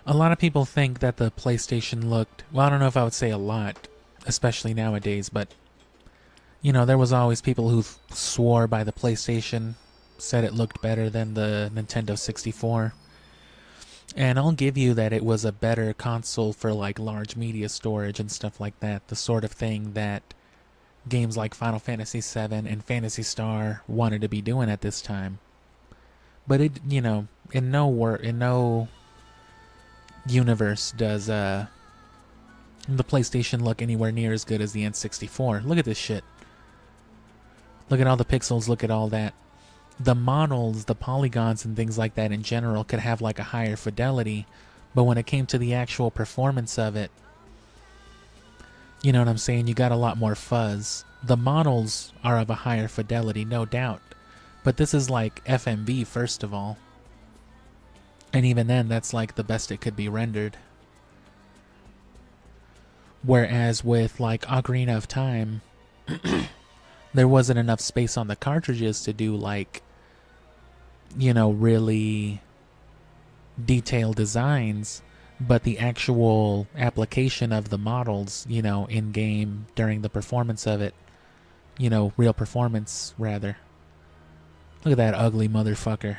A lot of people think that the PlayStation looked, well, I don't know if I would say a lot, especially nowadays, but, you know, there was always people who swore by the PlayStation, said it looked better than the Nintendo 64. And I'll give you that it was a better console for, like, large media storage and stuff like that, the sort of thing that games like Final Fantasy VII and Phantasy Star wanted to be doing at this time. But it, you know, in no universe does the PlayStation look anywhere near as good as the N64. Look at this shit. Look at all the pixels, look at all that. The models, the polygons and things like that in general could have like a higher fidelity, but when it came to the actual performance of it, you know what I'm saying, you got a lot more fuzz. The models are of a higher fidelity, no doubt, but this is like FMV first of all. And even then, that's like the best it could be rendered. Whereas with like Ocarina of Time, there wasn't enough space on the cartridges to do like, you know, really detailed designs, but the actual application of the models, you know, in game during the performance of it, you know, real performance rather. Look at that ugly motherfucker.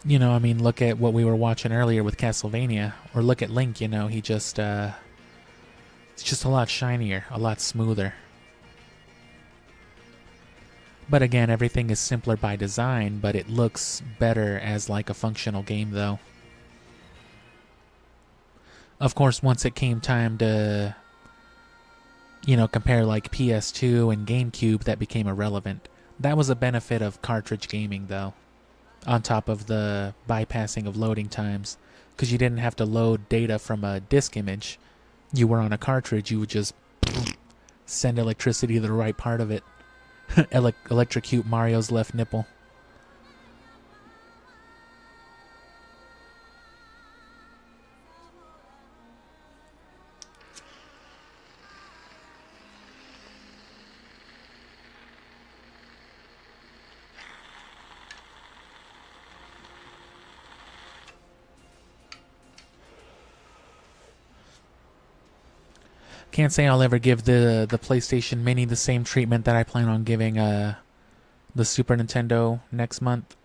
You know, I mean, look at what we were watching earlier with Castlevania, or look at Link, you know, he just, it's just a lot shinier, a lot smoother. But again, everything is simpler by design, but it looks better as like a functional game, though. Of course, once it came time to, you know, compare like PS2 and GameCube, that became irrelevant. That was a benefit of cartridge gaming, though. On top of the bypassing of loading times, because you didn't have to load data from a disk image. You were on a cartridge, you would just send electricity to the right part of it. Electrocute Mario's left nipple. Can't say I'll ever give the PlayStation Mini the same treatment that I plan on giving the Super Nintendo next month.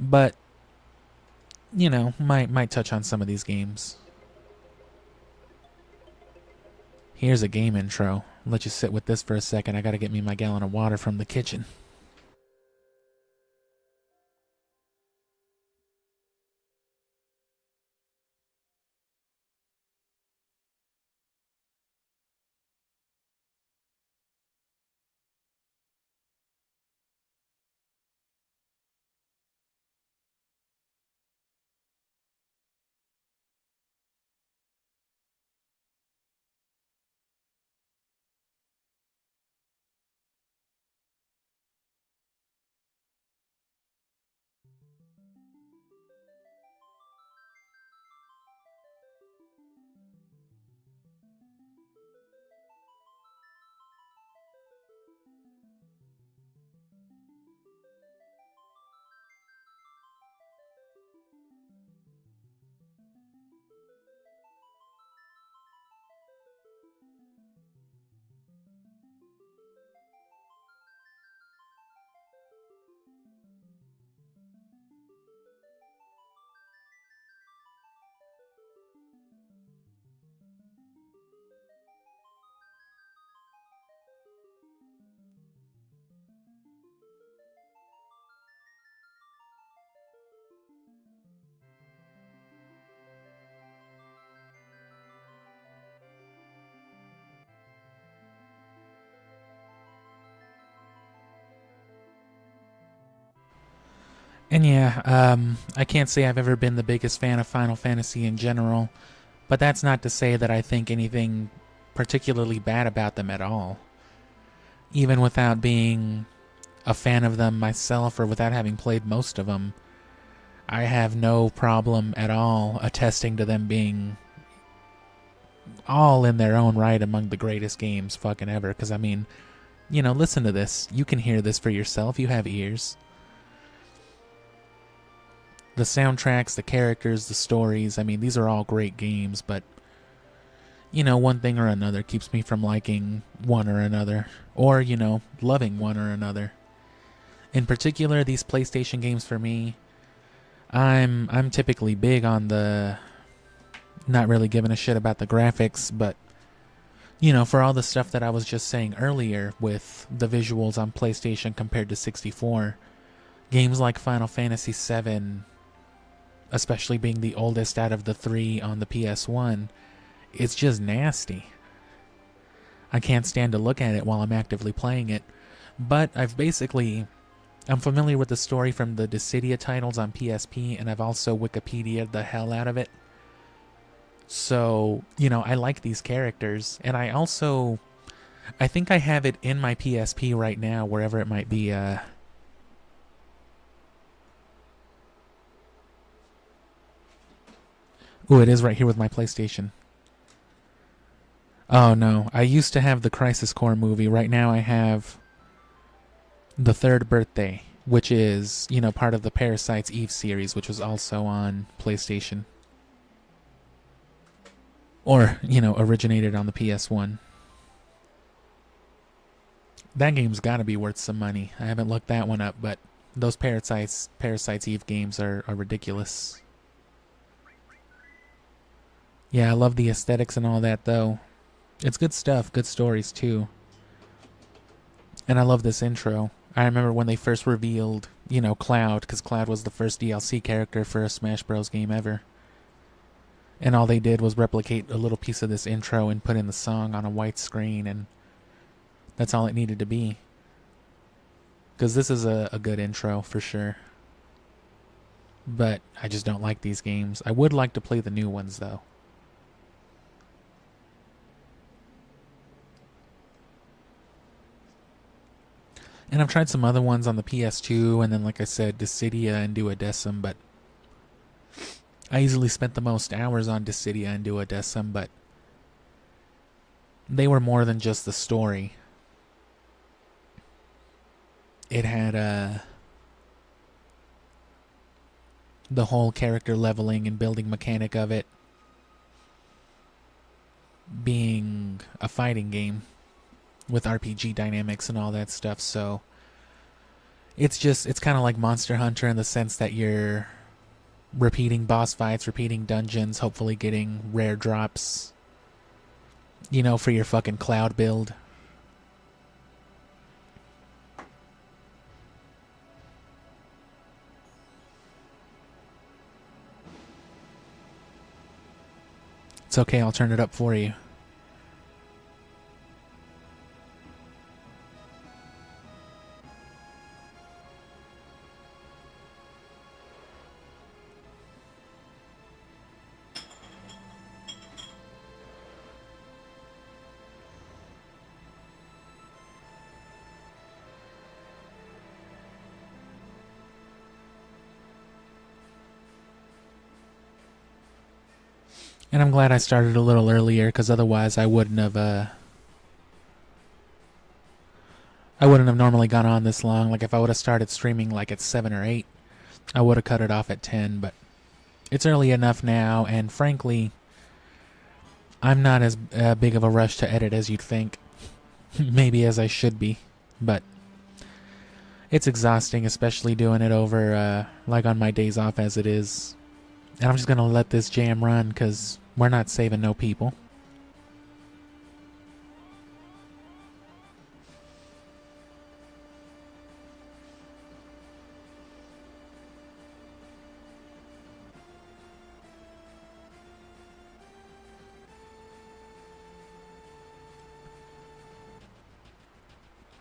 But, you know, might touch on some of these games. Here's a game intro. I'll let you sit with this for a second. I gotta get me my gallon of water from the kitchen. And yeah, I can't say I've ever been the biggest fan of Final Fantasy in general, but that's not to say that I think anything particularly bad about them at all. Even without being a fan of them myself or without having played most of them, I have no problem at all attesting to them being all in their own right among the greatest games fucking ever. Because, I mean, you know, listen to this. You can hear this for yourself. You have ears. The soundtracks, the characters, the stories, I mean, these are all great games, but, you know, one thing or another keeps me from liking one or another, or, you know, loving one or another. In particular, these PlayStation games for me, I'm typically big on the not really giving a shit about the graphics, but, you know, for all the stuff that I was just saying earlier with the visuals on PlayStation compared to 64, games like Final Fantasy VII, especially being the oldest out of the three on the PS1, it's just nasty. I can't stand to look at it while I'm actively playing it. But I'm familiar with the story from the Dissidia titles on PSP, and I've also Wikipedia'd the hell out of it. So, you know, I like these characters, and I think I have it in my PSP right now, wherever it might be, Ooh, it is right here with my PlayStation. Oh no, I used to have the Crisis Core movie. Right now I have The Third Birthday, which is, you know, part of the Parasite's Eve series, which was also on PlayStation. Or, you know, originated on the PS1. That game's gotta be worth some money. I haven't looked that one up, but those Parasite's Eve games are ridiculous. Yeah, I love the aesthetics and all that, though. It's good stuff, good stories, too. And I love this intro. I remember when they first revealed, you know, Cloud, because Cloud was the first DLC character for a Smash Bros. Game ever. And all they did was replicate a little piece of this intro and put in the song on a white screen, and that's all it needed to be. Because this is a good intro, for sure. But I just don't like these games. I would like to play the new ones, though. And I've tried some other ones on the PS2, and then, like I said, Dissidia and Duodecim, but I easily spent the most hours on Dissidia and Duodecim, but they were more than just the story. It had the whole character leveling and building mechanic of it. being a fighting game with RPG dynamics and all that stuff. So it's kind of like Monster Hunter in the sense that you're repeating boss fights, repeating dungeons, hopefully getting rare drops, you know, for your fucking cloud build. It's okay, I'll turn it up for you. And I'm glad I started a little earlier, because otherwise I wouldn't have normally gone on this long. Like if I would have started streaming like at 7 or 8, I would have cut it off at 10, but it's early enough now, and frankly, I'm not as big of a rush to edit as you'd think. Maybe as I should be, but it's exhausting, especially doing it over like on my days off as it is. And I'm just gonna let this jam run, because we're not saving no people.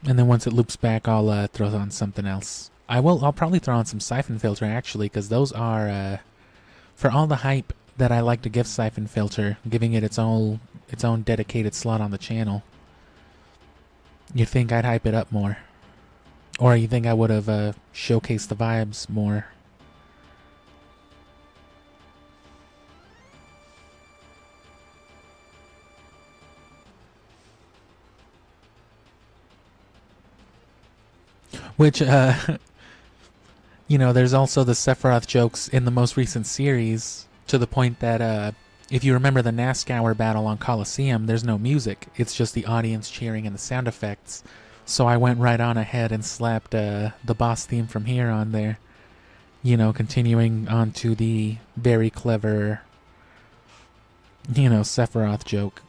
And then once it loops back, I'll throw on something else. I'll probably throw on some Siphon Filter, actually, because those are for all the hype that I like to give Siphon Filter, giving it its own dedicated slot on the channel. You'd think I'd hype it up more, or you think I would have showcased the vibes more. Which, you know, there's also the Sephiroth jokes in the most recent series, to the point that if you remember the NASCAR battle on Colosseum, there's no music. It's just the audience cheering and the sound effects. So I went right on ahead and slapped the boss theme from here on there. You know, continuing on to the very clever, you know, Sephiroth joke.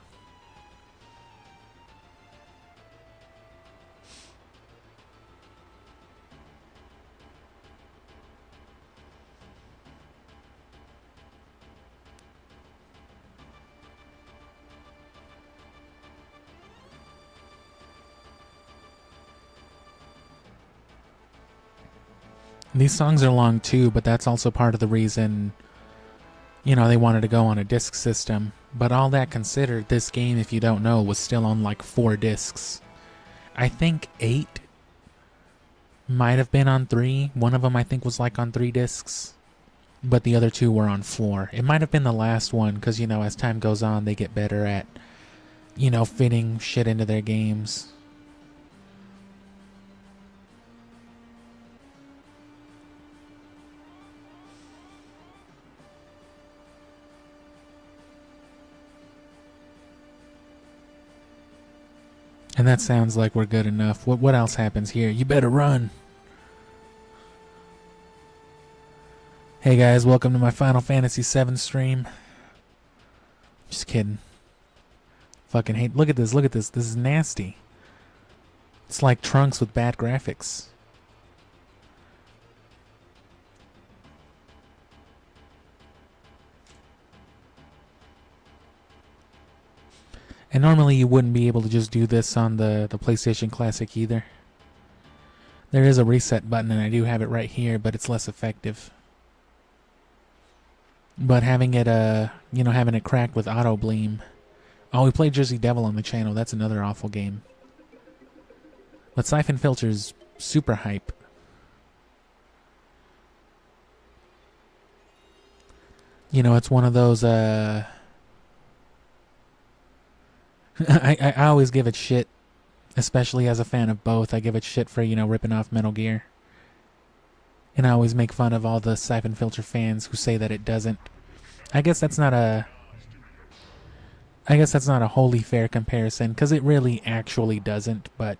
These songs are long too, but that's also part of the reason, you know, they wanted to go on a disc system. But all that considered, this game, if you don't know, was still on like 4 discs. I think 8 might have been on 3. One of them I think was like on 3 discs, but the other 2 were on 4. It might have been the last one, because, you know, as time goes on, they get better at, you know, fitting shit into their games. And that sounds like we're good enough. What else happens here? You better run. Hey guys, welcome to my Final Fantasy VII stream. Just kidding. Fucking hate. Look at this. Look at this. This is nasty. It's like Trunks with bad graphics. And normally you wouldn't be able to just do this on the PlayStation Classic either. There is a reset button, and I do have it right here, but it's less effective. But having it, you know, having it cracked with Auto Bleem. Oh, we played Jersey Devil on the channel. That's another awful game. But Siphon Filter's super hype. You know, it's one of those, I always give it shit, especially as a fan of both. I give it shit for, you know, ripping off Metal Gear. And I always make fun of all the Siphon Filter fans who say that it doesn't. I guess that's not a... I guess that's not a wholly fair comparison, because it really actually doesn't, but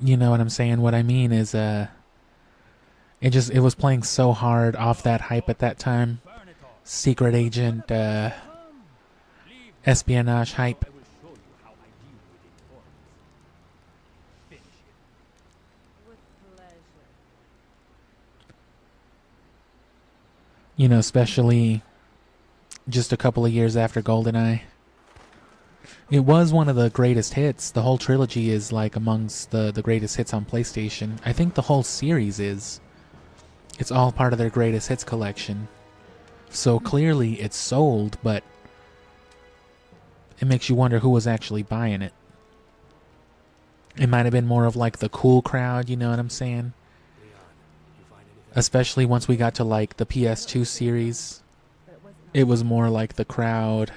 you know what I'm saying? What I mean is, it was playing so hard off that hype at that time. Secret agent, espionage hype. I will show you how I deal with informants. Finish him. With pleasure. You know, especially just a couple of years after GoldenEye. It was one of the greatest hits. The whole trilogy is like amongst the greatest hits on PlayStation. I think the whole series is. It's all part of their greatest hits collection. So clearly it's sold, but it makes you wonder who was actually buying it. It might have been more of like the cool crowd, you know what I'm saying? Especially once we got to like the PS2 series. It was more like the crowd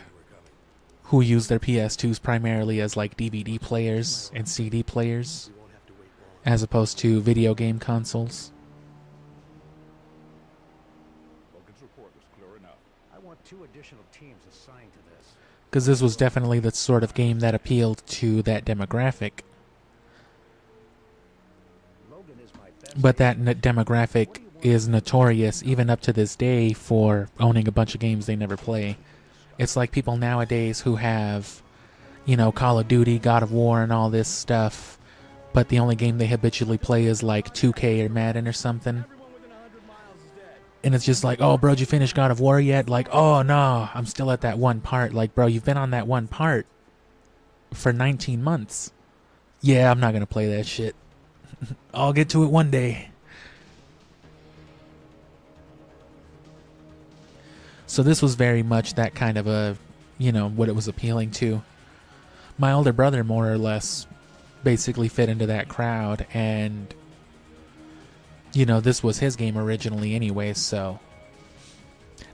who used their PS2s primarily as like DVD players and CD players, as opposed to video game consoles. Logan's report was clear enough. I want 2 additional teams assigned to this. Because this was definitely the sort of game that appealed to that demographic. Logan is my best. But that demographic is notorious even up to this day for owning a bunch of games they never play. It's like people nowadays who have, you know, Call of Duty, God of War, and all this stuff, but the only game they habitually play is like 2K or Madden or something. Everyone within 100 miles is dead. And it's just like, oh, bro, did you finish God of War yet? Like, oh, no, I'm still at that one part. Like, bro, you've been on that one part for 19 months. Yeah, I'm not going to play that shit. I'll get to it one day. So this was very much that kind of a, you know, what it was appealing to. My older brother, more or less, basically fit into that crowd, and, you know, this was his game originally anyway, so.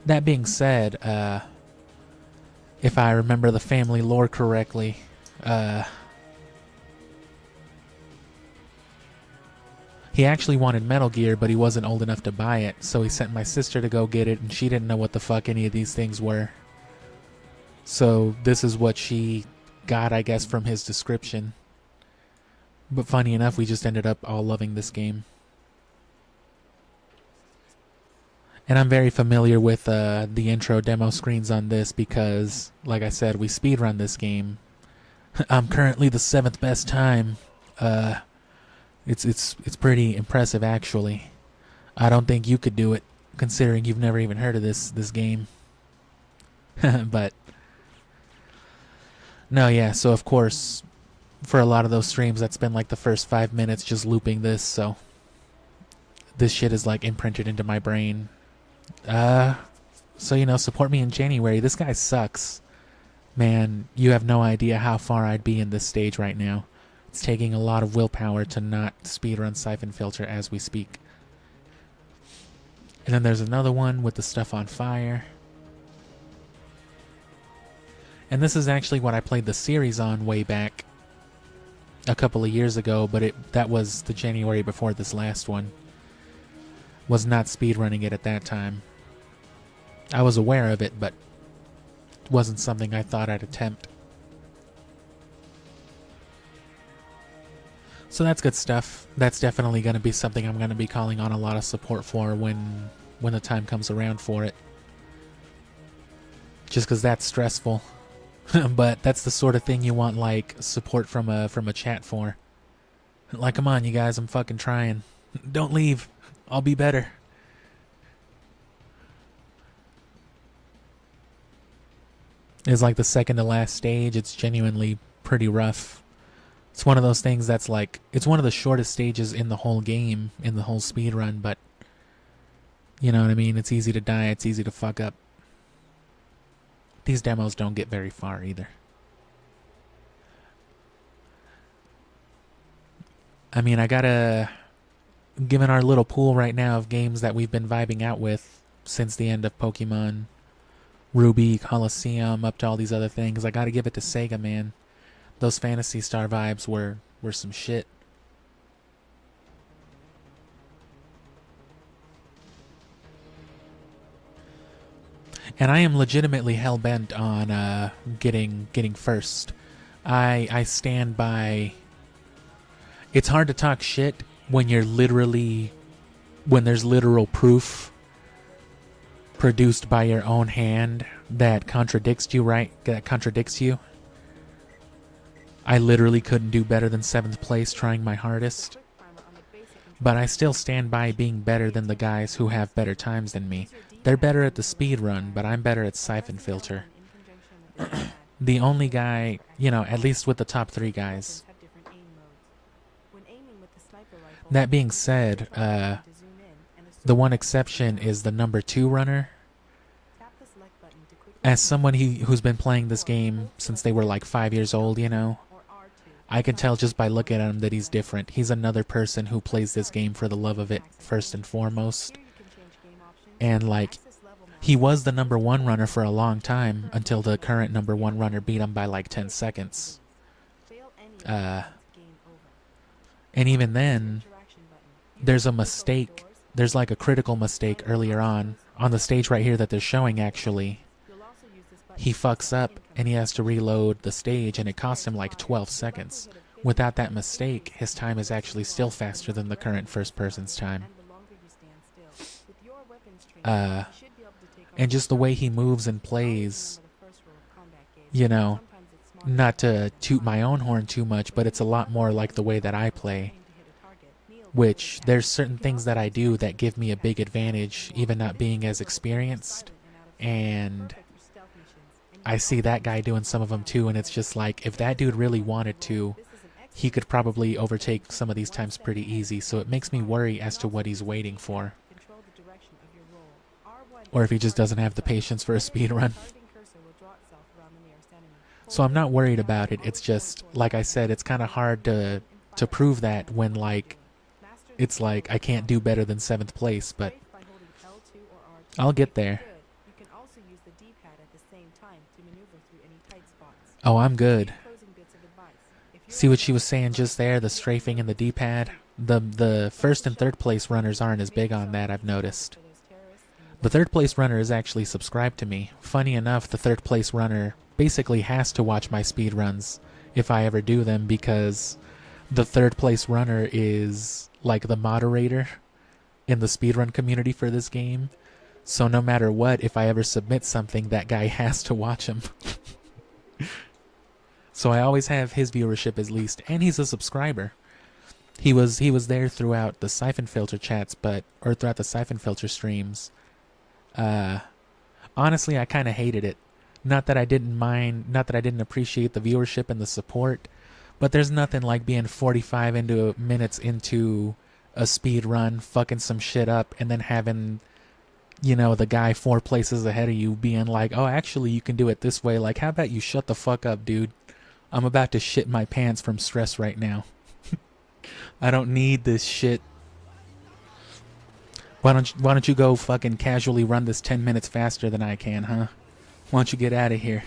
That being said, if I remember the family lore correctly, he actually wanted Metal Gear, but he wasn't old enough to buy it, so he sent my sister to go get it, and she didn't know what the fuck any of these things were. So this is what she got, I guess, from his description. But funny enough, we just ended up all loving this game. And I'm very familiar with the intro demo screens on this because, like I said, we speedrun this game. I'm currently the 7th best time. It's pretty impressive, actually. I don't think you could do it, considering you've never even heard of this game. But no, yeah. So of course, for a lot of those streams, that's been like the first 5 minutes just looping this. So this shit is like imprinted into my brain. So you know, support me in January. This guy sucks, man. You have no idea how far I'd be in this stage right now. It's taking a lot of willpower to not speedrun Siphon Filter as we speak. And then there's another one with the stuff on fire. And this is actually what I played the series on way back a couple of years ago, but that was the January before this last one. Was not speedrunning it at that time. I was aware of it, but it wasn't something I thought I'd attempt. So that's good stuff. That's definitely going to be something I'm going to be calling on a lot of support for when the time comes around for it. Just because that's stressful. But that's the sort of thing you want, like, support from a chat for. Like, come on, you guys, I'm fucking trying. Don't leave. I'll be better. It's like the second to last stage. It's genuinely pretty rough. It's one of those things that's like, it's one of the shortest stages in the whole game, in the whole speed run, but you know what I mean? It's easy to die, it's easy to fuck up. These demos don't get very far either. I mean, I gotta, given our little pool right now of games that we've been vibing out with since the end of Pokemon Ruby, Colosseum, up to all these other things, I gotta give it to Sega, man. Those Phantasy Star vibes were some shit. And I am legitimately hell-bent on getting first. I stand by... It's hard to talk shit when you're literally... when there's literal proof produced by your own hand that contradicts you, right? That contradicts you. I literally couldn't do better than 7th place trying my hardest. But I still stand by being better than the guys who have better times than me. They're better at the speed run, but I'm better at siphon filter. The only guy, you know, at least with the top 3 guys. That being said, the one exception is the number 2 runner. As someone who's been playing this game since they were like 5 years old, you know, I can tell just by looking at him that he's different. He's another person who plays this game for the love of it, first and foremost. And like, he was the number 1 runner for a long time until the current number 1 runner beat him by like 10 seconds. And even then, there's a mistake. There's like a critical mistake earlier on the stage right here that they're showing actually. He fucks up and he has to reload the stage and it costs him like 12 seconds. Without that mistake, his time is actually still faster than the current first person's time. And just the way he moves and plays, you know, not to toot my own horn too much, but it's a lot more like the way that I play. Which, there's certain things that I do that give me a big advantage, even not being as experienced. And I see that guy doing some of them too, and it's just like, if that dude really wanted to, he could probably overtake some of these times pretty easy, so it makes me worry as to what he's waiting for. Or if he just doesn't have the patience for a speed run. So I'm not worried about it, it's just, like I said, it's kind of hard to prove that when, like, it's like, I can't do better than 7th place, but I'll get there. Oh, I'm good. See what she was saying just there, the strafing and the D-pad? The first and third place runners aren't as big on that, I've noticed. The third place runner is actually subscribed to me. Funny enough, the third place runner basically has to watch my speed runs if I ever do them, because the third place runner is like the moderator in the speedrun community for this game. So no matter what, if I ever submit something, that guy has to watch him. So I always have his viewership at least, and he's a subscriber. He was there throughout the Siphon Filter chats, or throughout the Siphon Filter streams. Honestly, I kind of hated it. Not that I didn't mind, not that I didn't appreciate the viewership and the support, but there's nothing like being 45 minutes into a speed run, fucking some shit up, and then having, you know, the guy 4 places ahead of you being like, oh, actually, you can do it this way. Like, how about you shut the fuck up, dude? I'm about to shit my pants from stress right now. I don't need this shit. Why don't you go fucking casually run this 10 minutes faster than I can, huh? Why don't you get out of here?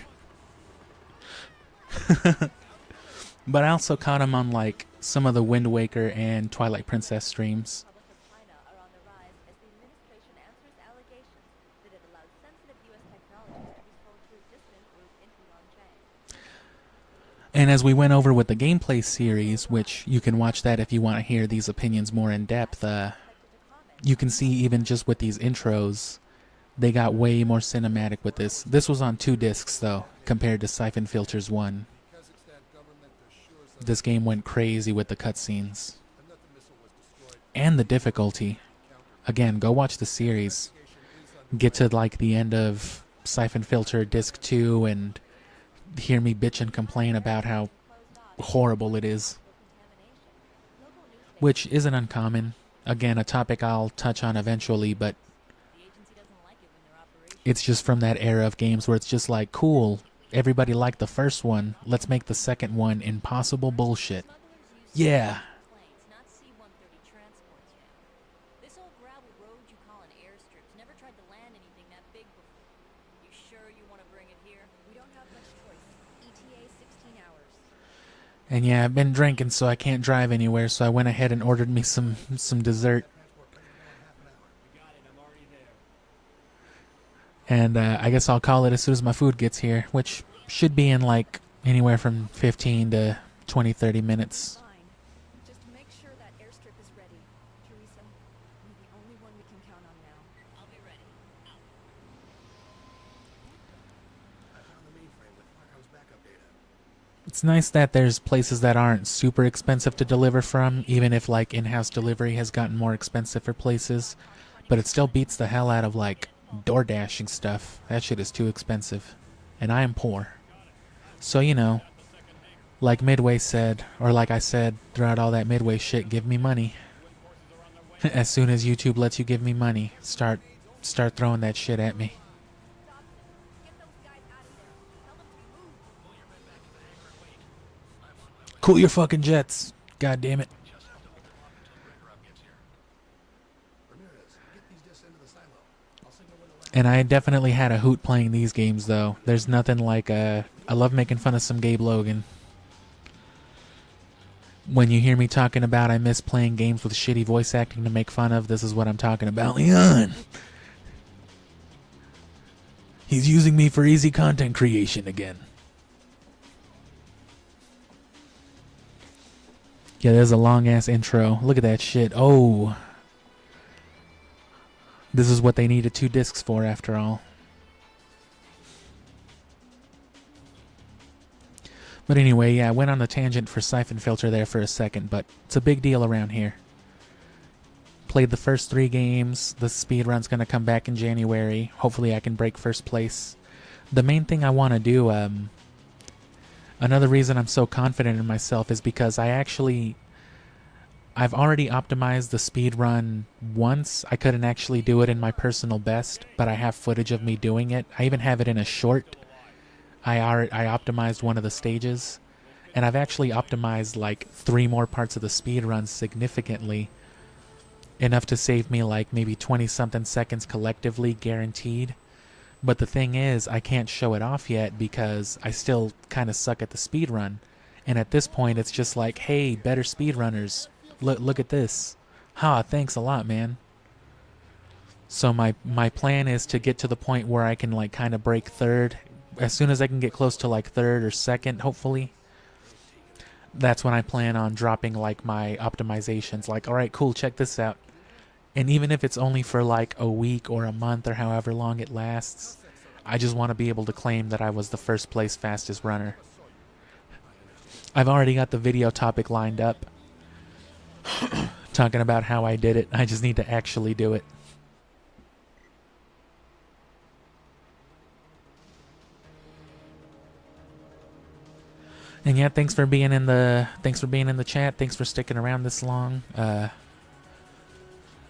But I also caught him on like some of the Wind Waker and Twilight Princess streams. And as we went over with the gameplay series, which you can watch that if you want to hear these opinions more in depth, you can see even just with these intros, they got way more cinematic with this. This was on 2 discs though, compared to Siphon Filter's 1. This game went crazy with the cutscenes. And the difficulty. Again, go watch the series. Get to like the end of Siphon Filter Disc 2 and hear me bitch and complain about how horrible it is. Which isn't uncommon. Again, a topic I'll touch on eventually, but it's just from that era of games where it's just like, cool, everybody liked the first one, let's make the second one impossible bullshit. Yeah. And yeah, I've been drinking, so I can't drive anywhere, so I went ahead and ordered me some dessert. And I guess I'll call it as soon as my food gets here, which should be in like anywhere from 15 to 20, 30 minutes. Fine. Just make sure that airstrip is ready. Teresa, you're the only one we can count on now. I'll be ready. I found the mainframe with Farcom's backup data. It's nice that there's places that aren't super expensive to deliver from, even if like in-house delivery has gotten more expensive for places. But it still beats the hell out of like door dashing stuff. That shit is too expensive. And I am poor. So, you know, like Midway said, or like I said throughout all that Midway shit, give me money. As soon as YouTube lets you give me money, start throwing that shit at me. Get those guys out of there. Tell them to move. Pull your men back to the hangar and wait. I'm on my way. Cool your fucking jets. God damn it. Just have to hold them off until the breaker up gets here. Ramirez, get these discs into the silo. I'll signal when the last... And I definitely had a hoot playing these games, though. There's nothing like I love making fun of some Gabe Logan. When you hear me talking about I miss playing games with shitty voice acting to make fun of, this is what I'm talking about. Leon! He's using me for easy content creation again. Yeah, there's a long-ass intro. Look at that shit. Oh. This is what they needed 2 discs for, after all. But anyway, yeah, I went on a tangent for Siphon Filter there for a second, but it's a big deal around here. Played the first 3 games. The speedrun's going to come back in January. Hopefully I can break first place. The main thing I want to do, another reason I'm so confident in myself is because I've already optimized the speedrun once. I couldn't actually do it in my personal best, but I have footage of me doing it. I even have it in a short. I optimized one of the stages, and I've actually optimized like 3 more parts of the speedrun significantly, enough to save me like maybe 20-something seconds collectively, guaranteed. But the thing is, I can't show it off yet because I still kind of suck at the speedrun. And at this point, it's just like, hey, better speedrunners, look at this. Ha, thanks a lot, man. So my plan is to get to the point where I can like kind of break third. As soon as I can get close to like third or second, hopefully, that's when I plan on dropping like my optimizations. Like, all right, cool, check this out. And even if it's only for like a week or a month or however long it lasts, I just want to be able to claim that I was the first place fastest runner. I've already got the video topic lined up, talking about how I did it. I just need to actually do it. And yeah, thanks for being in the chat. Thanks for sticking around this long. And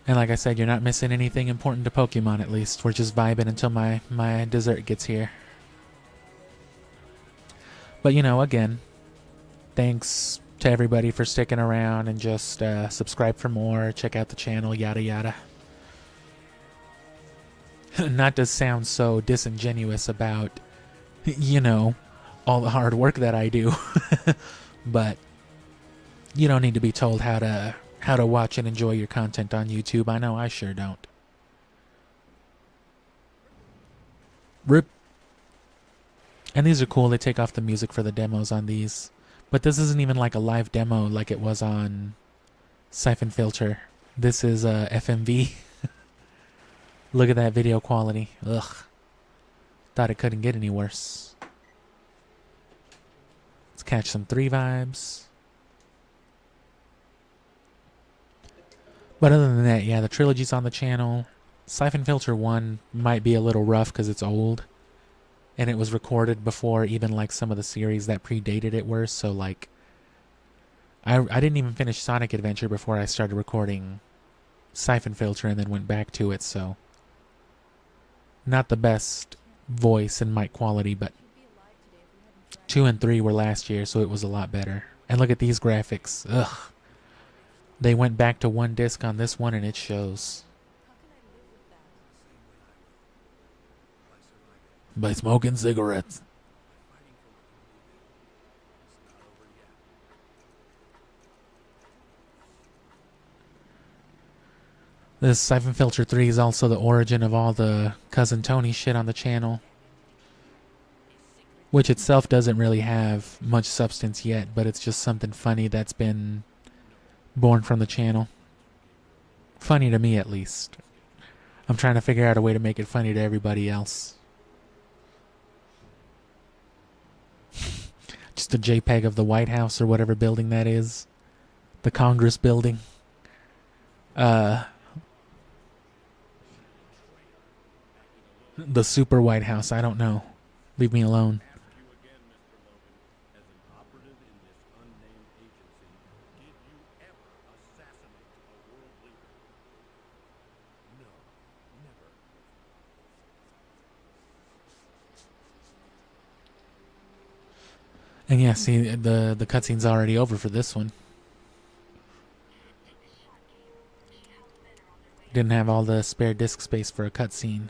like I said, you're not missing anything important to Pokemon, at least. We're just vibing until my dessert gets here. But you know, again, thanks to everybody for sticking around and just subscribe for more, check out the channel, yada yada. Not to sound so disingenuous about, you know, all the hard work that I do, but you don't need to be told how to watch and enjoy your content on YouTube. I know I sure don't. Rip. And these are cool. They take off the music for the demos on these, but this isn't even like a live demo like it was on Siphon Filter. This is FMV. Look at that video quality. Ugh. Thought it couldn't get any worse. Let's catch some 3 vibes. But other than that, yeah, the trilogy's on the channel. Siphon Filter 1 might be a little rough because it's old. And it was recorded before even like some of the series that predated it were. So like, I didn't even finish Sonic Adventure before I started recording Siphon Filter and then went back to it. So not the best voice and mic quality, but 2 and 3 were last year, so it was a lot better. And look at these graphics. Ugh. They went back to 1 disc on this one, and it shows. By smoking cigarettes. This Siphon Filter 3 is also the origin of all the Cousin Tony shit on the channel, which itself doesn't really have much substance yet, but it's just something funny that's been born from the channel. Funny to me, at least. I'm trying to figure out a way to make it funny to everybody else. Just a JPEG of the White House or whatever building that is. The Congress building. The Super White House, I don't know. Leave me alone. You again, Mr. Logan. As an operative in this unnamed agency, did you ever assassinate a world leader? No, never. And yeah, see, the cutscene's already over for this one. Didn't have all the spare disk space for a cutscene.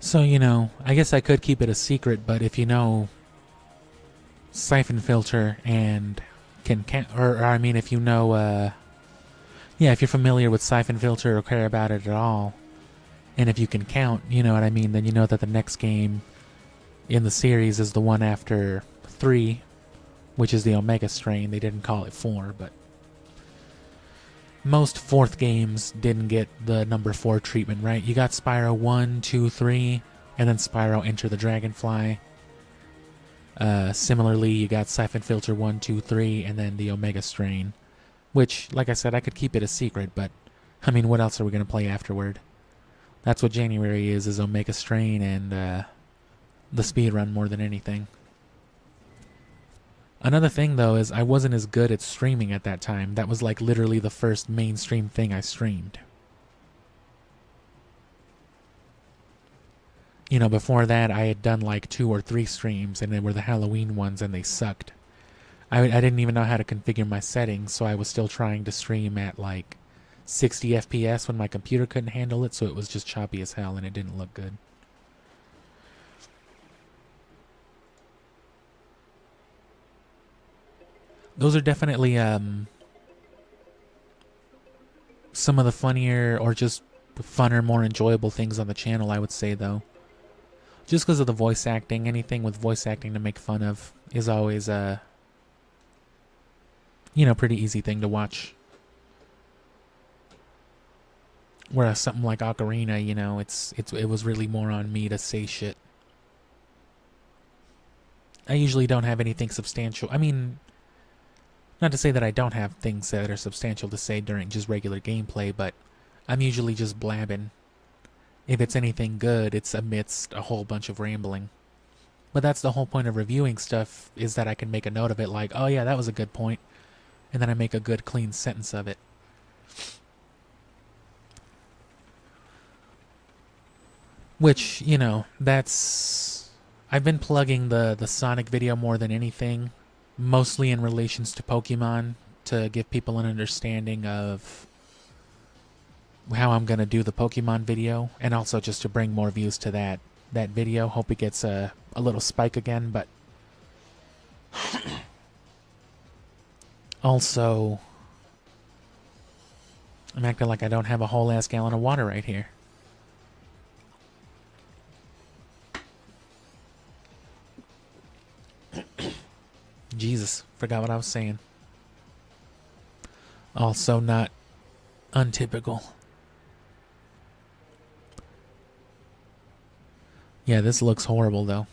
So, you know, I guess I could keep it a secret, but if you know Siphon Filter and or I mean, if you know, yeah, if you're familiar with Siphon Filter or care about it at all, and if you can count, you know what I mean, then you know that the next game in the series is the one after 3, which is the Omega Strain. They didn't call it 4, but most 4th games didn't get the number 4 treatment, right? You got Spyro 1, 2, 3, and then Spyro Enter the Dragonfly. Similarly, you got Siphon Filter 1, 2, 3, and then the Omega Strain. Which, like I said, I could keep it a secret, but, I mean, what else are we going to play afterward? That's what January is Omega Strain and the speedrun more than anything. Another thing, though, is I wasn't as good at streaming at that time. That was like literally the first mainstream thing I streamed. You know, before that, I had done like 2 or 3 streams, and they were the Halloween ones, and they sucked. I didn't even know how to configure my settings, so I was still trying to stream at like 60 FPS when my computer couldn't handle it, so it was just choppy as hell, and it didn't look good. Those are definitely some of the funnier or just funner, more enjoyable things on the channel, I would say, though. Just because of the voice acting, anything with voice acting to make fun of is always a, you know, pretty easy thing to watch. Whereas something like Ocarina, you know, it was really more on me to say shit. I usually don't have anything substantial. I mean, not to say that I don't have things that are substantial to say during just regular gameplay, but I'm usually just blabbing. If it's anything good, it's amidst a whole bunch of rambling. But that's the whole point of reviewing stuff, is that I can make a note of it like, oh yeah, that was a good point. And then I make a good clean sentence of it. Which, you know, that's... I've been plugging the Sonic video more than anything. Mostly in relations to Pokemon, to give people an understanding of how I'm going to do the Pokemon video, and also just to bring more views to that video. Hope it gets a little spike again, but also I'm acting like I don't have a whole ass gallon of water right here. Jesus, forgot what I was saying. Also not untypical. Yeah, this looks horrible though.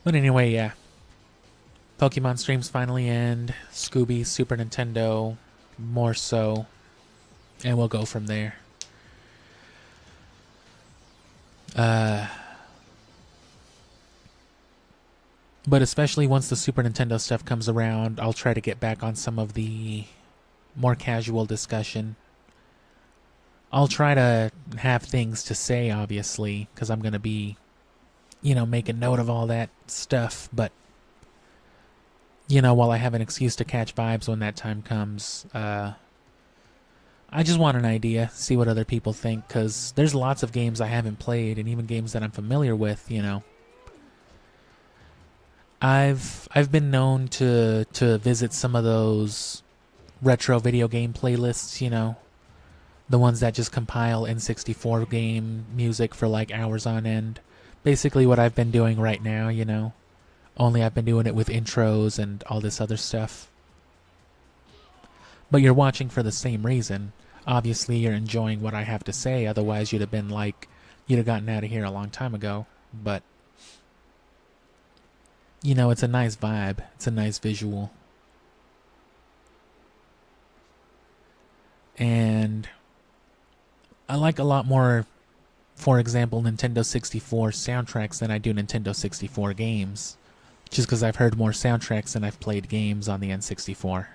But anyway, yeah. Pokemon streams finally end. Scooby, Super Nintendo, more so. And we'll go from there. But especially once the Super Nintendo stuff comes around, I'll try to get back on some of the more casual discussion. I'll try to have things to say, obviously, because I'm going to be, making note of all that stuff. But, while I have an excuse to catch vibes when that time comes, I just want an idea, see what other people think, because there's lots of games I haven't played, and even games that I'm familiar with, I've been known to visit some of those retro video game playlists, the ones that just compile N64 game music for like hours on end. Basically what I've been doing right now, only I've been doing it with intros and all this other stuff. But you're watching for the same reason. Obviously you're enjoying what I have to say, otherwise you'd have been like, you'd have gotten out of here a long time ago. But it's a nice vibe. It's a nice visual. And I like a lot more, for example, Nintendo 64 soundtracks than I do Nintendo 64 games. Just because I've heard more soundtracks than I've played games on the N64.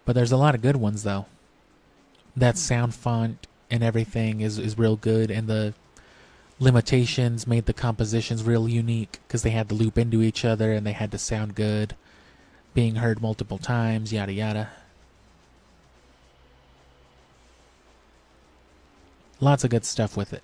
But there's a lot of good ones, though. That sound font and everything is real good, and the limitations made the compositions real unique because they had to loop into each other and they had to sound good, being heard multiple times, yada yada. Lots of good stuff with it.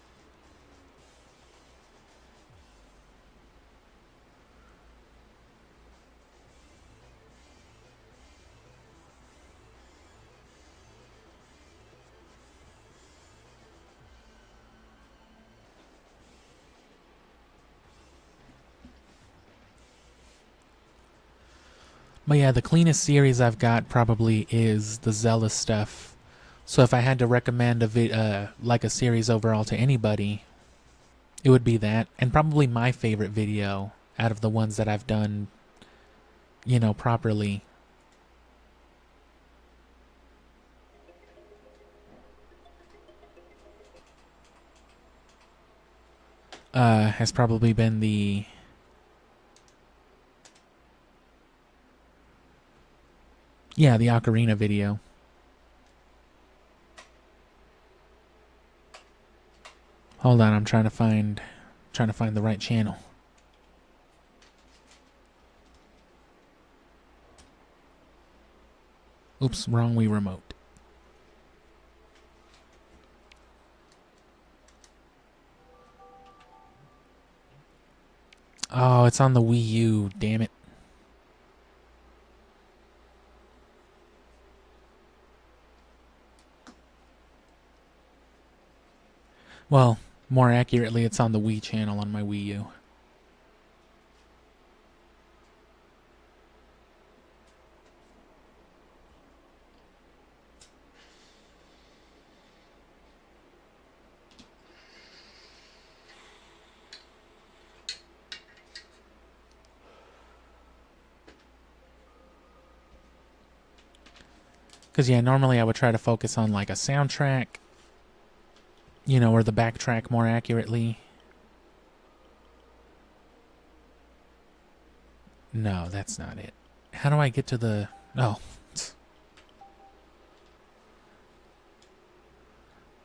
But yeah, the cleanest series I've got probably is the Zelda stuff. So if I had to recommend a series overall to anybody, it would be that. And probably my favorite video out of the ones that I've done, properly. Has probably been the Ocarina video. Hold on, I'm trying to find the right channel. Oops, wrong Wii remote. Oh, it's on the Wii U, damn it. Well, more accurately, it's on the Wii channel on my Wii U. Because, yeah, normally I would try to focus on, like, a soundtrack, or the backtrack more accurately. No, that's not it. How do I get to the... Oh.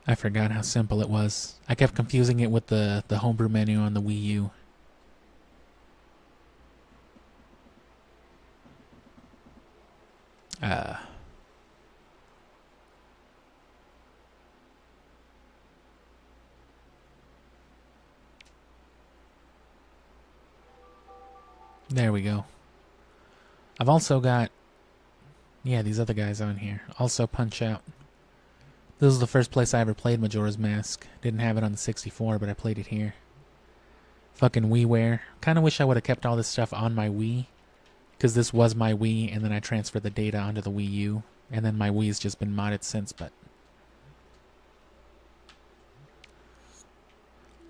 I forgot how simple it was. I kept confusing it with the homebrew menu on the Wii U. There we go. I've also got, these other guys on here. Also Punch Out. This was the first place I ever played Majora's Mask. Didn't have it on the 64, but I played it here. Fucking WiiWare. Kind of wish I would have kept all this stuff on my Wii. Because this was my Wii, and then I transferred the data onto the Wii U. And then my Wii's just been modded since, but...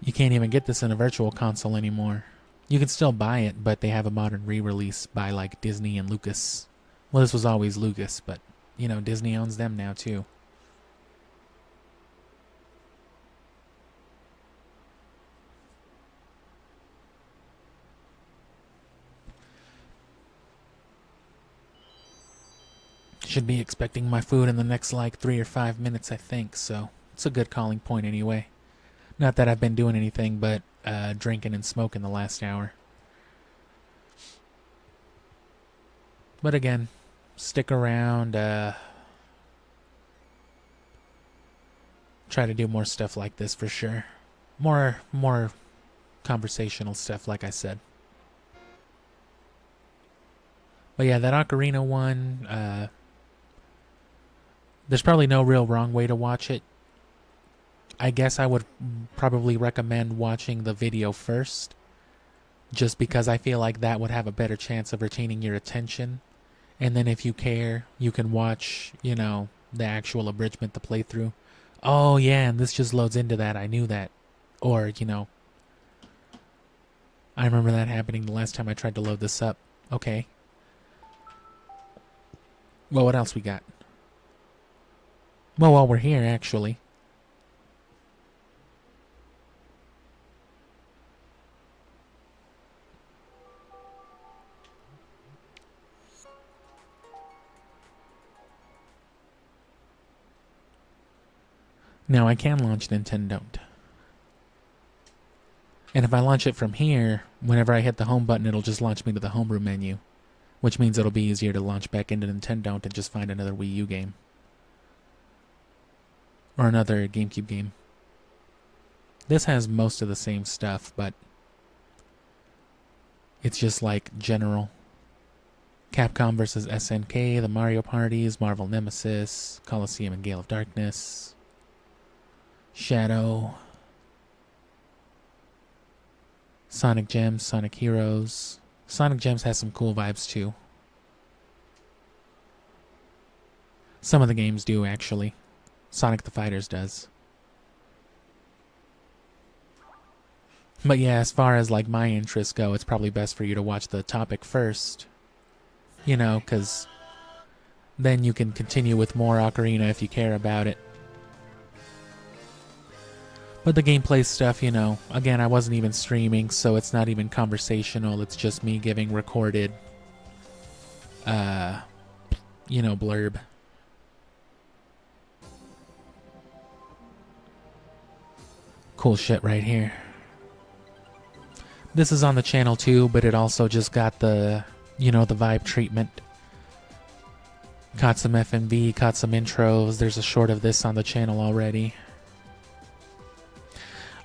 You can't even get this in a virtual console anymore. You can still buy it, but they have a modern re-release by, like, Disney and Lucas. Well, this was always Lucas, but, Disney owns them now, too. Should be expecting my food in the next like 3 or 5 minutes, I think, so it's a good calling point anyway. Not that I've been doing anything but drinking and smoking the last hour. But again, stick around, try to do more stuff like this for sure. More conversational stuff, like I said. But yeah, that Ocarina one, there's probably no real wrong way to watch it. I guess I would probably recommend watching the video first, just because I feel like that would have a better chance of retaining your attention. And then if you care, you can watch, you know, the actual abridgment, the playthrough. Oh yeah, and this just loads into that, I knew that. Or, you know, I remember that happening the last time I tried to load this up. Okay. Well, what else we got? Well, while we're here, actually. Now, I can launch Nintendo. And if I launch it from here, whenever I hit the home button, it'll just launch me to the homebrew menu. Which means it'll be easier to launch back into Nintendo and just find another Wii U game. Or another GameCube game. This has most of the same stuff, but it's just like general. Capcom vs. SNK, the Mario parties, Marvel Nemesis, Colosseum and Gale of Darkness, Shadow, Sonic Gems, Sonic Heroes. Sonic Gems has some cool vibes too. Some of the games do, actually. Sonic the Fighters does. But yeah, as far as like my interests go, it's probably best for you to watch the topic first. You know, because then you can continue with more Ocarina if you care about it. But the gameplay stuff, you know, again, I wasn't even streaming, so it's not even conversational. It's just me giving recorded, you know, blurb. Cool shit right here. This is on the channel too, but it also just got the, you know, the vibe treatment. Caught some FMV, caught some intros. There's a short of this on the channel already.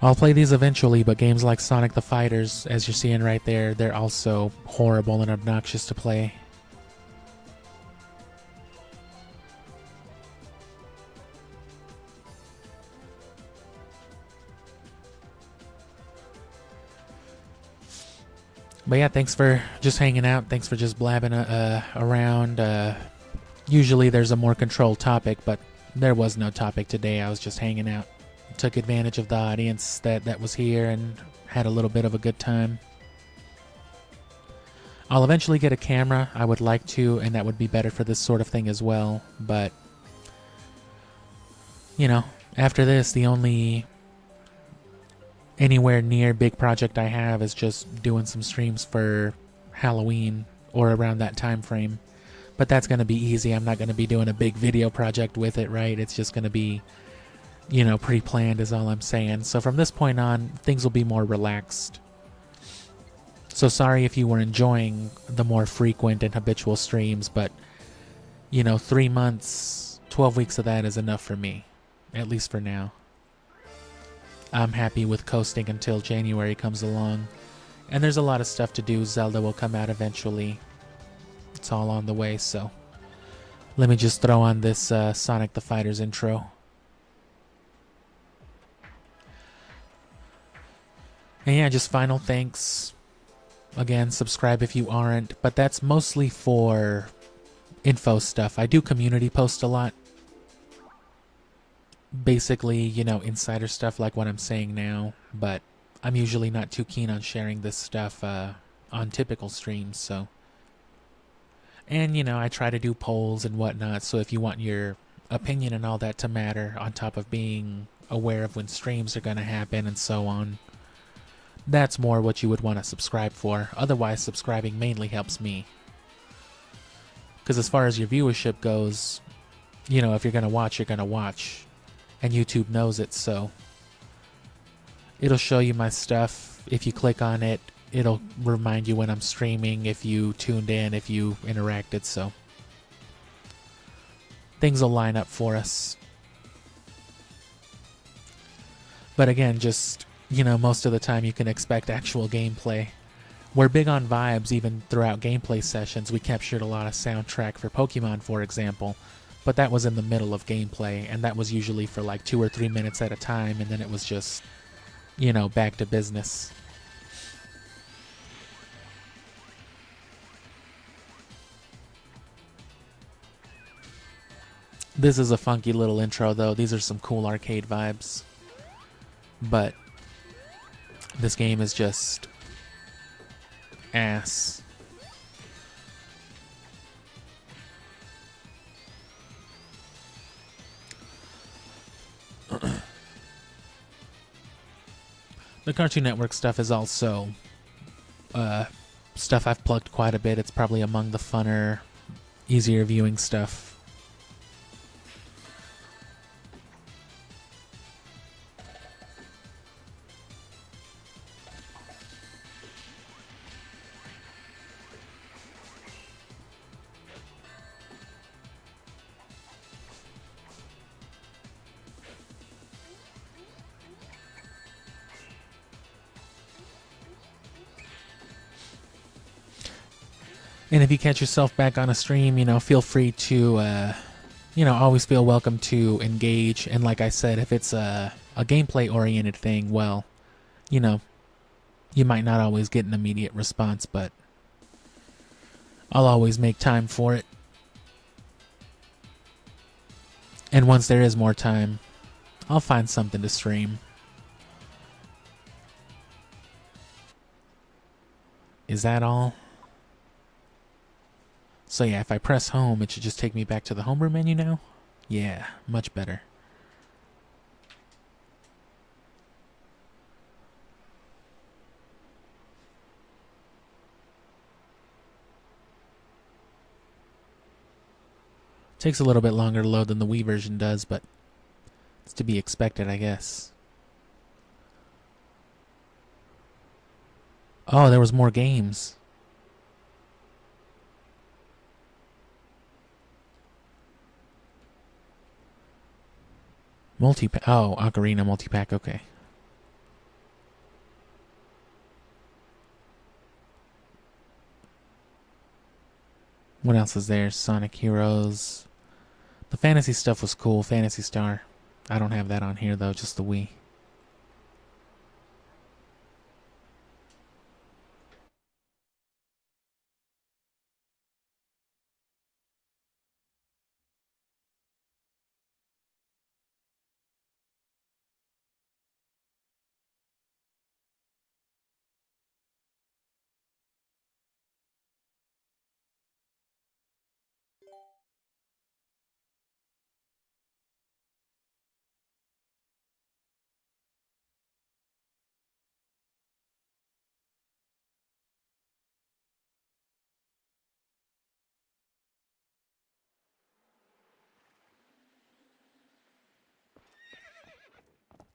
I'll play these eventually, but games like Sonic the Fighters, as you're seeing right there, they're also horrible and obnoxious to play. But yeah, thanks for just hanging out. Thanks for just blabbing around. Usually there's a more controlled topic, but there was no topic today. I was just hanging out. Took advantage of the audience that was here and had a little bit of a good time. I'll eventually get a camera. I would like to, and that would be better for this sort of thing as well. But, you know, after this, the only anywhere near big project I have is just doing some streams for Halloween or around that time frame. But that's going to be easy. I'm not going to be doing a big video project with it, right? It's just going to be, you know, pre-planned is all I'm saying. So from this point on, things will be more relaxed. So sorry if you were enjoying the more frequent and habitual streams, but, you know, 3 months, 12 weeks of that is enough for me. At least for now. I'm happy with coasting until January comes along. And there's a lot of stuff to do. Zelda will come out eventually. It's all on the way, so let me just throw on this Sonic the Fighters intro. And yeah, just final thanks. Again, subscribe if you aren't, but that's mostly for info stuff. I do community post a lot. Basically, you know, insider stuff like what I'm saying now, but I'm usually not too keen on sharing this stuff on typical streams, so. And, you know, I try to do polls and whatnot, so if you want your opinion and all that to matter, on top of being aware of when streams are going to happen and so on, that's more what you would want to subscribe for. Otherwise, subscribing mainly helps me. Because as far as your viewership goes, you know, if you're going to watch, you're going to watch. And YouTube knows it, so it'll show you my stuff. If you click on it, it'll remind you when I'm streaming, if you tuned in, if you interacted, so things will line up for us. But again, just, you know, most of the time you can expect actual gameplay. We're big on vibes even throughout gameplay sessions. We captured a lot of soundtrack for Pokemon, for example, but that was in the middle of gameplay, and that was usually for like 2 or 3 minutes at a time, and then it was just, you know, back to business. This is a funky little intro, though. These are some cool arcade vibes. But this game is just ass. The Cartoon Network stuff is also stuff I've plugged quite a bit. It's probably among the funner, easier viewing stuff. And if you catch yourself back on a stream, you know, feel free to, you know, always feel welcome to engage. And like I said, if it's a gameplay-oriented thing, well, you know, you might not always get an immediate response, but I'll always make time for it. And once there is more time, I'll find something to stream. Is that all? So yeah, if I press home, it should just take me back to the homebrew menu now? Yeah, much better. Takes a little bit longer to load than the Wii version does, but it's to be expected, I guess. Oh, there was more games. Multi-pack. Oh, Ocarina multi-pack. Okay. What else is there? Sonic Heroes. The fantasy stuff was cool. Phantasy Star. I don't have that on here, though. Just the Wii.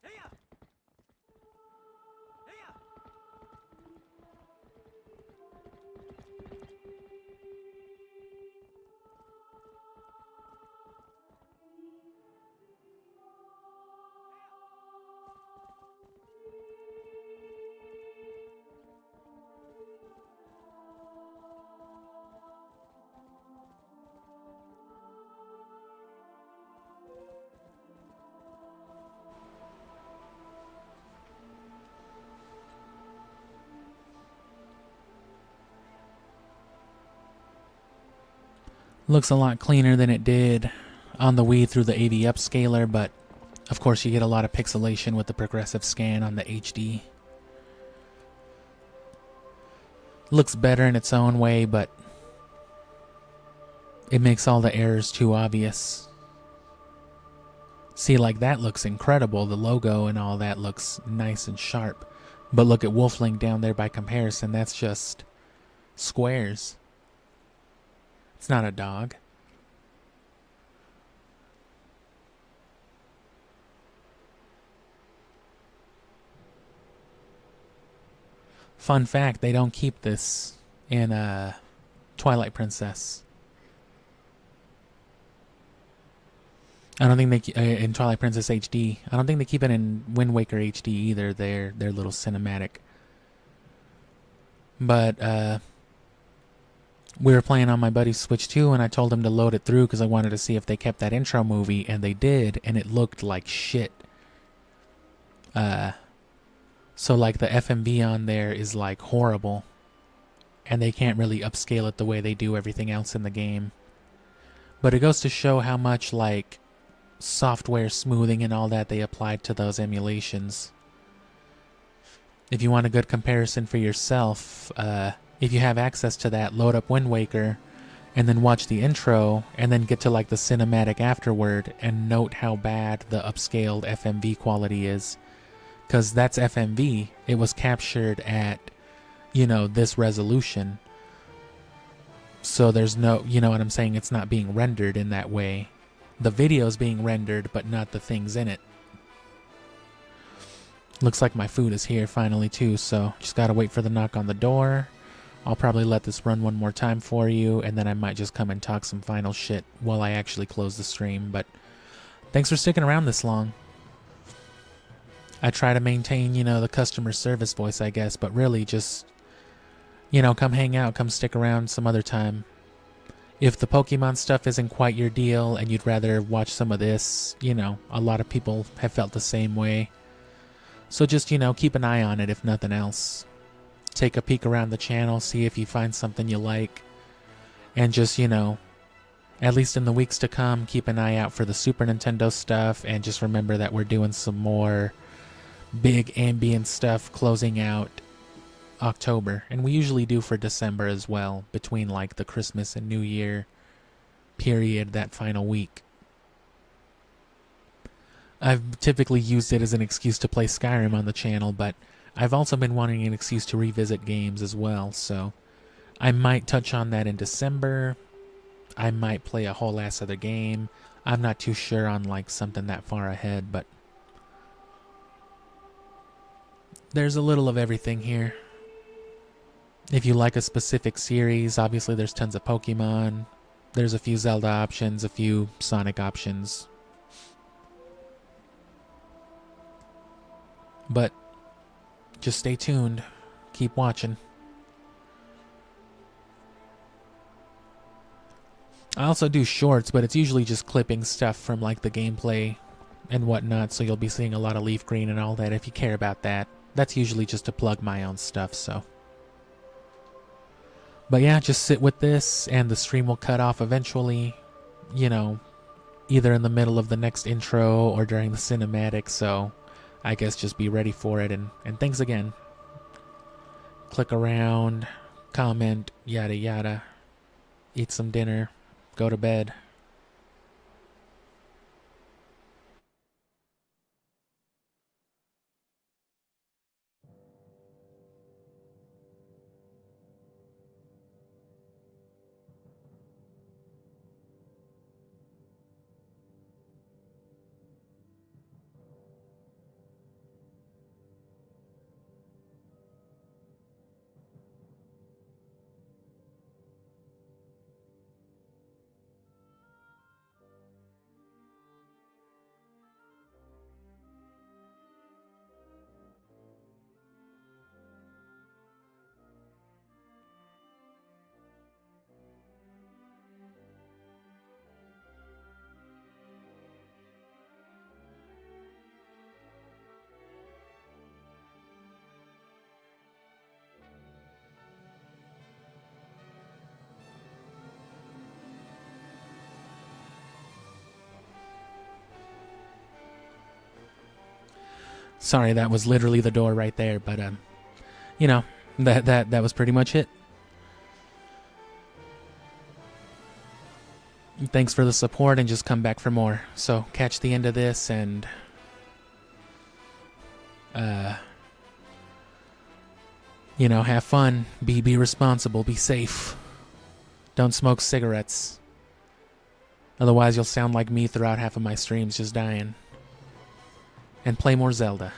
Hey-ya! Hey-ya! Looks a lot cleaner than it did on the Wii through the AV upscaler, but of course you get a lot of pixelation with the progressive scan on the HD. Looks better in its own way, but it makes all the errors too obvious. See, like that looks incredible. The logo and all that looks nice and sharp. But look at Wolflink down there by comparison. That's just squares. It's not a dog. Fun fact, they don't keep this in Twilight Princess. I don't think they in Twilight Princess HD. I don't think they keep it in Wind Waker HD either. Their little cinematic. But we were playing on my buddy's Switch 2, and I told him to load it through because I wanted to see if they kept that intro movie, and they did, and it looked like shit. So like the FMV on there is like horrible, and they can't really upscale it the way they do everything else in the game. But it goes to show how much like software smoothing and all that they applied to those emulations. If you want a good comparison for yourself, if you have access to that, load up Wind Waker and then watch the intro and then get to like the cinematic afterward and note how bad the upscaled FMV quality is. Because that's FMV. It was captured at, you know, this resolution. So there's no, you know what I'm saying? It's not being rendered in that way. The video's being rendered, but not the things in it. Looks like my food is here finally too, so just gotta wait for the knock on the door. I'll probably let this run one more time for you, and then I might just come and talk some final shit while I actually close the stream, but thanks for sticking around this long. I try to maintain, you know, the customer service voice, I guess, but really just, you know, come hang out, come stick around some other time. If the Pokemon stuff isn't quite your deal and you'd rather watch some of this, you know, a lot of people have felt the same way. So just, you know, keep an eye on it if nothing else. Take a peek around the channel, see if you find something you like. And just, you know, at least in the weeks to come, keep an eye out for the Super Nintendo stuff, and just remember that we're doing some more big ambient stuff closing out October, and we usually do for December as well, between like the Christmas and New Year period, that final week. I've typically used it as an excuse to play Skyrim on the channel, but I've also been wanting an excuse to revisit games as well, so I might touch on that in December. I might play a whole ass other game. I'm not too sure on like something that far ahead, but there's a little of everything here. If you like a specific series, obviously there's tons of Pokemon. There's a few Zelda options, a few Sonic options. But just stay tuned. Keep watching. I also do shorts, but it's usually just clipping stuff from like the gameplay and whatnot, so you'll be seeing a lot of leaf green and all that if you care about that. That's usually just to plug my own stuff, so. But yeah, just sit with this, and the stream will cut off eventually, you know, either in the middle of the next intro or during the cinematic, so I guess just be ready for it, and thanks again. Click around, comment, yada yada, eat some dinner, go to bed. Sorry, that was literally the door right there, but you know, that was pretty much it. Thanks for the support, and just come back for more. So catch the end of this, and you know, have fun, be responsible, be safe. Don't smoke cigarettes. Otherwise you'll sound like me throughout half of my streams just dying. And play more Zelda.